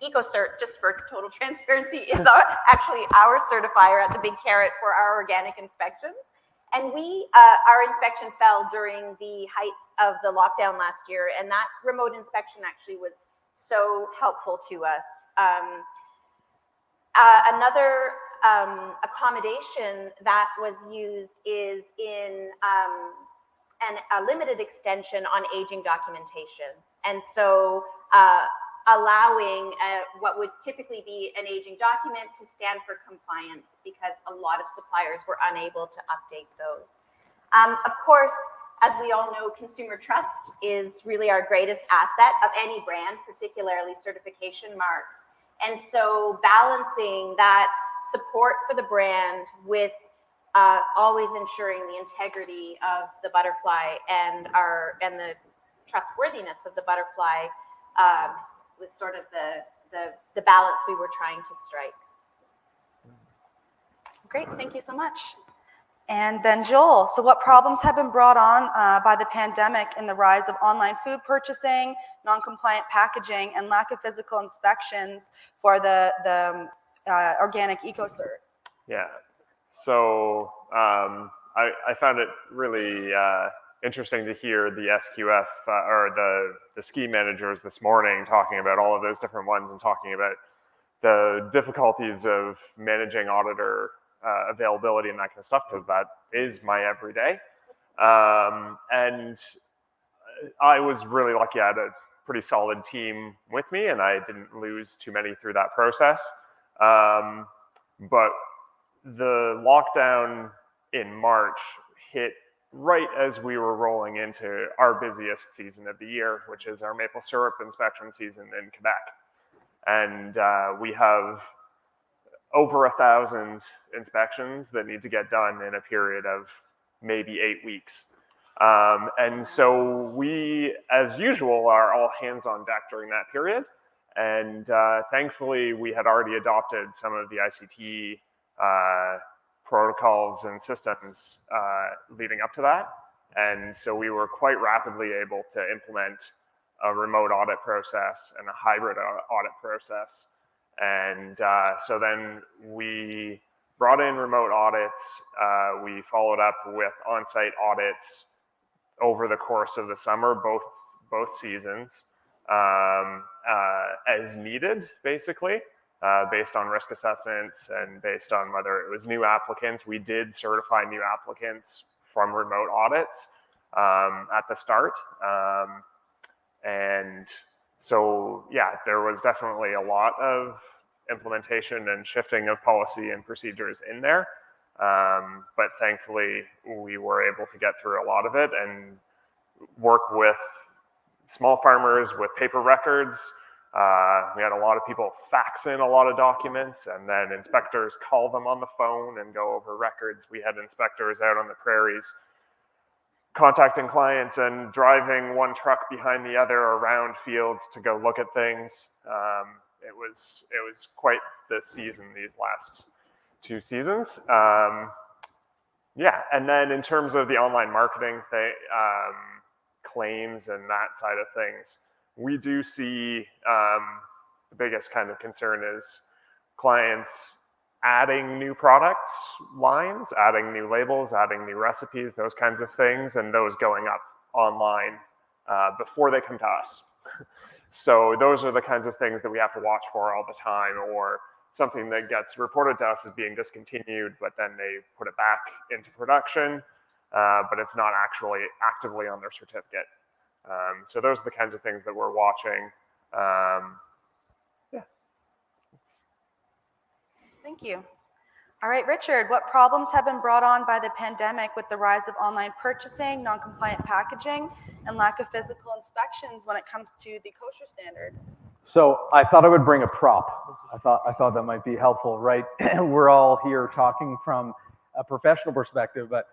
EcoCert, just for total transparency, is actually our certifier at the Big Carrot for our organic inspections. And our inspection fell during the height of the lockdown last year, and that remote inspection actually was so helpful to us. Another accommodation that was used is in a limited extension on aging documentation. And so allowing what would typically be an aging document to stand for compliance, because a lot of suppliers were unable to update those. Of course, as we all know, consumer trust is really our greatest asset of any brand, particularly certification marks. And so balancing that support for the brand with always ensuring the integrity of the butterfly and the trustworthiness of the butterfly was sort of the balance we were trying to strike. Great, thank you so much. And then Joel, so what problems have been brought on by the pandemic in the rise of online food purchasing, non-compliant packaging, and lack of physical inspections for the organic EcoCert? Yeah, so I found it really interesting to hear the SQF or the ski managers this morning talking about all of those different ones and talking about the difficulties of managing auditor availability and that kind of stuff, because that is my everyday. And I was really lucky. I had a pretty solid team with me, and I didn't lose too many through that process. But the lockdown in March hit right as we were rolling into our busiest season of the year, which is our maple syrup inspection season in Quebec. And we have over 1,000 inspections that need to get done in a period of maybe 8 weeks. And so we, as usual, are all hands on deck during that period. And thankfully, we had already adopted some of the ICT protocols and systems leading up to that. And so we were quite rapidly able to implement a remote audit process and a hybrid audit process. And so then we brought in remote audits. We followed up with on-site audits over the course of the summer, both seasons, as needed, basically, based on risk assessments and based on whether it was new applicants. We did certify new applicants from remote audits at the start. And so, yeah, there was definitely a lot of implementation and shifting of policy and procedures in there. But thankfully, we were able to get through a lot of it and work with small farmers with paper records. We had a lot of people fax in a lot of documents, and then inspectors call them on the phone and go over records. We had inspectors out on the prairies contacting clients and driving one truck behind the other around fields to go look at things. It was quite the season these last 2 seasons. Yeah, and then in terms of the online marketing claims and that side of things, we do see the biggest kind of concern is clients adding new product lines, adding new labels, adding new recipes, those kinds of things, and those going up online before they come to us. So those are the kinds of things that we have to watch for all the time, or something that gets reported to us as being discontinued, but then they put it back into production, but it's not actually actively on their certificate. So those are the kinds of things that we're watching. Yeah. Thank you. All right, Richard, what problems have been brought on by the pandemic with the rise of online purchasing, non-compliant packaging, and lack of physical inspections when it comes to the kosher standard? So I thought I would bring a prop. I thought that might be helpful, right? We're all here talking from a professional perspective, but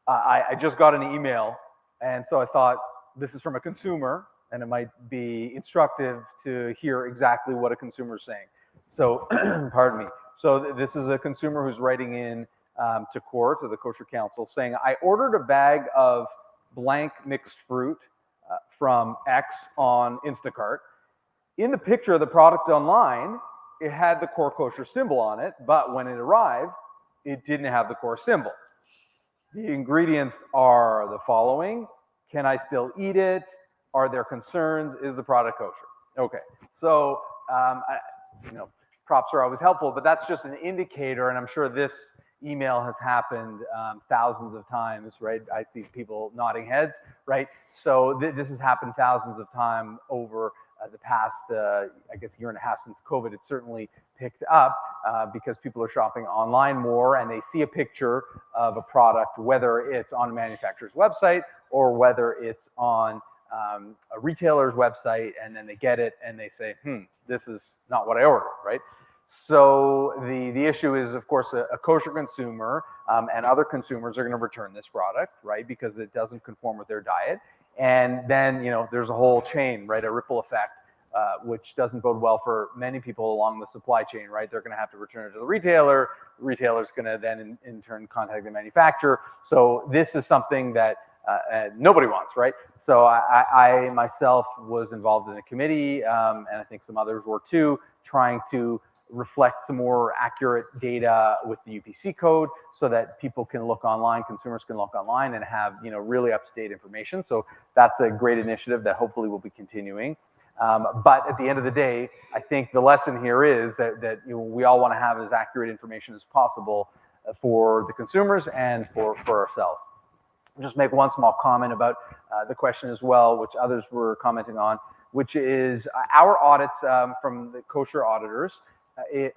I just got an email, and so I thought this is from a consumer, and it might be instructive to hear exactly what a consumer is saying. So, pardon me. So this is a consumer who's writing in to court, to the Kosher Council, saying, I ordered a bag of blank mixed fruit from X on Instacart. In the picture of the product online, it had the core kosher symbol on it, but when it arrived, it didn't have the core symbol. The ingredients are the following. Can I still eat it? Are there concerns? Is the product kosher? Okay, so props are always helpful, but that's just an indicator, and I'm sure this email has happened thousands of times, right? I see people nodding heads, right? So this has happened thousands of times over the past, I guess, year and a half since COVID. It's certainly picked up because people are shopping online more, and they see a picture of a product, whether it's on a manufacturer's website or whether it's on a retailer's website, and then they get it and they say, this is not what I ordered, right? So the issue is, of course, a kosher consumer and other consumers are going to return this product, right? Because it doesn't conform with their diet. And then, there's a whole chain, right? A ripple effect, which doesn't bode well for many people along the supply chain, right? They're going to have to return it to the retailer. The retailer's going to then, in turn, contact the manufacturer. So this is something that nobody wants, right? So I myself was involved in a committee, and I think some others were too, trying to reflect some more accurate data with the UPC code so that people can look online, consumers can look online and have really up-to-date information. So that's a great initiative that hopefully will be continuing. But at the end of the day, I think the lesson here is that we all want to have as accurate information as possible for the consumers and for ourselves. I'll just make one small comment about the question as well, which others were commenting on, which is our audits from the kosher auditors is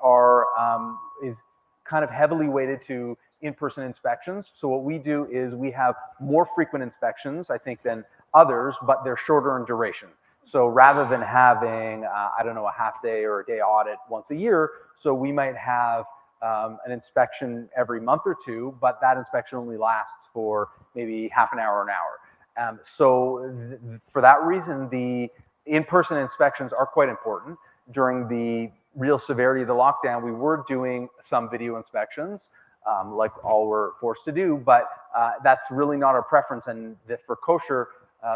kind of heavily weighted to in-person inspections. So what we do is we have more frequent inspections, I think, than others, but they're shorter in duration. So rather than having, a half day or a day audit once a year, so we might have an inspection every month or two, but that inspection only lasts for maybe half an hour or an hour. So for that reason, the in-person inspections are quite important. During the real severity of the lockdown, we were doing some video inspections, like all we're forced to do, but that's really not our preference. And for kosher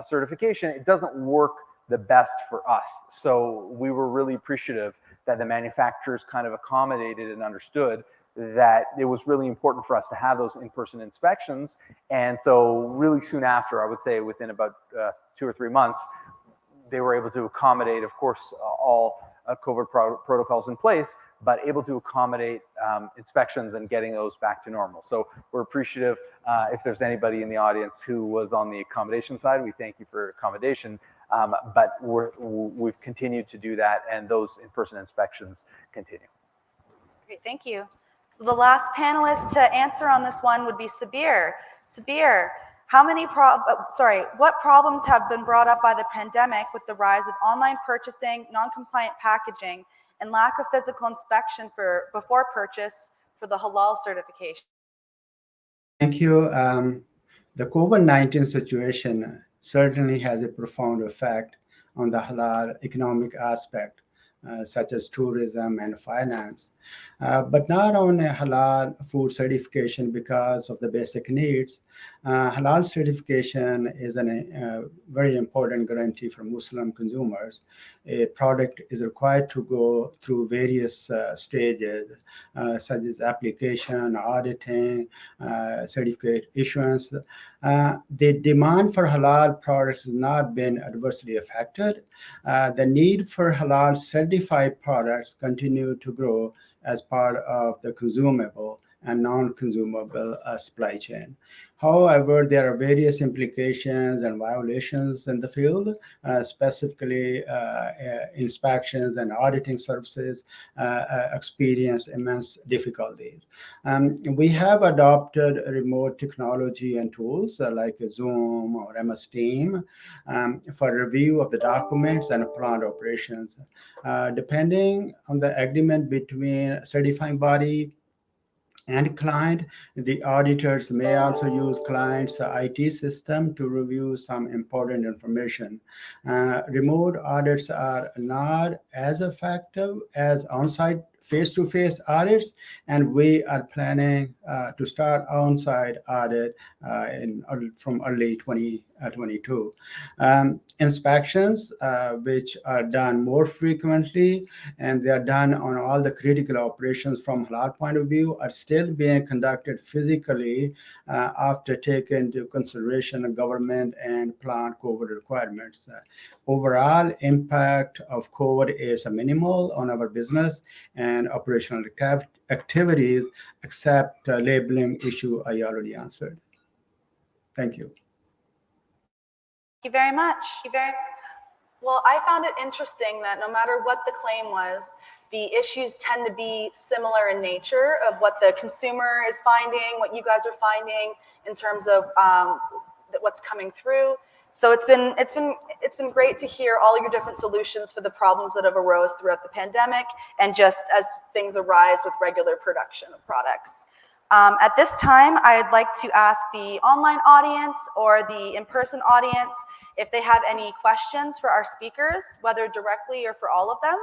certification, it doesn't work the best for us. So we were really appreciative that the manufacturers kind of accommodated and understood that it was really important for us to have those in-person inspections. And so really soon after, I would say within about 2 or 3 months, they were able to accommodate, of course, all COVID protocols in place, but able to accommodate inspections and getting those back to normal. So we're appreciative. If there's anybody in the audience who was on the accommodation side, we thank you for accommodation. But we've continued to do that, and those in-person inspections continue. Great, thank you. So the last panelist to answer on this one would be Sabir. Sabir, what problems have been brought up by the pandemic with the rise of online purchasing, non-compliant packaging, and lack of physical inspection before purchase for the halal certification? Thank you. The COVID-19 situation certainly has a profound effect on the halal economic aspect, such as tourism and finance. But not only halal food certification because of the basic needs. Halal certification is a very important guarantee for Muslim consumers. A product is required to go through various stages, such as application, auditing, certificate issuance. The demand for halal products has not been adversely affected. The need for halal certified products continue to grow as part of the consumable and non-consumable supply chain. However, there are various implications and violations in the field, specifically inspections and auditing services experience immense difficulties. We have adopted remote technology and tools like Zoom or MS Team for review of the documents and plant operations. Depending on the agreement between certifying body and client, the auditors may also use client's IT system to review some important information. Remote audits are not as effective as on-site face-to-face audits, and we are planning to start on-site audit from early 2022. Inspections, which are done more frequently, and they are done on all the critical operations from halal point of view, are still being conducted physically after taking into consideration government and plant COVID requirements. Overall impact of COVID is minimal on our business and operational activities, except labeling issue I already answered. Thank you. Thank you very much. Well, I found it interesting that no matter what the claim was, the issues tend to be similar in nature of what the consumer is finding, what you guys are finding in terms of what's coming through. So it's been great to hear all your different solutions for the problems that have arose throughout the pandemic, and just as things arise with regular production of products. At this time, I'd like to ask the online audience or the in-person audience if they have any questions for our speakers, whether directly or for all of them.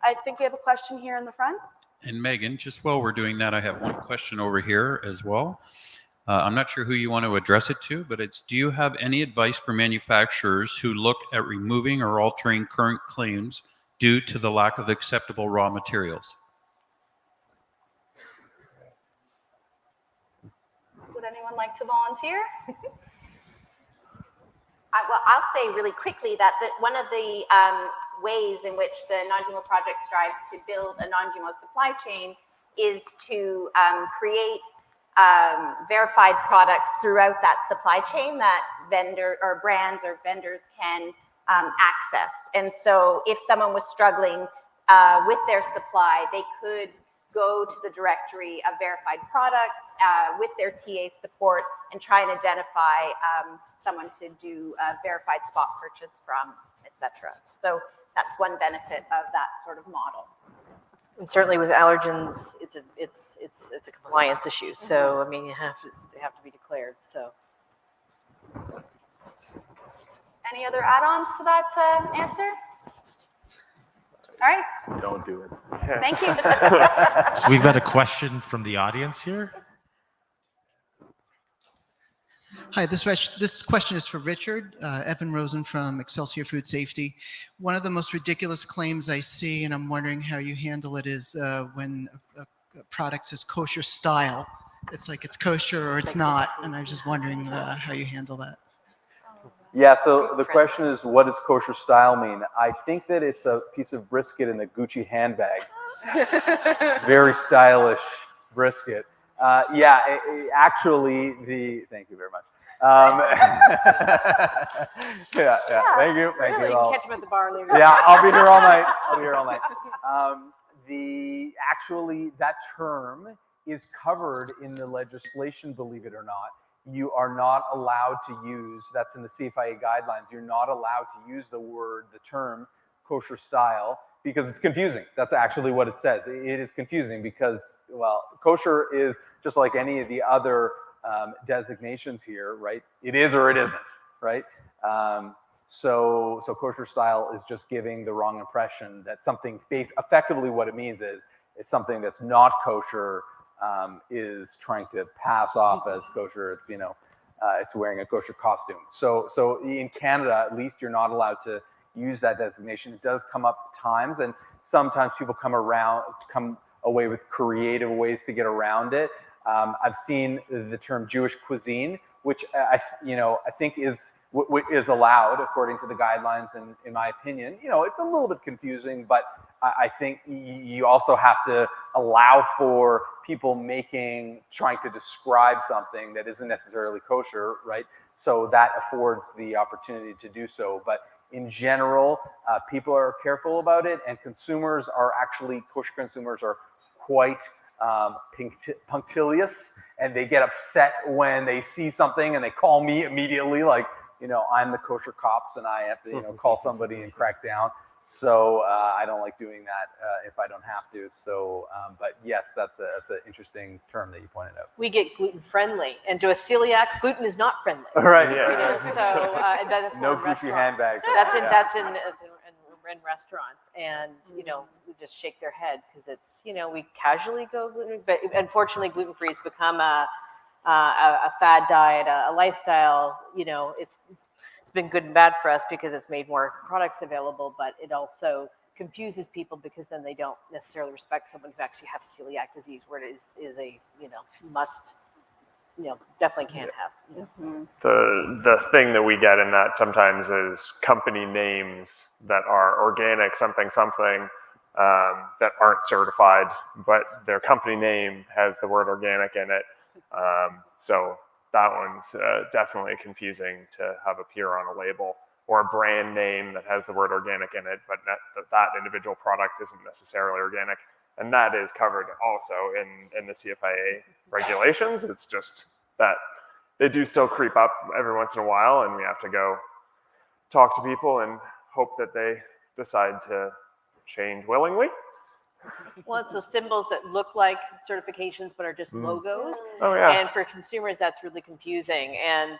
I think we have a question here in the front. And Megan, just while we're doing that, I have one question over here as well. I'm not sure who you want to address it to, but it's, do you have any advice for manufacturers who look at removing or altering current claims due to the lack of acceptable raw materials? Would anyone like to volunteer? Well, I'll say really quickly that one of the ways in which the Non-GMO Project strives to build a non-GMO supply chain is to create verified products throughout that supply chain that brands or vendors can access. And so if someone was struggling with their supply, they could go to the directory of verified products with their TA support and try and identify someone to do a verified spot purchase from, etc. So that's one benefit of that sort of model. And certainly with allergens, it's a compliance issue. So I mean, they have to be declared. So. Any other add-ons to that answer? All right. Don't do it. Thank you. So we've got a question from the audience here. Hi, this question is for Richard. Evan Rosen from Excelsior Food Safety. One of the most ridiculous claims I see, and I'm wondering how you handle it, is when a product says kosher style. It's like it's kosher or it's not, and I'm just wondering how you handle that. Yeah, so the question is, what does kosher style mean? I think that it's a piece of brisket in a Gucci handbag. Very stylish brisket. Actually, thank you very much. Thank you. Really, you can catch him at the bar later. Yeah, I'll be here all night. Actually, that term is covered in the legislation, believe it or not. You are not allowed to use, that's in the CFIA guidelines, you're not allowed to use the term kosher style because it's confusing. That's actually what it says. It is confusing because, well, kosher is just like any of the other designations here, right? It is or it isn't, right? So kosher style is just giving the wrong impression that something, effectively what it means is it's something that's not kosher is trying to pass off as kosher. It's, you know, it's wearing a kosher costume. So in Canada, at least, you're not allowed to use that designation. It does come up at times, and sometimes people come away with creative ways to get around it. I've seen the term Jewish cuisine, which I think is allowed according to the guidelines, and in my opinion, you know, it's a little bit confusing, but I think you also have to allow for people trying to describe something that isn't necessarily kosher, right? So that affords the opportunity to do so. But in general, people are careful about it, and kosher consumers are quite punctilious, and they get upset when they see something and they call me immediately, like, you know, I'm the kosher cops and I have to, you know, call somebody and crack down. So I don't like doing that if I don't have to. So, but yes, that's an interesting term that you pointed out. We get gluten friendly, and to a celiac, gluten is not friendly. Right. Yeah. You know, so that's no more in goofy restaurants. handbag. That's in restaurants, and you know, we just shake their head because it's, you know, we casually go gluten, but unfortunately, gluten free has become a fad diet, a lifestyle. You know, it's been good and bad for us because it's made more products available, but it also confuses people because then they don't necessarily respect someone who actually has celiac disease, where it is a, you know, must, you know, definitely can't have. You know. The thing that we get in that sometimes is company names that are organic something that aren't certified, but their company name has the word organic in it. So that one's definitely confusing to have appear on a label, or a brand name that has the word organic in it, but that individual product isn't necessarily organic. And that is covered also in the CFIA regulations. It's just that they do still creep up every once in a while, and we have to go talk to people and hope that they decide to change willingly. Well, it's those symbols that look like certifications but are just logos. Oh, yeah. And for consumers, that's really confusing. And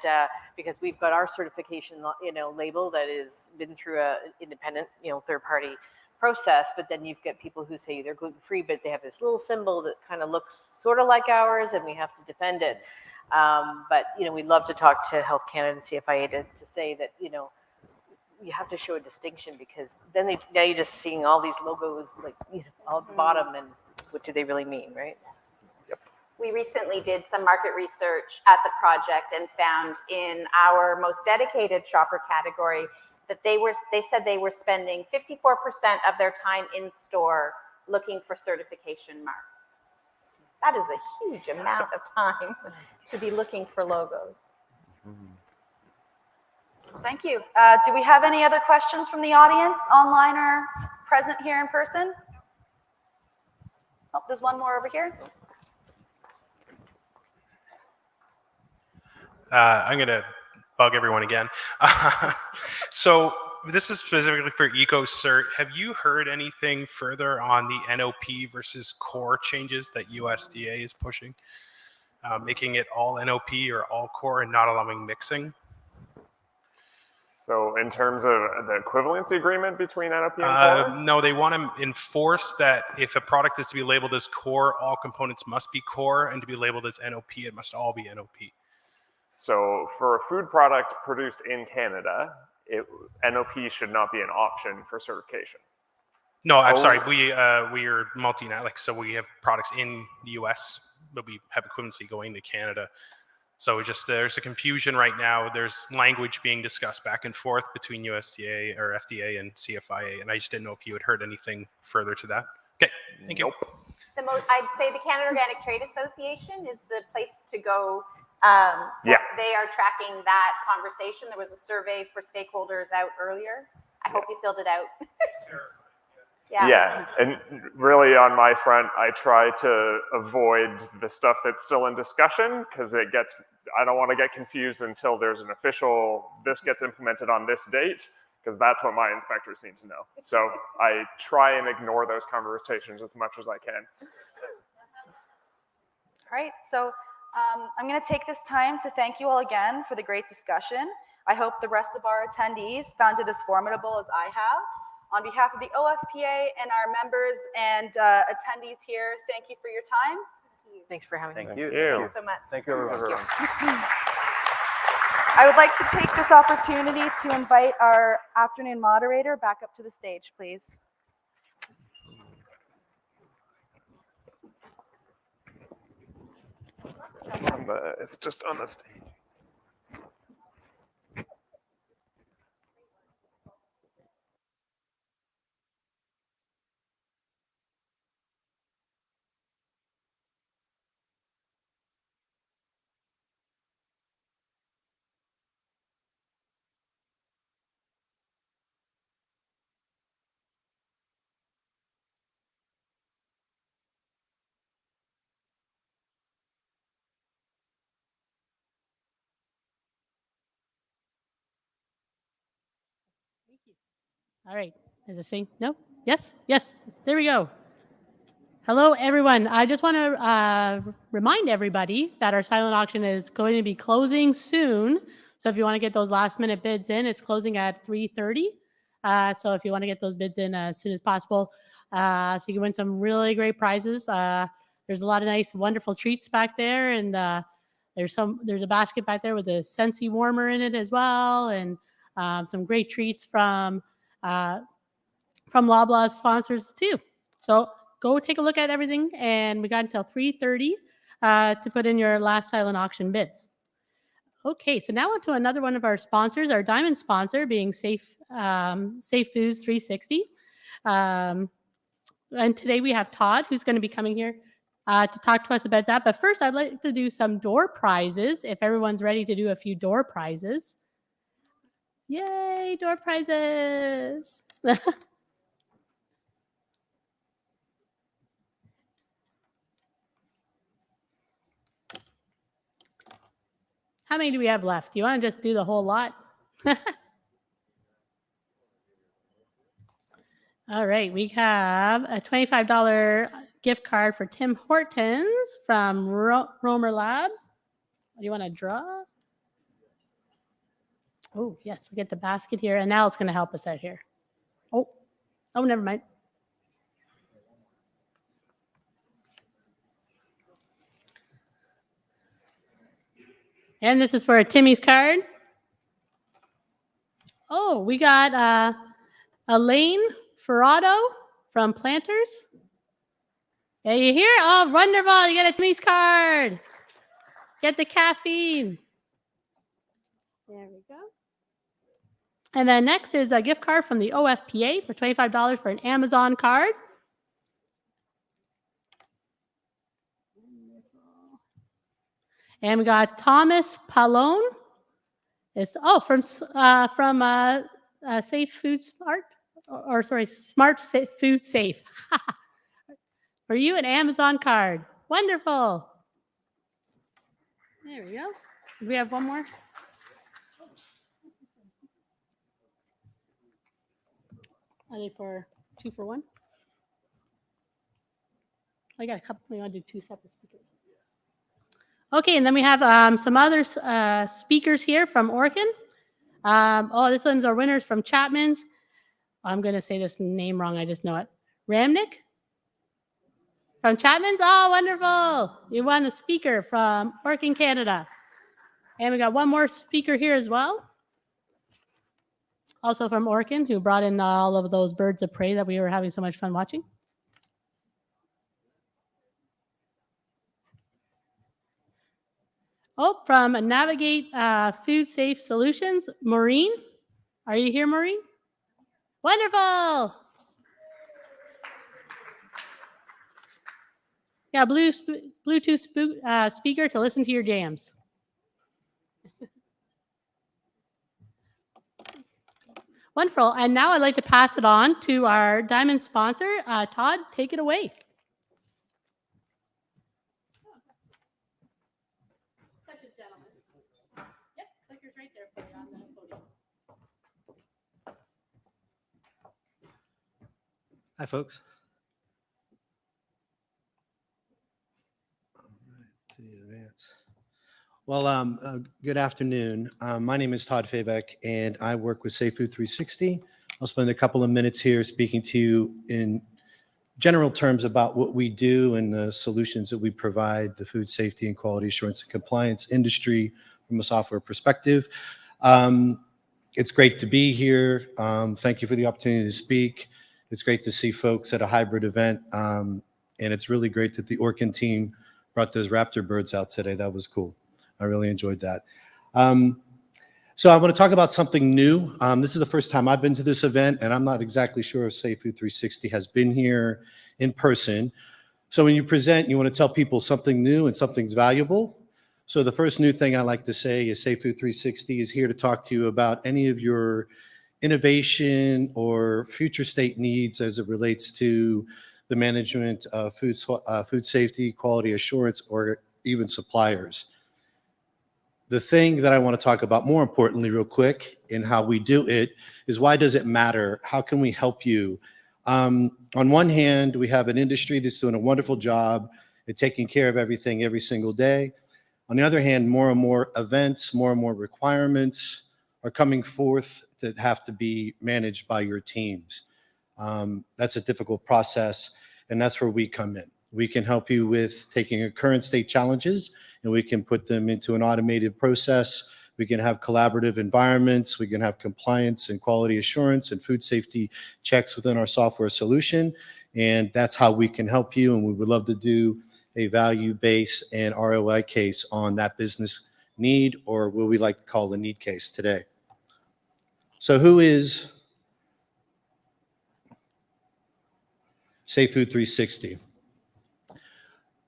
because we've got our certification, you know, label that has been through a independent, you know, third-party process, but then you've got people who say they're gluten-free, but they have this little symbol that kind of looks sort of like ours, and we have to defend it. But, you know, we'd love to talk to Health Canada and CFIA to say that, you know, you have to show a distinction, because then now you're just seeing all these logos, like, you know, all at the bottom, and what do they really mean, right? We recently did some market research at the project and found in our most dedicated shopper category that they said they were spending 54% of their time in store looking for certification marks. That is a huge amount of time to be looking for logos. Thank you. Do we have any other questions from the audience, online or present here in person? Oh, there's one more over here. I'm going to bug everyone again. So this is specifically for EcoCert. Have you heard anything further on the NOP versus core changes that USDA is pushing? Making it all NOP or all core and not allowing mixing? So in terms of the equivalency agreement between NOP and core? No, they want to enforce that if a product is to be labeled as core, all components must be core, and to be labeled as NOP, it must all be NOP. So for a food product produced in Canada, NOP should not be an option for certification. No, I'm sorry. We are multinational, so we have products in the US, but we have equivalency going to Canada. So there's a confusion right now. There's language being discussed back and forth between USDA or FDA and CFIA, and I just didn't know if you had heard anything further to that. Okay, thank you. I'd say the Canada Organic Trade Association is the place to go. Yeah. They are tracking that conversation. There was a survey for stakeholders out earlier. I hope you filled it out. Yeah, and really on my front, I try to avoid the stuff that's still in discussion, because I don't want to get confused until there's an official, this gets implemented on this date, because that's what my inspectors need to know. So I try and ignore those conversations as much as I can. All right, so I'm going to take this time to thank you all again for the great discussion. I hope the rest of our attendees found it as formidable as I have. On behalf of the OFPA and our members and attendees here, thank you for your time. Thanks for having Thank us. you. Thank you so much. Thank you, everyone. I would like to take this opportunity to invite our afternoon moderator back up to the stage, please. It's just on the stage. All right. Is this thing? No? Yes? Yes. There we go. Hello, everyone. I just want to remind everybody that our silent auction is going to be closing soon. So if you want to get those last minute bids in, it's closing at 3:30. So if you want to get those bids in as soon as possible, so you can win some really great prizes. There's a lot of nice, wonderful treats back there, and there's a basket back there with a Scentsy warmer in it as well, and some great treats from Loblaw sponsors too. So go take a look at everything, and we got until 3:30 to put in your last silent auction bids. Okay, so now on to another one of our sponsors, our diamond sponsor being Safe Foods 360. And today we have Todd, who's going to be coming here to talk to us about that. But first, I'd like to do some door prizes, if everyone's ready to do a few door prizes. Yay, door prizes! How many do we have left? Do you want to just do the whole lot? All right, we have a $25 gift card for Tim Hortons from Romer Labs. Do you want to draw? Oh, yes, we'll get the basket here, and Al's going to help us out here. Oh, never mind. And this is for a Timmy's card. Oh, we got Elaine Ferrado from Planters. Yeah, you hear? Oh, wonderful. You get a Timmy's card. Get the caffeine. There we go. And then next is a gift card from the OFPA for $25 for an Amazon card. And we got Thomas Pallone. It's from Safe Food Smart, or sorry, Smart Food Safe. For you, an Amazon card. Wonderful. There we go. Do we have one more? Are they for 2 for 1? I got a couple. We want to do 2 separate speakers. Okay, and then we have some other speakers here from Orkin. This one's our winners from Chapman's. I'm going to say this name wrong. I just know it. Ramnick from Chapman's. Oh, wonderful. You won a speaker from Orkin, Canada. And we got one more speaker here as well. Also from Orkin, who brought in all of those birds of prey that we were having so much fun watching. Oh, from Navigate Food Safe Solutions, Maureen. Are you here, Maureen? Wonderful. Yeah, Bluetooth speaker to listen to your jams. Wonderful. And now I'd like to pass it on to our diamond sponsor. Todd, take it away. Such a gentleman. Yep, clicker's right there for you on the podium. Hi, folks. Well, good afternoon. My name is Todd Fabeck, and I work with Safe Food 360. I'll spend a couple of minutes here speaking to you in general terms about what we do and the solutions that we provide the food safety and quality assurance and compliance industry from a software perspective. It's great to be here. Thank you for the opportunity to speak. It's great to see folks at a hybrid event. And it's really great that the Orkin team brought those raptor birds out today. That was cool. I really enjoyed that. So I want to talk about something new. This is the first time I've been to this event, and I'm not exactly sure if Safe Food 360 has been here in person. So when you present, you want to tell people something new and something's valuable. So the first new thing I like to say is Safe Food 360 is here to talk to you about any of your innovation or future state needs as it relates to the management of food safety, quality assurance, or even suppliers. The thing that I want to talk about more importantly real quick in how we do it is why does it matter? How can we help you? On one hand, we have an industry that's doing a wonderful job at taking care of everything every single day. On the other hand, more and more events, more and more requirements are coming forth that have to be managed by your teams. That's a difficult process, and that's where we come in. We can help you with taking your current state challenges and we can put them into an automated process. We can have collaborative environments. We can have compliance and quality assurance and food safety checks within our software solution. And that's how we can help you. And we would love to do a value base and ROI case on that business need, or what we like to call the need case today. So who is Safe Food 360?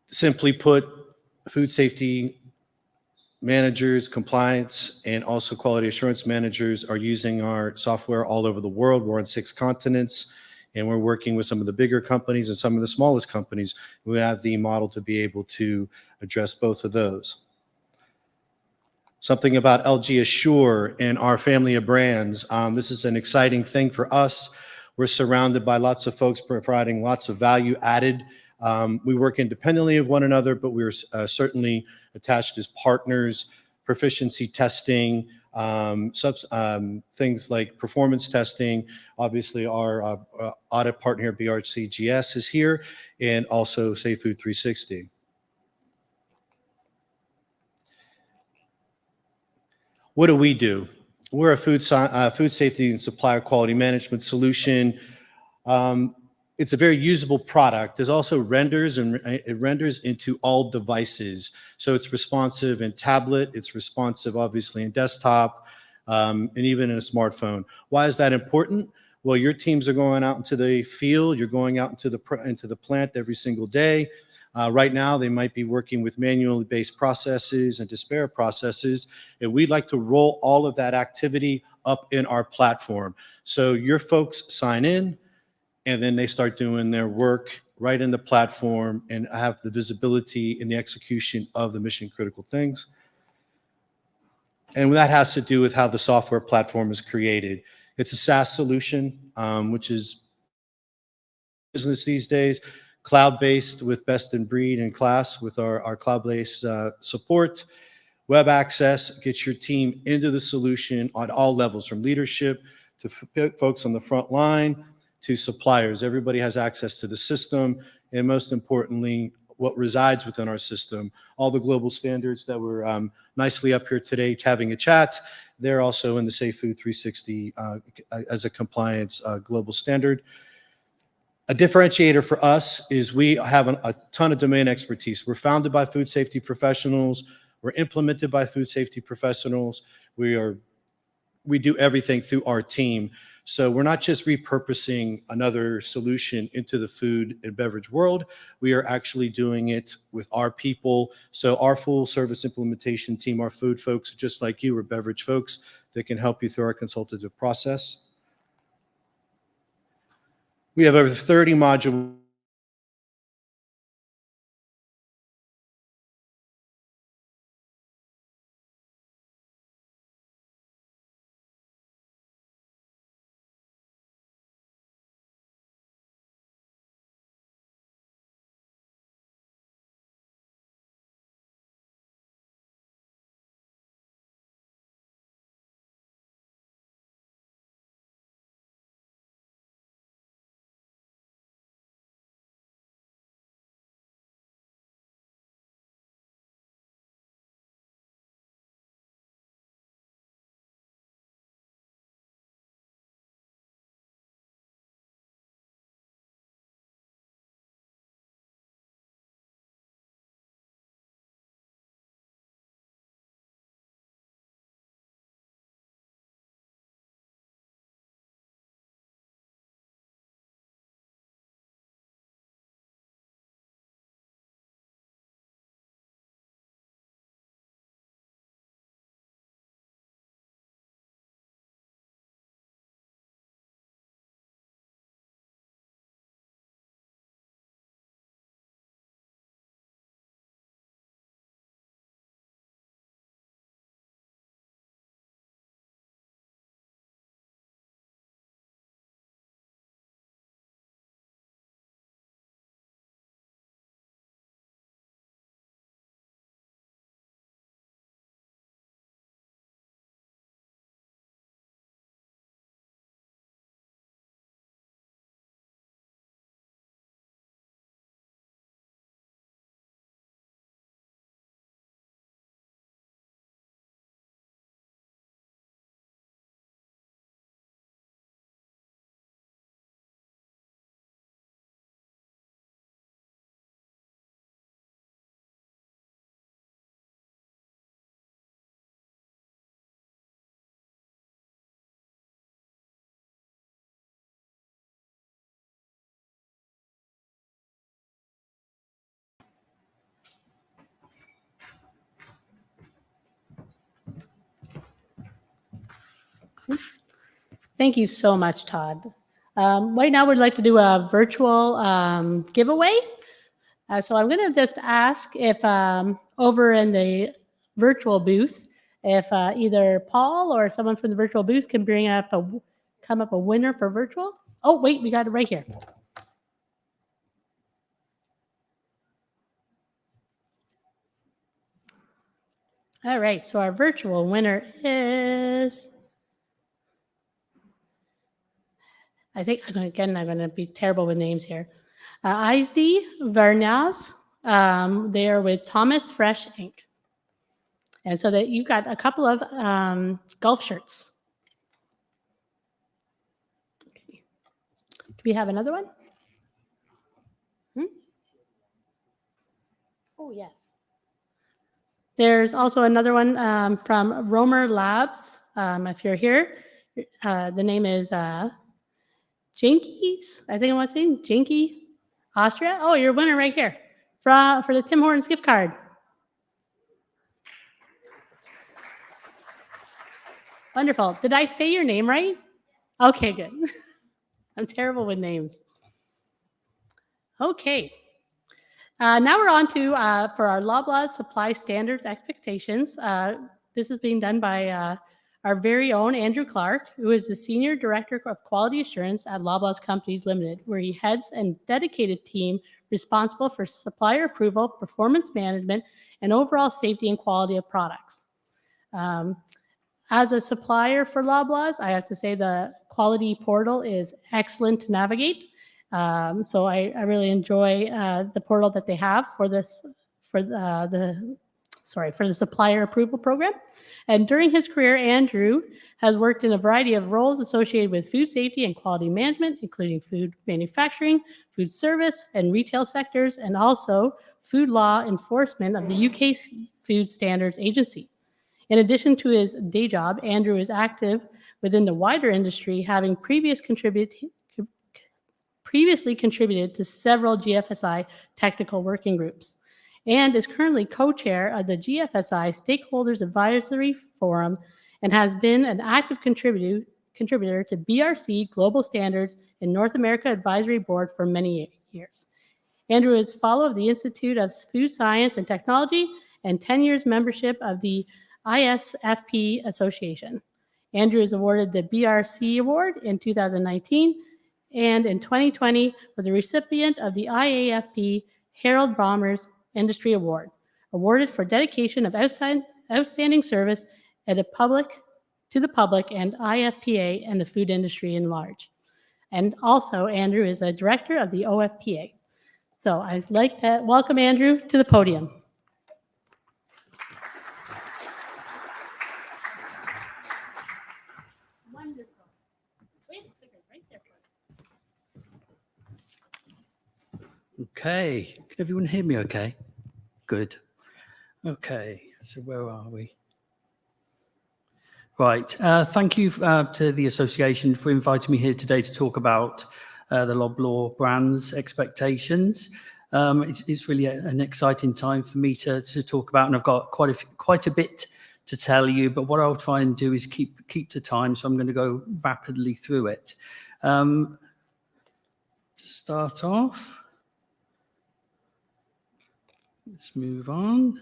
Simply put, food safety managers, compliance, and also quality assurance managers are using our software all over the world. We're on 6 continents, and we're working with some of the bigger companies and some of the smallest companies who have the model to be able to address both of those. Something about LG Assure and our family of brands. This is an exciting thing for us. We're surrounded by lots of folks providing lots of value added. We work independently of one another, but we're certainly attached as partners, proficiency testing, things like performance testing. Obviously, our audit partner, BRCGS, is here, and also Safe Food 360. What do we do? We're a food safety and supplier quality management solution. It's a very usable product. There's also renders, and it renders into all devices. So it's responsive in tablet, it's responsive obviously in desktop, and even in a smartphone. Why is that important? Well, your teams are going out into the field, you're going out into the plant every single day. Right now, they might be working with manually based processes and disparate processes, and we'd like to roll all of that activity up in our platform. So your folks sign in, and then they start doing their work right in the platform and have the visibility in the execution of the mission critical things. And that has to do with how the software platform is created. It's a SaaS solution, which is business these days, cloud-based with best in breed and class with our cloud-based support. Web access gets your team into the solution on all levels, from leadership to folks on the front line, to suppliers. Everybody has access to the system, and most importantly, what resides within our system. All the global standards that were nicely up here today having a chat, they're also in the Safe Food 360 as a compliance global standard. A differentiator for us is we have a ton of domain expertise. We're founded by food safety professionals. We're implemented by food safety professionals. We do everything through our team. So we're not just repurposing another solution into the food and beverage world. We are actually doing it with our people. So our full service implementation team, our food folks, just like you, are beverage folks that can help you through our consultative process. We have over 30 modules Thank you so much, Todd. Right now, we'd like to do a virtual giveaway. So I'm going to just ask if over in the virtual booth, if either Paul or someone from the virtual booth can come up a winner for virtual. Oh, wait, we got it right here. All right, so our virtual winner is, I think, I'm going to be terrible with names here. Isdi Varnaz. They are with Thomas Fresh Inc. And so that you got a couple of golf shirts. Okay. Do we have another one? Oh, yes. There's also another one from Romer Labs. If you're here, the name is Jinkies. I think I'm saying Jinky Austria. Oh, you're a winner right here for the Tim Hortons gift card. Wonderful. Did I say your name right? Okay, good. I'm terrible with names. Okay. Now we're on to, for our Loblaw supply standards expectations. This is being done by our very own Andrew Clarke, who is the Senior Director of Quality Assurance at Loblaw's Companies Limited, where he heads a dedicated team responsible for supplier approval, performance management, and overall safety and quality of products. As a supplier for Loblaws, I have to say the quality portal is excellent to navigate. So I really enjoy the portal that they have for this for the supplier approval program. And during his career, Andrew has worked in a variety of roles associated with food safety and quality management, including food manufacturing, food service, and retail sectors, and also food law enforcement of the UK Food Standards Agency. In addition to his day job, Andrew is active within the wider industry, having previously contributed to several GFSI technical working groups, and is currently co-chair of the GFSI Stakeholders Advisory Forum and has been an active contributor to BRC Global Standards in North America Advisory Board for many years. Andrew is fellow of the Institute of Food Science and Technology and 10 years membership of the ISFP Association. Andrew is awarded the BRC Award in 2019 and in 2020 was a recipient of the IAFP Harold Balmer's Industry Award, awarded for dedication of outstanding service to the public and IFPA and the food industry in large. And also, Andrew is a director of the OFPA. So I'd like to welcome Andrew to the podium. Wonderful. Wait, right there. Okay, can everyone hear me okay? Good. Okay, so where are we? Right, thank you to the association for inviting me here today to talk about the Loblaw brand's expectations. It's really an exciting time for me to talk about, and I've got quite a bit to tell you, but what I'll try and do is keep to time, so I'm going to go rapidly through it. To start off, let's move on.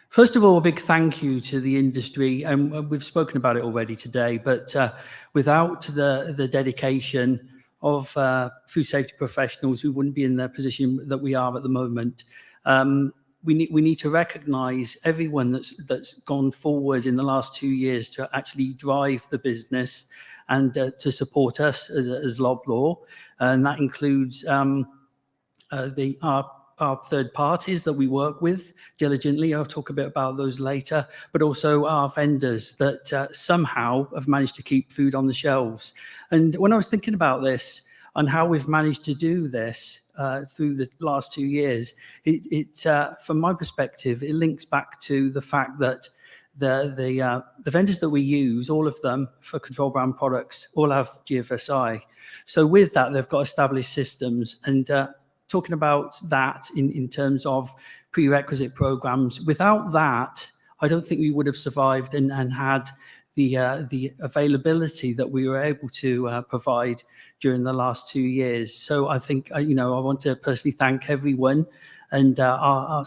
First of all, a big thank you to the industry, and we've spoken about it already today, but without the dedication of food safety professionals, we wouldn't be in the position that we are at the moment. We need to recognise everyone that's gone forward in the last 2 years to actually drive the business and to support us as Loblaw, and that includes our third parties that we work with diligently. I'll talk a bit about those later, but also our vendors that somehow have managed to keep food on the shelves. And when I was thinking about this and how we've managed to do this through the last 2 years, from my perspective, it links back to the fact that the vendors that we use, all of them for control brand products, all have GFSI. So with that, they've got established systems, and talking about that in terms of prerequisite programs. Without that, I don't think we would have survived and had the availability that we were able to provide during the last 2 years. So I think, I want to personally thank everyone, and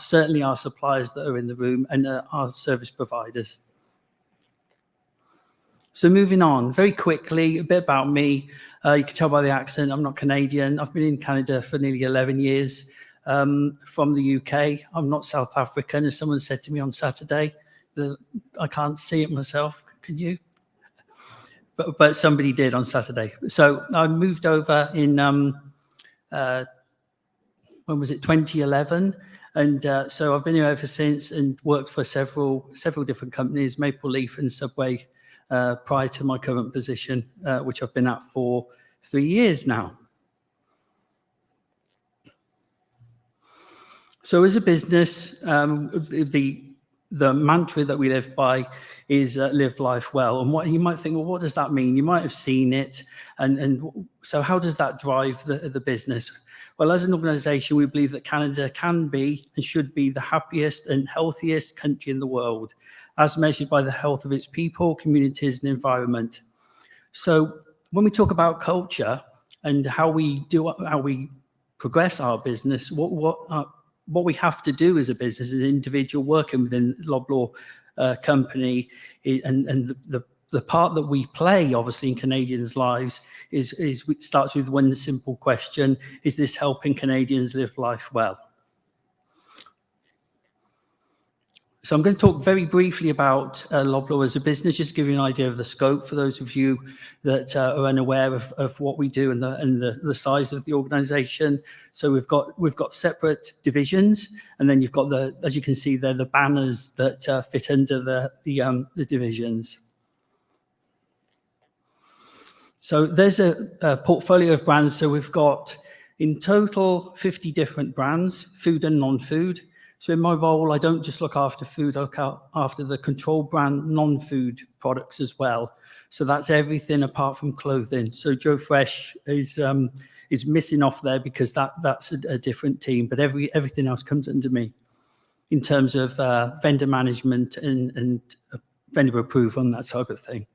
certainly our suppliers that are in the room, and our service providers. So moving on, very quickly, a bit about me. You can tell by the accent, I'm not Canadian. I've been in Canada for nearly 11 years. From the UK. I'm not South African, as someone said to me on Saturday. I can't see it myself. Can you? But somebody did on Saturday. So I moved over in, when was it, 2011? And so I've been here ever since and worked for several different companies, Maple Leaf and Subway, prior to my current position, which I've been at for 3 years now. So as a business, the mantra that we live by is live life well. And what you might think, well, what does that mean? You might have seen it. And so how does that drive the business? Well, as an organization, we believe that Canada can be and should be the happiest and healthiest country in the world, as measured by the health of its people, communities, and environment. So when we talk about culture and how we progress our business, what we have to do as a business, as an individual working within Loblaw company, and the part that we play, obviously, in Canadians' lives it starts with one simple question: is this helping Canadians live life well? So I'm going to talk very briefly about Loblaw as a business, just to give you an idea of the scope for those of you that are unaware of what we do and the size of the organisation. So we've got separate divisions, and then you've got as you can see there, the banners that fit under the divisions. So there's a portfolio of brands. So we've got in total 50 different brands, food and non-food. So in my role, I don't just look after food, I look after the control brand non-food products as well. So that's everything apart from clothing. So Joe Fresh is missing off there because that's a different team, but everything else comes under me in terms of vendor management and vendor approval and that type of thing.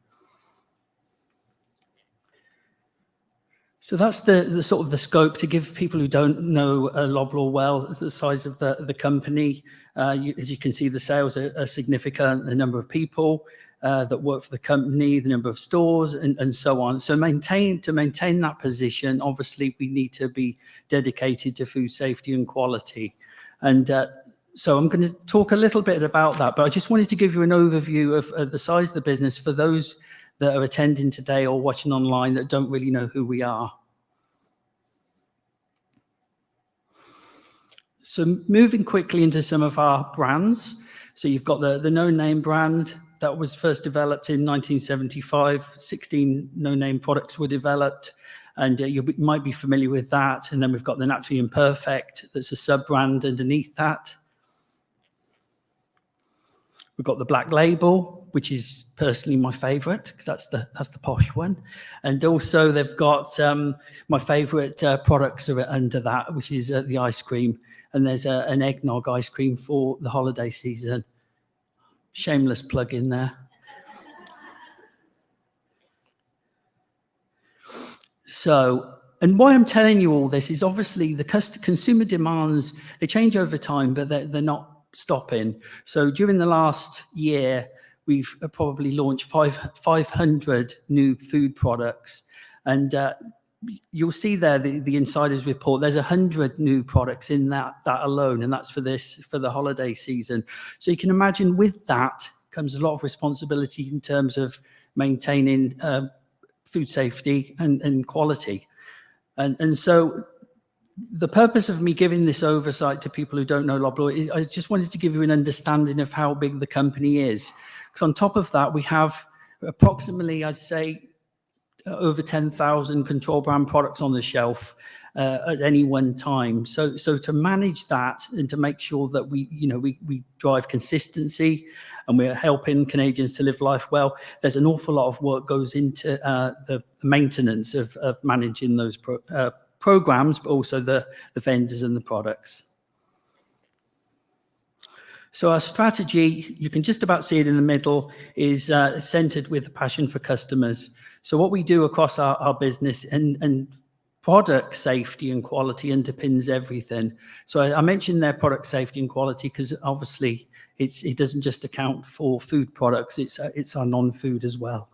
So that's the sort of the scope to give people who don't know Loblaw well, the size of the company. As you can see, the sales are significant, the number of people that work for the company, the number of stores, and so on. So to maintain that position, obviously, we need to be dedicated to food safety and quality. And so I'm going to talk a little bit about that, but I just wanted to give you an overview of the size of the business for those that are attending today or watching online that don't really know who we are. So moving quickly into some of our brands. So you've got the No Name brand that was first developed in 1975. 16 No Name products were developed, and you might be familiar with that. And then we've got the Naturally Imperfect, that's a sub-brand underneath that. We've got the Black Label, which is personally my favorite because that's the posh one. And also they've got my favorite products are under that, which is the ice cream. And there's an eggnog ice cream for the holiday season. Shameless plug in there. So, and why I'm telling you all this is obviously the consumer demands, they change over time, but they're not stopping. So during the last year, we've probably launched 500 new food products. And you'll see there the insiders report, there's 100 new products in that alone, and that's for the holiday season. So you can imagine with that comes a lot of responsibility in terms of maintaining food safety and quality. And so the purpose of me giving this oversight to people who don't know Loblaw is I just wanted to give you an understanding of how big the company is. Because on top of that, we have approximately, I'd say, over 10,000 control brand products on the shelf at any one time. So to manage that and to make sure that we drive consistency and we're helping Canadians to live life well, there's an awful lot of work goes into the maintenance of managing those programs, but also the vendors and the products. So our strategy, you can just about see it in the middle, is centered with a passion for customers. So what we do across our business and product safety and quality underpins everything. So I mentioned their product safety and quality because obviously it doesn't just account for food products, it's our non-food as well.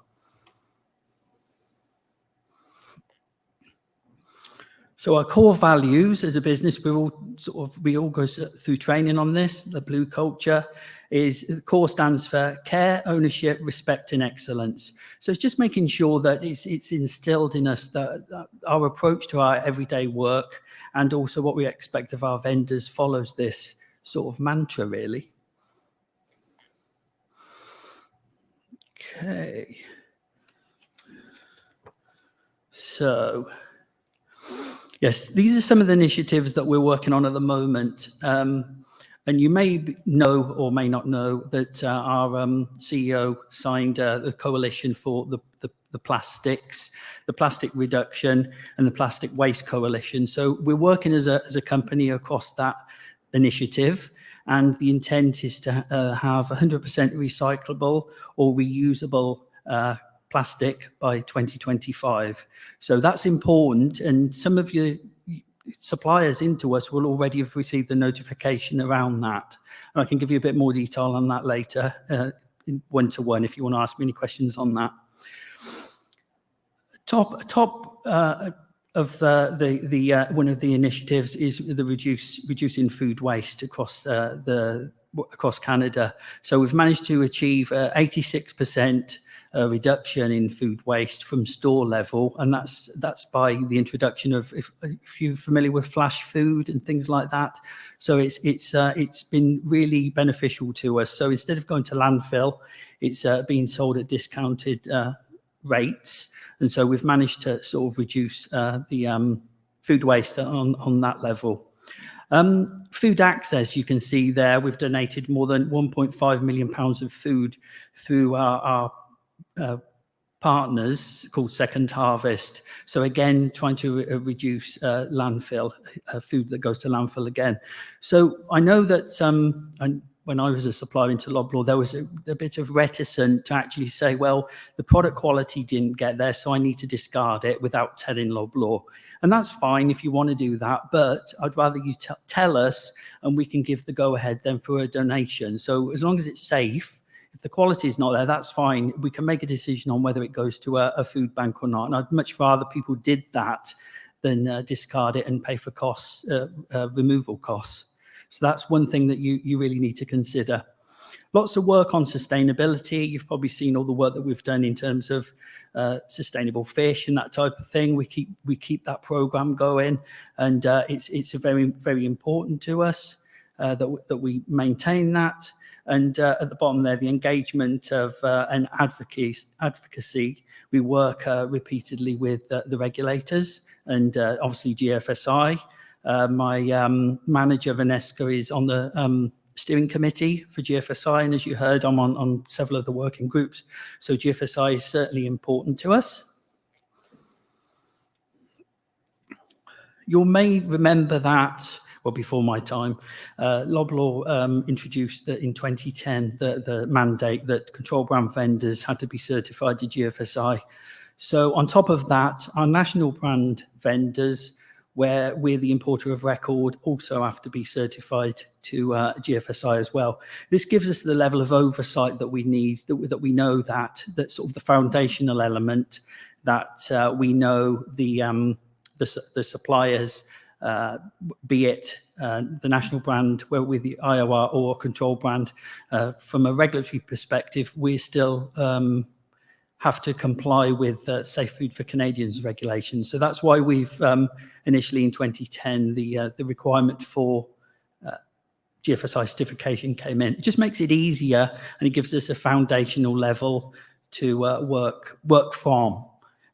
So our core values as a business, we all go through training on this. The blue culture is, core stands for care, ownership, respect, and excellence. So it's just making sure that it's instilled in us that our approach to our everyday work and also what we expect of our vendors follows this sort of mantra, really. Okay. So, yes, these are some of the initiatives that we're working on at the moment. And you may know or may not know that our CEO signed the Coalition for the Plastics, the Plastic Reduction and the Plastic Waste Coalition. So we're working as a company across that initiative. And the intent is to have 100% recyclable or reusable plastic by 2025. So that's important. And some of your suppliers into us will already have received the notification around that. And I can give you a bit more detail on that later, one-to-one, if you want to ask me any questions on that. Top of one of the initiatives is the reducing food waste across across Canada. So we've managed to achieve 86% reduction in food waste from store level, and that's by the introduction of, if you're familiar with flash food and things like that. So it's been really beneficial to us. So instead of going to landfill, it's being sold at discounted rates. And so we've managed to sort of reduce the food waste on that level. Food access, you can see there, we've donated more than £1.5 million of food through our partners called Second Harvest. So again, trying to reduce landfill, food that goes to landfill again. So I know that when I was a supplier into Loblaw, there was a bit of reticence to actually say, well, the product quality didn't get there, so I need to discard it without telling Loblaw. And that's fine if you want to do that, but I'd rather you tell us and we can give the go-ahead then for a donation. So as long as it's safe, if the quality is not there, that's fine. We can make a decision on whether it goes to a food bank or not. And I'd much rather people did that than discard it and pay for costs, removal costs. So that's one thing that you really need to consider. Lots of work on sustainability. You've probably seen all the work that we've done in terms of sustainable fish and that type of thing. We keep that program going, and it's very, very important to us that we maintain that. And at the bottom there, the engagement of and advocacy. We work repeatedly with the regulators and obviously GFSI. My manager, Vanessa, is on the steering committee for GFSI. And as you heard, I'm on several of the working groups. So GFSI is certainly important to us. You may remember that, well, before my time, Loblaw introduced in 2010 the mandate that control brand vendors had to be certified to GFSI. So on top of that, our national brand vendors, where we're the importer of record, also have to be certified to GFSI as well. This gives us the level of oversight that we need, that we know that sort of the foundational element, that we know the suppliers, be it the national brand, where with the IOR or control brand, from a regulatory perspective, we still have to comply with Safe Food for Canadians regulations. So that's why we've initially in 2010, the requirement for GFSI certification came in. It just makes it easier, and it gives us a foundational level to work from.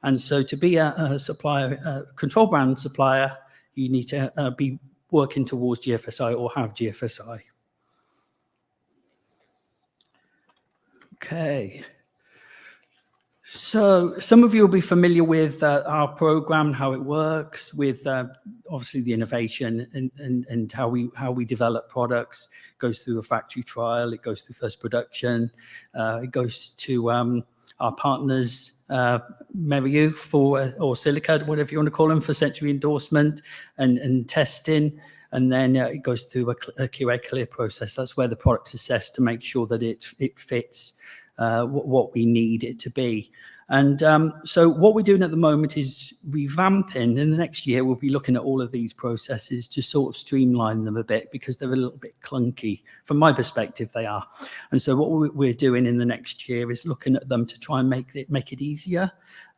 And so to be a supplier, a control brand supplier, you need to be working towards GFSI or have GFSI. Okay. So some of you will be familiar with our program, how it works, with obviously the innovation and how we develop products. It goes through a factory trial, it goes through first production, it goes to our partners, Meriu or Silica, whatever you want to call them, for sensory endorsement and testing. And then it goes through a QA clear process. That's where the product's assessed to make sure that it fits what we need it to be. And so what we're doing at the moment is revamping. In the next year, we'll be looking at all of these processes to sort of streamline them a bit, because they're a little bit clunky. From my perspective, they are. And so what we're doing in the next year is looking at them to try and make it easier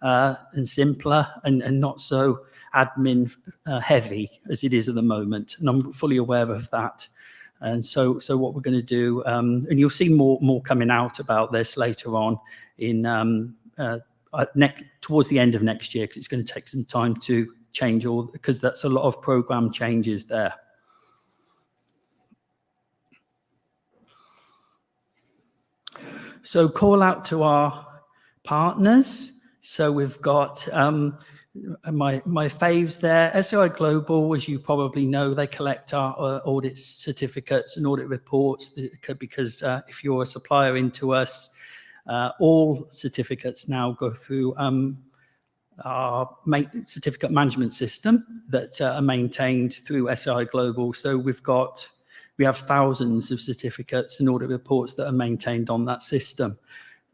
and simpler and not so admin heavy as it is at the moment. And I'm fully aware of that. And so what we're going to do, and you'll see more coming out about this later on in towards the end of next year, because it's going to take some time to change because that's a lot of program changes there. So call out to our partners. So we've got my faves there. SOI Global, as you probably know, they collect our audit certificates and audit reports, because if you're a supplier into us, all certificates now go through our certificate management system that are maintained through SOI Global. So we have thousands of certificates and audit reports that are maintained on that system.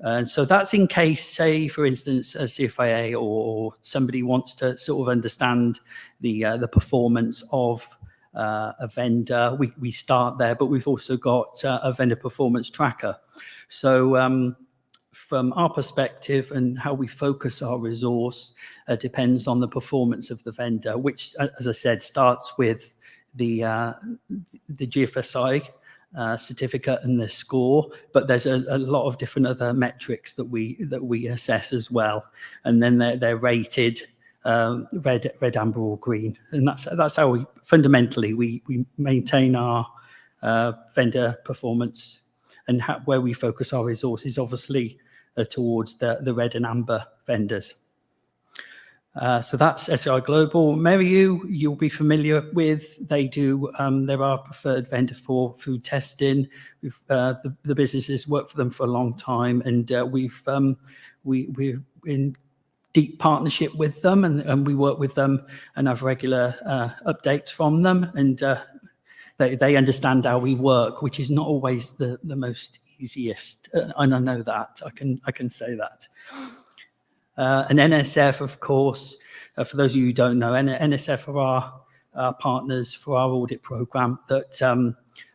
And so that's in case, say, for instance, a CFIA or somebody wants to sort of understand the performance of a vendor. We start there, but we've also got a vendor performance tracker. So from our perspective and how we focus our resource depends on the performance of the vendor, which, as I said, starts with the GFSI certificate and the score, but there's a lot of different other metrics that we assess as well, and then they're rated red, amber, or green, and that's how we fundamentally maintain our vendor performance, and where we focus our resources, obviously, towards the red and amber vendors. So that's SOI Global. Meriu, you'll be familiar with. They do. They're our preferred vendor for food testing. The businesses worked for them for a long time, and we're in deep partnership with them, and we work with them and have regular updates from them, and they understand how we work, which is not always the most easiest, and I know that. I can say that. And NSF, of course, for those of you who don't know, NSF are our partners for our audit program that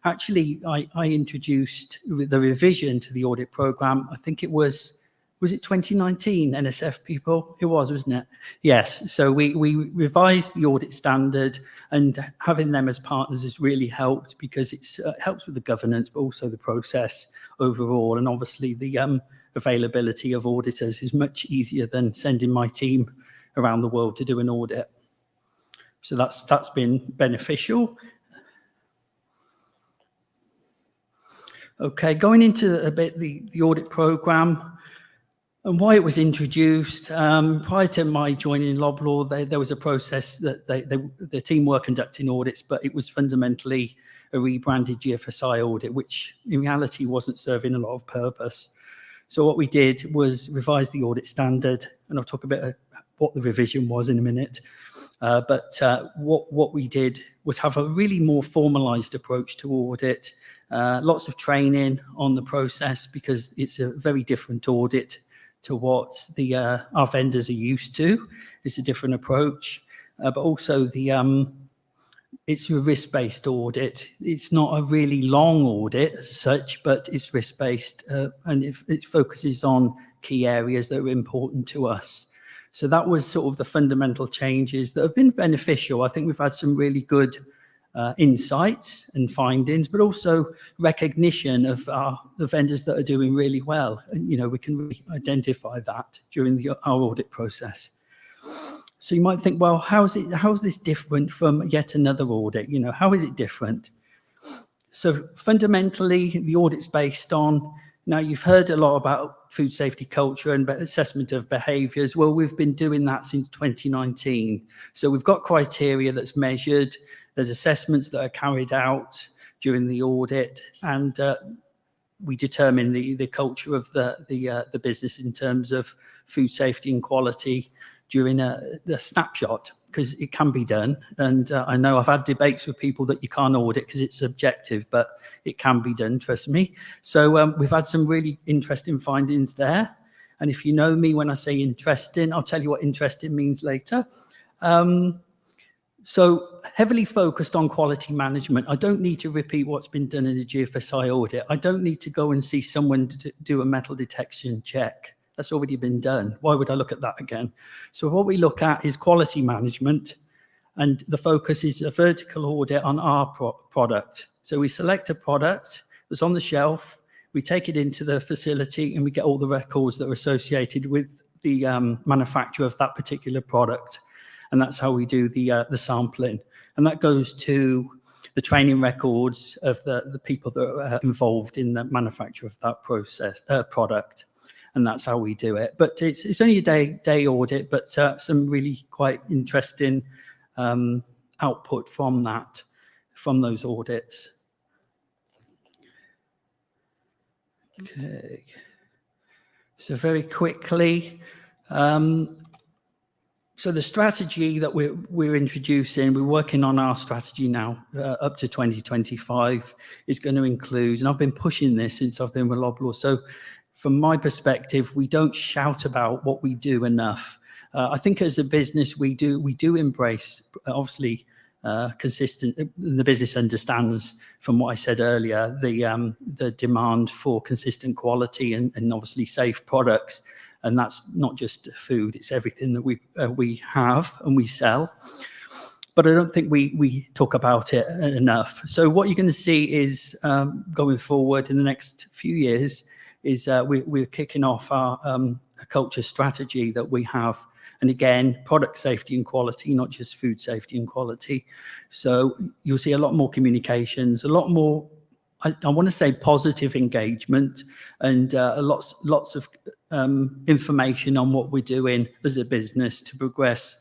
actually I introduced the revision to the audit program. I think it was it 2019, NSF people? It was, wasn't it? Yes. So we revised the audit standard, and having them as partners has really helped, because it helps with the governance, but also the process overall. And obviously the availability of auditors is much easier than sending my team around the world to do an audit. So that's been beneficial. Okay, going into a bit the audit program and why it was introduced. Prior to my joining Loblaw, there was a process that the team were conducting audits, but it was fundamentally a rebranded GFSI audit, which in reality wasn't serving a lot of purpose. So what we did was revise the audit standard, and I'll talk a bit about what the revision was in a minute. But what we did was have a really more formalized approach to audit, lots of training on the process, because it's a very different audit to what our vendors are used to. It's a different approach, but also it's a risk-based audit. It's not a really long audit as such, but it's risk-based, and it focuses on key areas that are important to us. So that was sort of the fundamental changes that have been beneficial. I think we've had some really good insights and findings, but also recognition of the vendors that are doing really well. And, we can really identify that during our audit process. So you might think, well, how is this different from yet another audit? How is it different? So fundamentally, the audit's based on Now, you've heard a lot about food safety culture and assessment of behaviours. Well, we've been doing that since 2019. So we've got criteria that's measured. There's assessments that are carried out during the audit, and we determine the culture of the business in terms of food safety and quality during a snapshot, because it can be done. And I know I've had debates with people that you can't audit because it's subjective, but it can be done, trust me. So we've had some really interesting findings there. And if you know me when I say interesting, I'll tell you what interesting means later. So heavily focused on quality management. I don't need to repeat what's been done in the GFSI audit. I don't need to go and see someone do a metal detection check. That's already been done. Why would I look at that again? So what we look at is quality management, and the focus is a vertical audit on our product. So we select a product that's on the shelf, we take it into the facility, and we get all the records that are associated with the manufacture of that particular product. And that's how we do the sampling. And that goes to the training records of the people that are involved in the manufacture of that product. And that's how we do it. But it's only a day audit, but some really quite interesting output from those audits. Okay. So very quickly, so the strategy that we're introducing, we're working on our strategy now up to 2025, is going to include, and I've been pushing this since I've been with Loblaw. So from my perspective, we don't shout about what we do enough. I think as a business, we do embrace, obviously, consistent. The business understands, from what I said earlier, the demand for consistent quality and obviously safe products. And that's not just food; it's everything that we have and we sell. But I don't think we talk about it enough. So what you're going to see is going forward in the next few years is we're kicking off our culture strategy that we have. And again, product safety and quality, not just food safety and quality. So you'll see a lot more communications, a lot more, I want to say, positive engagement, and lots of information on what we're doing as a business to progress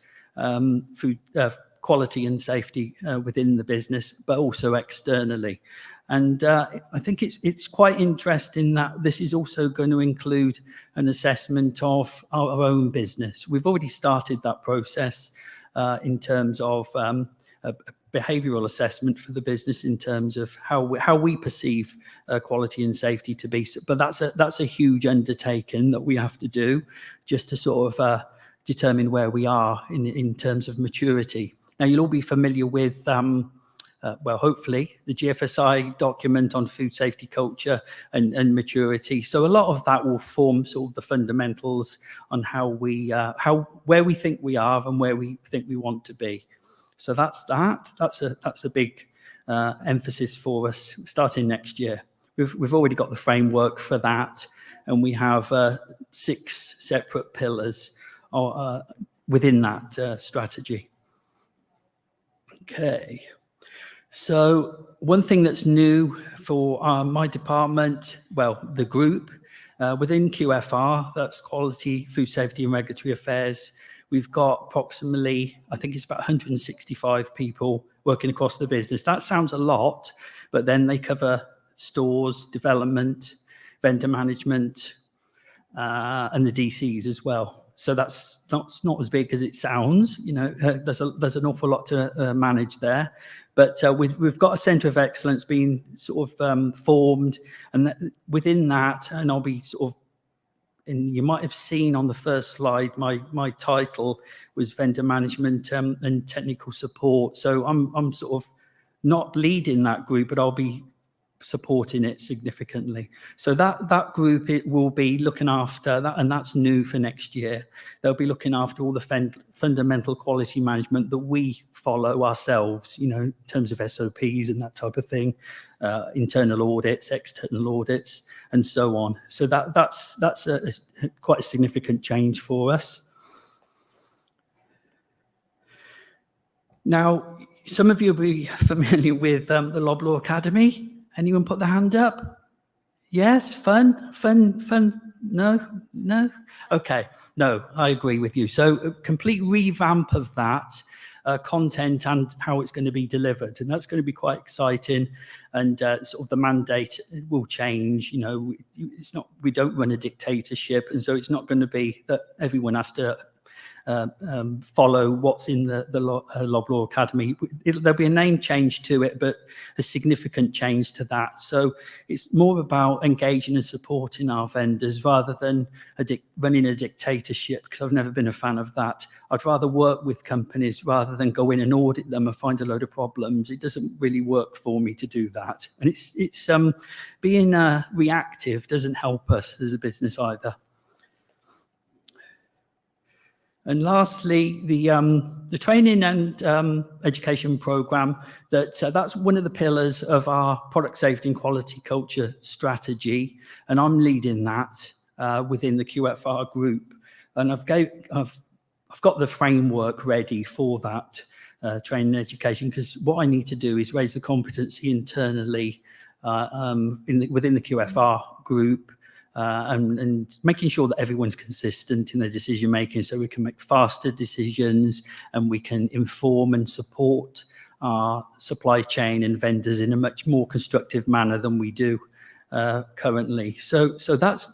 food quality and safety within the business, but also externally. And I think it's quite interesting that this is also going to include an assessment of our own business. We've already started that process in terms of a behavioural assessment for the business in terms of how we perceive quality and safety to be. But that's a huge undertaking that we have to do just to sort of determine where we are in terms of maturity. Now, you'll all be familiar with well, hopefully, the GFSI document on food safety culture and maturity. So a lot of that will form sort of the fundamentals on where we think we are and where we think we want to be. So that's a big emphasis for us starting next year. We've already got the framework for that, and we have 6 separate pillars within that strategy. Okay. So one thing that's new for my department, well, the group, within QFR, that's Quality, Food Safety and Regulatory Affairs, we've got approximately, I think it's about 165 people working across the business. That sounds a lot, but then they cover stores, development, vendor management, and the DCs as well. So that's not as big as it sounds. You know, there's an awful lot to manage there. But we've got a centre of excellence being sort of formed, and within that, and I'll be sort of, and you might have seen on the first slide, my title was vendor management and technical support. So I'm sort of not leading that group, but I'll be supporting it significantly. So that group, it will be looking after that, and that's new for next year. They'll be looking after all the fundamental quality management that we follow ourselves, you know, in terms of SOPs and that type of thing, internal audits, external audits, and so on. So that's quite a significant change for us. Now, some of you will be familiar with the Loblaw Academy. Anyone put their hand up? Yes, fun. No. Okay, no, I agree with you. So a complete revamp of that content and how it's going to be delivered, and that's going to be quite exciting. And sort of the mandate will change. You know, it's not, we don't run a dictatorship, and so it's not going to be that everyone has to follow what's in the Loblaw Academy. There'll be a name change to it, but a significant change to that. So it's more about engaging and supporting our vendors rather than running a dictatorship, because I've never been a fan of that. I'd rather work with companies rather than go in and audit them and find a load of problems. It doesn't really work for me to do that. And it's being reactive doesn't help us as a business either. And lastly, the training and education program, that's one of the pillars of our product safety and quality culture strategy, and I'm leading that within the QFR group. And I've got the framework ready for that training and education, because what I need to do is raise the competency internally within the QFR group. And making sure that everyone's consistent in their decision making, so we can make faster decisions and we can inform and support our supply chain and vendors in a much more constructive manner than we do currently. So that's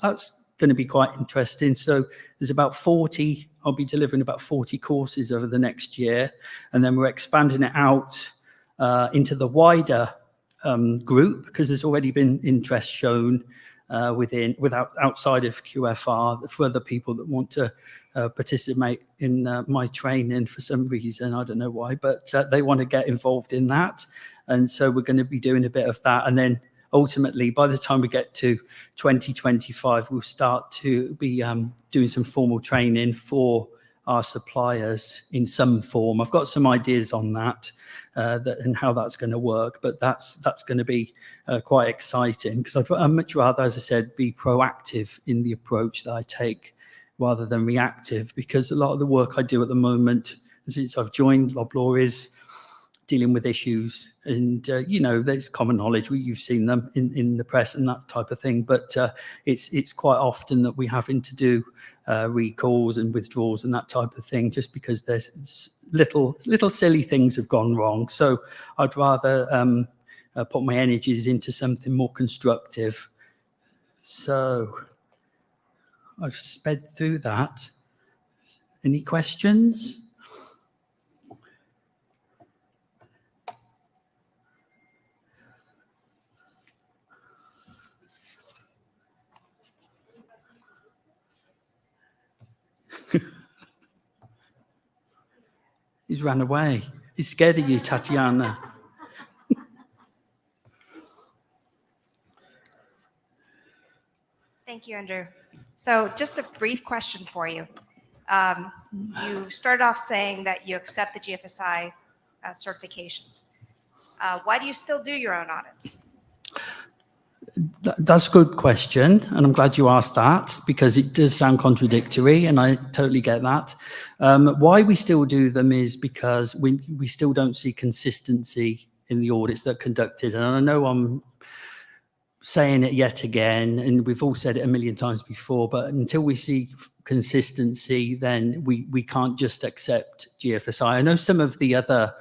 going to be quite interesting. So there's about 40, I'll be delivering about 40 courses over the next year, and then we're expanding it out into the wider group, because there's already been interest shown outside of QFR for other people that want to participate in my training for some reason. I don't know why, but they want to get involved in that. And so we're going to be doing a bit of that. And then ultimately, by the time we get to 2025, we'll start to be doing some formal training for our suppliers in some form. I've got some ideas on that. And how that's going to work, but that's going to be quite exciting, because I'd much rather, as I said, be proactive in the approach that I take rather than reactive, because a lot of the work I do at the moment, since I've joined Loblaw, is dealing with issues, and you know, there's common knowledge, you've seen them in the press and that type of thing, but it's quite often that we're having to do recalls and withdrawals and that type of thing, just because there's little silly things have gone wrong. So I'd rather put my energies into something more constructive. So I've sped through that. Any questions? He's ran away. He's scared of you, Tatiana. Thank you, Andrew. So just a brief question for you. You started off saying that you accept the GFSI certifications. Why do you still do your own audits? That's a good question, and I'm glad you asked that, because it does sound contradictory, and I totally get that. Why we still do them is because we still don't see consistency in the audits that are conducted. And I know I'm saying it yet again, and we've all said it a million times before, but until we see consistency, then we can't just accept GFSI. I know some of the other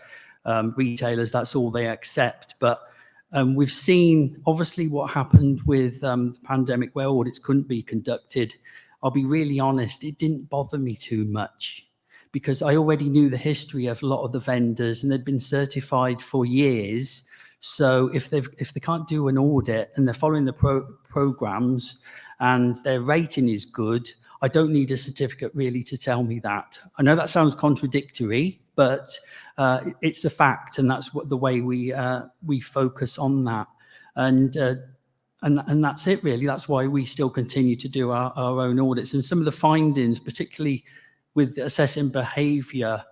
retailers, that's all they accept, but we've seen obviously what happened with the pandemic, where audits couldn't be conducted. I'll be really honest, it didn't bother me too much, because I already knew the history of a lot of the vendors, and they'd been certified for years. So if they can't do an audit and they're following the programs and their rating is good, I don't need a certificate really to tell me that. I know that sounds contradictory, but it's a fact, and that's what the way we focus on that, and that's it really. That's why we still continue to do our own audits. And some of the findings, particularly with assessing behaviour,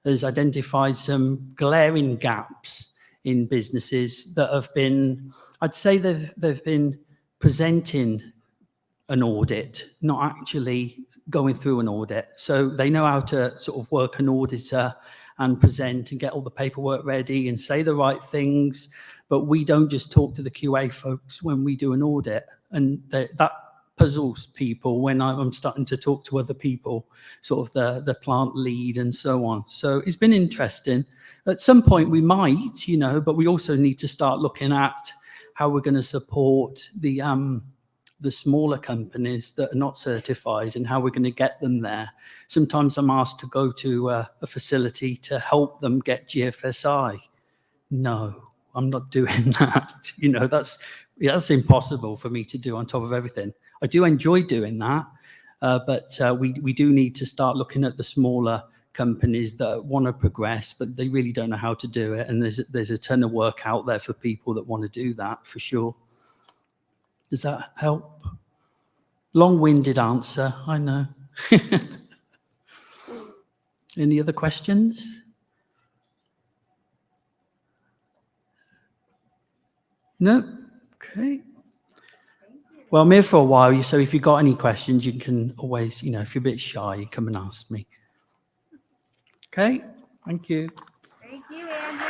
has identified some glaring gaps in businesses that have been, I'd say they've been presenting an audit, not actually going through an audit. So they know how to sort of work an auditor and present and get all the paperwork ready and say the right things, but we don't just talk to the QA folks when we do an audit. And that puzzles people when I'm starting to talk to other people, sort of the plant lead and so on. So it's been interesting. At some point we might, but we also need to start looking at how we're going to support the smaller companies that are not certified and how we're going to get them there. Sometimes I'm asked to go to a facility to help them get GFSI. No, I'm not doing that. That's impossible for me to do on top of everything. I do enjoy doing that, but we do need to start looking at the smaller companies that want to progress, but they really don't know how to do it. And there's a ton of work out there for people that want to do that, for sure. Does that help? Long-winded answer, I know. Any other questions? No? Okay. Well, I'm here for a while, so if you've got any questions, you can always, if you're a bit shy, you come and ask me. Okay, thank you. Thank you, Andrew.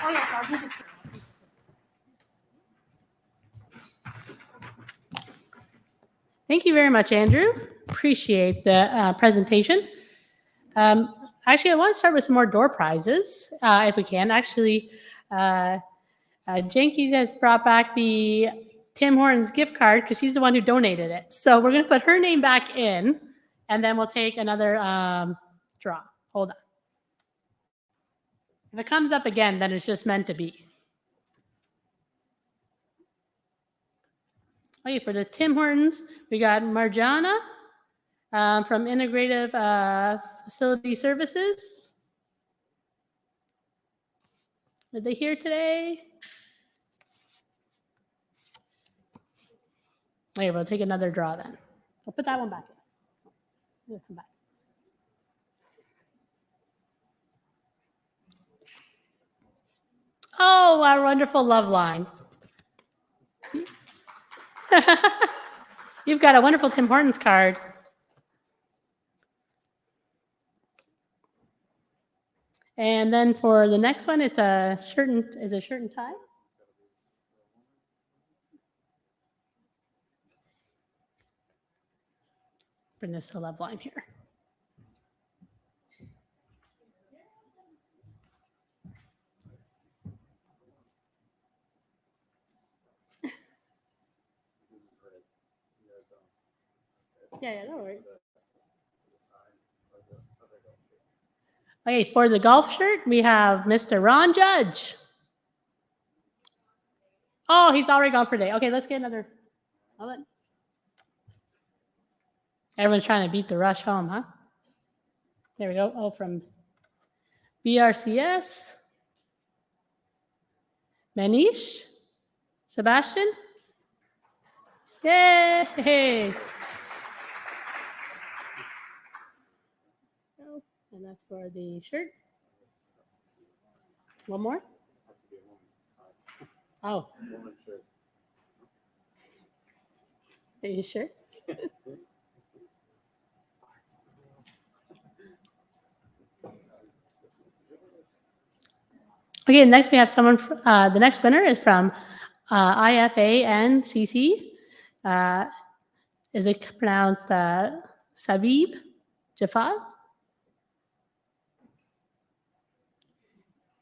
Oh, yes, I'll do this. Thank you very much, Andrew. Appreciate the presentation. Actually, I want to start with some more door prizes, if we can. Actually, Jenkins has brought back the Tim Hortons gift card because she's the one who donated it. So we're going to put her name back in, and then we'll take another draw. Hold on. If it comes up again, then it's just meant to be. Okay, for the Tim Hortons, we got Marjana from Integrative Facility Services. Are they here today? Okay, we'll take another draw then. I'll put that one back in. We'll come back. Oh, our wonderful love line. You've got a wonderful Tim Hortons card. And then for the next one, it's a shirt and tie? Bring this to love line here. Yeah, don't worry. Okay, for the golf shirt, we have Mr. Ron Judge. Oh, he's already gone for the day. Okay, let's get another. Everyone's trying to beat the rush home, huh? There we go. Oh, from BRCS. Manish? Sebastian? Yay! And that's for the shirt. One more? Oh. Are you sure? Okay, next we have someone, the next winner is from IFANCC. Is it pronounced Sabib Jafar?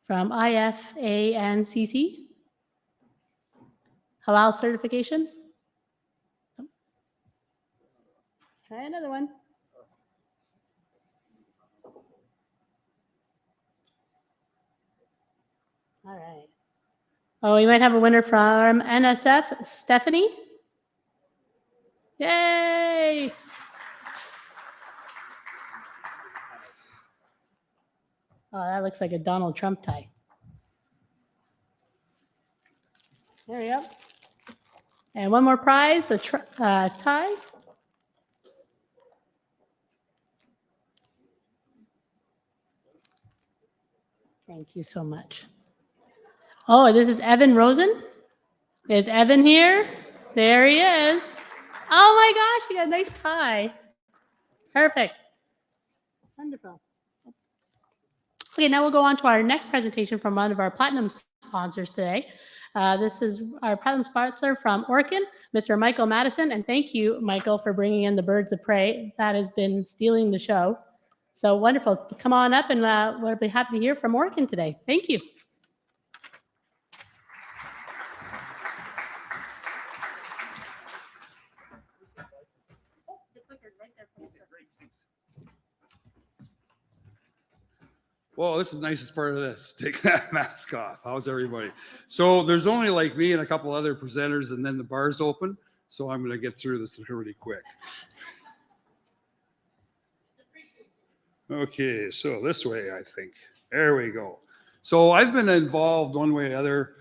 From IFANCC. Halal certification. Try another one. All right. Oh, we might have a winner from NSF, Stephanie. Yay! Oh, that looks like a Donald Trump tie. There we go. And one more prize, a tie. Thank you so much. Oh, this is Evan Rosen. Is Evan here? There he is. Oh my gosh, you got a nice tie. Perfect. Wonderful. Okay, now we'll go on to our next presentation from one of our platinum sponsors today. This is our platinum sponsor from Orkin, Mr. Michael Madison, and thank you, Michael, for bringing in the birds of prey. That has been stealing the show. So wonderful. Come on up, and we'll be happy to hear from Orkin today. Thank you. Well, this is the nicest part of this. Take that mask off. How's everybody? So there's only like me and a couple other presenters, and then the bar's open. So I'm going to get through this really quick. Okay, so this way, I think. There we go. So I've been involved one way or other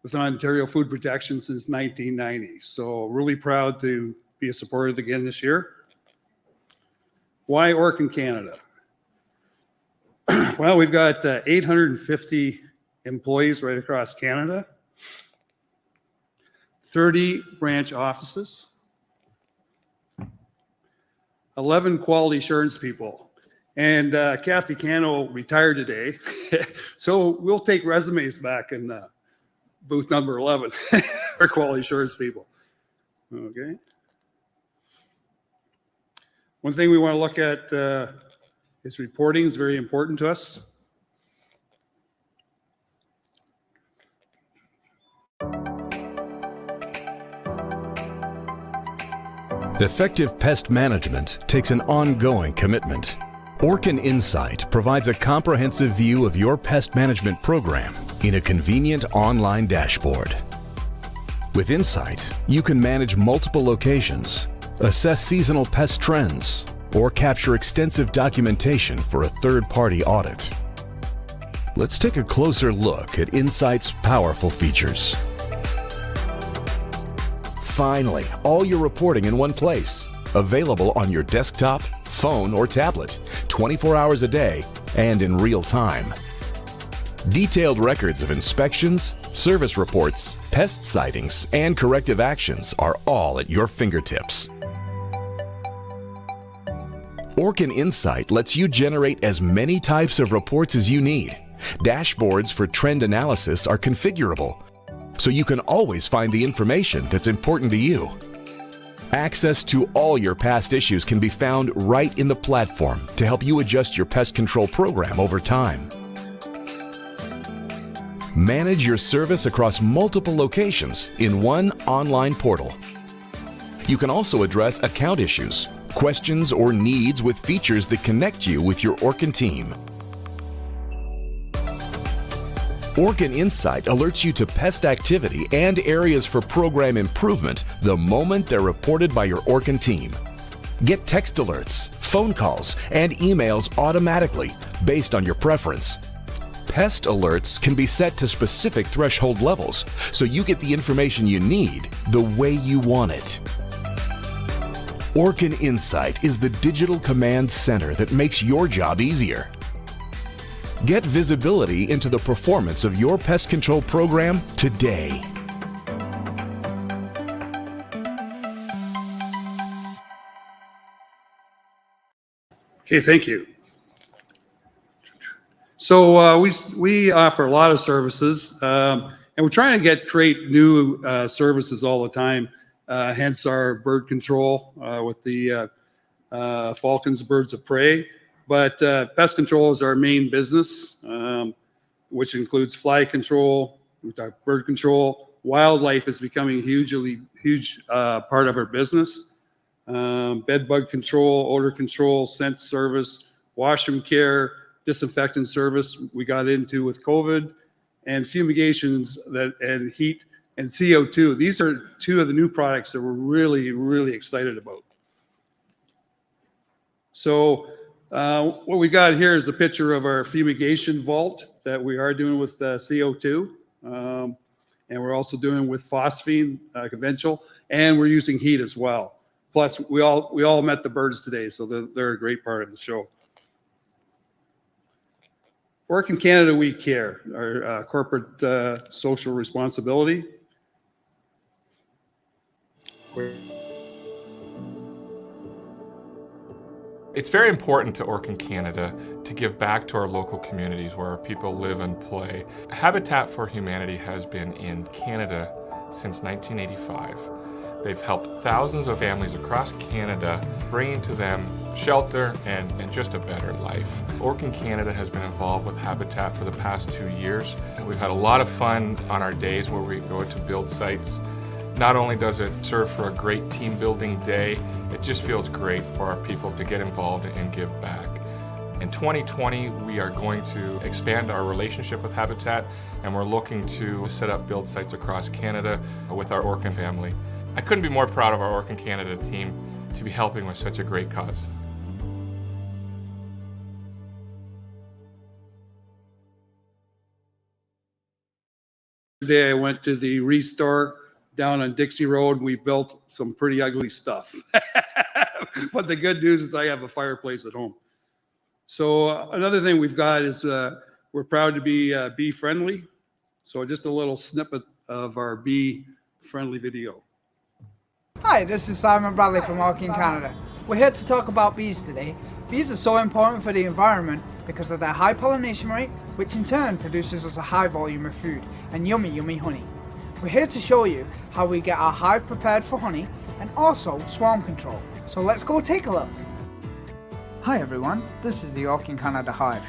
with Ontario Food Protection since 1990. So really proud to be a supporter again this year. Why Orkin Canada? Well, we've got 850 employees right across Canada, 30 branch offices, 11 quality assurance people. And Kathy Cano retired today, so we'll take resumes back in booth number 11 for quality assurance people. Okay. One thing we want to look at is reporting is very important to us. Effective pest management takes an ongoing commitment. Orkin Insight provides a comprehensive view of your pest management program in a convenient online dashboard. With Insight, you can manage multiple locations, assess seasonal pest trends, or capture extensive documentation for a third-party audit. Let's take a closer look at Insight's powerful features. Finally, all your reporting in one place, available on your desktop, phone, or tablet, 24 hours a day and in real time. Detailed records of inspections, service reports, pest sightings, and corrective actions are all at your fingertips. Orkin Insight lets you generate as many types of reports as you need. Dashboards for trend analysis are configurable, so you can always find the information that's important to you. Access to all your past issues can be found right in the platform to help you adjust your pest control program over time. Manage your service across multiple locations in one online portal. You can also address account issues, questions, or needs with features that connect you with your Orkin team. Orkin Insight alerts you to pest activity and areas for program improvement the moment they're reported by your Orkin team. Get text alerts, phone calls, and emails automatically based on your preference. Pest alerts can be set to specific threshold levels, so you get the information you need the way you want it. Orkin Insight is the digital command center that makes your job easier. Get visibility into the performance of your pest control program today. Okay, thank you. So we offer a lot of services, and we're trying to create new services all the time. Hence our bird control with the falcons, birds of prey. But pest control is our main business, which includes fly control, we talk bird control. Wildlife is becoming a huge part of our business. Bed bug control, odor control, scent service, washroom care, disinfectant service we got into with COVID, and fumigations and heat and CO2. These are two of the new products that we're really excited about. So what we got here is a picture of our fumigation vault that we are doing with CO2. And we're also doing with phosphine, conventional, and we're using heat as well. Plus, we all met the birds today, so they're a great part of the show. Orkin Canada, we care, our corporate social responsibility. It's very important to Orkin Canada to give back to our local communities where our people live and play. Habitat for Humanity has been in Canada since 1985. They've helped thousands of families across Canada, bringing to them shelter and just a better life. Orkin Canada has been involved with Habitat for the past 2 years. We've had a lot of fun on our days where we go to build sites. Not only does it serve for a great team building day, it just feels great for our people to get involved and give back. In 2020, we are going to expand our relationship with Habitat, and we're looking to set up build sites across Canada with our Orkin family. I couldn't be more proud of our Orkin Canada team to be helping with such a great cause. Today I went to the Restore down on Dixie Road. We built some pretty ugly stuff. But the good news is I have a fireplace at home. So another thing we've got is we're proud to be bee friendly. So just a little snippet of our bee friendly video. Hi, this is Simon Bradley from Orkin Canada. We're here to talk about bees today. Bees are so important for the environment because of their high pollination rate, which in turn produces us a high volume of food and yummy, yummy honey. We're here to show you how we get our hive prepared for honey and also swarm control. So let's go take a look. Hi everyone, this is the Orkin Canada hive.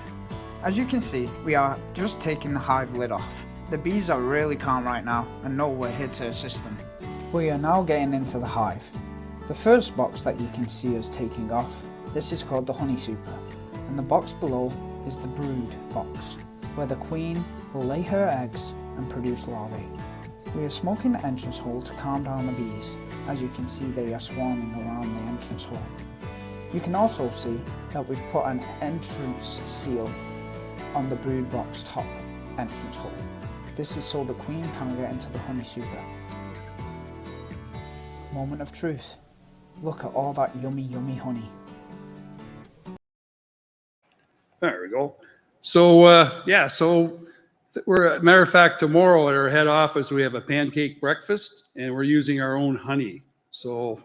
As you can see, we are just taking the hive lid off. The bees are really calm right now and know we're here to assist them. We are now getting into the hive. The first box that you can see us taking off, this is called the honey super, and the box below is the brood box, where the queen will lay her eggs and produce larvae. We are smoking the entrance hole to calm down the bees. As you can see, they are swarming around the entrance hole. You can also see that we've put an entrance seal on the brood box top entrance hole. This is so the queen can't get into the honey super. Moment of truth. Look at all that yummy, yummy honey. There we go. So we're, matter of fact, tomorrow at our head office, we have a pancake breakfast and we're using our own honey. So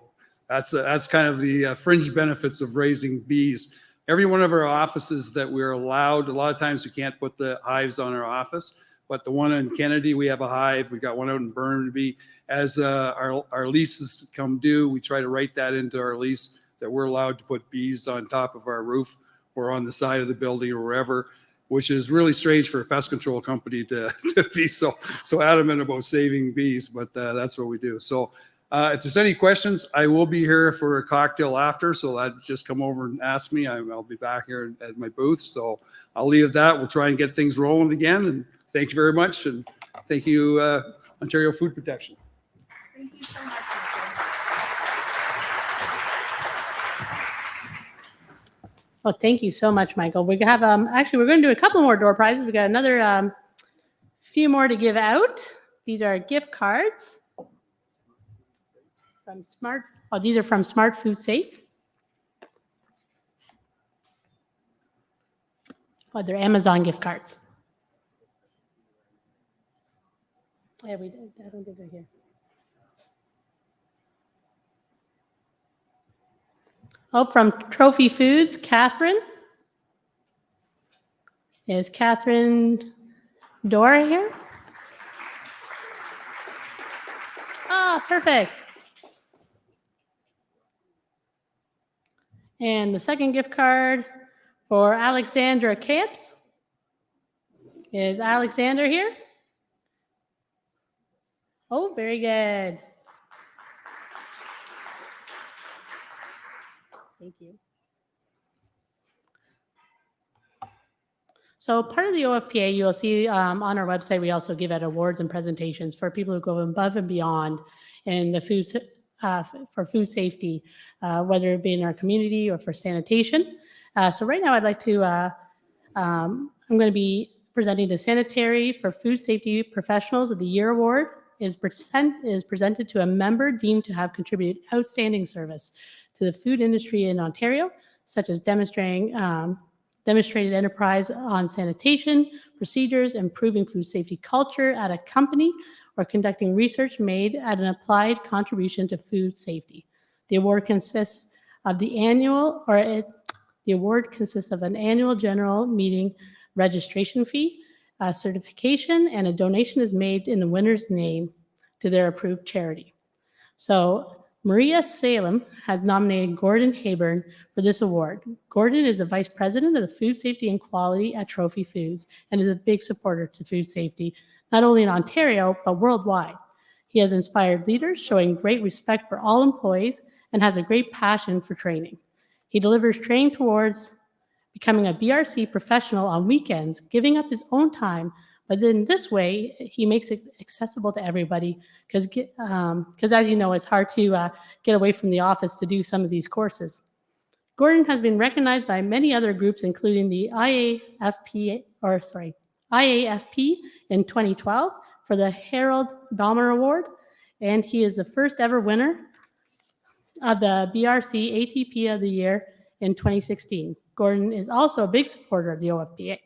that's kind of the fringe benefits of raising bees. Every one of our offices that we're allowed, a lot of times we can't put the hives on our office, but the one in Kennedy, we have a hive. We got one out in Burnaby. As our leases come due, we try to write that into our lease that we're allowed to put bees on top of our roof or on the side of the building or wherever, which is really strange for a pest control company to be so adamant about saving bees, but that's what we do. So if there's any questions, I will be here for a cocktail after, so just come over and ask me. I'll be back here at my booth, so I'll leave that. We'll try and get things rolling again, and thank you very much, and thank you, Ontario Food Protection. Thank you so much. Well, thank you so much, Michael. We have actually we're going to do a couple more door prizes. We got another few more to give out. These are gift cards from Smart. Oh, these are from Smart Food Safe. Oh, they're Amazon gift cards. Yeah, I don't think they're here. Oh, from Trophy Foods, Catherine. Is Catherine Dora here? Ah, perfect. And the second gift card for Alexandra Capes. Is Alexander here? Oh, very good. Thank you. So part of the OFPA, you'll see on our website, we also give out awards and presentations for people who go above and beyond in the food for food safety, whether it be in our community or for sanitation. So right now, I'd like to. I'm going to be presenting the Sanitary for Food Safety Professionals of the Year Award. Is presented to a member deemed to have contributed outstanding service to the food industry in Ontario, such as demonstrated enterprise on sanitation procedures, improving food safety culture at a company, or conducting research made at an applied contribution to food safety. The award consists of the annual, or The award consists of an annual general meeting registration fee, a certification, and a donation is made in the winner's name to their approved charity. So Maria Salem has nominated Gordon Hayburn for this award. Gordon is the Vice President of the Food Safety and Quality at Trophy Foods and is a big supporter to food safety, not only in Ontario, but worldwide. He has inspired leaders, showing great respect for all employees, and has a great passion for training. He delivers training towards becoming a BRC professional on weekends, giving up his own time, but in this way, he makes it accessible to everybody because as you know, it's hard to get away from the office to do some of these courses. Gordon has been recognized by many other groups, including the IAFP in 2012 for the Harold Balmer Award, and he is the first ever winner of the BRC ATP of the Year in 2016. Gordon is also a big supporter of the OFPA.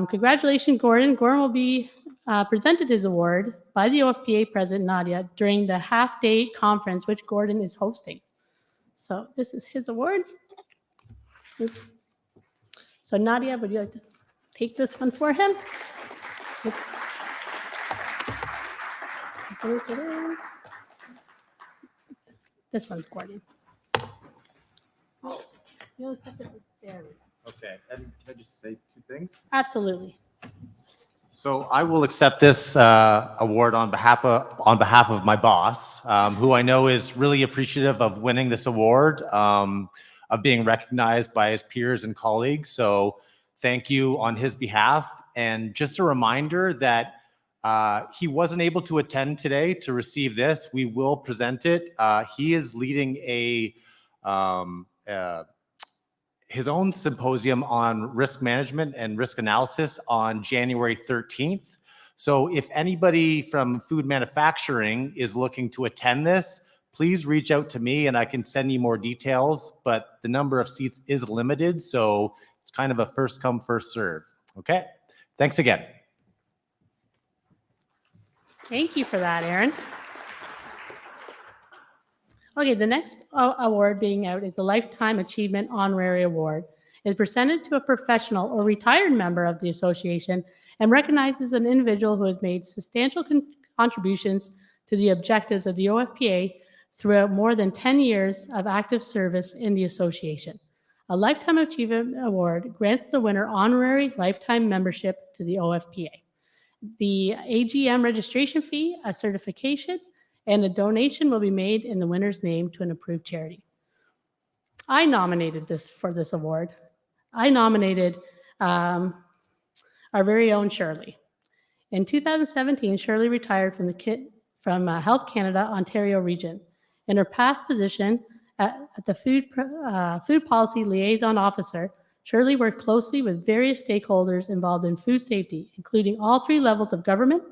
Congratulations, Gordon. Gordon will be presented his award by the OFPA President Nadia during the half-day conference, which Gordon is hosting. So this is his award. Oops. So Nadia, would you like to take this one for him? Oops. This one's Gordon. You'll accept it. There we go. Okay, and can I just say two things? Absolutely. So I will accept this award on behalf of my boss, who I know is really appreciative of winning this award, of being recognized by his peers and colleagues. So thank you on his behalf. And just a reminder that he wasn't able to attend today to receive this. We will present it. He is leading his own symposium on risk management and risk analysis on January 13th. So if anybody from food manufacturing is looking to attend this, please reach out to me and I can send you more details, but the number of seats is limited, so it's kind of a first come, first serve. Okay, thanks again. Thank you for that, Aaron. Okay, the next award being out is the Lifetime Achievement Honorary Award. It is presented to a professional or retired member of the association and recognizes an individual who has made substantial contributions to the objectives of the OFPA throughout more than 10 years of active service in the association. A Lifetime Achievement Award grants the winner honorary lifetime membership to the OFPA. The AGM registration fee, a certification, and a donation will be made in the winner's name to an approved charity. I nominated for this award. I nominated our very own Shirley. In 2017, Shirley retired from Health Canada, Ontario region. In her past position at the Food Policy Liaison Officer, Shirley worked closely with various stakeholders involved in food safety, including all three levels of government,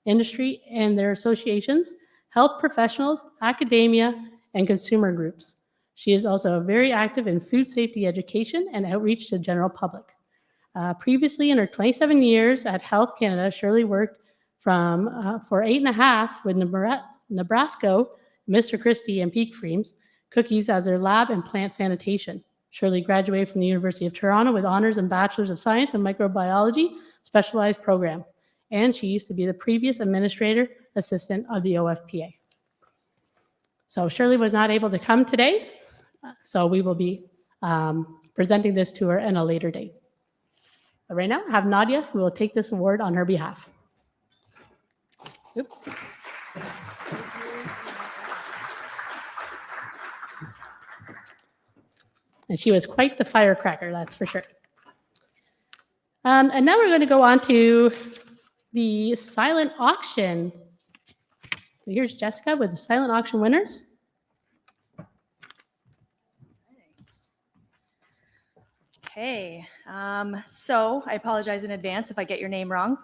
industry, and their associations, health professionals, academia, and consumer groups. She is also very active in food safety education and outreach to the general public. Previously, in her 27 years at Health Canada, Shirley worked for 8.5 with Nebraska, Mr. Christie, and Peak Freems Cookies as their lab and plant sanitation. Shirley graduated from the University of Toronto with honors and Bachelor's of Science in Microbiology specialized program. And she used to be the previous administrator assistant of the OFPA. So Shirley was not able to come today, so we will be presenting this to her in a later date. But right now, I have Nadia, who will take this award on her behalf. Oop. And she was quite the firecracker, that's for sure. And now we're going to go on to the silent auction. So here's Jessica with the silent auction winners. Okay, so I apologize in advance if I get your name wrong.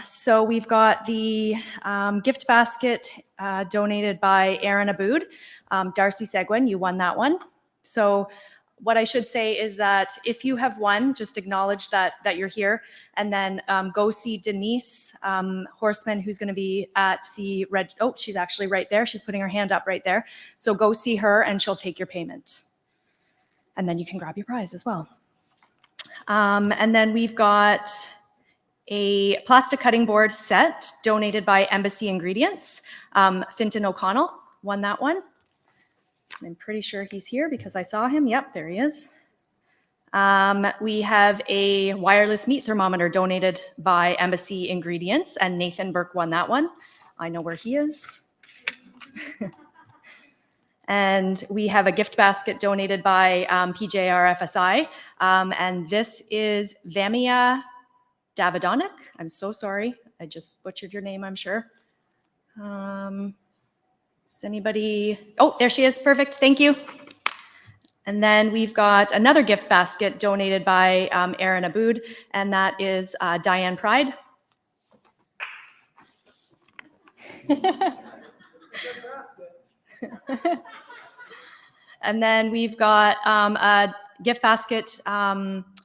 So we've got the gift basket donated by Aaron Aboud. Darcy Seguin, you won that one. So what I should say is that if you have won, just acknowledge that you're here, and then go see Denise Horseman, who's going to be at the red. Oh, she's actually right there. She's putting her hand up right there. So go see her, and she'll take your payment. And then you can grab your prize as well. And then we've got a plastic cutting board set donated by Embassy Ingredients. Fintan O'Connell won that one. I'm pretty sure he's here because I saw him. Yep, there he is. We have a wireless meat thermometer donated by Embassy Ingredients, and Nathan Burke won that one. I know where he is. And we have a gift basket donated by PJRFSI, and this is Vamia Davidonik. I'm so sorry. I just butchered your name, I'm sure. Is anybody? Oh, there she is. Perfect. Thank you. And then we've got another gift basket donated by Erin Aboud, and that is Diane Pride. And then we've got a gift basket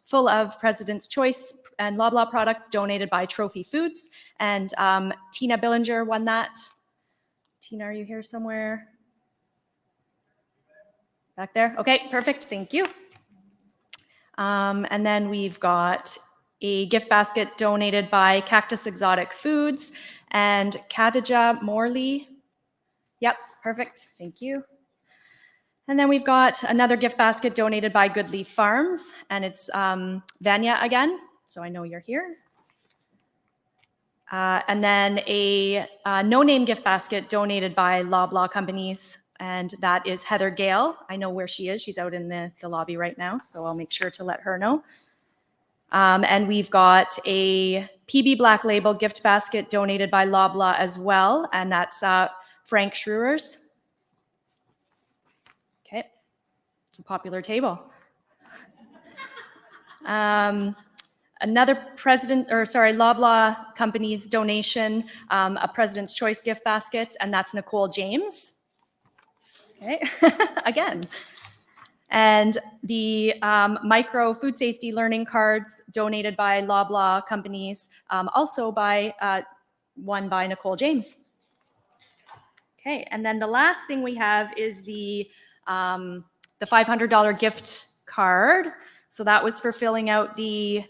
full of President's Choice and Loblaw products donated by Trophy Foods. And Tina Billinger won that. Tina, are you here somewhere? Back there? Okay, perfect. Thank you. And then we've got a gift basket donated by Cactus Exotic Foods and Khadija Morley. Yep, perfect. Thank you. And then we've got another gift basket donated by Good Leaf Farms, and it's Vanya again, so I know you're here. And then a no-name gift basket donated by Loblaw Companies, and that is Heather Gale. I know where she is. She's out in the lobby right now, so I'll make sure to let her know. And we've got a PB Black Label gift basket donated by Loblaw as well, and that's Frank Schreuer's. Okay, it's a popular table. Another Loblaw Company's donation, a President's Choice gift basket, and that's Nicole James. Okay, again. And the micro food safety learning cards donated by Loblaw Companies, also won by Nicole James. Okay, and then the last thing we have is the $500 gift card. So that was for filling out the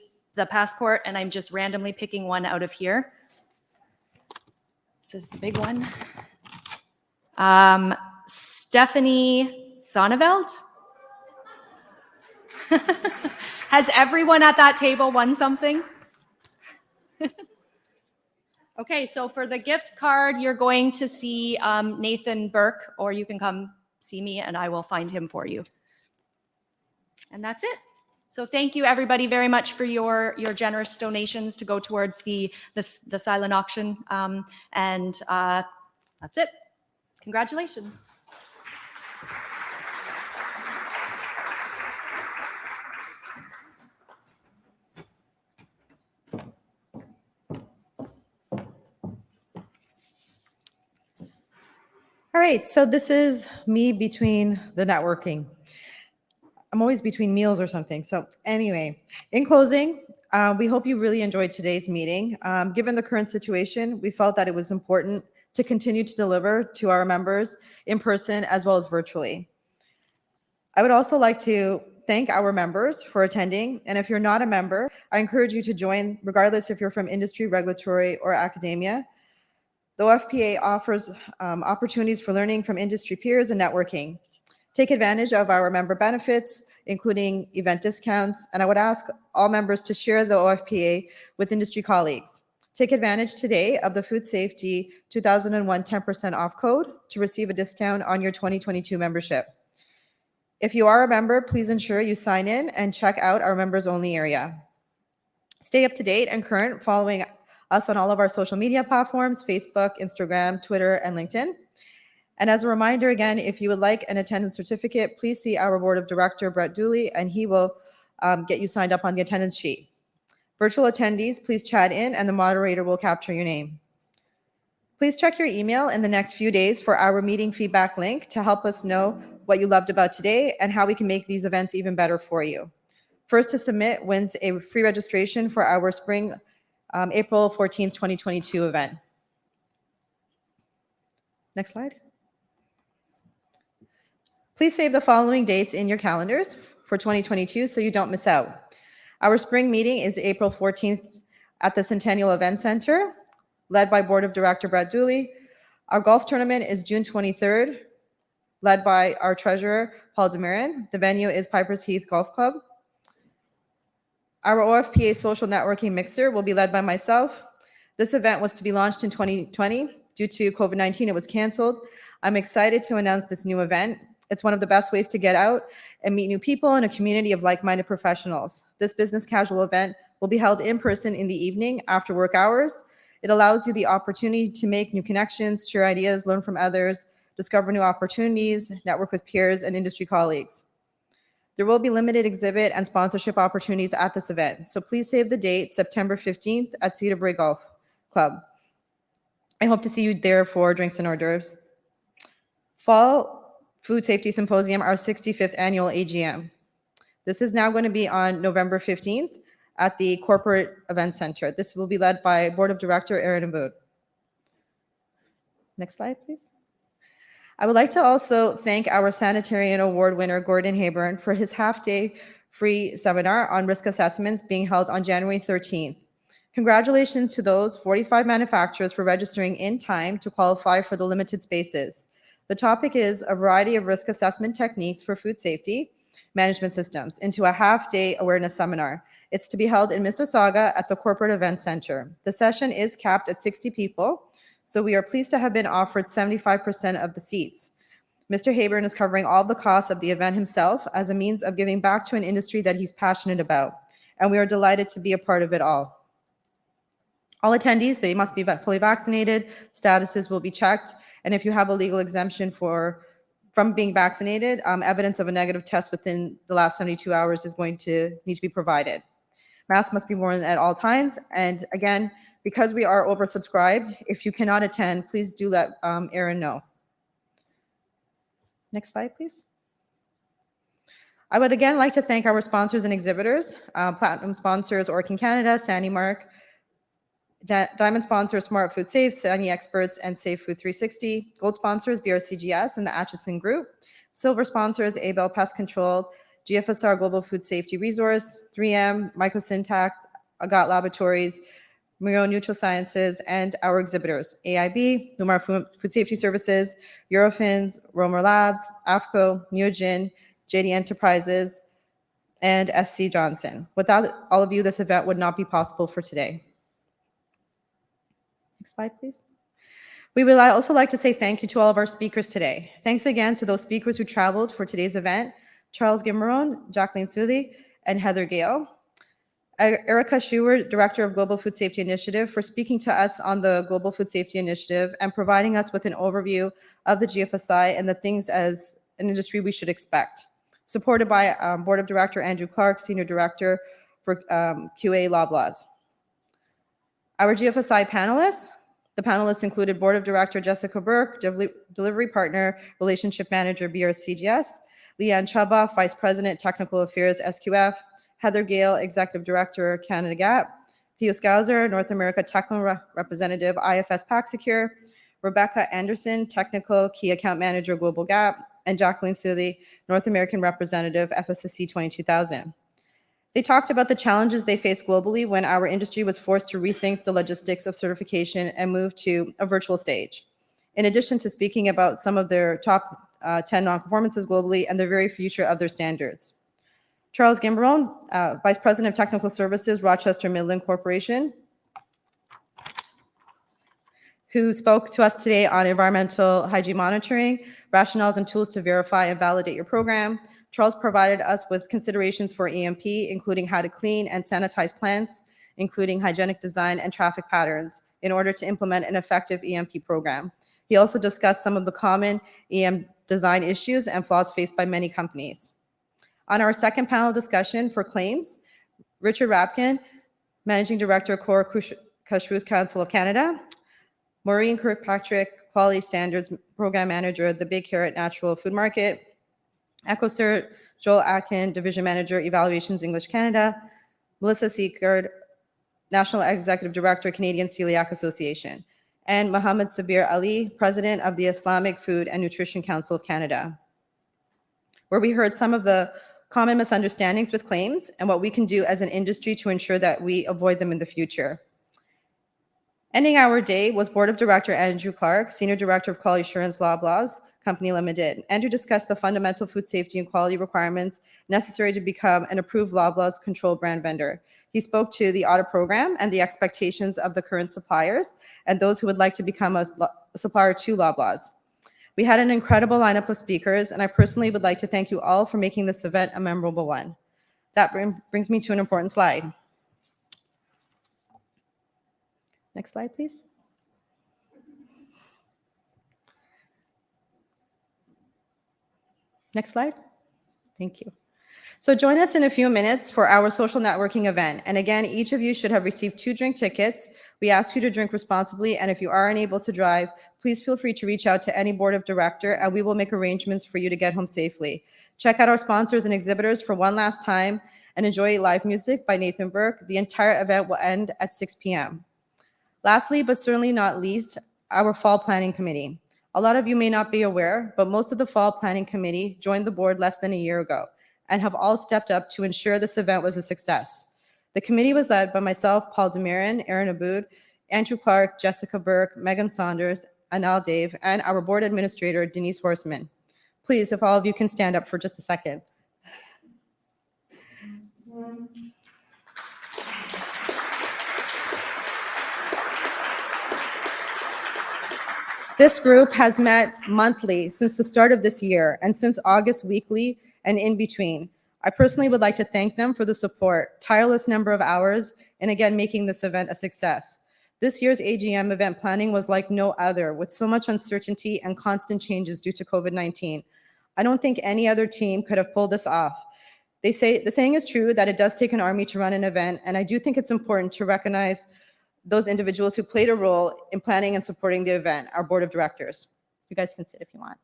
passport, and I'm just randomly picking one out of here. This is the big one. Stephanie Sonneveld. Has everyone at that table won something? Okay, so for the gift card, you're going to see Nathan Burke, or you can come see me and I will find him for you. And that's it. So thank you everybody very much for your generous donations to go towards the silent auction. And that's it. Congratulations. All right, so this is me between the networking. I'm always between meals or something. So anyway, in closing, we hope you really enjoyed today's meeting. Given the current situation, we felt that it was important to continue to deliver to our members in person as well as virtually. I would also like to thank our members for attending. And if you're not a member, I encourage you to join, regardless if you're from industry, regulatory, or academia. The OFPA offers opportunities for learning from industry peers and networking. Take advantage of our member benefits, including event discounts, and I would ask all members to share the OFPA with industry colleagues. Take advantage today of the Food Safety 2001 10% off code to receive a discount on your 2022 membership. If you are a member, please ensure you sign in and check out our members only area. Stay up to date and current following us on all of our social media platforms, Facebook, Instagram, Twitter, and LinkedIn. And as a reminder, again, if you would like an attendance certificate, please see our board of director, Brett Dooley, and he will get you signed up on the attendance sheet. Virtual attendees, please chat in and the moderator will capture your name. Please check your email in the next few days for our meeting feedback link to help us know what you loved about today and how we can make these events even better for you. First to submit wins a free registration for our spring April 14th, 2022 event. Next slide. Please save the following dates in your calendars. for 2022 so you don't miss out. Our spring meeting is April 14th at the Centennial Event Center, led by Board of Director Brett Dooley. Our golf tournament is June 23rd, led by our treasurer, Paul Demirin. The venue is Piper's Heath Golf Club. Our OFPA social networking mixer will be led by myself. This event was to be launched in 2020. Due to COVID-19, it was canceled. I'm excited to announce this new event. It's one of the best ways to get out and meet new people in a community of like-minded professionals. This business casual event will be held in person in the evening after work hours. It allows you the opportunity to make new connections, share ideas, learn from others, discover new opportunities, network with peers and industry colleagues. There will be limited exhibit and sponsorship opportunities at this event, so please save the date, September 15th at Cedar Brae Golf Club. I hope to see you there for drinks and hors d'oeuvres. Fall Food Safety Symposium, our 65th annual AGM. This is now going to be on November 15th at the Corporate Event Center. This will be led by Board of Director Aaron Aboud. Next slide, please. I would like to also thank our Sanitarian Award winner, Gordon Hayburn, for his half-day free seminar on risk assessments being held on January 13th. Congratulations to those 45 manufacturers for registering in time to qualify for the limited spaces. The topic is a variety of risk assessment techniques for food safety management systems into a half-day awareness seminar. It's to be held in Mississauga at the Corporate Event Center. The session is capped at 60 people, so we are pleased to have been offered 75% of the seats. Mr. Hayburn is covering all the costs of the event himself as a means of giving back to an industry that he's passionate about, and we are delighted to be a part of it all. All attendees, they must be fully vaccinated, statuses will be checked, and if you have a legal exemption from being vaccinated, evidence of a negative test within the last 72 hours is going to need to be provided. Masks must be worn at all times, and again, because we are oversubscribed, if you cannot attend, please do let Aaron know. Next slide, please. I would again like to thank our sponsors and exhibitors, platinum sponsors, Orkin Canada, Sandy Mark, diamond sponsors, Smart Food Safe, Sandy Experts, and Safe Food 360. Gold sponsors, BRCGS and the Atchison Group. Silver sponsors, Abel Pest Control, GFSR Global Food Safety Resource, 3M, Microsyntax, Agat Laboratories, Miro Neutral Sciences, and our exhibitors, AIB, Lumar Food Safety Services, Eurofins, Romer Labs, AFCO, Neogen, JD Enterprises, and SC Johnson. Without all of you, this event would not be possible for today. Next slide, please. We would also like to say thank you to all of our speakers today. Thanks again to those speakers who traveled for today's event, Charles Gimmeron, Jacqueline Sully, and Heather Gale. Erica Sheward, Director of Global Food Safety Initiative, for speaking to us on the Global Food Safety Initiative and providing us with an overview of the GFSI and the things as an industry we should expect. Supported by Board of Director Andrew Clarke, Senior Director for QA Loblaws. Our GFSI panelists, the panelists included Board of Director Jessica Burke, Delivery Partner, Relationship Manager, BRCGS, Leanne Chuba, Vice President, Technical Affairs, SQF, Heather Gale, Executive Director, Canada Gap, Pio Scouser, North America Technical Representative, IFS PackSecure, Rebecca Anderson, Technical Key Account Manager, Global Gap, and Jacqueline Sully, North American Representative, FSSC 22000. They talked about the challenges they faced globally when our industry was forced to rethink the logistics of certification and move to a virtual stage. In addition to speaking about some of their top 10 non-conformances globally and the very future of their standards. Charles Gimberon, Vice President of Technical Services, Rochester Midland Corporation, who spoke to us today on environmental hygiene monitoring, rationales and tools to verify and validate your program. Charles provided us with considerations for EMP, including how to clean and sanitize plants, including hygienic design and traffic patterns, in order to implement an effective EMP program. He also discussed some of the common EM design issues and flaws faced by many companies. On our second panel discussion for claims, Richard Rapkin, Managing Director, Core Kashrut Council of Canada, Maureen Kirkpatrick, Quality Standards Program Manager at the Big Carrot Natural Food Market, EcoCert, Joel Atkin, Division Manager, Evaluations English Canada, Melissa Seekard, National Executive Director, Canadian Celiac Association, and Mohammed Sabir Ali, President of the Islamic Food and Nutrition Council of Canada, where we heard some of the common misunderstandings with claims, and what we can do as an industry to ensure that we avoid them in the future. Ending our day was Board of Director Andrew Clarke, Senior Director of Quality Assurance Loblaw Company Limited. Andrew discussed the fundamental food safety and quality requirements necessary to become an approved Loblaw's control brand vendor. He spoke to the audit program and the expectations of the current suppliers and those who would like to become a supplier to Loblaw's. We had an incredible lineup of speakers, and I personally would like to thank you all for making this event a memorable one. That brings me to an important slide. Next slide, please. Next slide. Thank you. So join us in a few minutes for our social networking event. And again, each of you should have received 2 drink tickets. We ask you to drink responsibly, and if you are unable to drive, please feel free to reach out to any board of director, and we will make arrangements for you to get home safely. Check out our sponsors and exhibitors for one last time, and enjoy live music by Nathan Burke. The entire event will end at 6 p.m. Lastly, but certainly not least, our fall planning committee. A lot of you may not be aware, but most of the fall planning committee joined the board less than a year ago and have all stepped up to ensure this event was a success. The committee was led by myself, Paul Demirin, Aaron Aboud, Andrew Clarke, Jessica Burke, Megan Saunders, Anal Dave, and our board administrator, Denise Horseman. Please, if all of you can stand up for just a second. This group has met monthly since the start of this year, and since August weekly and in between. I personally would like to thank them for the support, tireless number of hours, and again, making this event a success. This year's AGM event planning was like no other, with so much uncertainty and constant changes due to COVID-19. I don't think any other team could have pulled this off. The saying is true that it does take an army to run an event, and I do think it's important to recognize those individuals who played a role in planning and supporting the event, our board of directors. You guys can sit if you want.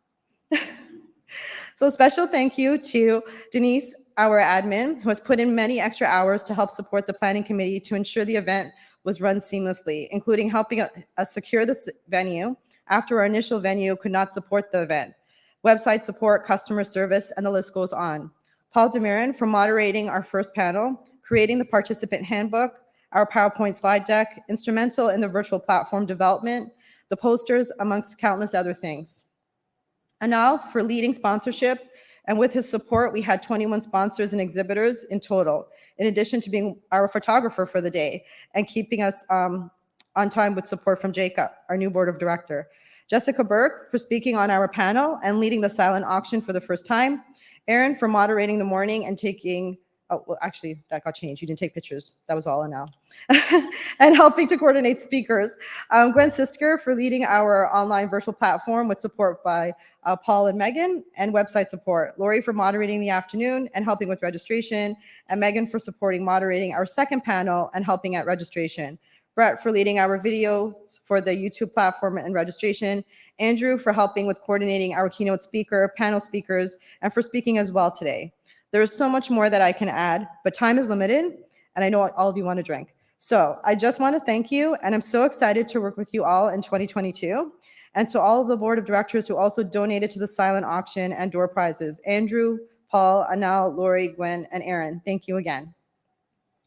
So a special thank you to Denise, our admin, who has put in many extra hours to help support the planning committee to ensure the event was run seamlessly, including helping us secure this venue after our initial venue could not support the event. Website support, customer service, and the list goes on. Paul Demirin for moderating our first panel, creating the participant handbook, our PowerPoint slide deck, instrumental in the virtual platform development, the posters, amongst countless other things. Anal for leading sponsorship, and with his support, we had 21 sponsors and exhibitors in total, in addition to being our photographer for the day and keeping us on time with support from Jacob, our new board of director. Jessica Burke for speaking on our panel and leading the silent auction for the first time. Aaron for moderating the morning and taking, oh, well, actually, that got changed. You didn't take pictures. That was all Anal. And helping to coordinate speakers. Gwen Sisker for leading our online virtual platform with support by Paul and Megan, and website support. Lori for moderating the afternoon and helping with registration, and Megan for supporting moderating our second panel and helping at registration. Brett for leading our videos for the YouTube platform and registration. Andrew for helping with coordinating our keynote speaker, panel speakers, and for speaking as well today. There is so much more that I can add, but time is limited, and I know all of you want to drink. So I just want to thank you, and I'm so excited to work with you all in 2022. And to all of the board of directors who also donated to the silent auction and door prizes, Andrew, Paul, Anal, Lori, Gwen, and Aaron, thank you again.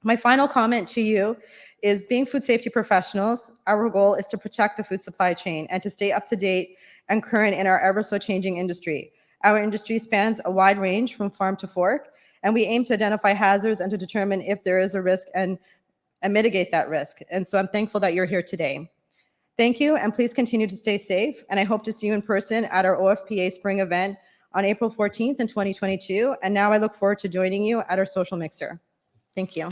My final comment to you is, being food safety professionals, our goal is to protect the food supply chain and to stay up to date and current in our ever so changing industry. Our industry spans a wide range from farm to fork, and we aim to identify hazards and to determine if there is a risk and mitigate that risk. And so I'm thankful that you're here today. Thank you, and please continue to stay safe. And I hope to see you in person at our OFPA spring event on April 14th in 2022. And now I look forward to joining you at our social mixer. Thank you.